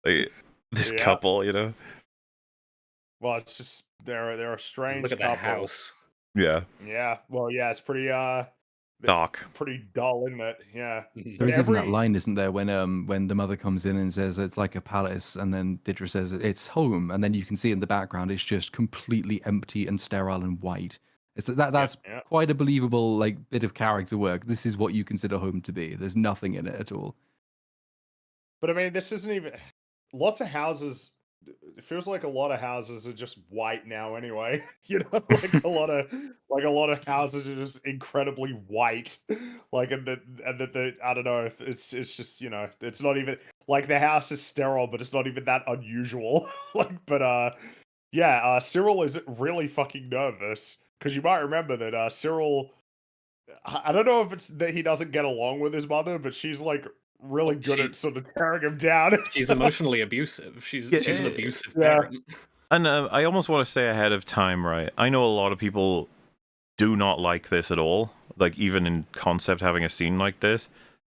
Like, this Yeah. couple, Well, it's just they're a strange Look at couple. that house. Yeah, Yeah. Well, yeah, it's pretty dark. pretty dull, isn't it? Yeah. Mhm. There is even that every- line, isn't there, when the mother comes in and says it's like a palace, and then Didra says it's home, and then you can see in the background it's just completely empty and sterile and white. It's that's yeah. quite a believable like bit of character work. This is what you consider home to be. There's nothing in it at all. But I mean, this isn't even. Lots of houses. It feels like a lot of houses are just white now, anyway. Like a lot of houses are just incredibly white. Like, and the I don't know. It's just it's not even like the house is sterile, but it's not even that unusual. Cyril is really fucking nervous because you might remember that Cyril. I don't know if it's that he doesn't get along with his mother, but she's like really good at sort of tearing him down. She's emotionally abusive. She's an abusive Yeah. parent. And I almost want to say ahead of time, right? I know a lot of people do not like this at all. Like even in concept, having a scene like this.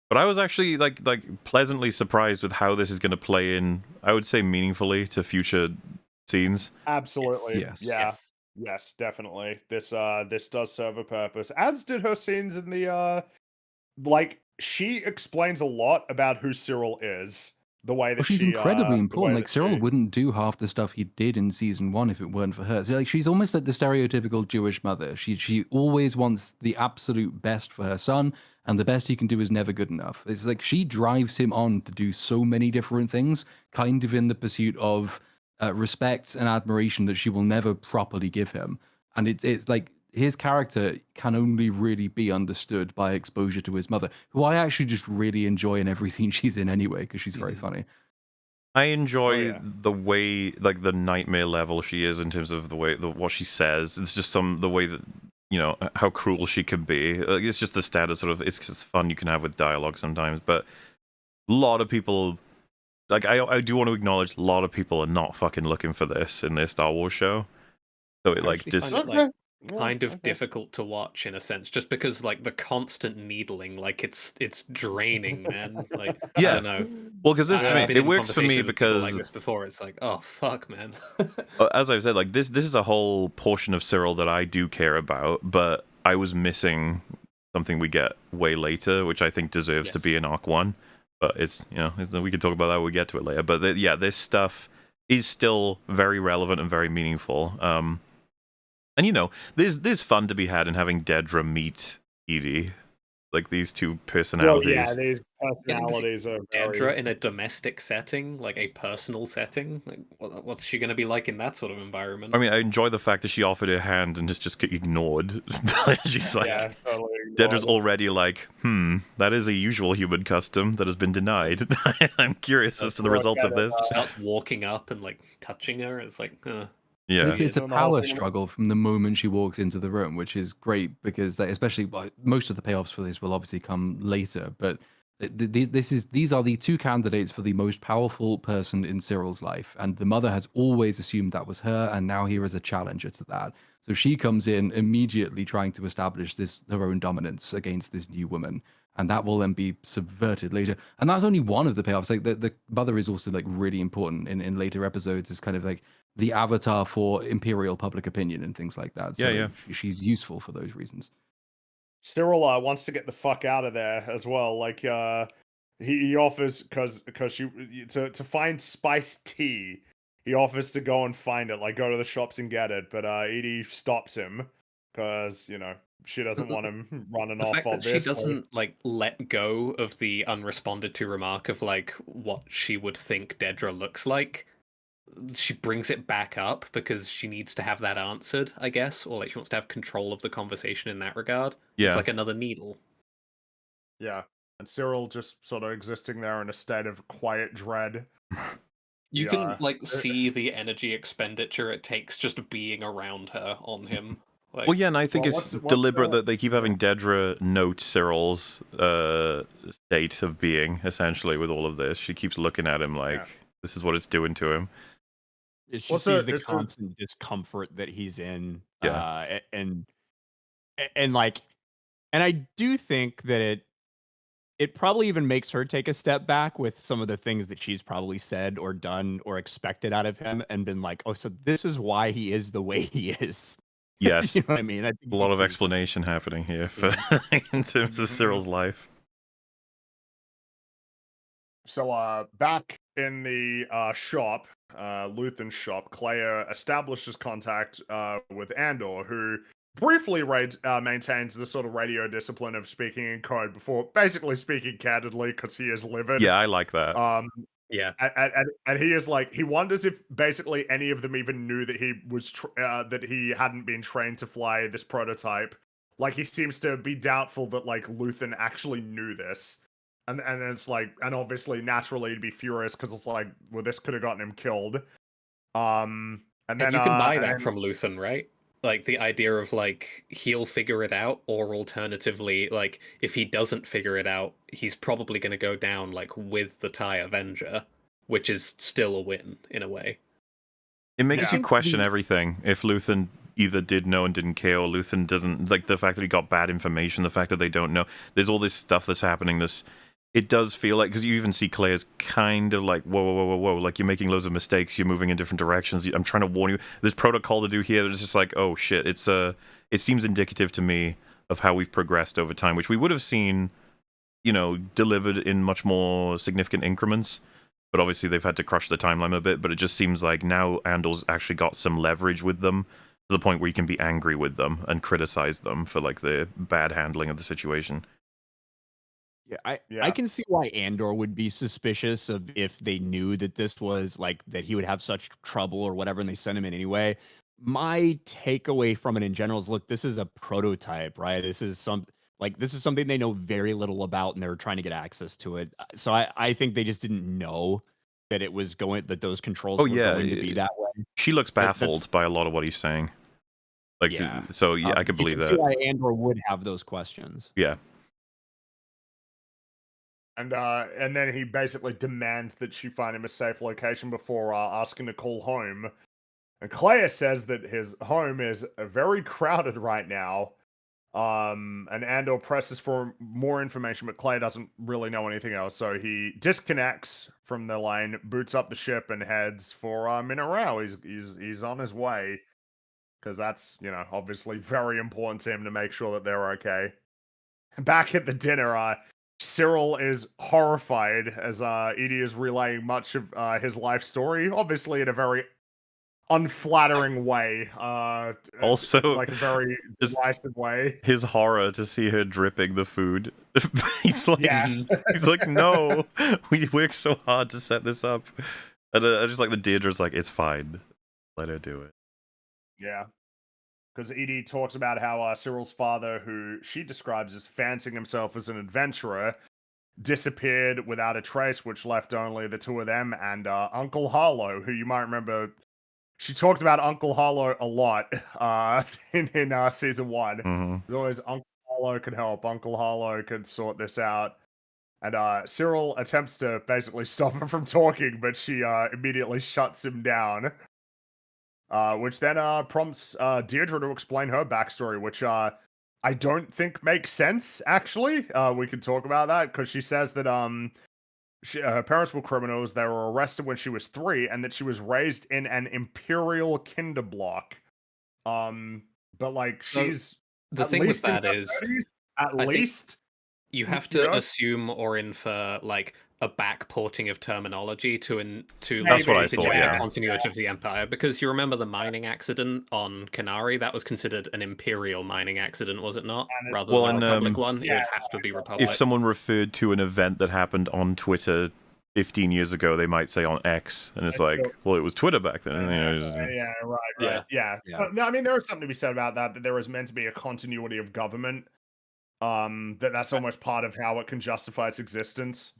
But I was actually like pleasantly surprised with how this is going to play in. I would say meaningfully to future scenes. Absolutely. Yes. Yeah. Yes, definitely. This does serve a purpose. As did her scenes in the she explains a lot about who Cyril is. The way that Well, she's she, incredibly the important. way Like that Cyril she- wouldn't do half the stuff he did in season 1 if it weren't for her. So, like she's almost like the stereotypical Jewish mother. She always wants the absolute best for her son, and the best he can do is never good enough. It's like she drives him on to do so many different things, kind of in the pursuit of respect and admiration that she will never properly give him. And it's like his character can only really be understood by exposure to his mother, who I actually just really enjoy in every scene she's in anyway, because she's very funny. I enjoy yeah. the way, like the nightmare level she is in terms of the way what she says. It's just the way that how cruel she can be. Like, it's just the standard sort of. It's just fun you can have with dialogue sometimes, but a lot of people, like I do want to acknowledge, a lot of people are not fucking looking for this in their Star Wars show. So it I like actually just find it, like, Yeah, kind of okay. difficult to watch in a sense, just because like the constant needling, like it's draining, man. Like I Yeah. don't know. well, because this I've been it in works for me conversations with people like because this before. It's like, oh fuck, man. as I've said, like this is a whole portion of Cyril that I do care about, but I was missing something we get way later, which I think deserves to Yes. be in Arc 1. But it's we can talk about that when we get to it later. But this stuff is still very relevant and very meaningful. And there's fun to be had in having Dedra meet Edie, like these two Well, personalities. yeah, these personalities are Dedra very... in a domestic setting, like a personal setting, like what's she gonna be like in that sort of environment? I mean, I enjoy the fact that she offered her hand and just get ignored. She's like, yeah, totally. Dedra's ignored. already like, that is a usual human custom that has been denied. I'm curious as to the Look results at of this. Starts walking up and like touching her. It's like, Yeah. It's a And the whole power thing- struggle from the moment she walks into the room, which is great because especially most of the payoffs for this will obviously come later. But these are the two candidates for the most powerful person in Cyril's life, and the mother has always assumed that was her, and now here is a challenger to that. So she comes in immediately trying to establish her own dominance against this new woman, and that will then be subverted later. And that's only one of the payoffs. Like the mother is also like really important in later episodes. It's kind of like the avatar for imperial public opinion and things like that. So Yeah. she's useful for those reasons. Cyril wants to get the fuck out of there as well. Like, he offers because she to find spiced tea. He offers to go and find it, like go to the shops and get it, but Edie stops him because she doesn't want him running The off. fact that she Obviously, doesn't like let go of the unresponded to remark of like what she would think Dedra looks like, she brings it back up because she needs to have that answered, I guess, or like she wants to have control of the conversation in that regard. It's Yeah. like another needle. yeah. And Cyril just sort of existing there in a state of quiet dread. You Yeah. can like see the energy expenditure it takes just being around her on him. Like, Well, yeah, and I think Well, it's what's deliberate the- that they keep having Dedra note Cyril's state of being, essentially, with all of this. She keeps looking at him like, this is what it's doing to him. She What's sees the- the it's a- constant discomfort that he's in. Yeah. And like, and I do think that it probably even makes her take a step back with some of the things that she's probably said or done or expected out of him and been like, oh, so this is why he is the way he is. Yes. You know what I mean? I think A lot he of sees explanation happening here for in terms of Mhm. Cyril's life. So back in the shop, Luthen's shop, Clea establishes contact with Andor, who briefly maintains the sort of radio discipline of speaking in code before basically speaking candidly because he is livid. Yeah, I like that. yeah. And he is like, he wonders if basically any of them even knew that he was that he hadn't been trained to fly this prototype. Like, he seems to be doubtful that like Luthen actually knew this. And it's like, and obviously naturally he'd be furious because it's like, well, this could have gotten him killed. And then you can buy and that then- from Luthen, right? Like the idea of like he'll figure it out, or alternatively, like if he doesn't figure it out, he's probably going to go down like with the TIE Avenger, which is still a win in a way. It makes Yeah. you question everything. If Luthen either did know and didn't care, or Luthen doesn't, like the fact that he got bad information, the fact that they don't know. There's all this stuff that's happening. It does feel like, because you even see Clea's kind of like, whoa, whoa, whoa, whoa, whoa, like you're making loads of mistakes, you're moving in different directions. I'm trying to warn you. There's protocol to do here. It's just like, oh shit. It seems indicative to me of how we've progressed over time, which we would have seen, delivered in much more significant increments. But obviously they've had to crush the timeline a bit. But it just seems like now Andor's actually got some leverage with them to the point where you can be angry with them and criticize them for like the bad handling of the situation. Yeah, Yeah. I can see why Andor would be suspicious of if they knew that this was like that he would have such trouble or whatever, and they sent him in anyway. My takeaway from it in general is, look, this is a prototype, right? This is something they know very little about, and they're trying to get access to it. So I think they just didn't know that those controls were going to be that way. She looks That's- baffled by a lot of what he's saying. Like, Yeah. so yeah, I could You believe can that. see why Andor would have those questions. Yeah. And then he basically demands that she find him a safe location before asking to call home. And Clea says that his home is very crowded right now. And Andor presses for more information, but Clea doesn't really know anything else. So he disconnects from the line, boots up the ship, and heads for Minarao. He's on his way because that's obviously very important to him to make sure that they're okay. Back at the dinner, Cyril is horrified as Edie is relaying much of his life story, obviously in a very unflattering way. Also, like a very just divisive way. his horror to see her dripping the food. He's like, Yeah. he's like, no, we worked so hard to set this up. And I just like the Deirdre's like, it's fine, let her do it. Yeah. Because Edie talks about how Cyril's father, who she describes as fancying himself as an adventurer, disappeared without a trace, which left only the two of them and Uncle Harlow, who you might remember. She talked about Uncle Harlow a lot in season 1. Mm-hmm. There's always Uncle Harlow could help. Uncle Harlow could sort this out. And Cyril attempts to basically stop her from talking, but she immediately shuts him down. Which then prompts Deirdre to explain her backstory, which I don't think makes sense, actually. We can talk about that, because she says that her parents were criminals, they were arrested when she was 3, and that she was raised in an imperial kinderblock. But like, So, she's the at thing with least in that her is, 30s, at I think- least. You have to Yeah. assume or infer like a backporting of terminology to That's what I insinuate thought, a yeah. continuity of the Empire. Because you remember the mining accident on Canary, that was considered an Imperial mining accident, was it not? And Rather Well, than and, the Republic one, it yeah, would have to be Republic. If someone referred to an event that happened on Twitter 15 years ago, they might say on X, and it's like, well, it was Twitter back then. Yeah, right. Yeah. Yeah. But, no, I mean, there is something to be said about that. That there is meant to be a continuity of government. That's almost part of how it can justify its existence.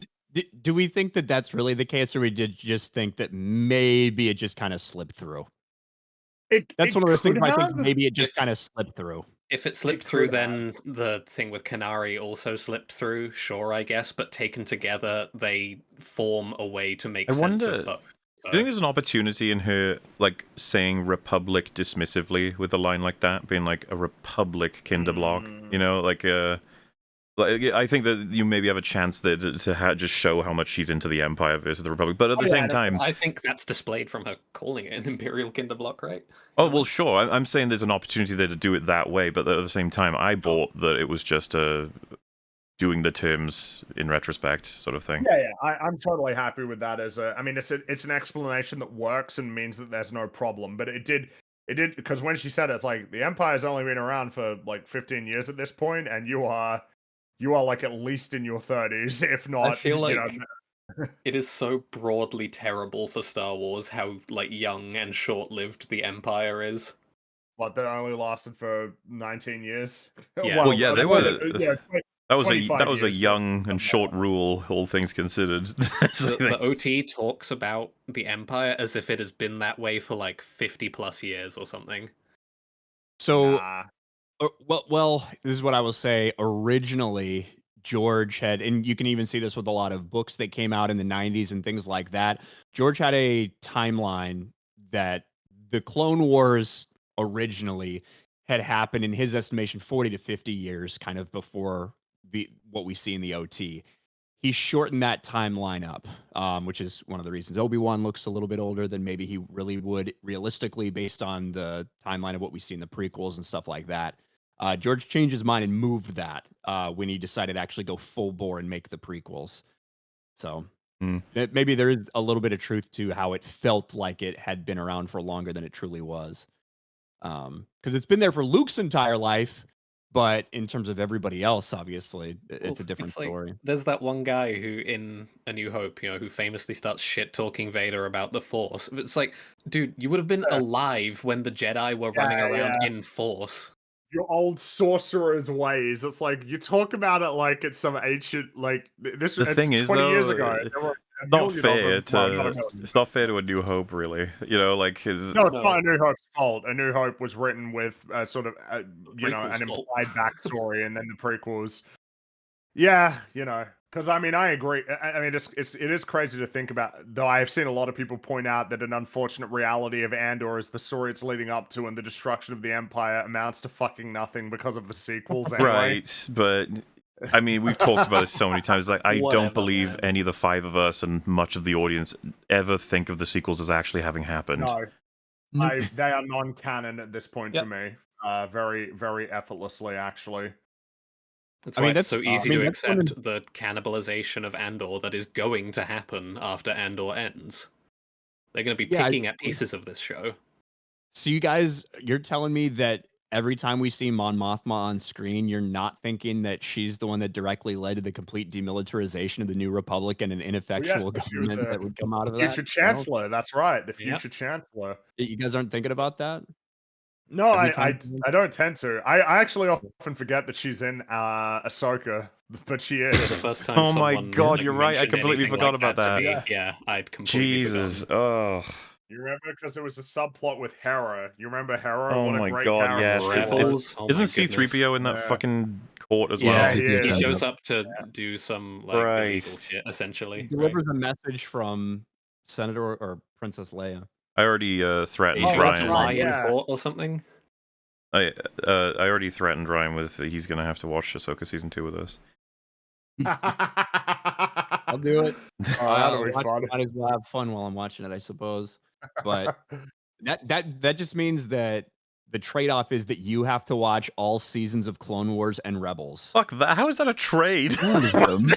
Do we think that that's really the case, or we did just think that maybe it just kind of slipped through? That's one of those things. I think maybe it just If- kind of slipped through. If it slipped It through, could then the thing with Canary also slipped through. Sure, I guess, but taken together, they form a way to make I sense wonder- of both. Do you think there's an opportunity in her, like, saying Republic dismissively with a line like that, being like a Republic Kinderblock? You know, like, I think that you maybe have a chance there to just show how much she's into the Empire versus the Republic, but at the same time, I think that's displayed from her calling it an Imperial Kinderblock, right? oh well, sure. I'm saying there's an opportunity there to do it that way, but at the same time, I bought that it was just doing the terms in retrospect sort of thing. Yeah. I'm totally happy with that. I mean, it's an explanation that works and means that there's no problem. But it did because when she said it, it's like the Empire's only been around for like 15 years at this point, and you are like at least in your 30s, if not. I feel like you know, it is so broadly terrible for Star Wars how like young and short-lived the Empire is. what that only lasted for 19 years. Yeah. Well, yeah, they were. Yeah, That was 25 a years, young and short rule, all things considered. The OT talks about the Empire as if it has been that way for like 50 plus years or something. So, nah. well, this is what I will say. Originally, George had, and you can even see this with a lot of books that came out in the 90s and things like that. George had a timeline that the Clone Wars originally had happened, in his estimation, 40 to 50 years kind of before what we see in the OT. He shortened that timeline up, which is one of the reasons Obi-Wan looks a little bit older than maybe he really would realistically based on the timeline of what we see in the prequels and stuff like that. George changed his mind and moved that when he decided to actually go full bore and make the prequels. So maybe there is a little bit of truth to how it felt like it had been around for longer than it truly was. Because it's been there for Luke's entire life, but in terms of everybody else, obviously, it's a different story. There's that one guy who, in A New Hope, who famously starts shit-talking Vader about the Force. It's like, dude, you would have been alive when the Jedi were running around in Force. Your old sorcerer's ways. It's like you talk about it like it's some ancient, like this. The thing is, 20 years though, ago. it's not fair to A New Hope, really. No, it's not A New Hope's fault. A New Hope was written with sort of an implied backstory, and then the prequels. Yeah, because I mean, I agree. I mean, it is crazy to think about. Though I have seen a lot of people point out that an unfortunate reality of Andor is the story it's leading up to, and the destruction of the Empire amounts to fucking nothing because of the sequels. Anyway. Right, but I mean, we've talked about this so many times. Like, I don't believe man. any of the five of us and much of the audience ever think of the sequels as actually having happened. No, they are non-canon at this point for me. Very, very effortlessly, actually. That's why it's so easy to accept the cannibalization of Andor that is going to happen after Andor ends. They're going to be picking at pieces of this show. So you're telling me that every time we see Mon Mothma on screen, you're not thinking that she's the one that directly led to the complete demilitarization of the New Republic and an ineffectual government that would come out of that? Future Chancellor, that's right. The future Chancellor. You guys aren't thinking about that? No, I don't tend to. I actually often forget that she's in Ahsoka, but she is. The first time oh my god, you're right. I completely forgot about that. Yeah, I'd completely Jesus. forgotten. Oh. You remember because there was a subplot with Hera. You remember Hera? Oh what a my great god, yes. Isn't C-3PO in that fucking court as well? Yeah, he shows up to do some illegal shit, essentially. He delivers a message from Senator or Princess Leia. I already threatened Ryan. Lie in court or something. I already threatened Ryan with he's gonna have to watch Ahsoka season 2 with us. I'll do it. That'll be fun. Might as well have fun while I'm watching it, I suppose. But that just means that the trade-off is that you have to watch all seasons of Clone Wars and Rebels. Fuck that. How is that a trade? All of them.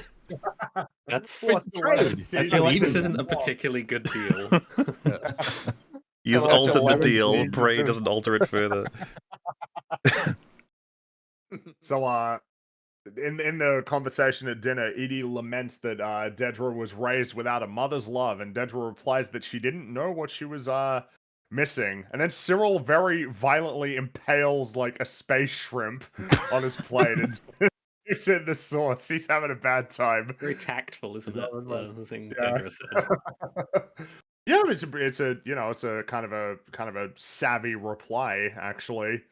That's. What's the way trade. to I see feel like it? this isn't a particularly good deal. He has Watch altered the 11 deal. seasons Bray of- doesn't alter it further. So, in the conversation at dinner, Edie laments that Dedra was raised without a mother's love, and Dedra replies that she didn't know what she was missing. And then Cyril very violently impales like a space shrimp on his plate, and it's in the sauce. He's having a bad time. Very tactful, isn't it? The thing Yeah. Dedra said. Yeah, it's a you know, it's a kind of a savvy reply actually.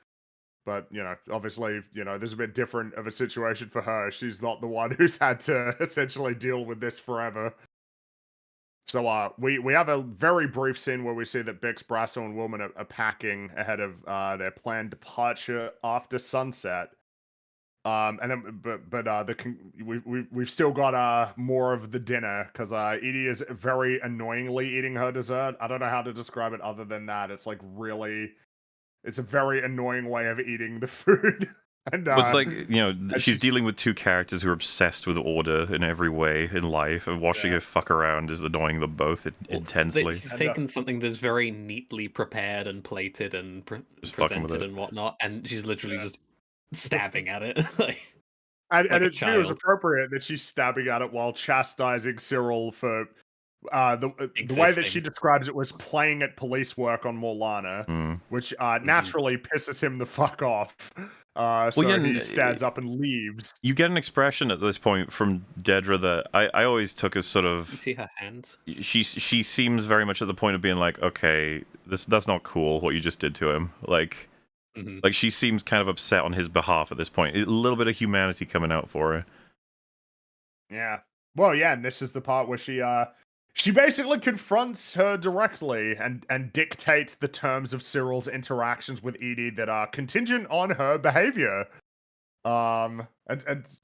But obviously, there's a bit different of a situation for her. She's not the one who's had to essentially deal with this forever. So we have a very brief scene where we see that Bix, Brasso, and Wilman are packing ahead of their planned departure after sunset. And then we've still got more of the dinner because Edie is very annoyingly eating her dessert. I don't know how to describe it other than that. It's like really. It's a very annoying way of eating the food. And Well, it's like, she's she's- dealing with two characters who are obsessed with order in every way in life, and watching her fuck around is annoying them both intensely. She's taken something that's very neatly prepared and plated and Just fucking with presented it. and whatnot, and she's literally just stabbing at it. Like, and like a it feels child. appropriate that she's stabbing at it while chastising Cyril for the way that she Existing. describes it was playing at police work on Morlana, Mm. which naturally pisses him the fuck off. So yeah, he stands up and leaves. You get an expression at this point from Dedra that I always took as sort you of see her hands. she seems very much at the point of being like, okay, that's not cool what you just did to him. Like she seems kind of upset on his behalf at this point. A little bit of humanity coming out for her. Yeah. Well, yeah, and this is the part where she basically confronts her directly and dictates the terms of Cyril's interactions with Edie that are contingent on her behavior. And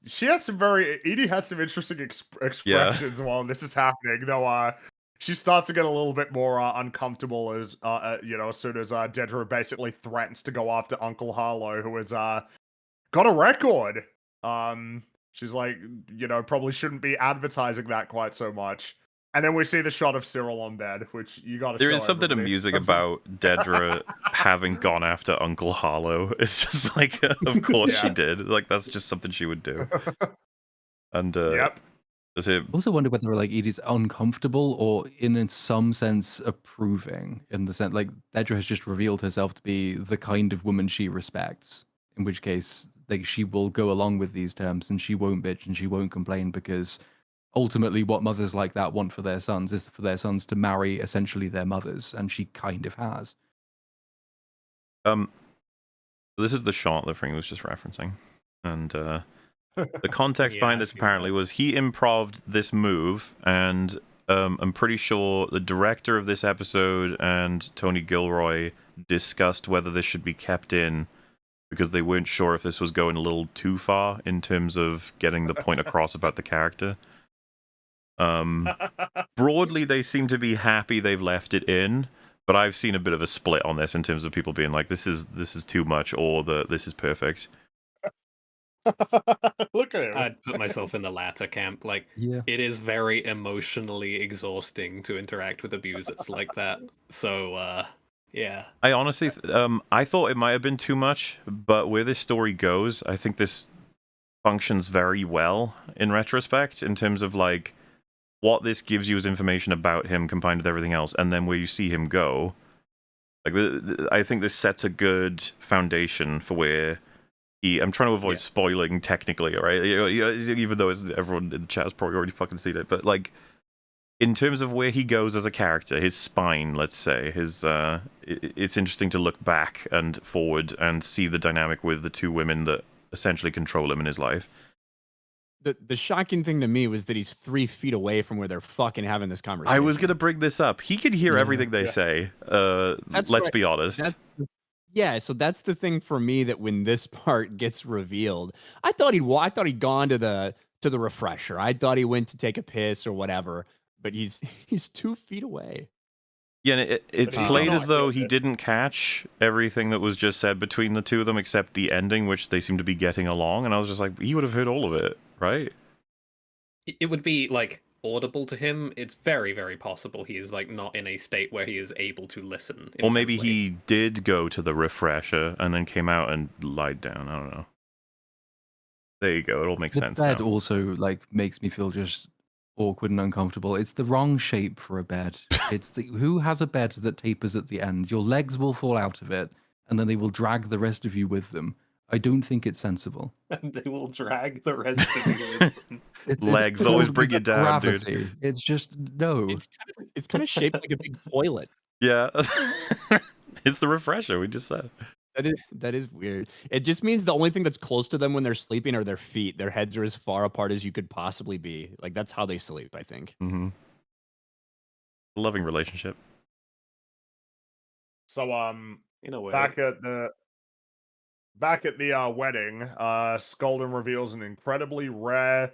she has Edie has some interesting expressions while this is happening, though she starts to get a little bit more uncomfortable as as soon as Dedra basically threatens to go after Uncle Harlow, who has got a record. She's like, probably shouldn't be advertising that quite so much. And then we see the shot of Cyril on bed, which you got to. There is something amusing about Dedra having gone after Uncle Harlow. It's just like, of course she did. Like, that's just something she would do. And yep. Does it? I also wonder whether like Edie's uncomfortable or in some sense approving, in the sense like Dedra has just revealed herself to be the kind of woman she respects. In which case, like she will go along with these terms and she won't bitch and she won't complain because ultimately what mothers like that want for their sons is for their sons to marry essentially their mothers, and she kind of has. This is the shot that Fring was just referencing, and the context Yeah, behind I this see apparently was he improv'd this move, and I'm pretty sure the director of this episode and Tony Gilroy discussed whether this should be kept in because they weren't sure if this was going a little too far in terms of getting the point across about the character. Broadly, they seem to be happy they've left it in, but I've seen a bit of a split on this in terms of people being like, this is too much, or this is perfect. Look at him. I'd put myself in the latter camp. Like, Yeah. it is very emotionally exhausting to interact with abusers like that. So, yeah. I honestly, I thought it might have been too much, but where this story goes, I think this functions very well in retrospect in terms of like what this gives you as information about him combined with everything else, and then where you see him go. Like, I think this sets a good foundation for where I'm trying to avoid spoiling technically, right? Even though everyone in the chat has probably already fucking seen it, but like, in terms of where he goes as a character, his spine, let's say, it's interesting to look back and forward and see the dynamic with the two women that essentially control him in his life. The shocking thing to me was that he's 3 feet away from where they're fucking having this conversation. I was gonna bring this up. He could hear everything they say. Let's right. be honest. So that's the thing for me, that when this part gets revealed, I thought he'd gone to the refresher. I thought he went to take a piss or whatever, but he's 2 feet away. Yeah, and it's But he played did as not though get he it. didn't catch everything that was just said between the two of them, except the ending, which they seem to be getting along. And I was just like, he would have heard all of it, right? It would be like audible to him. It's very, very possible he is like not in a state where he is able to listen. Or maybe intently. he did go to the refresher and then came out and lied down. I don't know. There you go. It all makes The sense bed now. also like makes me feel just awkward and uncomfortable. It's the wrong shape for a bed. It's who has a bed that tapers at the end? Your legs will fall out of it, and then they will drag the rest of you with them. I don't think it's sensible. And they will drag the rest of you with them. Legs always bring it's you down, dude. gravity. It's just no. It's kind of shaped like a big toilet. Yeah. It's the refresher, we just said. That is weird. It just means the only thing that's close to them when they're sleeping are their feet. Their heads are as far apart as you could possibly be. Like that's how they sleep, I think. Mm-hmm. Loving relationship. So In a way. back at the wedding, Skolden reveals an incredibly rare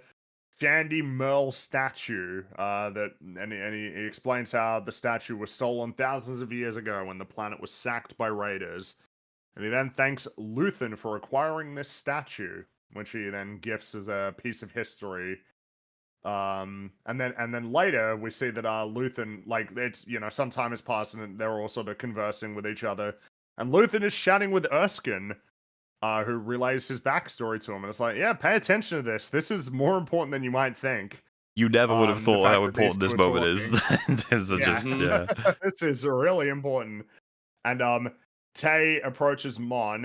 Shandy Merle statue. And he explains how the statue was stolen thousands of years ago when the planet was sacked by raiders. And he then thanks Luthen for acquiring this statue, which he then gifts as a piece of history. And then later we see that Luthen, like, it's, you know, some time has passed and they're all sort of conversing with each other. And Luthen is chatting with Erskine, who relays his backstory to him. And it's like, yeah, pay attention to this. This is more important than you might think. You never would have The thought fact how that these important this two are moment is. talking. This is just, yeah. This is really important. And Tay approaches Mon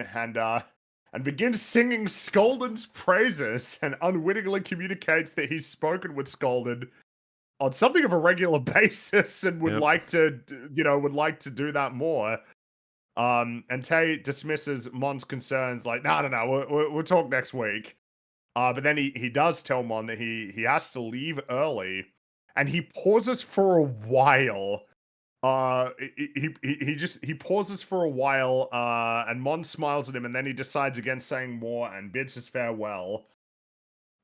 and begins singing Skolden's praises and unwittingly communicates that he's spoken with Skolden on something of a regular basis and would Yep. like to do that more. And Tay dismisses Mon's concerns, like, no, we'll talk next week. But then he does tell Mon that he has to leave early, and he pauses for a while. He pauses for a while, and Mon smiles at him, and then he decides against saying more and bids his farewell.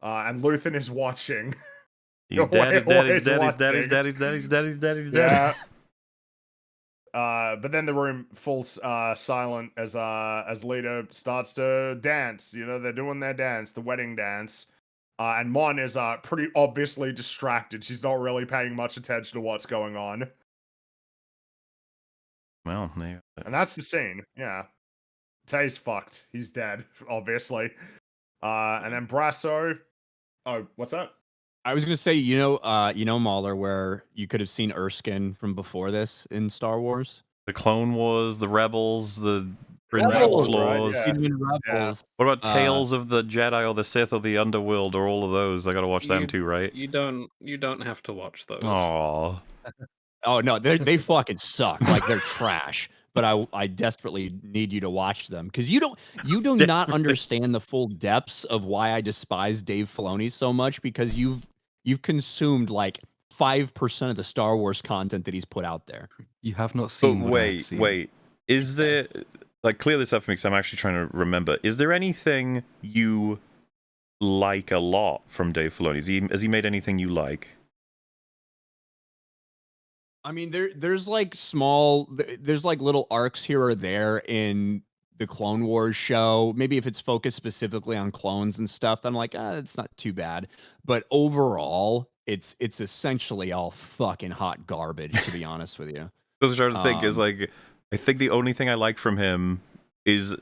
And Luthen is watching. He's dead, he's dead, he's dead, he's Always dead, he's watching. dead, he's dead, he's dead, he's dead, he's dead. Yeah. But then the room falls silent as Lita starts to dance. You know, they're doing their dance, the wedding dance. And Mon is pretty obviously distracted. She's not really paying much attention to what's going on. Well, there. And that's the scene. Yeah. Tay's fucked. He's dead, obviously. And then Brasso. Oh, what's that? I was gonna say, you know, Mahler, where you could have seen Erskine from before this in Star Wars. The Clone Wars, the Rebels, the Rebels, Flaws. right? Seen him in Rebels. What about Tales of the Jedi or the Sith or the Underworld or all of those? I gotta watch them You- too, right? You don't have to watch those. Aww. Oh no, they fucking suck. Like they're trash. But I desperately need you to watch them because you do not understand the full depths of why I despise Dave Filoni so much because you've consumed like 5% of the Star Wars content that he's put out there. You have not But seen. what I have seen. wait. Is there Yes. like clear this up for me? Because I'm actually trying to remember. Is there anything you like a lot from Dave Filoni? Has he made anything you like? I mean, there's like there's like little arcs here or there in the Clone Wars show. Maybe if it's focused specifically on clones and stuff, then I'm like, it's not too bad. But overall, it's essentially all fucking hot garbage, to be honest with you. Because I'm trying to think is Um, like I think the only thing I like from him is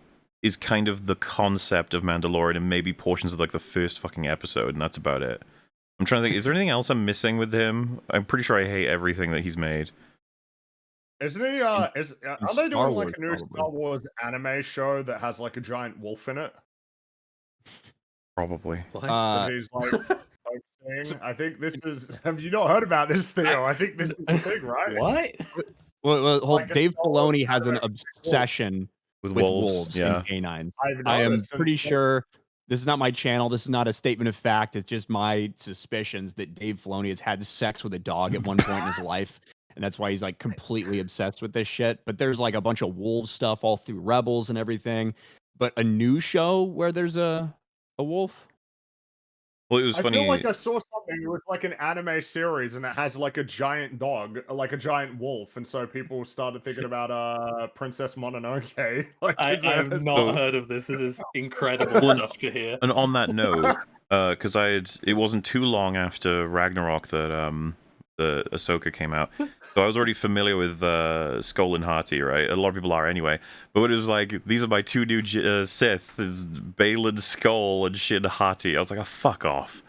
kind of the concept of Mandalorian and maybe portions of like the first fucking episode, and that's about it. I'm trying to think, is there anything else I'm missing with him? I'm pretty sure I hate everything that he's made. Isn't he? Are they Star doing Wars, like a new probably. Star Wars anime show that has like a giant wolf in it? Probably. What? And he's like, saying, I think this is. Have you not heard about this, Theo? I think this is the thing, right? What? well, Like a Dave Star Wars Filoni has an anime. obsession With with wolves, wolves yeah. and canines. I've I am noticed, and pretty it's like- sure this is not my channel. This is not a statement of fact. It's just my suspicions that Dave Filoni has had sex with a dog at one point in his life. And that's why he's like completely obsessed with this shit. But there's like a bunch of wolf stuff all through Rebels and everything. But a new show where there's a wolf? Well, it was I funny. feel like I saw something with like an anime series, and it has like a giant dog, like a giant wolf, and so people started thinking about Princess Mononoke. Like, I have not So- heard of this. This is incredible Well, stuff to hear. And on that note, because it wasn't too long after Ragnarok that the Ahsoka came out, so I was already familiar with Skull and Hati, right? A lot of people are anyway. But it was like, these are my two new Sith, is Balin Skull and Shin Hati. I was like, oh, fuck off,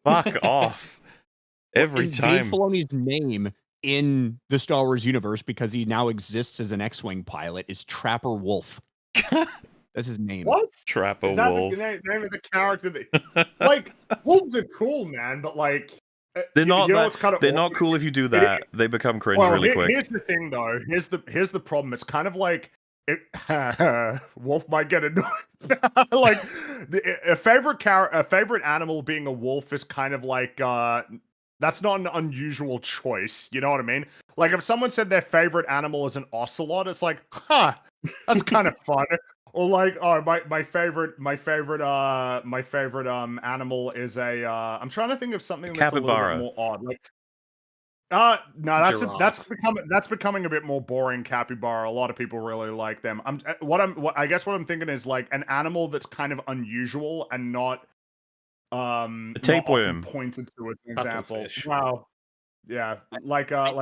fuck off. Every Is Dave time. Filoni's name in the Star Wars universe, because he now exists as an X-wing pilot, is Trapper Wolf. That's his name. what? Trapper Is that Wolf. the name of the character? That, like, wolves are cool, man, but like, They're not you know that, what's kind of they're not awkward? cool if you do that. They become cringe Well, really quick. here's the thing, though. Here's the problem. It's kind of like wolf might get annoyed. Like a favorite animal being a wolf is kind of like that's not an unusual choice. You know what I mean? Like if someone said their favorite animal is an ocelot, it's like, huh, that's kind of fun. Or like, oh, my favorite animal is a I'm trying to think of something that's a little Capybara. bit more odd. Like no, that's becoming a bit more boring. Capybara. A lot of people really like them. I guess what I'm thinking is like an animal that's kind of unusual and not A not often tapeworm. pointed to as an example. Cuttlefish. Wow. Yeah, like a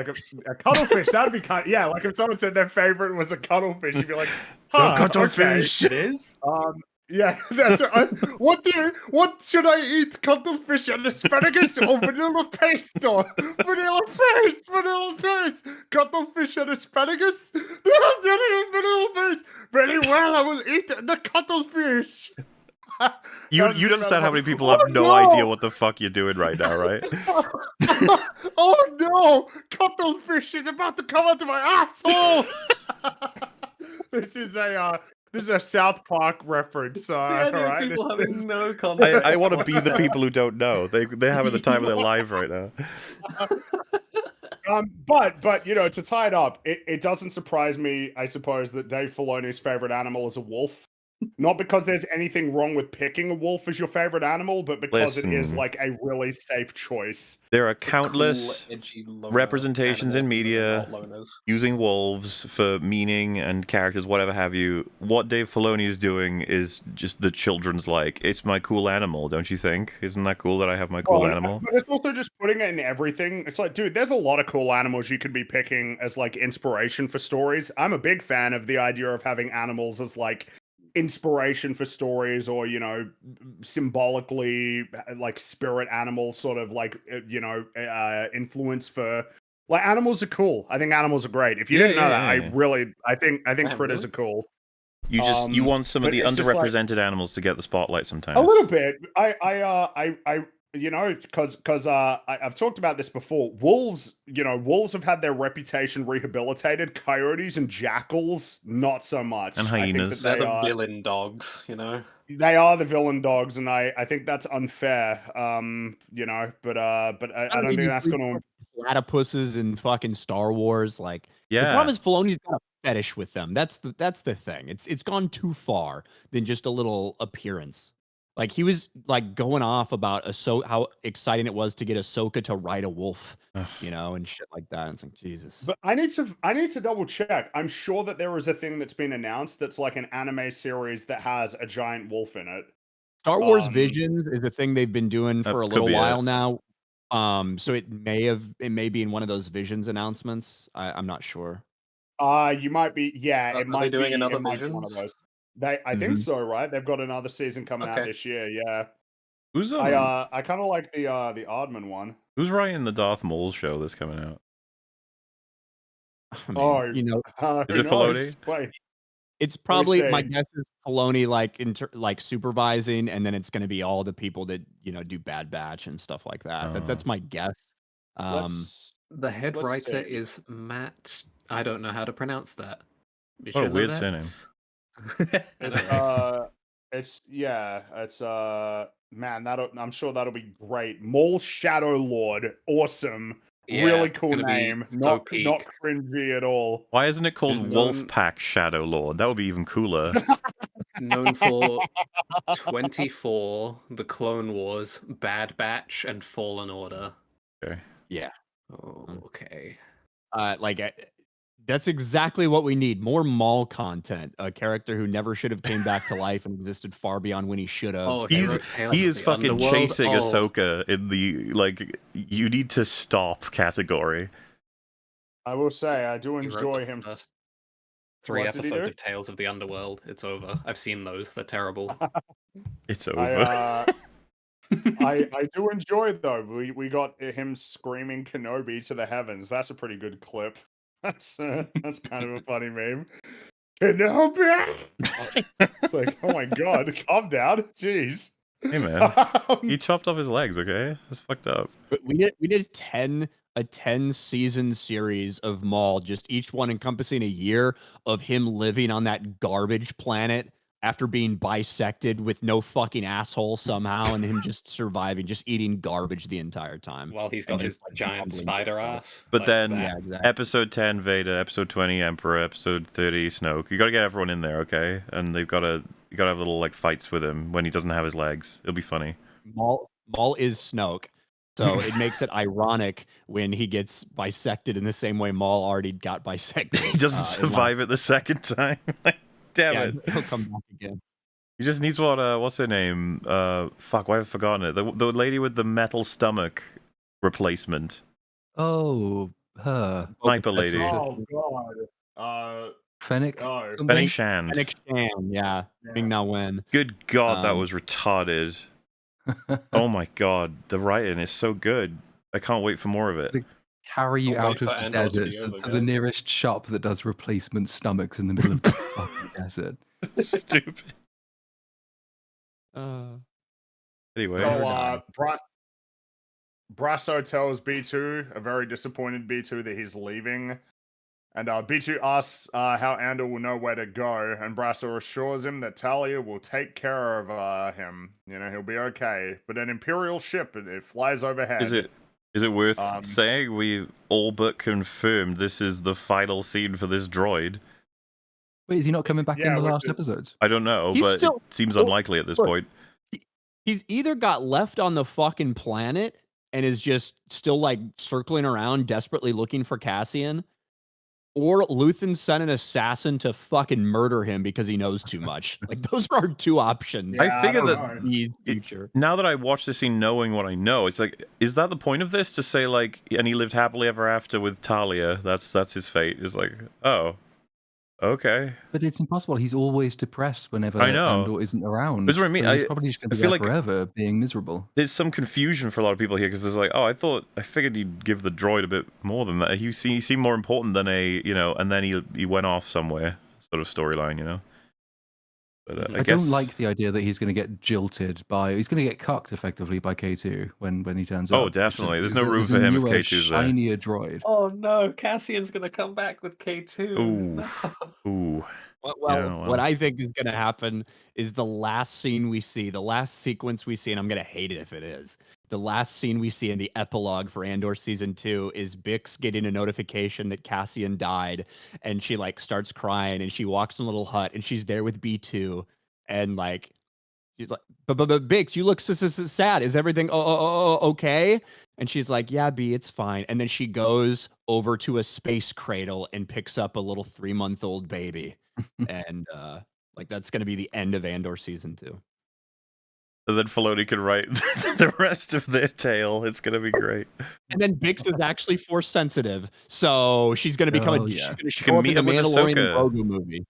cuttlefish. That'd be kind. Yeah, like if someone said their favorite was a cuttlefish, you'd be like, huh, cuttlefish. It is? Okay. Yeah, that's what should I eat? Cuttlefish and asparagus or vanilla paste or vanilla paste? Cuttlefish and asparagus? Vanilla paste. Very well, I will eat the cuttlefish. You'd understand how many people have no idea what the fuck you're doing right now, right? Oh no! Cuttlefish is about to come out of my asshole. This is a South Park reference. The idea Alright, of people this having is- no context. I want to be the people who don't know. They're having the time of their life right now. But you know, to tie it up, it doesn't surprise me, I suppose, that Dave Filoni's favorite animal is a wolf. Not because there's anything wrong with picking a wolf as your favorite animal, but because it is Listen. like a really safe choice. There are The countless cool, edgy loner representations in animals media that are not loners. using wolves for meaning and characters, whatever have you. What Dave Filoni is doing is just the children's like, it's my cool animal, don't you think? Isn't that cool that I have my cool Well, animal? But it's also just putting it in everything. It's like, dude, there's a lot of cool animals you could be picking as like inspiration for stories. I'm a big fan of the idea of having animals as like inspiration for stories, or you know, symbolically like spirit animals, sort of like influence for. Like animals are cool. I think animals are great. If you didn't know that, I think Damn, critters really? are cool. You want some of but the it's just like- underrepresented animals to get the spotlight sometimes. A little bit. I you know, because I've talked about this before. Wolves have had their reputation rehabilitated. Coyotes and jackals, not so much. And I think hyenas. that They're they the are, villain dogs, you know? they are the villain dogs, and I think that's unfair. You know, but I don't think that's gonna. Platypuses in fucking Star Wars. Like the Yeah. problem is Filoni's got a fetish with them. That's the thing. It's gone too far than just a little appearance. Like he was like going off about how exciting it was to get Ahsoka to ride a wolf, you know, and shit like that. And it's like Jesus. But I need to double check. I'm sure that there is a thing that's been announced that's like an anime series that has a giant wolf in it. Star Wars Visions is a thing they've been doing for a could little be while it. now. So it may be in one of those Visions announcements. I'm not sure. You might be. Yeah, Are it might they doing be. another It might be one of Visions? those. I think Mhm. so, right? They've got another season coming out Okay. this year. Yeah. Who's I kind of like the Oddman one. who's writing the Darth Maul show that's coming out? I mean, Oh, you know, Is who it knows? Filoni? Wait, it's probably my say? guess is Filoni like supervising, and then it's going to be all the people that do Bad Batch and stuff like that. That's my guess. The head Let's writer see. is Matt. I don't know how to pronounce that. What a weird surname. It's man. I'm sure that'll be great. Maul Shadow Lord, awesome. Yeah, really cool gonna be name. so Not peak. cringy at all. Why isn't it called There's none- Wolfpack Shadow Lord? That would be even cooler. known for 24, The Clone Wars, Bad Batch, and Fallen Order. Okay. Yeah. Oh, okay. Like that's exactly what we need. More Maul content. A character who never should have came back to life and existed far beyond when he should have. Oh, he wrote Tales He of is the fucking Underworld. chasing Oh, Ahsoka in the like you need to stop category. I will say I do he wrote enjoy the him. first 3 What did he episodes do? of Tales of the Underworld. It's over. I've seen those. They're terrible. It's over. I do enjoy though. We got him screaming Kenobi to the heavens. That's a pretty good clip. That's kind of a funny meme. Kenobi. It's like, oh my god, calm down, jeez. Hey man, he chopped off his legs. Okay, that's fucked up. But we did a 10 season series of Maul, just each one encompassing a year of him living on that garbage planet after being bisected with no fucking asshole somehow, and him just surviving, just eating garbage the entire time. While he's And got his just, like, giant humbling spider himself. ass. But like then- that. Yeah, exactly. Episode 10 Vader, episode 20 Emperor, episode 30 Snoke. You got to get everyone in there, okay? And you got to have little like fights with him when he doesn't have his legs. It'll be funny. Maul is Snoke. So it makes it ironic when he gets bisected in the same way Maul already got bisected. He doesn't in survive it the second time. Like, damn Yeah, it. he'll come back again. He just needs what's her name? Fuck, why have I forgotten it? The lady with the metal stomach replacement. Oh, her. Sniper lady. Oh god. Fennec? Oh. something? Benny Shand. Fennec Shan, yeah. Ming Na Wen. Good God, that Um, was retarded. Oh my God, the writing is so good. I can't wait for more of it. Carry you I'll wait out of for the Andor to be desert over, to the guys. nearest shop that does replacement stomachs in the middle of the fucking desert. Stupid. Anyway, So, Brasso tells B2, a very disappointed B2, that he's leaving. And B2 asks how Andor will know where to go, and Brasso assures him that Talia will take care of him. You know, he'll be okay. But an Imperial ship, it flies overhead. is it worth Um, saying we all but confirmed this is the final scene for this droid? Wait, is he not coming back Yeah, in the which last is- episodes? I don't know, He's but still- it seems well, unlikely at this look, point. He's either got left on the fucking planet and is just still like circling around desperately looking for Cassian, or Luthen sent an assassin to fucking murder him because he knows too much. Like those are our two options. I figured don't that- know. He's future. Now that I watched this scene knowing what I know, it's like, is that the point of this? To say like, and he lived happily ever after with Talia, that's his fate. Is like, oh, okay. But it's impossible. He's always depressed whenever I know. Andor isn't around. That's what I mean. So he's I- probably just going to I be feel there like- forever being miserable. There's some confusion for a lot of people here because there's like, oh, I figured you'd give the droid a bit more than that. He seemed more important than and then he went off somewhere sort of storyline, you know. But I don't like the idea that he's going to get jilted by. He's going to get cucked effectively by K2 when he turns up. Oh, which is- definitely. There's is no a- room is for a him if newer, K2's there. shinier droid. Oh no, Cassian's gonna come back with K2. Ooh. No. Ooh. Well, Yeah, what well. I think is going to happen is the last scene we see, the last sequence we see, and I'm going to hate it if it is. The last scene we see in the epilogue for Andor season 2 is Bix getting a notification that Cassian died, and she like starts crying, and she walks in a little hut, and she's there with B2, and like she's like, but Bix, you look so sad. Is everything okay? And she's like, yeah, B, it's fine. And then she goes over to a space cradle and picks up a little 3-month-old baby. And like that's going to be the end of Andor season 2. And then Filoni can write the rest of their tale. It's gonna be great. And then Bix is actually force sensitive, so she's going to become Oh, yeah. she's going to She show can up meet in the up with Mandalorian and Ahsoka. Grogu movie.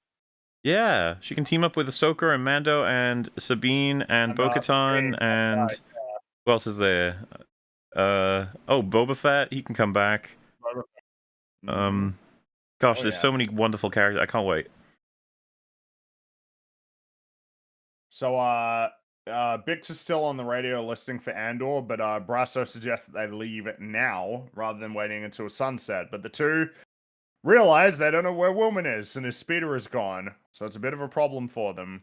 Yeah, she can team up with Ahsoka and Mando and Sabine and Bo-Katan Sabine, and right, who else is there? Boba Fett. He can come back. Mm-hmm. Gosh, Oh, there's yeah. so many wonderful characters. I can't wait. So, Bix is still on the radio listening for Andor, but Brasso suggests that they leave it now rather than waiting until sunset. But the two realize they don't know where Wilman is, and his speeder is gone. So it's a bit of a problem for them.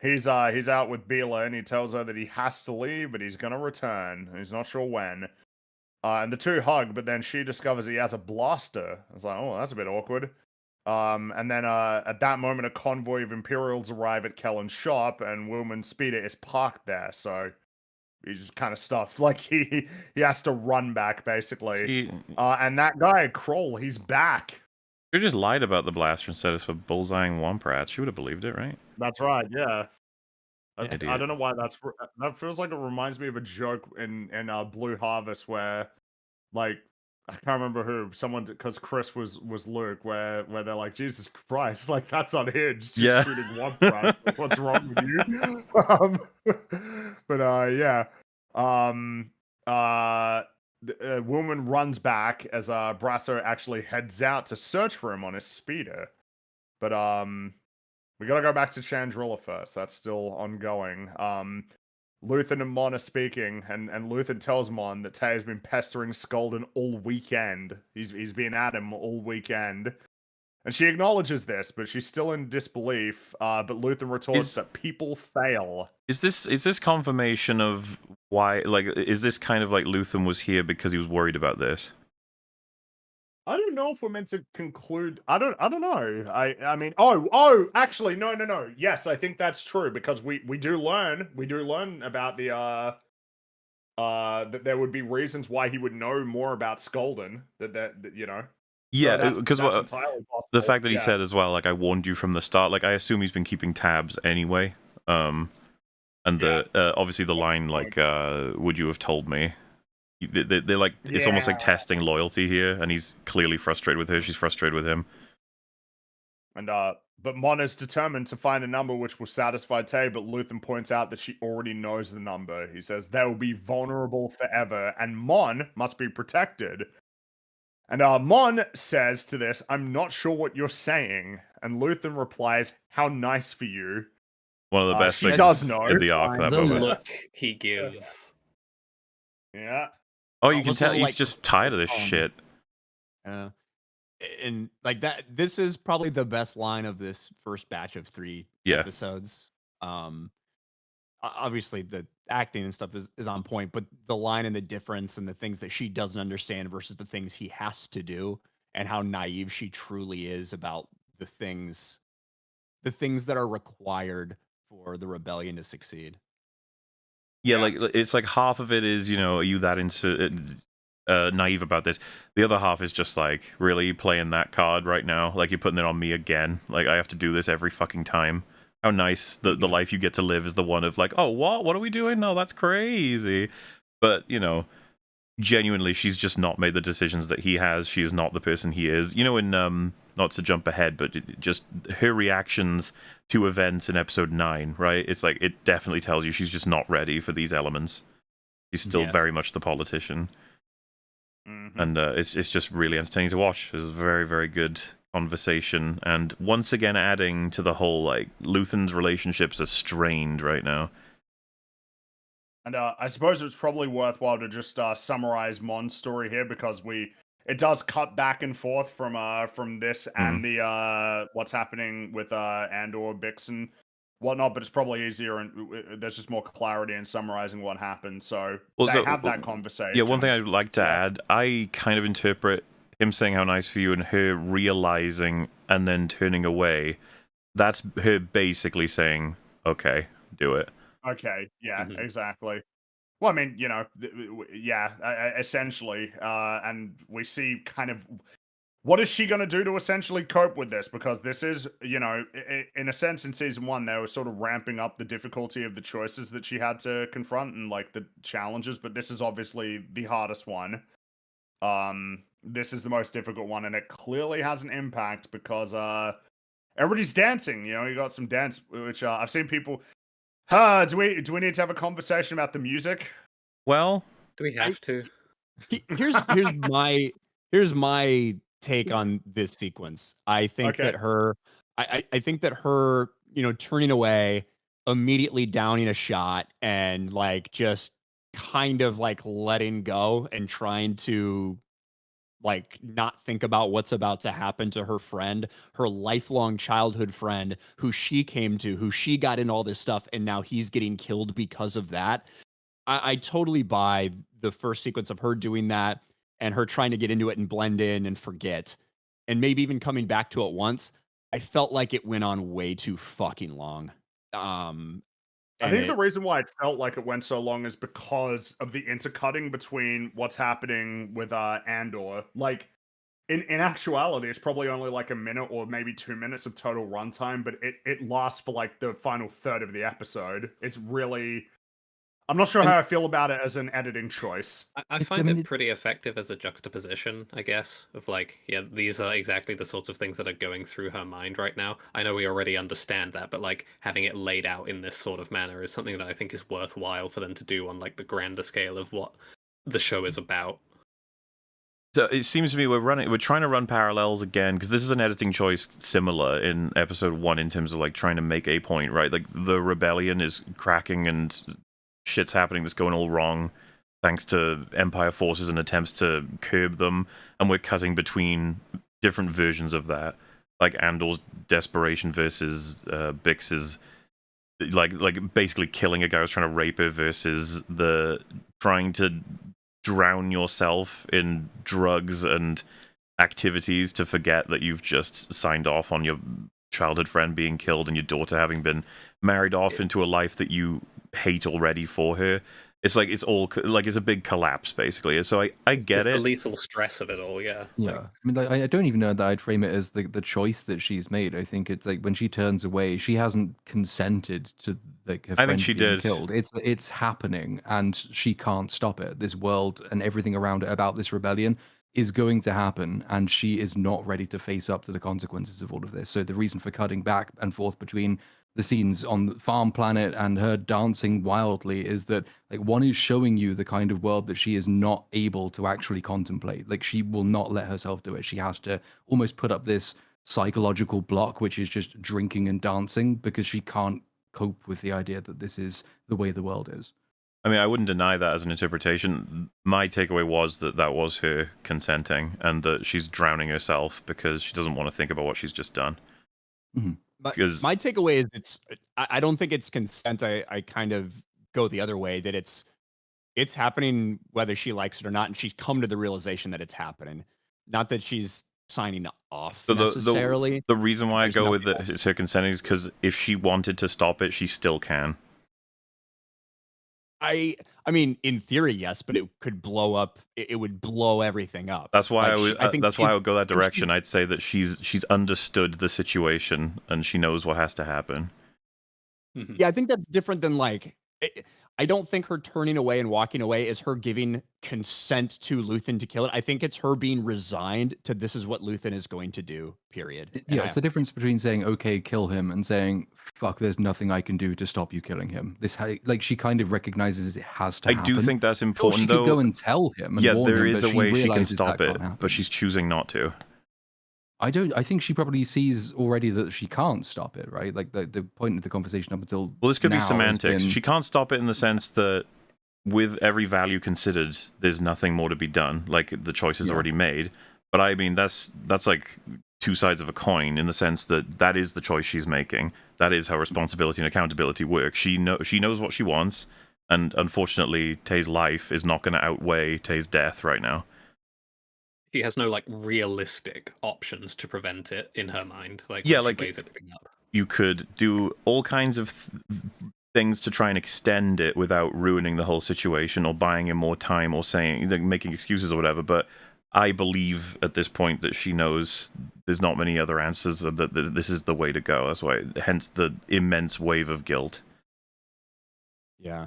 He's out with Bila, and he tells her that he has to leave, but he's gonna return. He's not sure when. And the two hug, but then she discovers he has a blaster. It's like, oh, that's a bit awkward. And then at that moment, a convoy of Imperials arrive at Kellen's shop, and Wilman's speeder is parked there. So he's just kind of stuffed. Like he has to run back basically. See, And that guy Kroll, he's back. you just lied about the blaster and said it's for bullseyeing Womp Rats. She would have believed it, right? That's right. Yeah. I Idiot. don't know why that feels like it reminds me of a joke in Blue Harvest where, like, I can't remember who, someone, because Chris was Luke, where they're like, Jesus Christ, like that's unhinged, just Yeah. shooting one rat. What's wrong with you? But yeah, the woman runs back as Brasso actually heads out to search for him on his speeder, but we gotta go back to Chandrilla first. That's still ongoing. Luthen and Mon are speaking, and Luthen tells Mon that Tay has been pestering Skolden all weekend. He's been at him all weekend. And she acknowledges this, but she's still in disbelief. But Luthen retorts that people fail. Is this confirmation of why? Like, is this kind of like Luthen was here because he was worried about this? I don't know if we're meant to conclude. I don't know. I mean, actually, no. Yes, I think that's true because we do learn about the that there would be reasons why he would know more about Skolden. That you know. Yeah, because that's entirely possible. the fact that he Yeah. said as well, like I warned you from the start. Like I assume he's been keeping tabs anyway. And the obviously the line like, "Would you have told me?" They're like, it's almost like testing loyalty here, and he's clearly frustrated with her. She's frustrated with him. And but Mon is determined to find a number which will satisfy Tay, but Luthen points out that she already knows the number. He says they will be vulnerable forever, and Mon must be protected. And Mon says to this, "I'm not sure what you're saying." And Luthen replies, "How nice for you." One of the best she things does know. in the arc. That The moment. look he gives. Yeah. Oh, you can Almost tell little, he's like, just tired of this shit. And like that, this is probably the best line of this first batch of 3 Yeah. episodes. Obviously the acting and stuff is on point, but the line and the difference and the things that she doesn't understand versus the things he has to do, and how naive she truly is about the things that are required for the rebellion to succeed. Yeah, like it's like half of it is, you know, are you that naive about this? The other half is just like, really playing that card right now? Like you're putting it on me again? Like I have to do this every fucking time? How nice the life you get to live is the one of like, oh, what are we doing? No, that's crazy. But, you know, genuinely, she's just not made the decisions that he has. She is not the person he is. You know, in not to jump ahead, but just her reactions to events in episode 9, right? It's like, it definitely tells you she's just not ready for these elements. She's still Yes. very much the politician. Mm-hmm. And it's just really entertaining to watch. It's a very, very good conversation. And once again, adding to the whole, like, Luthen's relationships are strained right now. And I suppose it's probably worthwhile to just summarize Mon's story here, because it does cut back and forth from this and the what's happening with Andor, Bixen, whatnot. But it's probably easier, and there's just more clarity in summarizing what happened. So they have that conversation. Yeah, one thing I'd like to add, I kind of interpret him saying how nice for you and her realizing and then turning away. That's her basically saying, okay, do it. Okay, yeah, Mhm. exactly. Well, I mean, you know, essentially, and we see kind of what is she going to do to essentially cope with this? Because this is, you know, in a sense, in season 1, they were sort of ramping up the difficulty of the choices that she had to confront and like the challenges, but this is obviously the hardest one. This is the most difficult one, and it clearly has an impact because everybody's dancing. You know, you got some dance, which I've seen people. Do we need to have a conversation about the music? Well, Do we have to? Here's my take on this sequence. I think Okay. that I think that her, you know, turning away, immediately downing a shot, and like just kind of like letting go and trying to like not think about what's about to happen to her friend, her lifelong childhood friend, who she came to, who she got in all this stuff, and now he's getting killed because of that. I totally buy the first sequence of her doing that and her trying to get into it and blend in and forget. and maybe even coming back to it once, I felt like it went on way too fucking long. I And think the it reason why it felt like it went so long is because of the intercutting between what's happening with Andor. Like, in actuality, it's probably only like a minute or maybe 2 minutes of total runtime, but it lasts for like the final third of the episode. It's really, I'm not sure And- how I feel about it as an editing choice. I It's- I find mean, it it's- pretty effective as a juxtaposition, I guess, of like, yeah, these are exactly the sorts of things that are going through her mind right now. I know we already understand that, but like having it laid out in this sort of manner is something that I think is worthwhile for them to do on like the grander scale of what the show is about. So it seems to me we're trying to run parallels again, because this is an editing choice similar in episode 1 in terms of like trying to make a point, right? Like the rebellion is cracking and shit's happening that's going all wrong thanks to Empire forces and attempts to curb them, and we're cutting between different versions of that, like Andor's desperation versus Bix's like basically killing a guy who's trying to rape her versus the trying to drown yourself in drugs and activities to forget that you've just signed off on your childhood friend being killed and your daughter having been married off into a life that you hate already for her. It's like it's all like it's a big collapse basically. So I get It's it. the lethal stress of it all, yeah. Yeah, Like, I mean, like, I don't even know that I'd frame it as the choice that she's made. I think it's like when she turns away, she hasn't consented to like her I think friend she being did. killed. It's happening, and she can't stop it. This world and everything around it about this rebellion is going to happen, and she is not ready to face up to the consequences of all of this. So the reason for cutting back and forth between the scenes on the farm planet and her dancing wildly is that like one is showing you the kind of world that she is not able to actually contemplate. Like she will not let herself do it. She has to almost put up this psychological block, which is just drinking and dancing, because she can't cope with the idea that this is the way the world is. I mean, I wouldn't deny that as an interpretation. My takeaway was that that was her consenting and that she's drowning herself because she doesn't want to think about what she's just done. But 'Cause- my takeaway is I don't think it's consent. I kind of go the other way that it's happening whether she likes it or not, and she's come to the realization that it's happening. Not that she's signing off So necessarily. the reason why I There's go with nothing it is her consenting is because if she wanted to stop it, she still can. I mean, in theory, yes, but it could blow up. It would blow everything up. That's why Like, I think that's why I would go that think she- direction. I'd say that she's understood the situation and she knows what has to happen. mhm. Yeah, I think that's different than like. I don't think her turning away and walking away is her giving consent to Luthen to kill it. I think it's her being resigned to this is what Luthen is going to do. Period. And Yeah, it's the difference between saying okay, kill him, and saying fuck, there's nothing I can do to stop you killing him. Like she kind of recognizes it has to I happen. do think that's Sure, important she though. could go and tell him and Yeah, warn there him, is but a way she can realizes stop that it, can't happen. but she's choosing not to. I think she probably sees already that she can't stop it, right? Like the point of the conversation up until Well, this could now be has semantics. been- She can't stop it in the sense that with every value considered, there's nothing more to be done. Like the choice is Yeah. already made. But I mean, that's like two sides of a coin in the sense that that is the choice she's making. That is how responsibility and accountability work. She knows what she wants, and unfortunately, Tay's life is not going to outweigh Tay's death right now. She has no like realistic options to prevent it in her mind. Like Yeah, when like- she weighs everything up. You could do all kinds of things to try and extend it without ruining the whole situation or buying him more time or saying like, making excuses or whatever. But I believe at this point that she knows there's not many other answers and that this is the way to go. That's why, hence the immense wave of guilt. Yeah,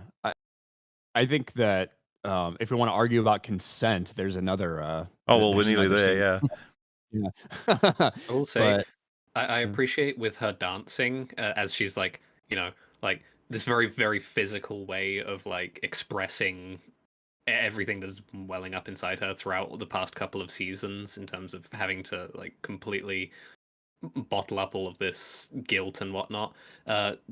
I think that if we want to argue about consent, there's another. Oh well, we're there's nearly another there. scene. Yeah. Yeah. I will say, But- I yeah. appreciate with her dancing as she's like, like this very, very physical way of like expressing everything that's welling up inside her throughout the past couple of seasons in terms of having to like completely bottle up all of this guilt and whatnot.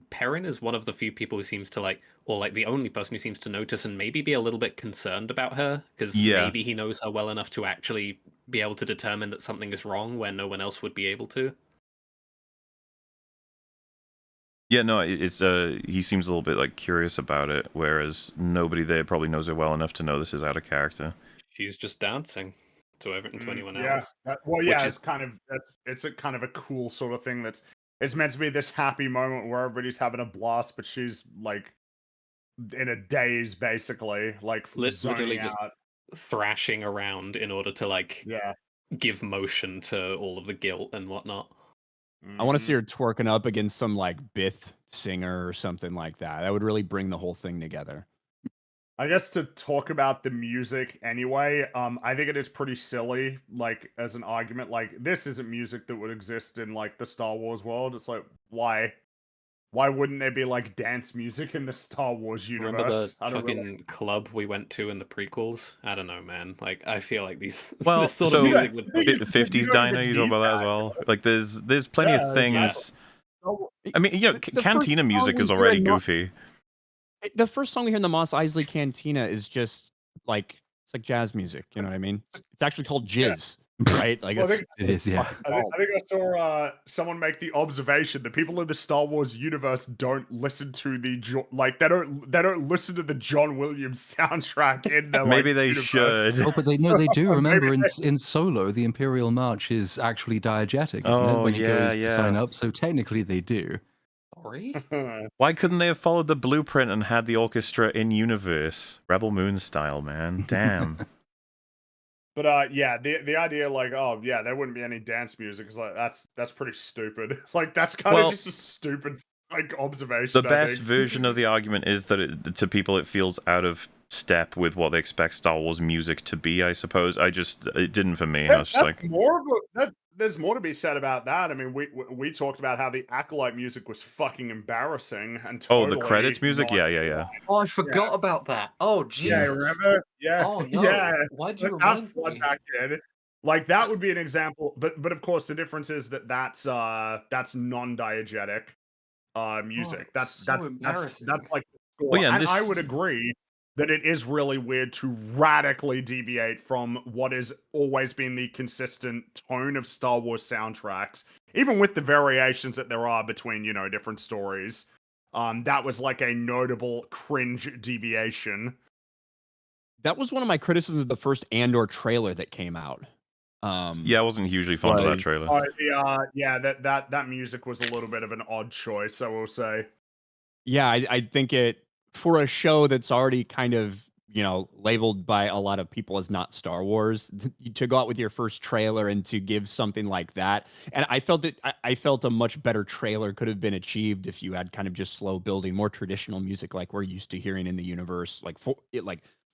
Perrin is one of the few people who seems to like, or like the only person who seems to notice and maybe be a little bit concerned about her because Yeah. maybe he knows her well enough to actually be able to determine that something is wrong where no one else would be able to. Yeah, no, it's he seems a little bit like curious about it, whereas nobody there probably knows her well enough to know this is out of character. She's just dancing. to anyone Yeah. else. Well, yeah, Which it's is kind of it's a kind of a cool sort of thing that's it's meant to be this happy moment where everybody's having a blast, but she's like in a daze, basically, like literally zoning just out. thrashing around in order to like Yeah. give motion to all of the guilt and whatnot. I want to see Mhm. her twerking up against some like Bith singer or something like that. That would really bring the whole thing together. I guess to talk about the music anyway, I think it is pretty silly, like as an argument, like this isn't music that would exist in like the Star Wars world. It's like, why? Why wouldn't there be like dance music in the Star Wars Remember the universe? I don't fucking really. club we went to in the prequels? I don't know, man. Like, I feel like these Well, this sort so of Yeah, music would. the thing is, you 50s don't diner, even you talk need about that as that. well. Like there's plenty of Yeah, things. so- I mean, you know, The first cantina song music we is hear already in Mo- goofy. the first song we hear in the Mos Eisley Cantina is just like it's like jazz music. You know what I mean? It's actually called Yeah. jizz, right? Like Well, I it's think It is, yeah. I think I saw someone make the observation that people in the Star Wars universe don't listen to the they don't listen to the John Williams soundtrack in their Maybe like they universe. should. Oh, but they do. Remember, Maybe in Solo, the Imperial March is actually diegetic, isn't it? Oh, When he yeah, goes to sign yeah. up. So technically, they do. Sorry? Why couldn't they have followed the blueprint and had the orchestra in universe, Rebel Moon style, man? Damn. But yeah, the idea like, oh yeah, there wouldn't be any dance music is like that's pretty stupid. Like that's kind Well, of just a stupid like the observation. I best think. version of the argument is that to people it feels out of step with what they expect Star Wars music to be. I suppose it didn't for me. I was just That's like, more of a, there's more to be said about that. I mean, we talked about how the Acolyte music was fucking embarrassing and oh, totally the credits music. not. Yeah. Oh, I forgot about that. Oh, Yeah, Jesus. remember? Yeah, Oh, no. yeah. Why'd you Let that remind flood me? back in. Like that would be an example, but of course the difference is that's non-diegetic music. it's so embarrassing. That's like the score. Well, yeah, and And I this. would agree that it is really weird to radically deviate from what has always been the consistent tone of Star Wars soundtracks, even with the variations that there are between, you know, different stories. That was like a notable cringe deviation. that was one of my criticisms of the first Andor trailer that came out. Yeah, I wasn't hugely fond of that was- trailer. Yeah, that music was a little bit of an odd choice, I will say. Yeah, I think it for a show that's already kind of labeled by a lot of people as not Star Wars to go out with your first trailer and to give something like that. And I felt I felt a much better trailer could have been achieved if you had kind of just slow building, more traditional music like we're used to hearing in the universe, like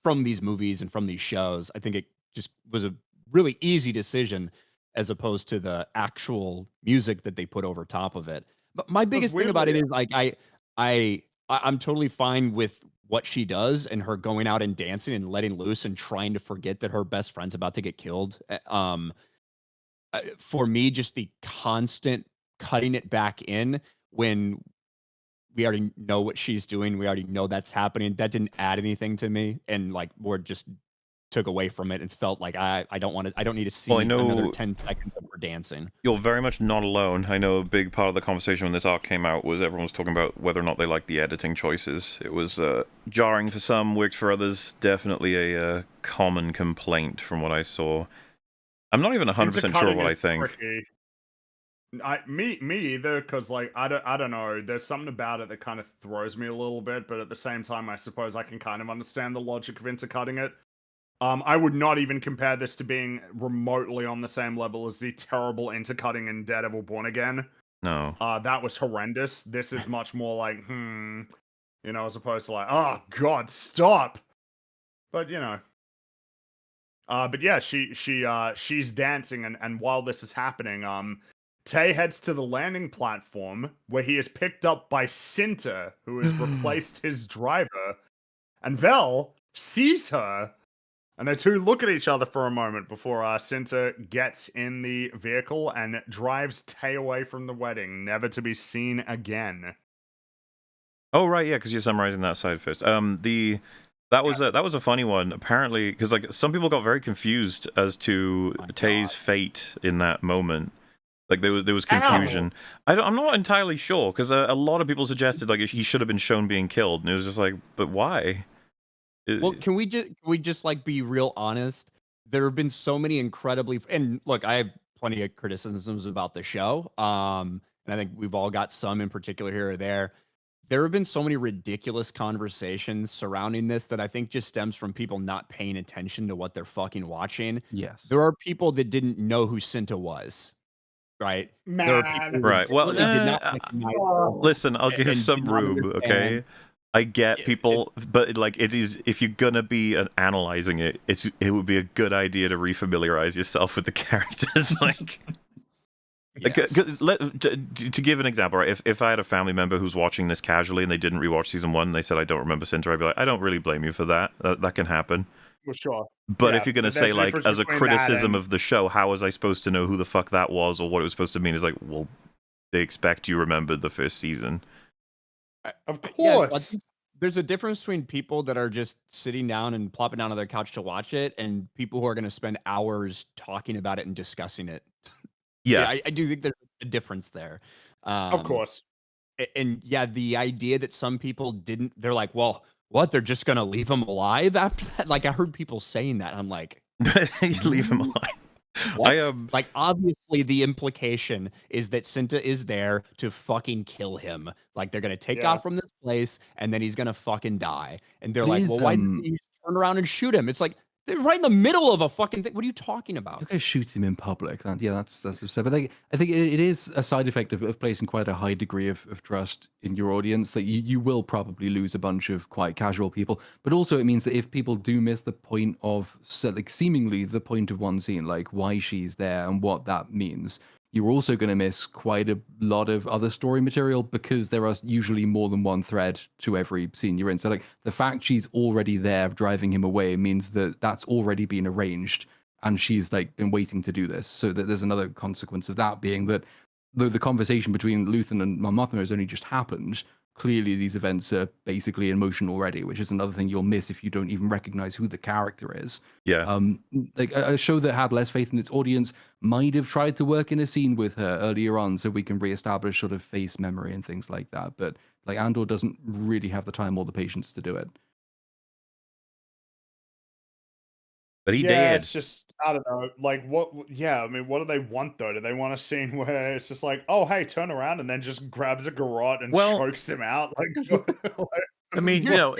from these movies and from these shows. I think it just was a really easy decision as opposed to the actual music that they put over top of it. But my biggest thing about it is like I'm totally fine with what she does and her going out and dancing and letting loose and trying to forget that her best friend's about to get killed. For me, just the constant cutting it back in when we already know what she's doing, we already know that's happening. That didn't add anything to me, and like more just took away from it and felt like I don't need to see Well, I another know 10 seconds of her dancing. you're very much not alone. I know a big part of the conversation when this arc came out was everyone was talking about whether or not they liked the editing choices. It was jarring for some, worked for others. Definitely a common complaint from what I saw. I'm not even 100% sure what I think. Tricky. Me either, because like I don't know. There's something about it that kind of throws me a little bit, but at the same time, I suppose I can kind of understand the logic of intercutting it. I would not even compare this to being remotely on the same level as the terrible intercutting in Daredevil Born Again. No. That was horrendous. This is much more like, as opposed to like, oh god, stop. But but yeah, she's dancing, and while this is happening, Tay heads to the landing platform where he is picked up by Cinta, who has replaced his driver, and Vel sees her. And the two look at each other for a moment before Cinta gets in the vehicle and drives Tay away from the wedding, never to be seen again. Oh right, yeah, because you're summarizing that side first. That was a funny one apparently, because like some people got very confused as to Tay's fate in that moment. Like there was confusion. I'm not entirely sure because a lot of people suggested like he should have been shown being killed, and it was just like, but why? Well, can we just like be real honest? there have been so many incredibly, and look, I have plenty of criticisms about the show. And I think we've all got some in particular here or there. There have been so many ridiculous conversations surrounding this that I think just stems from people not paying attention to what they're fucking watching. Yes. There are people that didn't know who Cinta was, right? There are people Man. who Right. Well, legitimately did not recognize her listen, I'll give and some did not room, understand. okay? I get It- people, but like it is, if you're gonna be analyzing it, it would be a good idea to refamiliarize yourself with the characters. Like, Yes. to give an example, right? If I had a family member who's watching this casually and they didn't rewatch season 1, and they said I don't remember Cinta, I'd be like, I don't really blame you for that. That can happen. For sure. But Yeah, if you're gonna but there's say a like difference as a between that criticism and- of the show, how was I supposed to know who the fuck that was or what it was supposed to mean? Is like, well, they expect you remembered the first season. Of Yeah, I course. think there's a difference between people that are just sitting down and plopping down on their couch to watch it and people who are going to spend hours talking about it and discussing it. Yeah. I do think there's a difference there. Of course. And yeah, the idea that some people didn't, they're like, well, what? They're just going to leave him alive after that? Like, I heard people saying that. I'm like, Leave him alive. what? Like, obviously, the implication is that Cinta is there to fucking kill him. Like, they're gonna take Yeah. off from this place, and then he's gonna fucking die. And they're It like, is, "Well, why didn't you turn around and shoot him?" It's like they're right in the middle of a fucking thing. What are you talking about? You're gonna shoot him in public. That's absurd. But I think it is a side effect of placing quite a high degree of trust in your audience that you will probably lose a bunch of quite casual people. But also it means that if people do miss the point of like seemingly the point of one scene, like why she's there and what that means, you're also going to miss quite a lot of other story material because there are usually more than one thread to every scene you're in. So like the fact she's already there driving him away means that that's already been arranged and she's like been waiting to do this. So that there's another consequence of that being that the conversation between Luthen and Mon Mothma has only just happened. Clearly these events are basically in motion already, which is another thing you'll miss if you don't even recognize who the character is. Yeah. Like a show that had less faith in its audience might have tried to work in a scene with her earlier on so we can reestablish sort of face memory and things like that. But like Andor doesn't really have the time or the patience to do it. But he Yeah, did. it's just I don't know. Like what? Yeah, I mean, what do they want though? Do they want a scene where it's just like, oh hey, turn around and then just grabs a garrote and Well- chokes him out? Like, I mean, you know,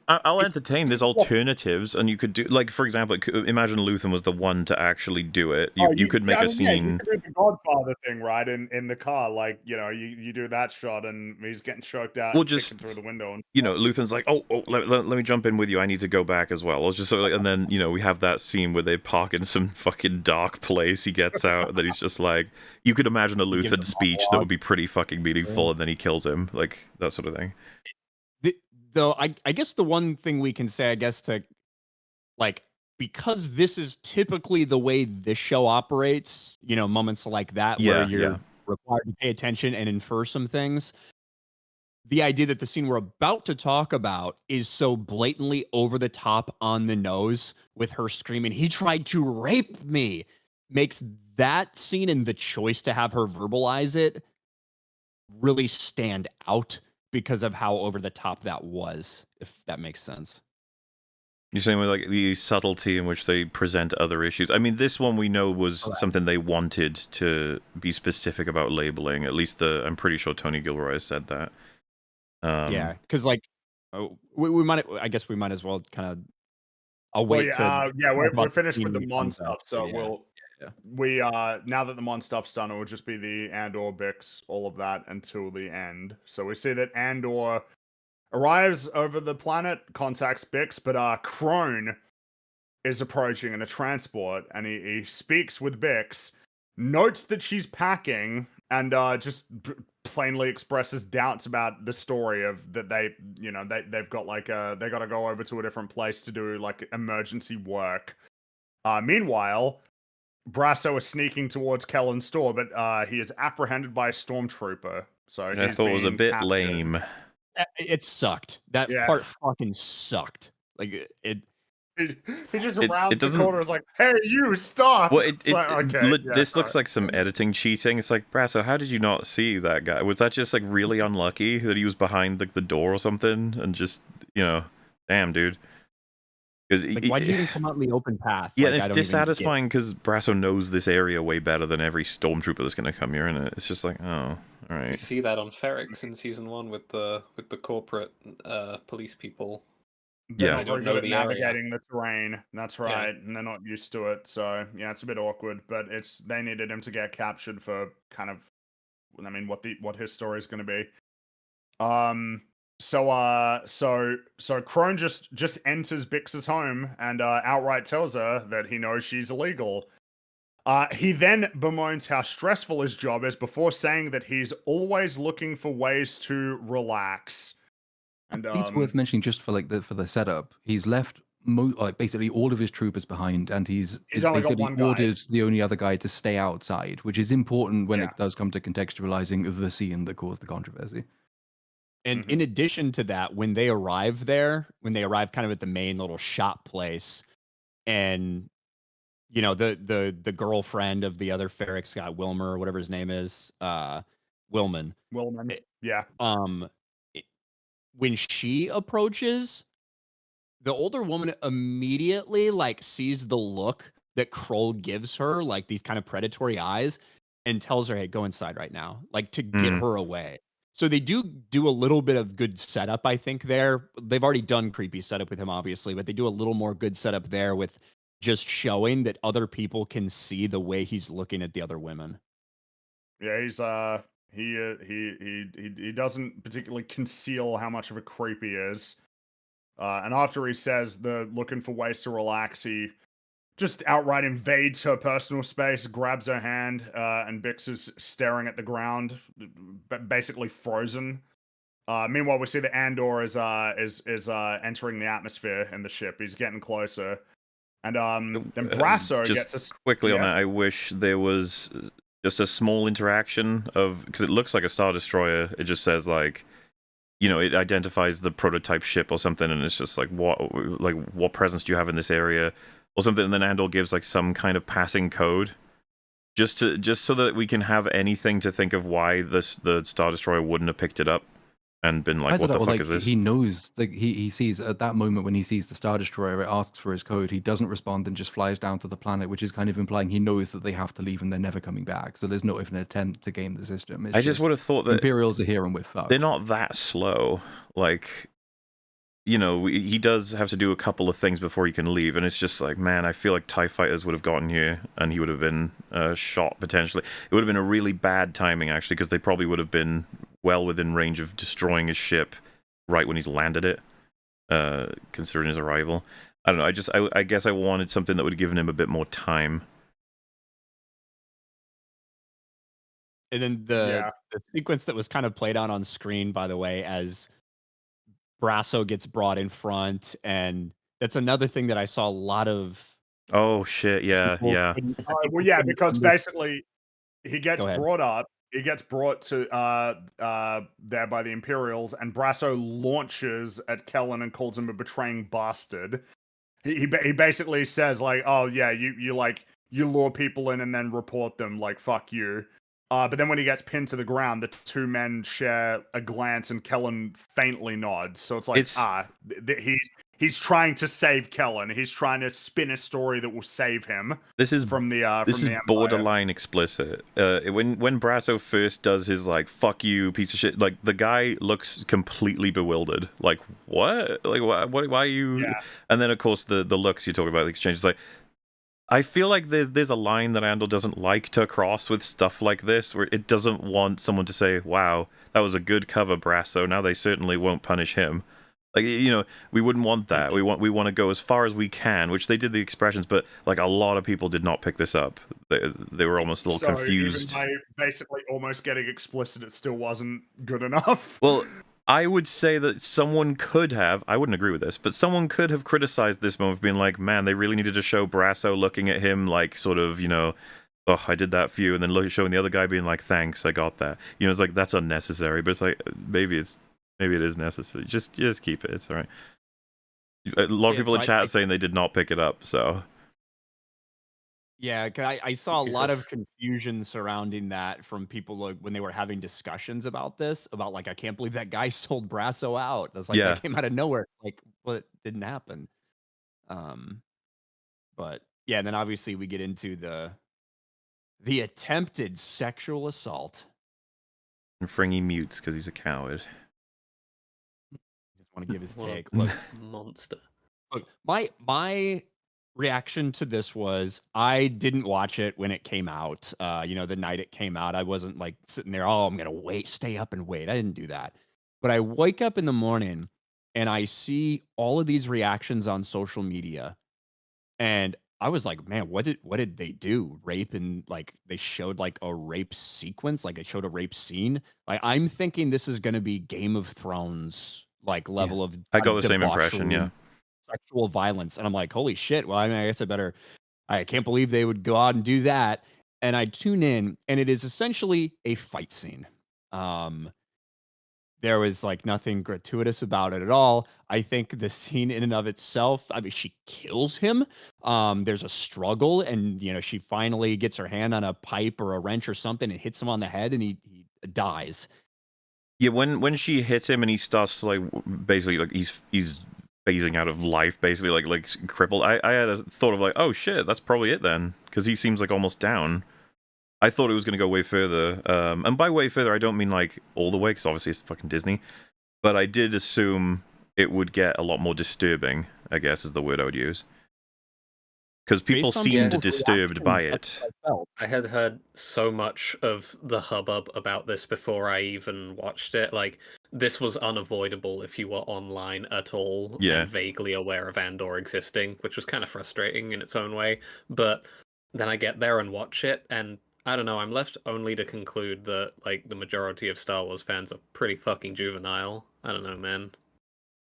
I'll entertain. There's Yeah. alternatives, and you could do, like, for example, imagine Luthen was the one to actually do it. You, Oh, you could make yeah, a I mean, yeah, you scene. could do the Godfather thing, right? In the car, like you do that shot and he's getting choked out, Well, and kicking just, through the window, and You know, Luthen's like, oh, let me jump in with you. I need to go back as well. It's just sort of like, and then we have that scene where they park in some fucking dark place. He gets out, and then he's just like, you could imagine a gives Luthen him speech that would be pretty fucking meaningful, and then he kills him, like that sort of thing. Though I guess the one thing we can say, I guess, to like, because this is typically the way this show operates, moments like that where you're required to pay attention and infer some things. The idea that the scene we're about to talk about is so blatantly over the top on the nose with her screaming, "He tried to rape me," makes that scene and the choice to have her verbalize it really stand out because of how over the top that was, if that makes sense. You're saying with like the subtlety in which they present other issues. I mean, this one we know was something they wanted to be specific about labeling. At least I'm pretty sure Tony Gilroy said that. Yeah, because like we might, I guess we might as well kind of. I'll well, wait yeah, to. yeah, talk we're about the finished with scene the when it Mon comes stuff, out. so Yeah. we now that the Mon stuff's done, it will just be the Andor Bix, all of that until the end. So we see that Andor arrives over the planet, contacts Bix, but Crone is approaching in a transport, and he speaks with Bix, notes that she's packing, and just plainly expresses doubts about the story of that they've got like they got to go over to a different place to do like emergency work. Meanwhile, Brasso is sneaking towards Kellen's store, but he is apprehended by a stormtrooper. So Which I he's thought was a being bit captured. lame. It sucked. That Yeah. part fucking sucked. Like it. He just It rounds the doesn't- corner and is like, "Hey, you stop!" Well, It's like, okay, yeah, this looks alright. like some editing cheating. It's like, Brasso, how did you not see that guy? Was that just like really unlucky that he was behind like the door or something? And just, damn, dude. Because Like, why'd you even come out in the open path? yeah, Like, and I it's don't even get. dissatisfying because Brasso knows this area way better than every stormtrooper that's going to come here, and it's just like, oh, all You right. see that on Ferrix in season 1 with the corporate police people. They're Yeah. not They very don't good know at the area. navigating the terrain. That's right, and they're not used to it. So yeah, it's a bit awkward. But they needed him to get captured for kind of, I mean, what his story is going to be. So Crone just enters Bix's home and outright tells her that he knows she's illegal. He then bemoans how stressful his job is before saying that he's always looking for ways to relax. And I think it's worth mentioning just for the setup. He's left like basically all of his troopers behind, and he's only got basically one guy. ordered the only other guy to stay outside, which is important when Yeah. it does come to contextualizing the scene that caused the controversy. And in addition to that, when they arrive kind of at the main little shop place, and the girlfriend of the other Ferrix guy, Wilmer, or whatever his name is, Wilman. Willman. Yeah. When she approaches, the older woman immediately sees the look that Kroll gives her, like these kind of predatory eyes, and tells her, "Hey, go inside right now," like to get her away. So they do a little bit of good setup, I think. There, they've already done creepy setup with him, obviously, but they do a little more good setup there with just showing that other people can see the way he's looking at the other women. Yeah, he's he doesn't particularly conceal how much of a creep he is. And after he says the looking for ways to relax, he just outright invades her personal space, grabs her hand, and Bix is staring at the ground, basically frozen. Meanwhile, we see that Andor is entering the atmosphere in the ship. He's getting closer, and then Brasso just gets quickly on that. I wish there was just a small interaction of, because it looks like a Star Destroyer. It just says like, it identifies the prototype ship or something, and it's just like what presence do you have in this area or something, and then Andor gives like some kind of passing code, just so that we can have anything to think of why the Star Destroyer wouldn't have picked it up and been like, what the fuck is this? He knows, like he sees at that moment when he sees the Star Destroyer, it asks for his code. He doesn't respond and just flies down to the planet, which is kind of implying he knows that they have to leave and they're never coming back. So there's not even an attempt to game the system. It's I just would have thought that Imperials are here and we're fucked. They're not that slow. Like, he does have to do a couple of things before he can leave, and it's just like, man, I feel like TIE fighters would have gotten here and he would have been shot potentially. It would have been a really bad timing, actually, because they probably would have been well within range of destroying his ship right when he's landed it, considering his arrival. I don't know, I guess I wanted something that would have given him a bit more time. And then the sequence that was kind of played out on screen, by the way, as Brasso gets brought in front, and that's another thing that I saw a lot of. Oh shit! Yeah, yeah. Well, yeah, because basically he gets brought up. He gets brought to there by the Imperials, and Brasso launches at Kellen and calls him a betraying bastard. He basically says like, "Oh yeah, you lure people in and then report them, like fuck you." But then when he gets pinned to the ground, the two men share a glance, and Kellen faintly nods. So it's like, he's trying to save Kellen. He's trying to spin a story that will save him. This is from the this from is the borderline explicit. When Brasso first does his like "fuck you" piece of shit, like the guy looks completely bewildered. Like what? Like why are you? Yeah. And then of course the looks you talk about, the exchange is like. I feel like there's a line that Andor doesn't like to cross with stuff like this, where it doesn't want someone to say, "Wow, that was a good cover, Brasso. Now they certainly won't punish him." Like, we wouldn't want that. We want to go as far as we can, which they did the expressions, but like a lot of people did not pick this up. They were almost a little confused. Even by basically almost getting explicit, it still wasn't good enough. Well, I would say that someone could have, I wouldn't agree with this, but someone could have criticized this moment of being like, man, they really needed to show Brasso looking at him like sort of, oh, I did that for you, and then showing the other guy being like, thanks, I got that. It's like, that's unnecessary, but it's like, maybe it is necessary. Just keep it, it's all right. A lot of people in chat saying they did not pick it up, so... Yeah, I saw a lot of confusion surrounding that from people like when they were having discussions about this, about like, I can't believe that guy sold Brasso out. That's like, that came out of nowhere. Like, what didn't happen? But yeah, and then obviously we get into the attempted sexual assault. And Fringy mutes because he's a coward. Just want to give his What a take. Look, monster. look, my reaction to this was I didn't watch it when it came out. The night it came out, I wasn't like sitting there, oh, I'm gonna stay up and wait. I didn't do that. But I wake up in the morning and I see all of these reactions on social media. And I was like, man, what did they do? Rape, and like they showed like a rape sequence, like it showed a rape scene. Like I'm thinking this is gonna be Game of Thrones like level Yes. of I got the same impression, debauchery, yeah. sexual violence. And I'm like, holy shit. Well, I mean, I guess I can't believe they would go out and do that. And I tune in, and it is essentially a fight scene. There was like nothing gratuitous about it at all. I think the scene in and of itself, I mean, she kills him. There's a struggle, and she finally gets her hand on a pipe or a wrench or something and hits him on the head, and he dies. Yeah, when she hits him and he starts to, like, basically, like, he's phasing out of life, basically, like crippled. I had a thought of, like, oh shit, that's probably it then, because he seems like almost down. I thought it was going to go way further, and by way further, I don't mean like all the way, because obviously it's fucking Disney. But I did assume it would get a lot more disturbing, I guess is the word I would use. Because people Based on seemed people's disturbed reactions, by that's it. what I felt. I had heard so much of the hubbub about this before I even watched it. Like, this was unavoidable if you were online at all Yeah. and vaguely aware of Andor existing, which was kind of frustrating in its own way. But then I get there and watch it, and I don't know, I'm left only to conclude that, like, the majority of Star Wars fans are pretty fucking juvenile. I don't know, man.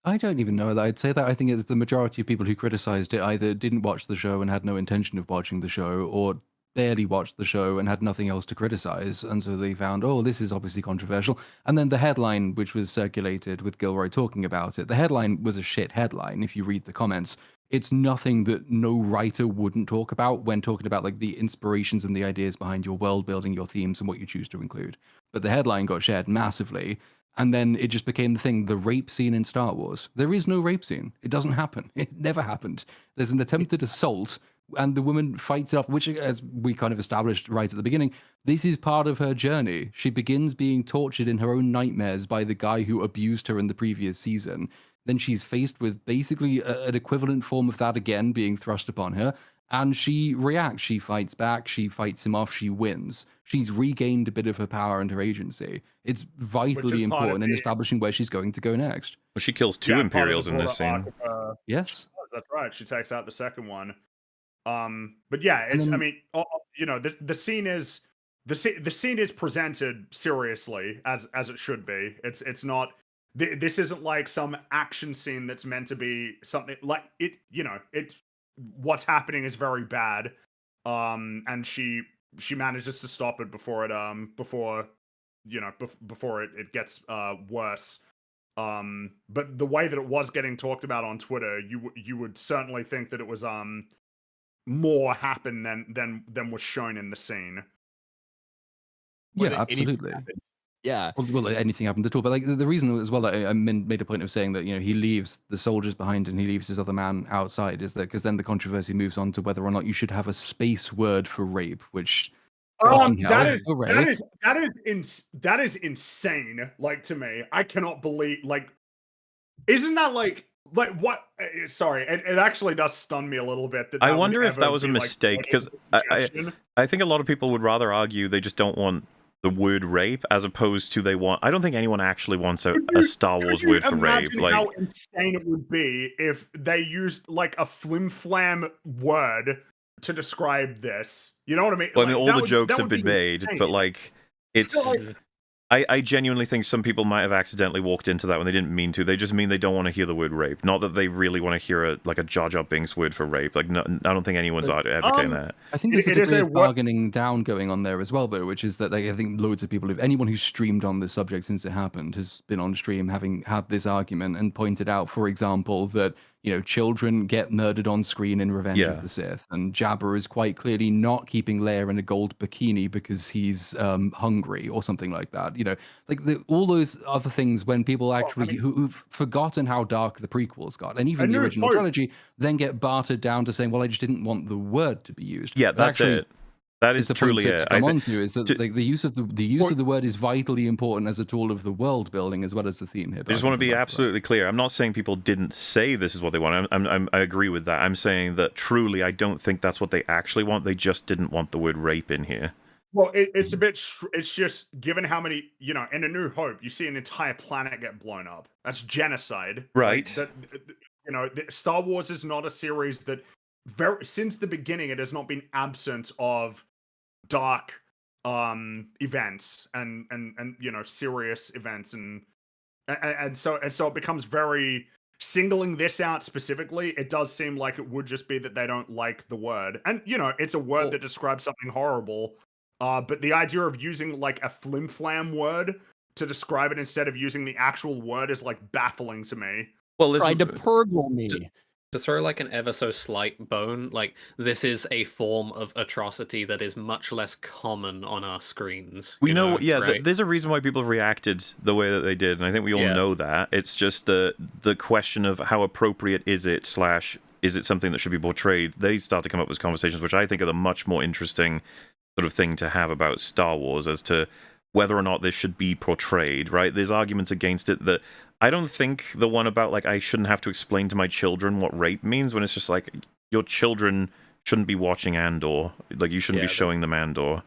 I don't even know that I'd say that. I think it's the majority of people who criticized it either didn't watch the show and had no intention of watching the show, or barely watched the show and had nothing else to criticize. And so they found, oh, this is obviously controversial. And then the headline, which was circulated with Gilroy talking about it, the headline was a shit headline if you read the comments. It's nothing that no writer wouldn't talk about when talking about like the inspirations and the ideas behind your world building, your themes, and what you choose to include. But the headline got shared massively. And then it just became the thing, the rape scene in Star Wars. There is no rape scene. It doesn't happen. It never happened. There's an attempted assault, and the woman fights it off, which, as we kind of established right at the beginning, this is part of her journey. She begins being tortured in her own nightmares by the guy who abused her in the previous season. Then she's faced with basically an equivalent form of that again being thrust upon her. And she reacts, she fights back, she fights him off, she wins. She's regained a bit of her power and her agency. It's vitally important in establishing where she's going to go next. Well, she kills two Imperials in this scene. Yes. That's right. She takes out the second one. But yeah, it's. I mean, the scene is the scene is presented seriously as it should be. It's not. This isn't like some action scene that's meant to be something like it. It's what's happening is very bad. And she manages to stop it before it gets worse. But the way that it was getting talked about on Twitter, you would certainly think that it was more happened than was shown in the scene. Yeah, absolutely. Yeah. Well, anything happened at all. But like the reason as well that I made a point of saying that he leaves the soldiers behind and he leaves his other man outside is that because then the controversy moves on to whether or not you should have a space word for rape, which that is insane. Like, to me, I cannot believe. Like, isn't that like what? Sorry, it actually does stun me a little bit. I wonder if that was a mistake, because I think a lot of people would rather argue they just don't want the word rape as opposed to they want. I don't think anyone actually wants a Star Wars word for rape. Like, how insane it would be if they used like a flim-flam word to describe this. You know what I mean? Well, I mean, all the jokes have been made, insane. but like, it's. I genuinely think some people might have accidentally walked into that when they didn't mean to. They just mean they don't want to hear the word rape. Not that they really want to hear a Jar Jar Binks word for rape. Like, no, I don't think anyone's advocating that. I think there's a degree of bargaining down going on there as well, though, which is that I think loads of people, anyone who's streamed on this subject since it happened, has been on stream having had this argument and pointed out, for example, that children get murdered on screen in Revenge Yeah. of the Sith, and Jabba is quite clearly not keeping Leia in a gold bikini because he's hungry or something like that. All those other things when people actually who've forgotten how dark the prequels got, and even the original trilogy, then get bartered down to saying, "Well, I just didn't want the word to be used." Yeah, But that's actually, it. That is the truly point it. to come on to is that the use of the word is vitally important as a tool of the world building as well as the theme here. I just want to be absolutely clear. I'm not saying people didn't say this is what they want. I agree with that. I'm saying that truly, I don't think that's what they actually want. They just didn't want the word rape in here. Well, it's a bit. It's just given how many, in A New Hope, you see an entire planet get blown up. That's genocide, right? Star Wars is not a series that, since the beginning, it has not been absent of dark events and serious events, and so it becomes very, singling this out specifically, it does seem like it would just be that they don't like the word, and it's a word that describes something horrible, but the idea of using like a flim-flam word to describe it instead of using the actual word is like baffling to me. Well, tried to purgle me. To throw like an ever so slight bone, like this is a form of atrocity that is much less common on our screens. We know, right? There's a reason why people have reacted the way that they did, and I think we all know that. It's just the question of how appropriate is it / is it something that should be portrayed? They start to come up with conversations, which I think are the much more interesting sort of thing to have about Star Wars as to whether or not this should be portrayed, right? There's arguments against it that I don't think the one about like I shouldn't have to explain to my children what rape means, when it's just like your children shouldn't be watching Andor, like you shouldn't be showing them Andor.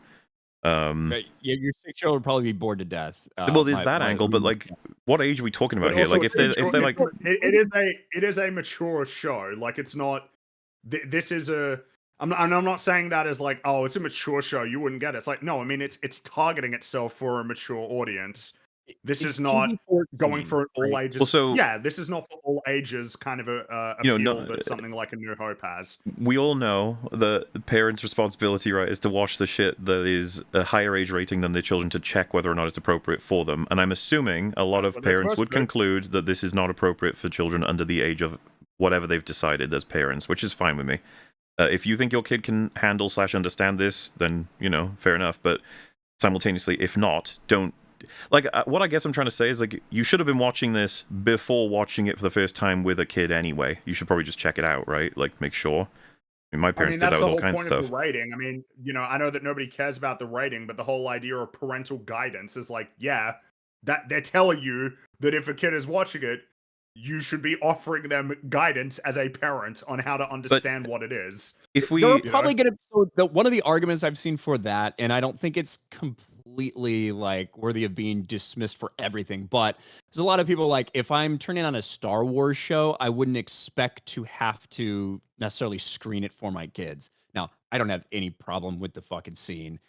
Your 6-year-old would probably be bored to death. Well, there's that angle, but like, what age are we talking about here? Like, if they're like, it is a mature show. Like, it's not. This is a. I'm not saying that as like, oh, it's a mature show, you wouldn't get it. It's like, no, I mean, it's targeting itself for a mature audience. This is not going for all ages. Well, so, this is not for all ages kind of a appeal that something like A New Hope has. We all know the parents' responsibility, right, is to watch the shit that is a higher age rating than their children to check whether or not it's appropriate for them. And I'm assuming a lot of parents would conclude that this is not appropriate for children under the age of whatever they've decided as parents, which is fine with me. If you think your kid can handle / understand this, then, fair enough. But simultaneously, if not, don't. Like, what I guess I'm trying to say is, like, you should have been watching this before watching it for the first time with a kid anyway. You should probably just check it out, right? Like, make sure. I mean, my parents did that with all kinds of stuff. That's the whole point of the rating. I mean, I know that nobody cares about the rating, but the whole idea of parental guidance is like, that they're telling you that if a kid is watching it, you should be offering them guidance as a parent on how to understand what it is. If we, they're probably gonna. One of the arguments I've seen for that, and I don't think it's completely like worthy of being dismissed for everything, but there's a lot of people like, if I'm turning on a Star Wars show, I wouldn't expect to have to necessarily screen it for my kids. Now, I don't have any problem with the fucking scene,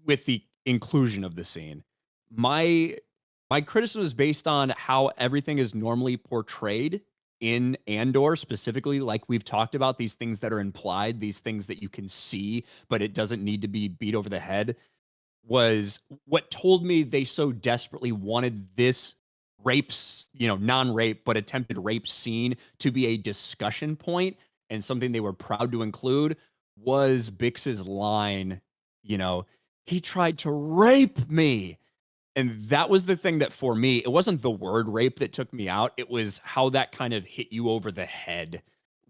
with the inclusion of the scene. My criticism is based on how everything is normally portrayed in Andor, specifically, like we've talked about, these things that are implied, these things that you can see, but it doesn't need to be beat over the head, was what told me they so desperately wanted this non-rape, but attempted rape scene to be a discussion point and something they were proud to include, was Bix's line, he tried to rape me. And that was the thing that, for me, it wasn't the word rape that took me out. It was how that kind of hit you over the head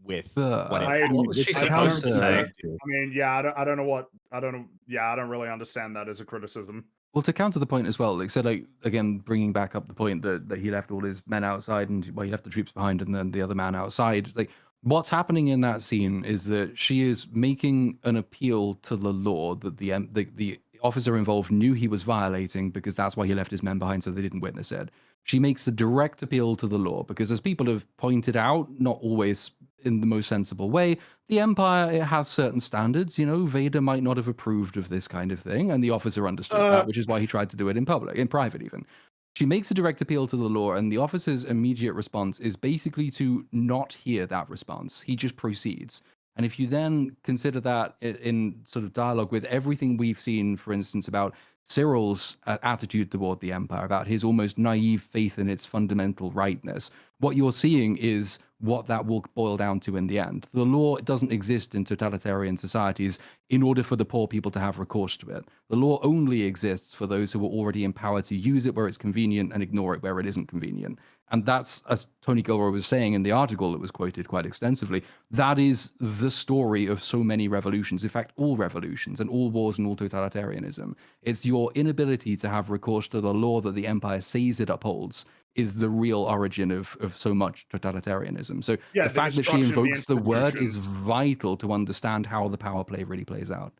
with what was she supposed to say? I mean, I don't know. I don't really understand that as a criticism. Well, to counter the point as well, again, bringing back up the point that he left all his men outside and he left the troops behind and then the other man outside. Like, what's happening in that scene is that she is making an appeal to the law that the officer involved knew he was violating, because that's why he left his men behind so they didn't witness it. She makes a direct appeal to the law because, as people have pointed out, not always in the most sensible way, the Empire has certain standards. Vader might not have approved of this kind of thing, and the officer understood that, which is why he tried to do it in private even. She makes a direct appeal to the law, and the officer's immediate response is basically to not hear that response. He just proceeds. And if you then consider that in sort of dialogue with everything we've seen, for instance, about Cyril's attitude toward the Empire, about his almost naive faith in its fundamental rightness, what you're seeing is what that will boil down to in the end. The law doesn't exist in totalitarian societies in order for the poor people to have recourse to it. The law only exists for those who are already empowered to use it where it's convenient and ignore it where it isn't convenient. And that's, as Tony Gilroy was saying in the article that was quoted quite extensively, that is the story of so many revolutions. In fact, all revolutions and all wars and all totalitarianism. It's your inability to have recourse to the law that the empire says it upholds is the real origin of so much totalitarianism. So the fact that she invokes the word is vital to understand how the power play really plays out.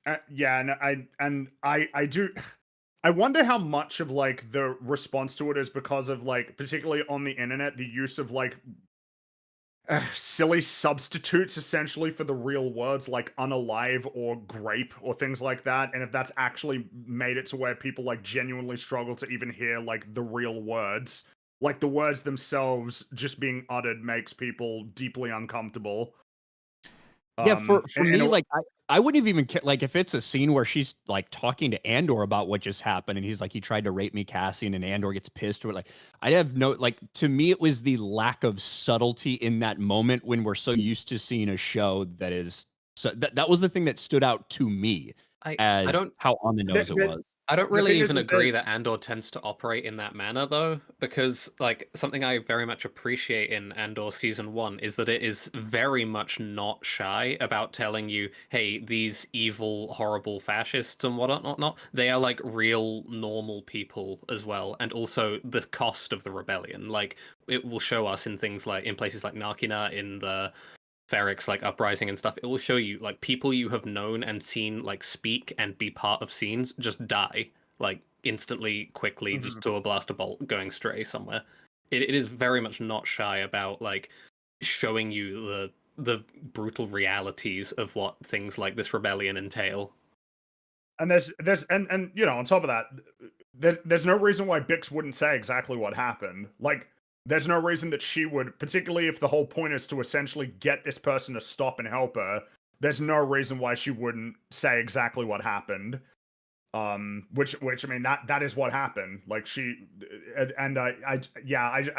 I do. I wonder how much of like the response to it is because of like, particularly on the internet, the use of like silly substitutes essentially for the real words like unalive or grape or things like that, and if that's actually made it to where people like genuinely struggle to even hear like the real words, like the words themselves just being uttered makes people deeply uncomfortable. Yeah, for me, like I wouldn't even care. Like if it's a scene where she's like talking to Andor about what just happened, and he's like, he tried to rape me, Cassian, and Andor gets pissed, or like, I have no, like, to me, it was the lack of subtlety in that moment when we're so used to seeing a show that is, so that was the thing that stood out to me as how on the nose it was. I don't really even agree that Andor tends to operate in that manner, though, because like something I very much appreciate in Andor season 1 is that it is very much not shy about telling you, hey, these evil, horrible fascists and whatnot, they are like real normal people as well, and also the cost of the rebellion. Like it will show us in things like in places like Narkina, in the Ferrix like uprising and stuff. It will show you like people you have known and seen like speak and be part of scenes just die like instantly, quickly, just to a blaster bolt going stray somewhere. It is very much not shy about like showing you the brutal realities of what things like this rebellion entail. And there's and you know, on top of that, there's no reason why Bix wouldn't say exactly what happened. Like there's no reason that she would, particularly if the whole point is to essentially get this person to stop and help her. There's no reason why she wouldn't say exactly what happened. Which I mean that is what happened. Like she, and I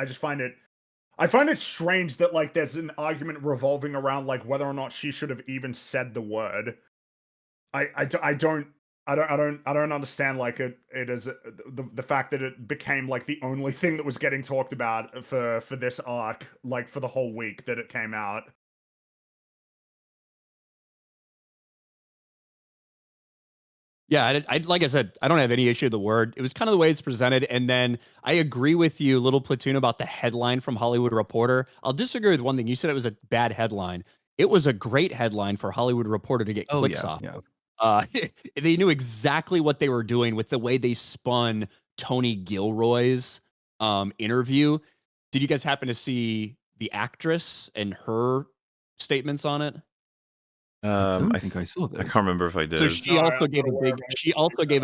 just find it strange that like there's an argument revolving around like whether or not she should have even said the word. I don't understand like it is the fact that it became like the only thing that was getting talked about for this arc, like for the whole week that it came out. Yeah, I like I said, I don't have any issue with the word. It was kind of the way it's presented. And then I agree with you, Little Platoon, about the headline from Hollywood Reporter. I'll disagree with one thing. You said it was a bad headline. It was a great headline for Hollywood Reporter to get clicks off. They knew exactly what they were doing with the way they spun Tony Gilroy's interview. Did you guys happen to see the actress and her statements on it? I think I saw this. I can't remember if I did. So she also gave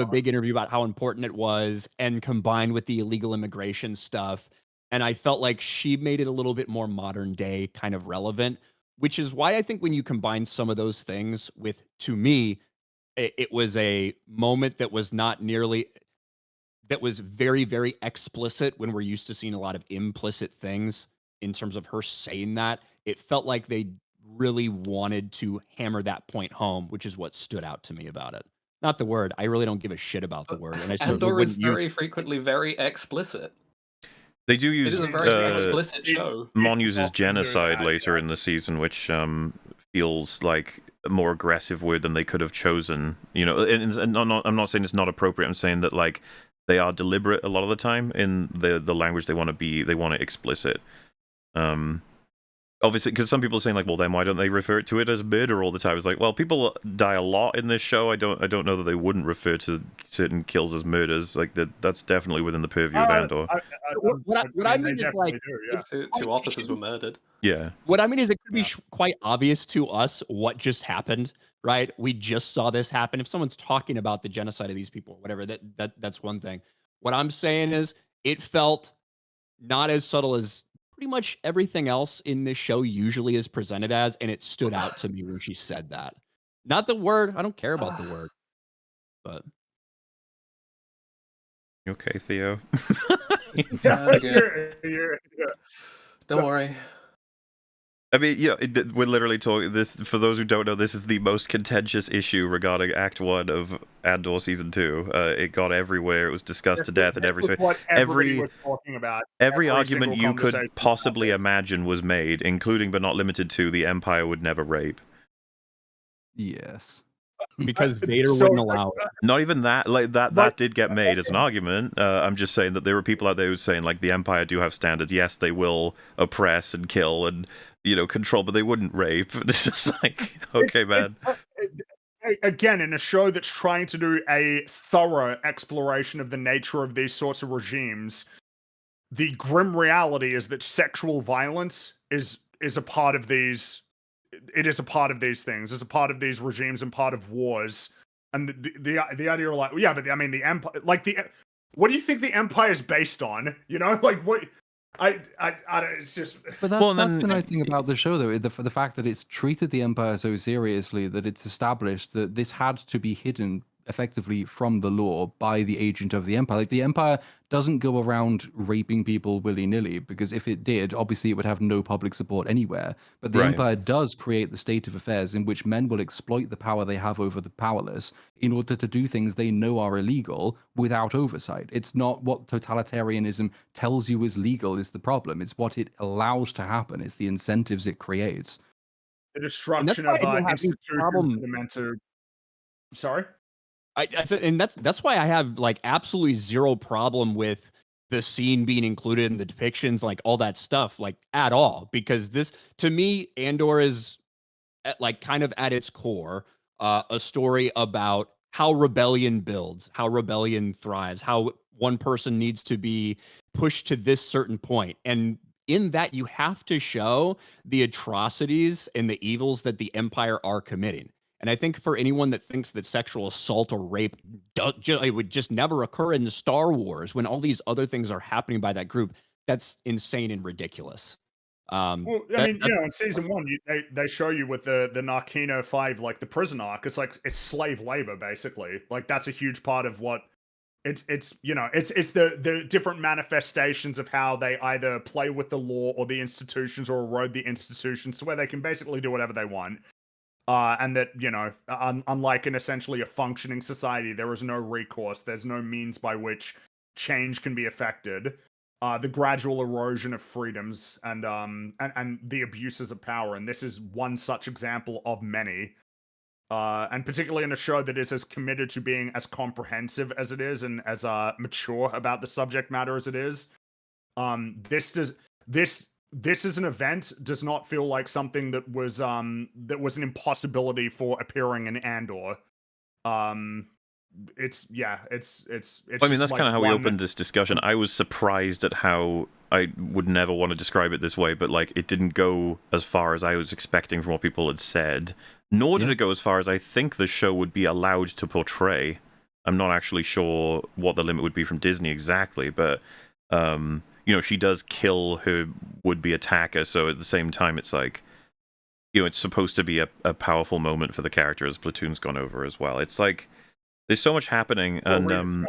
a big interview about how important it was, and combined with the illegal immigration stuff. And I felt like she made it a little bit more modern day, kind of relevant, which is why I think when you combine some of those things with, to me, it was a moment that was not nearly, that was very, very explicit when we're used to seeing a lot of implicit things in terms of her saying that. It felt like they really wanted to hammer that point home, which is what stood out to me about it. Not the word. I really don't give a shit about the word. And I Andor is very frequently very explicit. They do use. It is a very explicit show. Mon uses genocide later in the season, which feels like a more aggressive word than they could have chosen. You know, and I'm not saying it's not appropriate. I'm saying that like they are deliberate a lot of the time in the language they want to be. They want it explicit. Obviously, because some people are saying like, well, then why don't they refer to it as murder all the time? It's like, well, people die a lot in this show. I don't know that they wouldn't refer to certain kills as murders. Like that's definitely within the purview of Andor. What I mean is like, two officers were murdered. Yeah. What I mean is it could be quite obvious to us what just happened, right? We just saw this happen. If someone's talking about the genocide of these people, whatever, that's one thing. What I'm saying is it felt not as subtle as pretty much everything else in this show usually is presented as, and it stood out to me when she said that. Not the word. I don't care about the word. But you okay, Theo? Yeah. Don't worry. I mean, we're literally talking this. For those who don't know, this is the most contentious issue regarding Act 1 of Andor Season 2. It got everywhere. It was discussed to death in every This was what everybody was talking about. every Every argument single you could conversation possibly about imagine was made, including but not limited to the Empire would never rape. Yes. Because Vader so, wouldn't allow it. Not even that, like that But- did get made as an argument. I'm just saying that there were people out there who were saying like the Empire do have standards. Yes, they will oppress and kill and control, but they wouldn't rape. It's just like, okay, man. Again, in a show that's trying to do a thorough exploration of the nature of these sorts of regimes, the grim reality is that sexual violence is a part of these. It is a part of these things. It's a part of these regimes and part of wars. And the idea, like, yeah, but I mean, the Empire, like what do you think the Empire is based on? Like what? It's just. But that's the nice thing about the show, though, the fact that it's treated the Empire so seriously that it's established that this had to be hidden effectively from the law by the agent of the Empire. Like, the Empire doesn't go around raping people willy-nilly, because if it did, obviously it would have no public support anywhere. But the Right. Empire does create the state of affairs in which men will exploit the power they have over the powerless in order to do things they know are illegal without oversight. It's not what totalitarianism tells you is legal is the problem. It's what it allows to happen. It's the incentives it creates. The destruction why of I don't have any institutions problem- that are meant to. Sorry. And that's why I have like absolutely zero problem with the scene being included in the depictions, like all that stuff, like at all. Because this, to me, Andor is like kind of at its core a story about how rebellion builds, how rebellion thrives, how one person needs to be pushed to this certain point. And in that, you have to show the atrocities and the evils that the Empire are committing. And I think for anyone that thinks that sexual assault or rape it would just never occur in Star Wars when all these other things are happening by that group, that's insane and ridiculous. Well, I mean, in season 1, they show you with the Narkina 5, like the prison arc. It's like it's slave labor basically. Like that's a huge part of what it's the different manifestations of how they either play with the law or the institutions or erode the institutions to where they can basically do whatever they want. And that, unlike in essentially a functioning society, there is no recourse. There's no means by which change can be affected. The gradual erosion of freedoms and the abuses of power. And this is one such example of many. And particularly in a show that is as committed to being as comprehensive as it is and as mature about the subject matter as it is. This is an event does not feel like something that was an impossibility for appearing in Andor. It's I mean, that's like kind of how we one opened this discussion. I was surprised at how I would never want to describe it this way, but like it didn't go as far as I was expecting from what people had said. Nor did it go as far as I think the show would be allowed to portray. I'm not actually sure what the limit would be from Disney exactly, but she does kill her would-be attacker, so at the same time it's like, it's supposed to be a powerful moment for the character as Platoon's gone over as well. It's like there's so much happening, and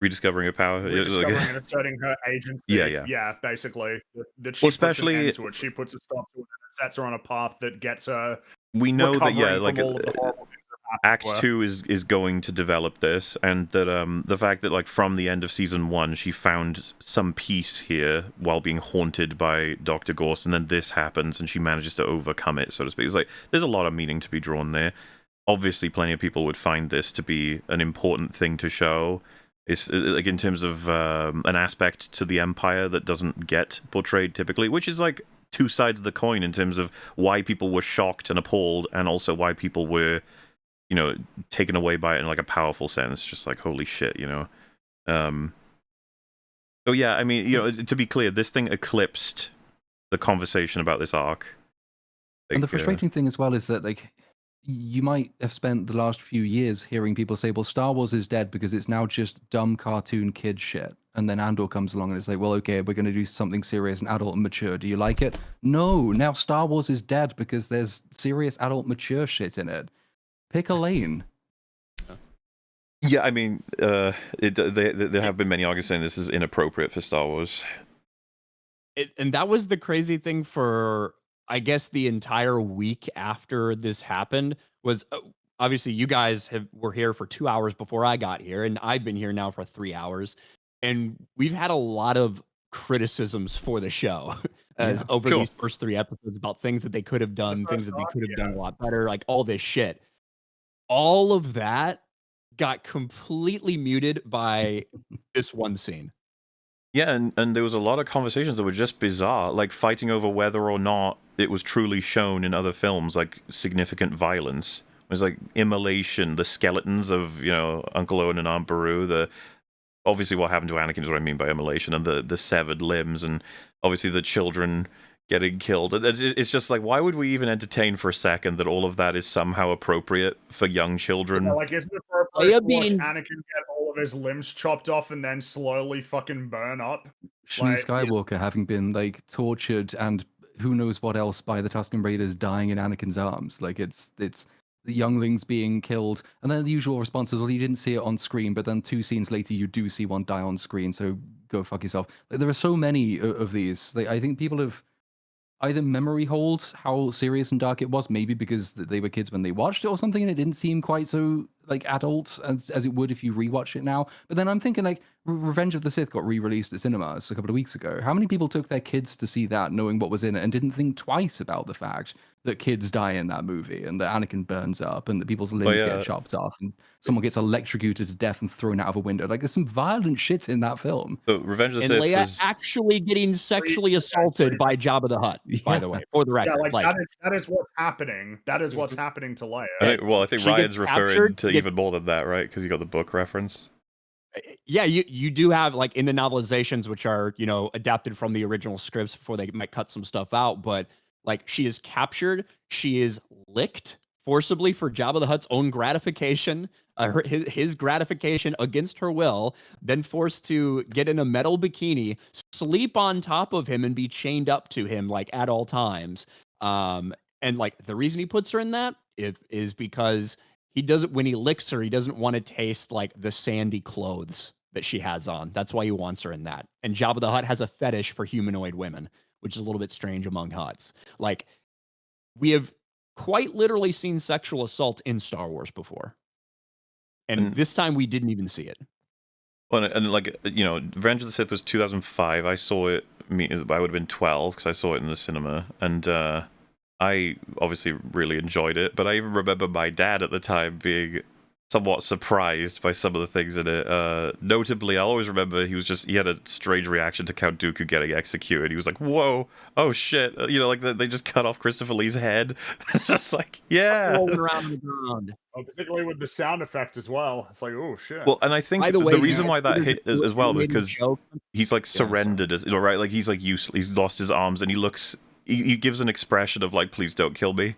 rediscovering her power, rediscovering and asserting her agency. Yeah, basically. That she especially puts an end to it. She puts a stop to it and sets her on a path that gets her. We know that from all of the horrible things that happened Act 2 is going to develop this, and that the fact that like from the end of season 1 she found some peace here while being haunted by Dr. Gorse, and then this happens and she manages to overcome it, so to speak. It's like there's a lot of meaning to be drawn there. Obviously, plenty of people would find this to be an important thing to show. It's like in terms of an aspect to the Empire that doesn't get portrayed typically, which is like two sides of the coin in terms of why people were shocked and appalled, and also why people were, taken away by it in like a powerful sense. Just like holy shit, So yeah, I mean, to be clear, this thing eclipsed the conversation about this arc. And the frustrating thing as well is that like you might have spent the last few years hearing people say, well, Star Wars is dead because it's now just dumb cartoon kid shit. And then Andor comes along and it's like, well, okay, we're going to do something serious and adult and mature. Do you like it? No, now Star Wars is dead because there's serious adult mature shit in it. Pick a lane. Yeah, I mean, there have been many arguments saying this is inappropriate for Star Wars. And that was the crazy thing for, I guess, the entire week after this happened was obviously you guys were here for 2 hours before I got here, and I've been here now for 3 hours, and we've had a lot of criticisms for the show as Yeah. over Sure. these first 3 episodes about things that they could have done, things that they could have done a lot better, like all this shit. All of that got completely muted by this one scene. Yeah, and there was a lot of conversations that were just bizarre, like fighting over whether or not it was truly shown in other films, like significant violence. It was like immolation, the skeletons of, Uncle Owen and Aunt Beru, obviously what happened to Anakin is what I mean by immolation, and the severed limbs, and obviously the children getting killed. It's just like, why would we even entertain for a second that all of that is somehow appropriate for young children? Yeah, like, isn't it appropriate to watch Anakin get all of his limbs chopped off and then slowly fucking burn up? Shmi Like, Skywalker having been like tortured and who knows what else by the Tusken Raiders dying in Anakin's arms. Like it's the younglings being killed, and then the usual response is, well, you didn't see it on screen, but then 2 scenes later you do see one die on screen, so go fuck yourself. Like, there are so many of these. Like, I think people have either memory hold how serious and dark it was, maybe because they were kids when they watched it or something, and it didn't seem quite so like adult as it would if you rewatch it now. But then I'm thinking like Revenge of the Sith got re-released at cinemas a couple of weeks ago. How many people took their kids to see that, knowing what was in it, and didn't think twice about the fact that kids die in that movie, and that Anakin burns up, and that people's limbs get chopped off, and someone gets electrocuted to death and thrown out of a window? Like, there's some violent shit in that film. So Revenge of the And Sith Leia was actually getting sexually assaulted by Jabba the Hutt, by the way, for the record. yeah, like that is what's happening. That is what's happening to Leia. I think She Ryan's gets referring captured, to even more than that, right? Because you got the book reference. Yeah, you do have, like, in the novelizations, which are, adapted from the original scripts before they might cut some stuff out, but like, she is captured, she is licked forcibly for Jabba the Hutt's own gratification, his gratification against her will, then forced to get in a metal bikini, sleep on top of him, and be chained up to him, like, at all times. And like, the reason he puts her in that is because he doesn't, when he licks her, he doesn't want to taste like the sandy clothes that she has on. That's why he wants her in that. And Jabba the Hutt has a fetish for humanoid women, which is a little bit strange among Hutts. Like, we have quite literally seen sexual assault in Star Wars before. And this time we didn't even see it. Well, and like, Revenge of the Sith was 2005. I saw it, I would have been 12 because I saw it in the cinema. And I obviously really enjoyed it, but I even remember my dad at the time being somewhat surprised by some of the things in it. Notably, I always remember he had a strange reaction to Count Dooku getting executed. He was like, "Whoa, oh shit!" Like they just cut off Christopher Lee's head. It's just like, yeah, rolling around on the ground. Oh, particularly with the sound effect as well. It's like, oh shit. Well, and I think By the way, reason why that hit as well because he's like surrendered, right? Like he's like useless. He's lost his arms, and he gives an expression of like, "Please don't kill me."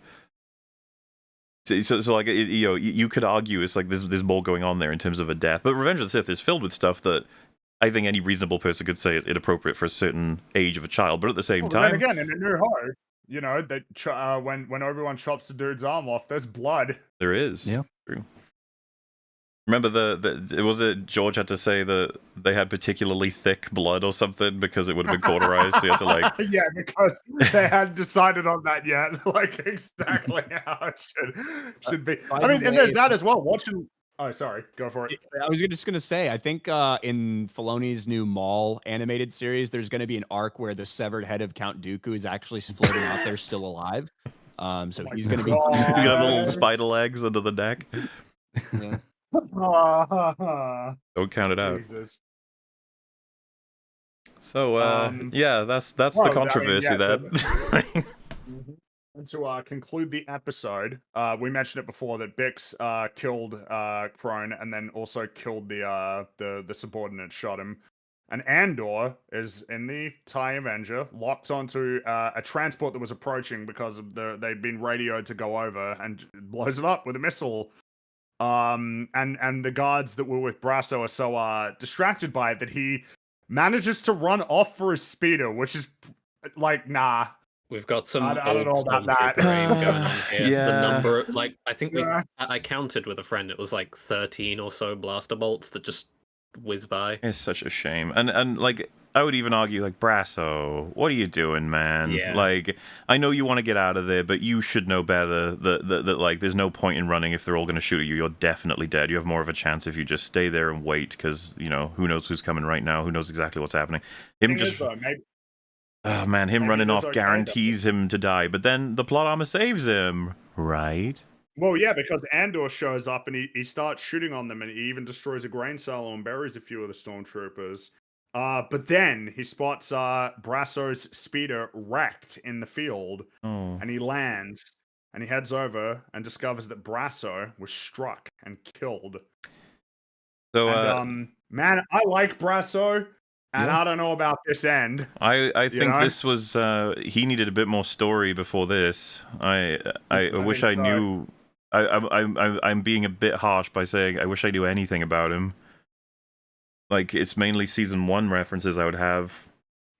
So like, you could argue it's like there's more going on there in terms of a death. But Revenge of the Sith is filled with stuff that I think any reasonable person could say is inappropriate for a certain age of a child. But at the same time, then again, in A New Hope, that when Obi-Wan chops the dude's arm off, there's blood. there is. Yeah. True. Remember was it George had to say that they had particularly thick blood or something because it would have been cauterized, so you had to like yeah, because they hadn't decided on that yet, like exactly how it should be. I mean, and there's that as well. Watching. Oh, sorry, go for it. I was just gonna say, I think in Filoni's new Maul animated series, there's gonna be an arc where the severed head of Count Dooku is actually floating out there, still alive. So he's gonna be. you have little spider legs under the neck. Yeah. Don't count it out. Jesus. So yeah, that's the controversy then. And to conclude the episode, we mentioned it before that Bix killed Crone and then also killed the subordinate, shot him. And Andor is in the TIE Avenger, locked onto a transport that was approaching because of they'd been radioed to go over, and blows it up with a missile. And the guards that were with Brasso are so distracted by it that he manages to run off for his speeder, which is like, nah. We've got some I don't know old about that. Stormtrooper aim going on here. Yeah. The number, like, I think Yeah. I counted with a friend. It was like 13 or so blaster bolts that just whiz by. It's such a shame, and like I would even argue, like, Brasso, what are you doing, man? Yeah. Like, I know you want to get out of there, but you should know better that like, there's no point in running if they're all going to shoot at you. You're definitely dead. You have more of a chance if you just stay there and wait, because, you know, who knows who's coming right now? Who knows exactly what's happening? Him Thing just... is, though, maybe, Oh, man, him maybe running it is off okay, guarantees him to die, but then the plot armor saves him, right? well, yeah, because Andor shows up and he starts shooting on them, and he even destroys a grain silo and buries a few of the stormtroopers. But then he spots Brasso's speeder wrecked in the field, Oh. and he lands and he heads over and discovers that Brasso was struck and killed. So, And man, I like Brasso, and Yeah. I don't know about this end. I think know? this was he needed a bit more story before this. I wish I think so. knew. I'm being a bit harsh by saying I wish I knew anything about him. Like, it's mainly season 1 references I would have.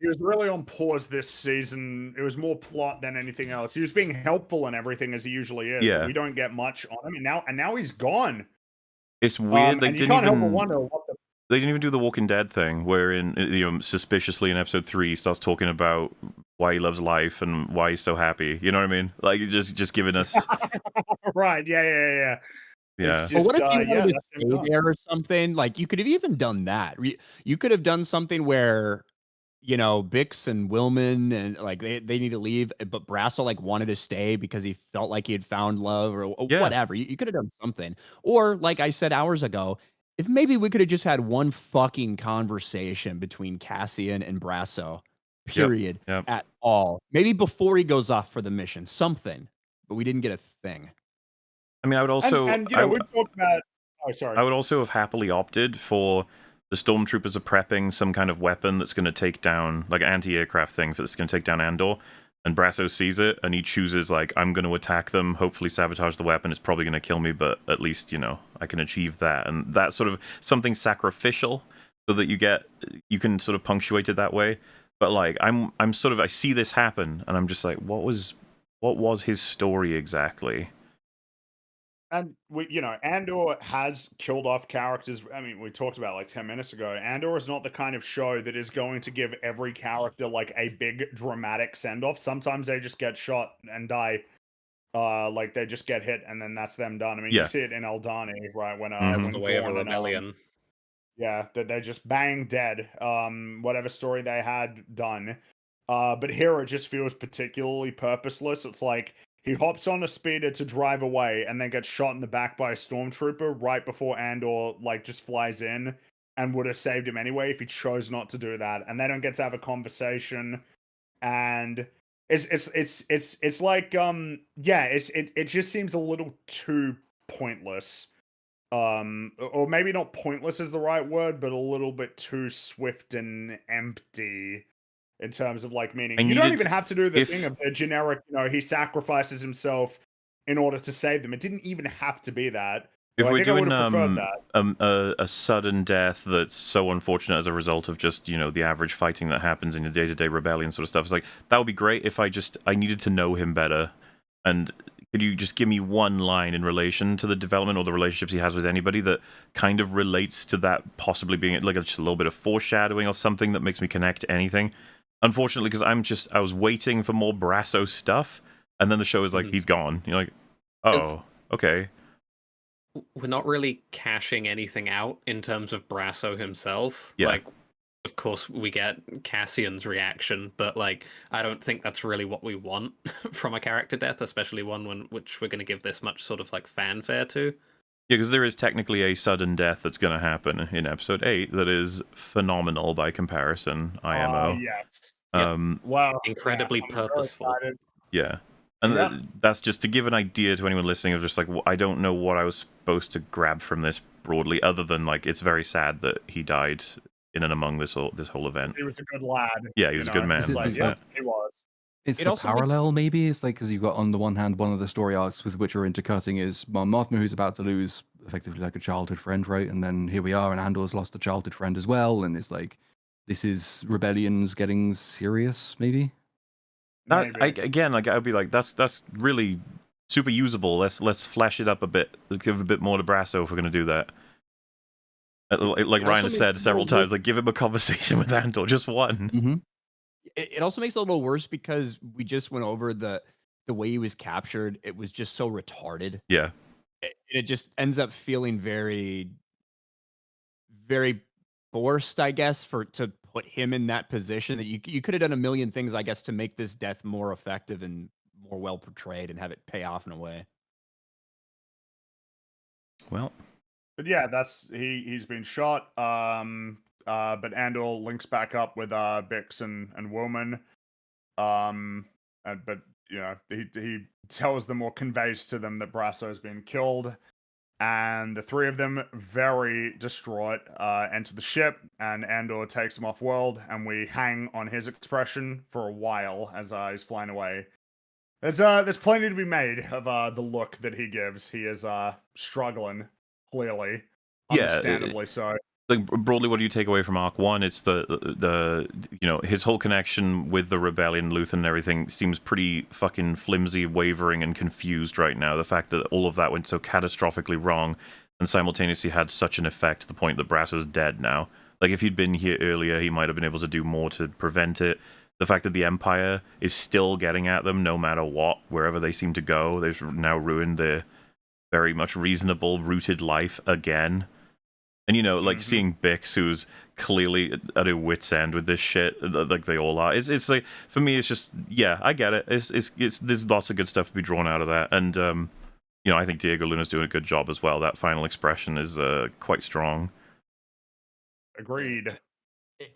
He was really on pause this season. It was more plot than anything else. He was being helpful and everything as he usually is. Yeah. But we don't get much on him, and now he's gone. It's weird. They And you didn't can't help but even wonder what the they didn't even do the Walking Dead thing, wherein, you know, suspiciously in episode 3 he starts talking about why he loves life and why he's so happy. You know what I mean? Like, just giving us right. Yeah. yeah. It's But just, what if you yeah, wanted to that's him stay gone. there or something? Like, you could have even done that. You could have done something where, you know, Bix and Willman and like they need to leave, but Brasso like wanted to stay because he felt like he had found love or Yeah. whatever. You could have done something. Or like I said hours ago, if maybe we could have just had one fucking conversation between Cassian and Brasso, period, Yep. at all. Maybe before he goes off for the mission, something. But we didn't get a thing. I mean, I would also And you know, we talked about. Oh, sorry. I would also have happily opted for the stormtroopers are prepping some kind of weapon that's going to take down, like, an anti-aircraft thing that's going to take down Andor, and Brasso sees it, and he chooses, like, I'm going to attack them, hopefully sabotage the weapon, it's probably going to kill me, but at least, you know, I can achieve that. And that's sort of something sacrificial, so that you can sort of punctuate it that way. But, like, I'm sort of, I see this happen, and I'm just like, what was his story exactly? And you know, Andor has killed off characters. I mean, we talked about like 10 minutes ago. Andor is not the kind of show that is going to give every character like a big dramatic send off. Sometimes they just get shot and die. Like they just get hit and then that's them done. I mean, Yeah. you see it in Eldani, right? When Mhm. That's when the way of a Gorn and, rebellion. yeah, that they're just bang dead. Whatever story they had done. But here it just feels particularly purposeless. It's like he hops on a speeder to drive away and then gets shot in the back by a stormtrooper right before Andor like just flies in and would have saved him anyway if he chose not to do that. And they don't get to have a conversation. And it's like yeah, it just seems a little too pointless. Or maybe not pointless is the right word, but a little bit too swift and empty in terms of like meaning. You don't even have to do the thing of the generic, you know, he sacrifices himself in order to save them. It didn't even have to be that. If I we're think I would doing have preferred that. a sudden death that's so unfortunate as a result of just, you know, the average fighting that happens in the day-to-day rebellion sort of stuff, it's like, that would be great if I needed to know him better. And could you just give me one line in relation to the development or the relationships he has with anybody that kind of relates to that possibly being like just a little bit of foreshadowing or something that makes me connect to anything? Unfortunately, because I was waiting for more Brasso stuff, and then the show is like, he's gone. You're like, oh, okay. We're not really cashing anything out in terms of Brasso himself. Yeah. Like, of course, we get Cassian's reaction, but like, I don't think that's really what we want from a character death, especially one which we're going to give this much sort of like fanfare to. Yeah, because there is technically a sudden death that's going to happen in episode 8 that is phenomenal by comparison, IMO. Yes. Wow. Incredibly purposeful. Yeah. And that's just to give an idea to anyone listening of just like, I don't know what I was supposed to grab from this broadly, other than like, it's very sad that he died in and among this whole event. He was a good lad. Yeah, he was a good man. Like, yeah, he was. It's the parallel, maybe. It's like, because you've got, on the one hand, one of the story arcs with which we're intercutting is Mon Mothma, who's about to lose effectively like a childhood friend, right? And then here we are, and Andor's lost a childhood friend as well. And it's like, this is rebellions getting serious, maybe? Again, like, I'd be like, that's really super usable. Let's flesh it up a bit. Let's give a bit more to Brasso if we're going to do that. Like It Ryan also has makes said it several more times, like give him a conversation with Andor, just one. Hmm. It also makes it a little worse because we just went over the way he was captured. It was just so retarded. Yeah. It just ends up feeling very, very forced, I guess, for to put him in that position. That you could have done a million things, I guess, to make this death more effective and more well portrayed and have it pay off in a way. Well, But yeah, he's been shot. But Andor links back up with Bix and Woman. But you know, he tells them or conveys to them that Brasso has been killed, and the three of them, very distraught, enter the ship, and Andor takes him off world, and we hang on his expression for a while as he's flying away. There's plenty to be made of the look that he gives. He is struggling, clearly, yeah. understandably so. Like broadly, what do you take away from Arc 1? It's the his whole connection with the rebellion, Luthen, and everything seems pretty fucking flimsy, wavering, and confused right now. The fact that all of that went so catastrophically wrong and simultaneously had such an effect to the point that Brasso's dead now. Like, if he'd been here earlier, he might have been able to do more to prevent it. The fact that the Empire is still getting at them no matter what, wherever they seem to go. They've now ruined their very much reasonable, rooted life again. And, like seeing Bix, who's clearly at her wit's end with this shit, like they all are. It's like, for me, it's just, yeah, I get it. It's there's lots of good stuff to be drawn out of that. And, I think Diego Luna's doing a good job as well. That final expression is quite strong. Agreed.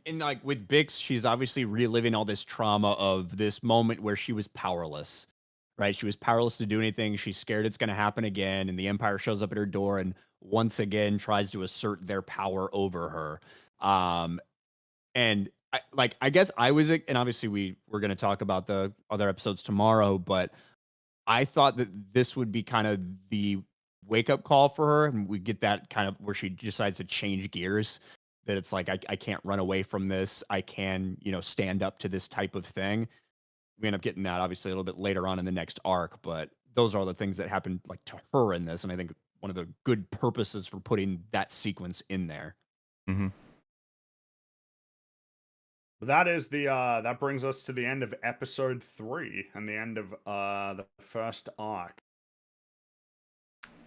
And like with Bix, she's obviously reliving all this trauma of this moment where she was powerless, right? She was powerless to do anything. She's scared it's going to happen again. And the Empire shows up at her door and once again tries to assert their power over her. And I guess I was, and obviously we're going to talk about the other episodes tomorrow, but I thought that this would be kind of the wake up call for her. And we get that kind of where she decides to change gears, that it's like, I can't run away from this. I can, stand up to this type of thing. We end up getting that obviously a little bit later on in the next arc, but those are the things that happened like to her in this. And I think one of the good purposes for putting that sequence in there. Mm-hmm. But that is that brings us to the end of episode 3 and the end of the first arc.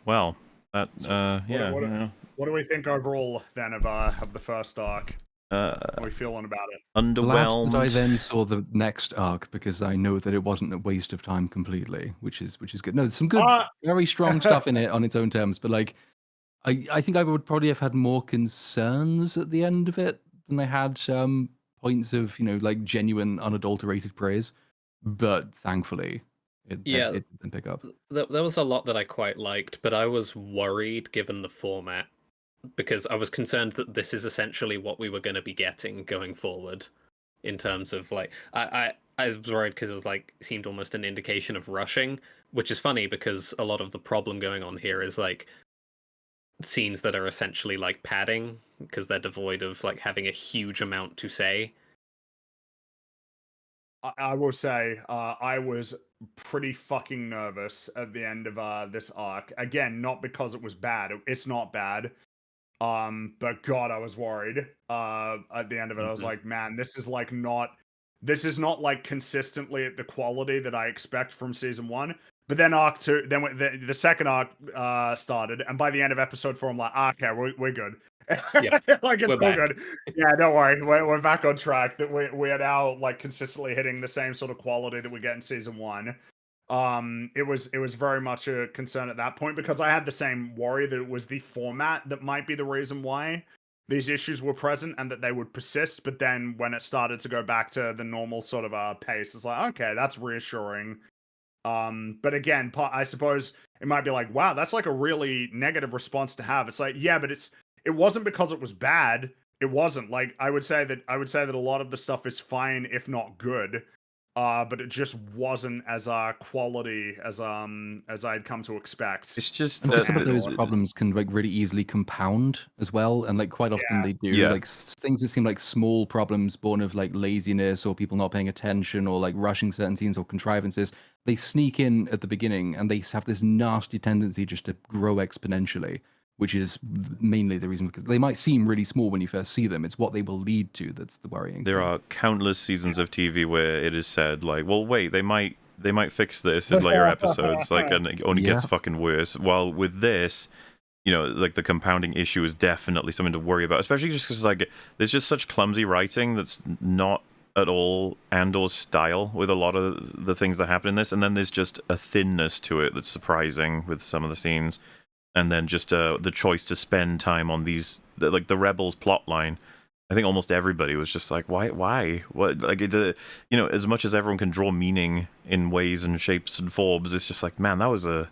Well, that What do we think overall then of the first arc? How are we feeling about it? Glad underwhelmed. that I then saw the next arc because I know that it wasn't a waste of time completely, which is good. No, there's some good, very strong stuff in it on its own terms, but like I think I would probably have had more concerns at the end of it than I had points of like genuine unadulterated praise. But thankfully, it didn't pick up. There was a lot that I quite liked, but I was worried given the format, because I was concerned that this is essentially what we were going to be getting going forward in terms of like I was worried because it was like seemed almost an indication of rushing, which is funny because a lot of the problem going on here is like scenes that are essentially like padding because they're devoid of like having a huge amount to say. I will say I was pretty fucking nervous at the end of this arc. Again, not because it was bad. It's not bad. But God, I was worried. At the end of it, I was like, man, this is not like consistently at the quality that I expect from season 1. But then arc 2, then the second arc started, and by the end of episode 4, I'm like, okay, we're good. Yeah, like it's all good. Yeah, don't worry, we're back on track. That we are now like consistently hitting the same sort of quality that we get in season 1. It was very much a concern at that point because I had the same worry that it was the format that might be the reason why these issues were present and that they would persist. But then when it started to go back to the normal sort of pace, it's like, okay, that's reassuring. But again, I suppose it might be like, wow, that's like a really negative response to have. It's like, yeah, but it wasn't because it was bad. It wasn't. Like I would say that a lot of the stuff is fine, if not good. But it just wasn't as quality as I'd come to expect. It's just And some of those problems can like really easily compound as well, and like quite often they do. Yeah. Like things that seem like small problems born of like laziness or people not paying attention or like rushing certain scenes or contrivances, they sneak in at the beginning and they have this nasty tendency just to grow exponentially. which is mainly the reason, because they might seem really small when you first see them. It's what they will lead to that's the worrying There thing. are countless seasons of TV where it is said, like, well, wait, they might fix this in later episodes, like, and it only gets Yeah. fucking worse. While with this, you know, like, the compounding issue is definitely something to worry about, especially just because, like, there's just such clumsy writing that's not at all Andor's style with a lot of the things that happen in this, and then there's just a thinness to it that's surprising with some of the scenes, and then just the choice to spend time on these, like, the Rebels plotline. I think almost everybody was just like, why? What? Like, you know, as much as everyone can draw meaning in ways and shapes and forms, it's just like, man, that was a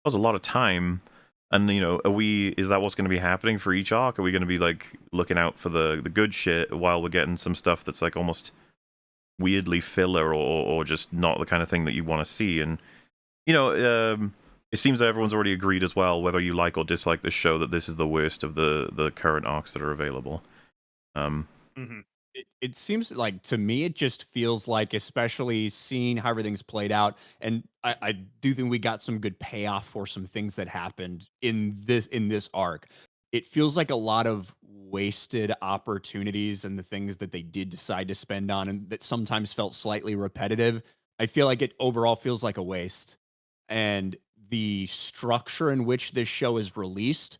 lot of time. And, you know, is that what's going to be happening for each arc? Are we going to be, like, looking out for the good shit while we're getting some stuff that's, like, almost weirdly filler or just not the kind of thing that you want to see? And, you know, it seems that everyone's already agreed as well, whether you like or dislike the show, that this is the worst of the current arcs that are available. It seems like, to me, it just feels like, especially seeing how everything's played out, and I do think we got some good payoff for some things that happened in this arc. It feels like a lot of wasted opportunities and the things that they did decide to spend on, and that sometimes felt slightly repetitive. I feel like it overall feels like a waste. And the structure in which this show is released,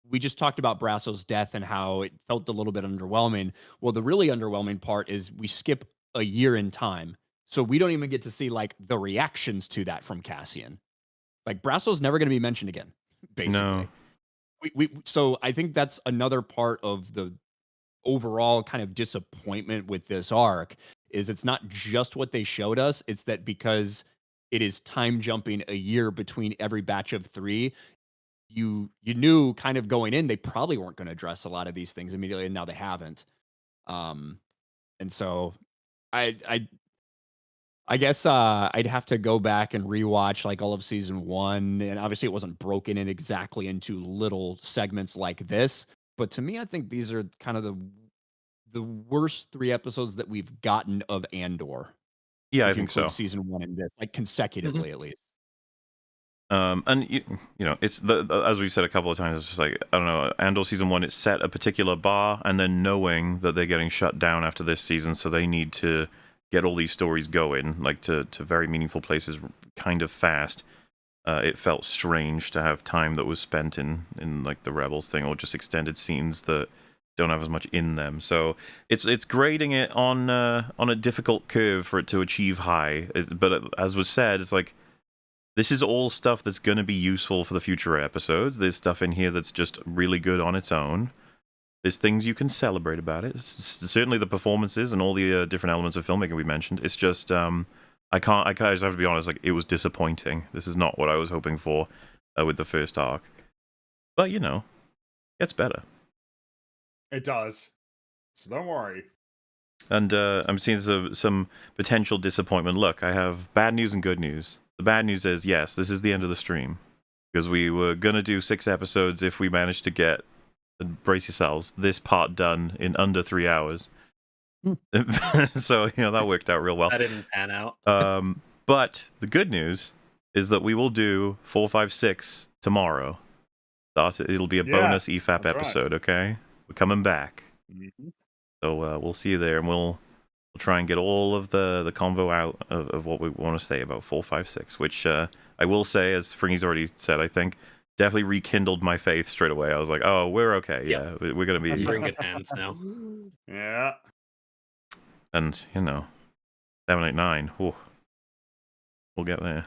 we just talked about Brasso's death and how it felt a little bit underwhelming. Well, the really underwhelming part is we skip a year in time. So we don't even get to see, like, the reactions to that from Cassian. Like, Brasso's never going to be mentioned again, basically. No. So I think that's another part of the overall kind of disappointment with this arc, is it's not just what they showed us. It's that because it is time jumping a year between every batch of 3, you knew kind of going in they probably weren't going to address a lot of these things immediately, and now they haven't. And so I guess I'd have to go back and rewatch, like, all of season 1, and obviously it wasn't broken in exactly into little segments like this, but to me, I think these are kind of the worst 3 episodes that we've gotten of Andor, Yeah, I if you think so. include season 1 and this, like, consecutively at least. And you know, it's as we've said a couple of times, it's just like, I don't know, Andor season 1, it set a particular bar, and then knowing that they're getting shut down after this season, so they need to get all these stories going, like, to very meaningful places kind of fast. It felt strange to have time that was spent in like the Rebels thing, or just extended scenes that don't have as much in them. So it's grading it on a difficult curve for it to achieve high. But as was said, it's like, this is all stuff that's going to be useful for the future episodes. There's stuff in here that's just really good on its own. There's things you can celebrate about it. Certainly the performances and all the different elements of filmmaking we mentioned. It's just, I just have to be honest, like, it was disappointing. This is not what I was hoping for with the first arc. But, you know, it's better. It does. So don't worry. And I'm seeing some potential disappointment. Look, I have bad news and good news. The bad news is, yes, this is the end of the stream. Because we were going to do 6 episodes if we managed to get, brace yourselves, this part done in under 3 hours. So, you know, that worked out real well. That didn't pan out. But the good news is that we will do 4, 5, 6 tomorrow. It'll be a bonus EFAP episode, okay? We're coming back. Mm-hmm. So we'll see you there, and we'll try and get all of the convo out of what we want to say about 4, 5, 6, which I will say, as Fringy's already said, I think definitely rekindled my faith straight away. I was like, oh, we're okay. Yeah, we're going to be... We're in good hands now. Yeah. And, you know, 7, 8, 9. Whew. We'll get there.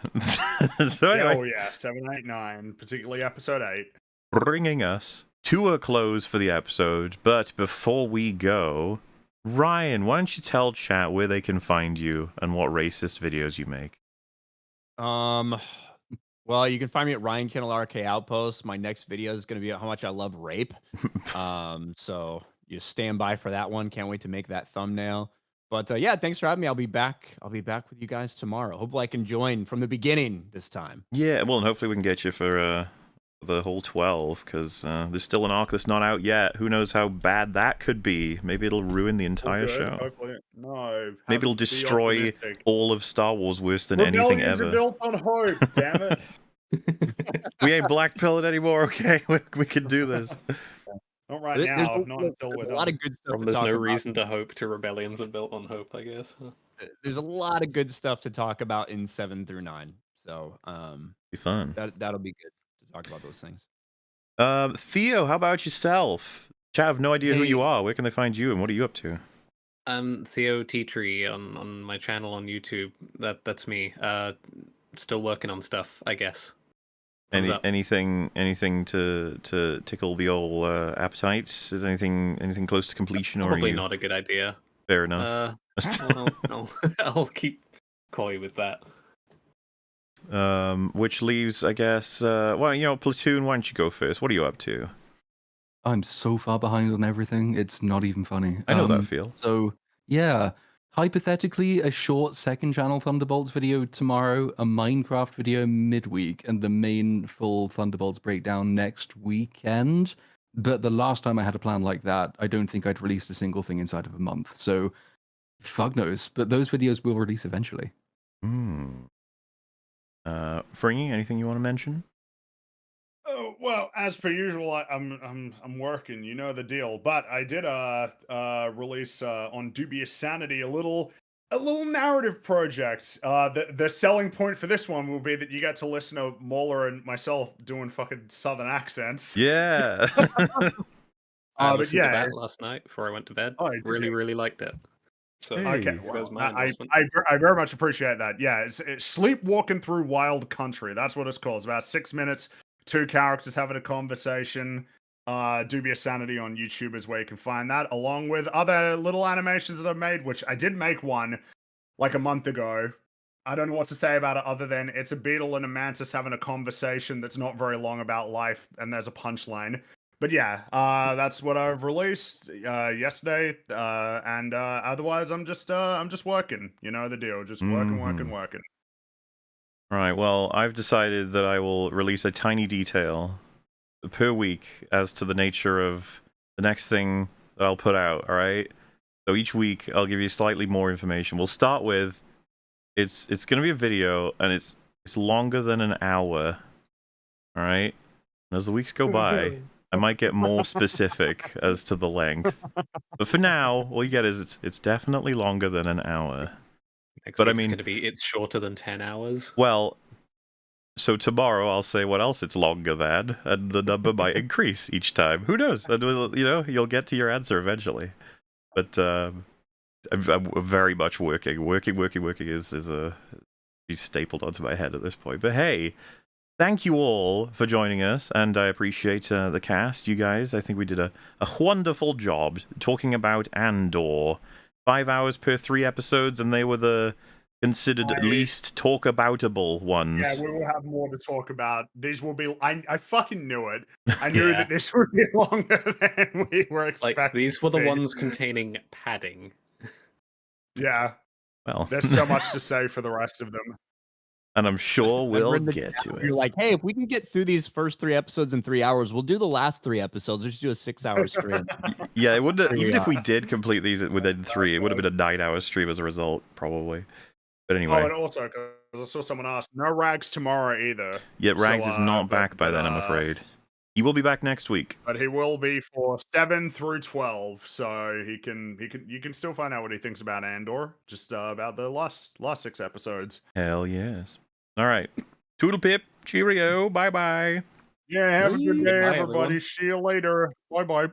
So anyway, Oh, yeah. 7, 8, 9, particularly episode 8. Bringing us to a close for the episode. But before we go, Ryan, why don't you tell chat where they can find you and what racist videos you make? Well, you can find me at Ryan Kennel RK Outpost. My next video is going to be how much I love rape. So you stand by for that one. Can't wait to make that thumbnail. But yeah, thanks for having me. I'll be back with you guys tomorrow. Hopefully I can join from the beginning this time. Yeah, well, and hopefully we can get you for the whole 12, because there's still an arc that's not out yet. Who knows how bad that could be? Maybe it'll ruin the entire show. Hopefully. No. Maybe it'll destroy all of Star Wars worse than anything Rebellions ever. are built on hope, damn it. We ain't black pilling anymore, okay? We can do this. Not right There's now. a, Not until we're there's a lot done. of good stuff From to there's talk no about. reason to hope to rebellions are built on hope, I guess. There's a lot of good stuff to talk about in 7 through 9. So Be fun. that'll be good to talk about those things. Theo, how about yourself? Chat, I have no idea who you Hey. are. Where can they find you, and what are you up to? I'm Theo Tree on my channel on YouTube. That's me. Still working on stuff, I guess. Thumbs up. Anything to tickle the old appetites? Is anything close to completion, or are Probably you... not a good idea. Fair enough. I'll keep coy with that. Which leaves, I guess, well, Platoon, why don't you go first? What are you up to? I'm so far behind on everything. It's not even funny. I know that feel. So, yeah. Hypothetically, a short second channel Thunderbolts video tomorrow, a Minecraft video midweek, and the main full Thunderbolts breakdown next weekend. But the last time I had a plan like that, I don't think I'd released a single thing inside of a month. So, fuck knows. But those videos will release eventually. Fringy, anything you want to mention? Oh, well, as per usual, I'm working. You know the deal. But I did release on Dubious Sanity a little narrative project. The selling point for this one will be that you get to listen to Mauler and myself doing fucking southern accents. Yeah. I but listened to yeah, that last night before I went to bed. Oh, did really, you? really liked it. So Hey. okay, there well, goes my I endorsement. very much appreciate that. Yeah, it's sleepwalking through wild country. That's what it's called. It's about 6 minutes. 2 characters having a conversation. Dubious Sanity on YouTube is where you can find that, along with other little animations that I've made, which I did make one like a month ago. I don't know what to say about it other than it's a beetle and a mantis having a conversation that's not very long about life, and there's a punchline. But yeah, that's what I've released yesterday, and otherwise I'm just working. You know the deal, just working. Right, well, I've decided that I will release a tiny detail per week as to the nature of the next thing that I'll put out, alright? So each week, I'll give you slightly more information. We'll start with, it's going to be a video, and it's longer than an hour, alright? And as the weeks go by, I might get more specific as to the length. But for now, all you get is it's definitely longer than an hour. Next But I week's mean- going to be it's shorter than 10 hours. Well, so tomorrow I'll say what else it's longer than, and the number might increase each time. Who knows? And you'll get to your answer eventually. But I'm very much working. Working is he's stapled onto my head at this point. But hey, thank you all for joining us, and I appreciate the cast. You guys, I think we did a wonderful job talking about Andor. 5 hours per 3 episodes, and they were the considered least talk-aboutable ones. Yeah, we will have more to talk about. These will be. I fucking knew it. I knew Yeah. that this would be longer than we were expecting. Like, these were the to be. ones containing padding. Yeah, Well, there's so much to say for the rest of them. and I'm sure we'll Remember in the get chat, to You're it. like, hey, if we can get through these first 3 episodes in 3 hours, we'll do the last 3 episodes. Let's do a 6-hour stream. Yeah, it wouldn't. Here we Even if are. we did complete these within 3, it would have been a 9-hour stream as a result, probably. But anyway, Oh, and also, because I saw someone ask, no Rags tomorrow either. yet Rags so, is not but- back by but, then, I'm afraid. He will be back next week. But he will be for 7 through 12, so you can still find out what he thinks about Andor, just about the last 6 episodes. Hell yes. All right. Toodle pip. Cheerio. Bye bye. Yeah, have a good day, Bye, everybody. everyone. See you later. Bye bye.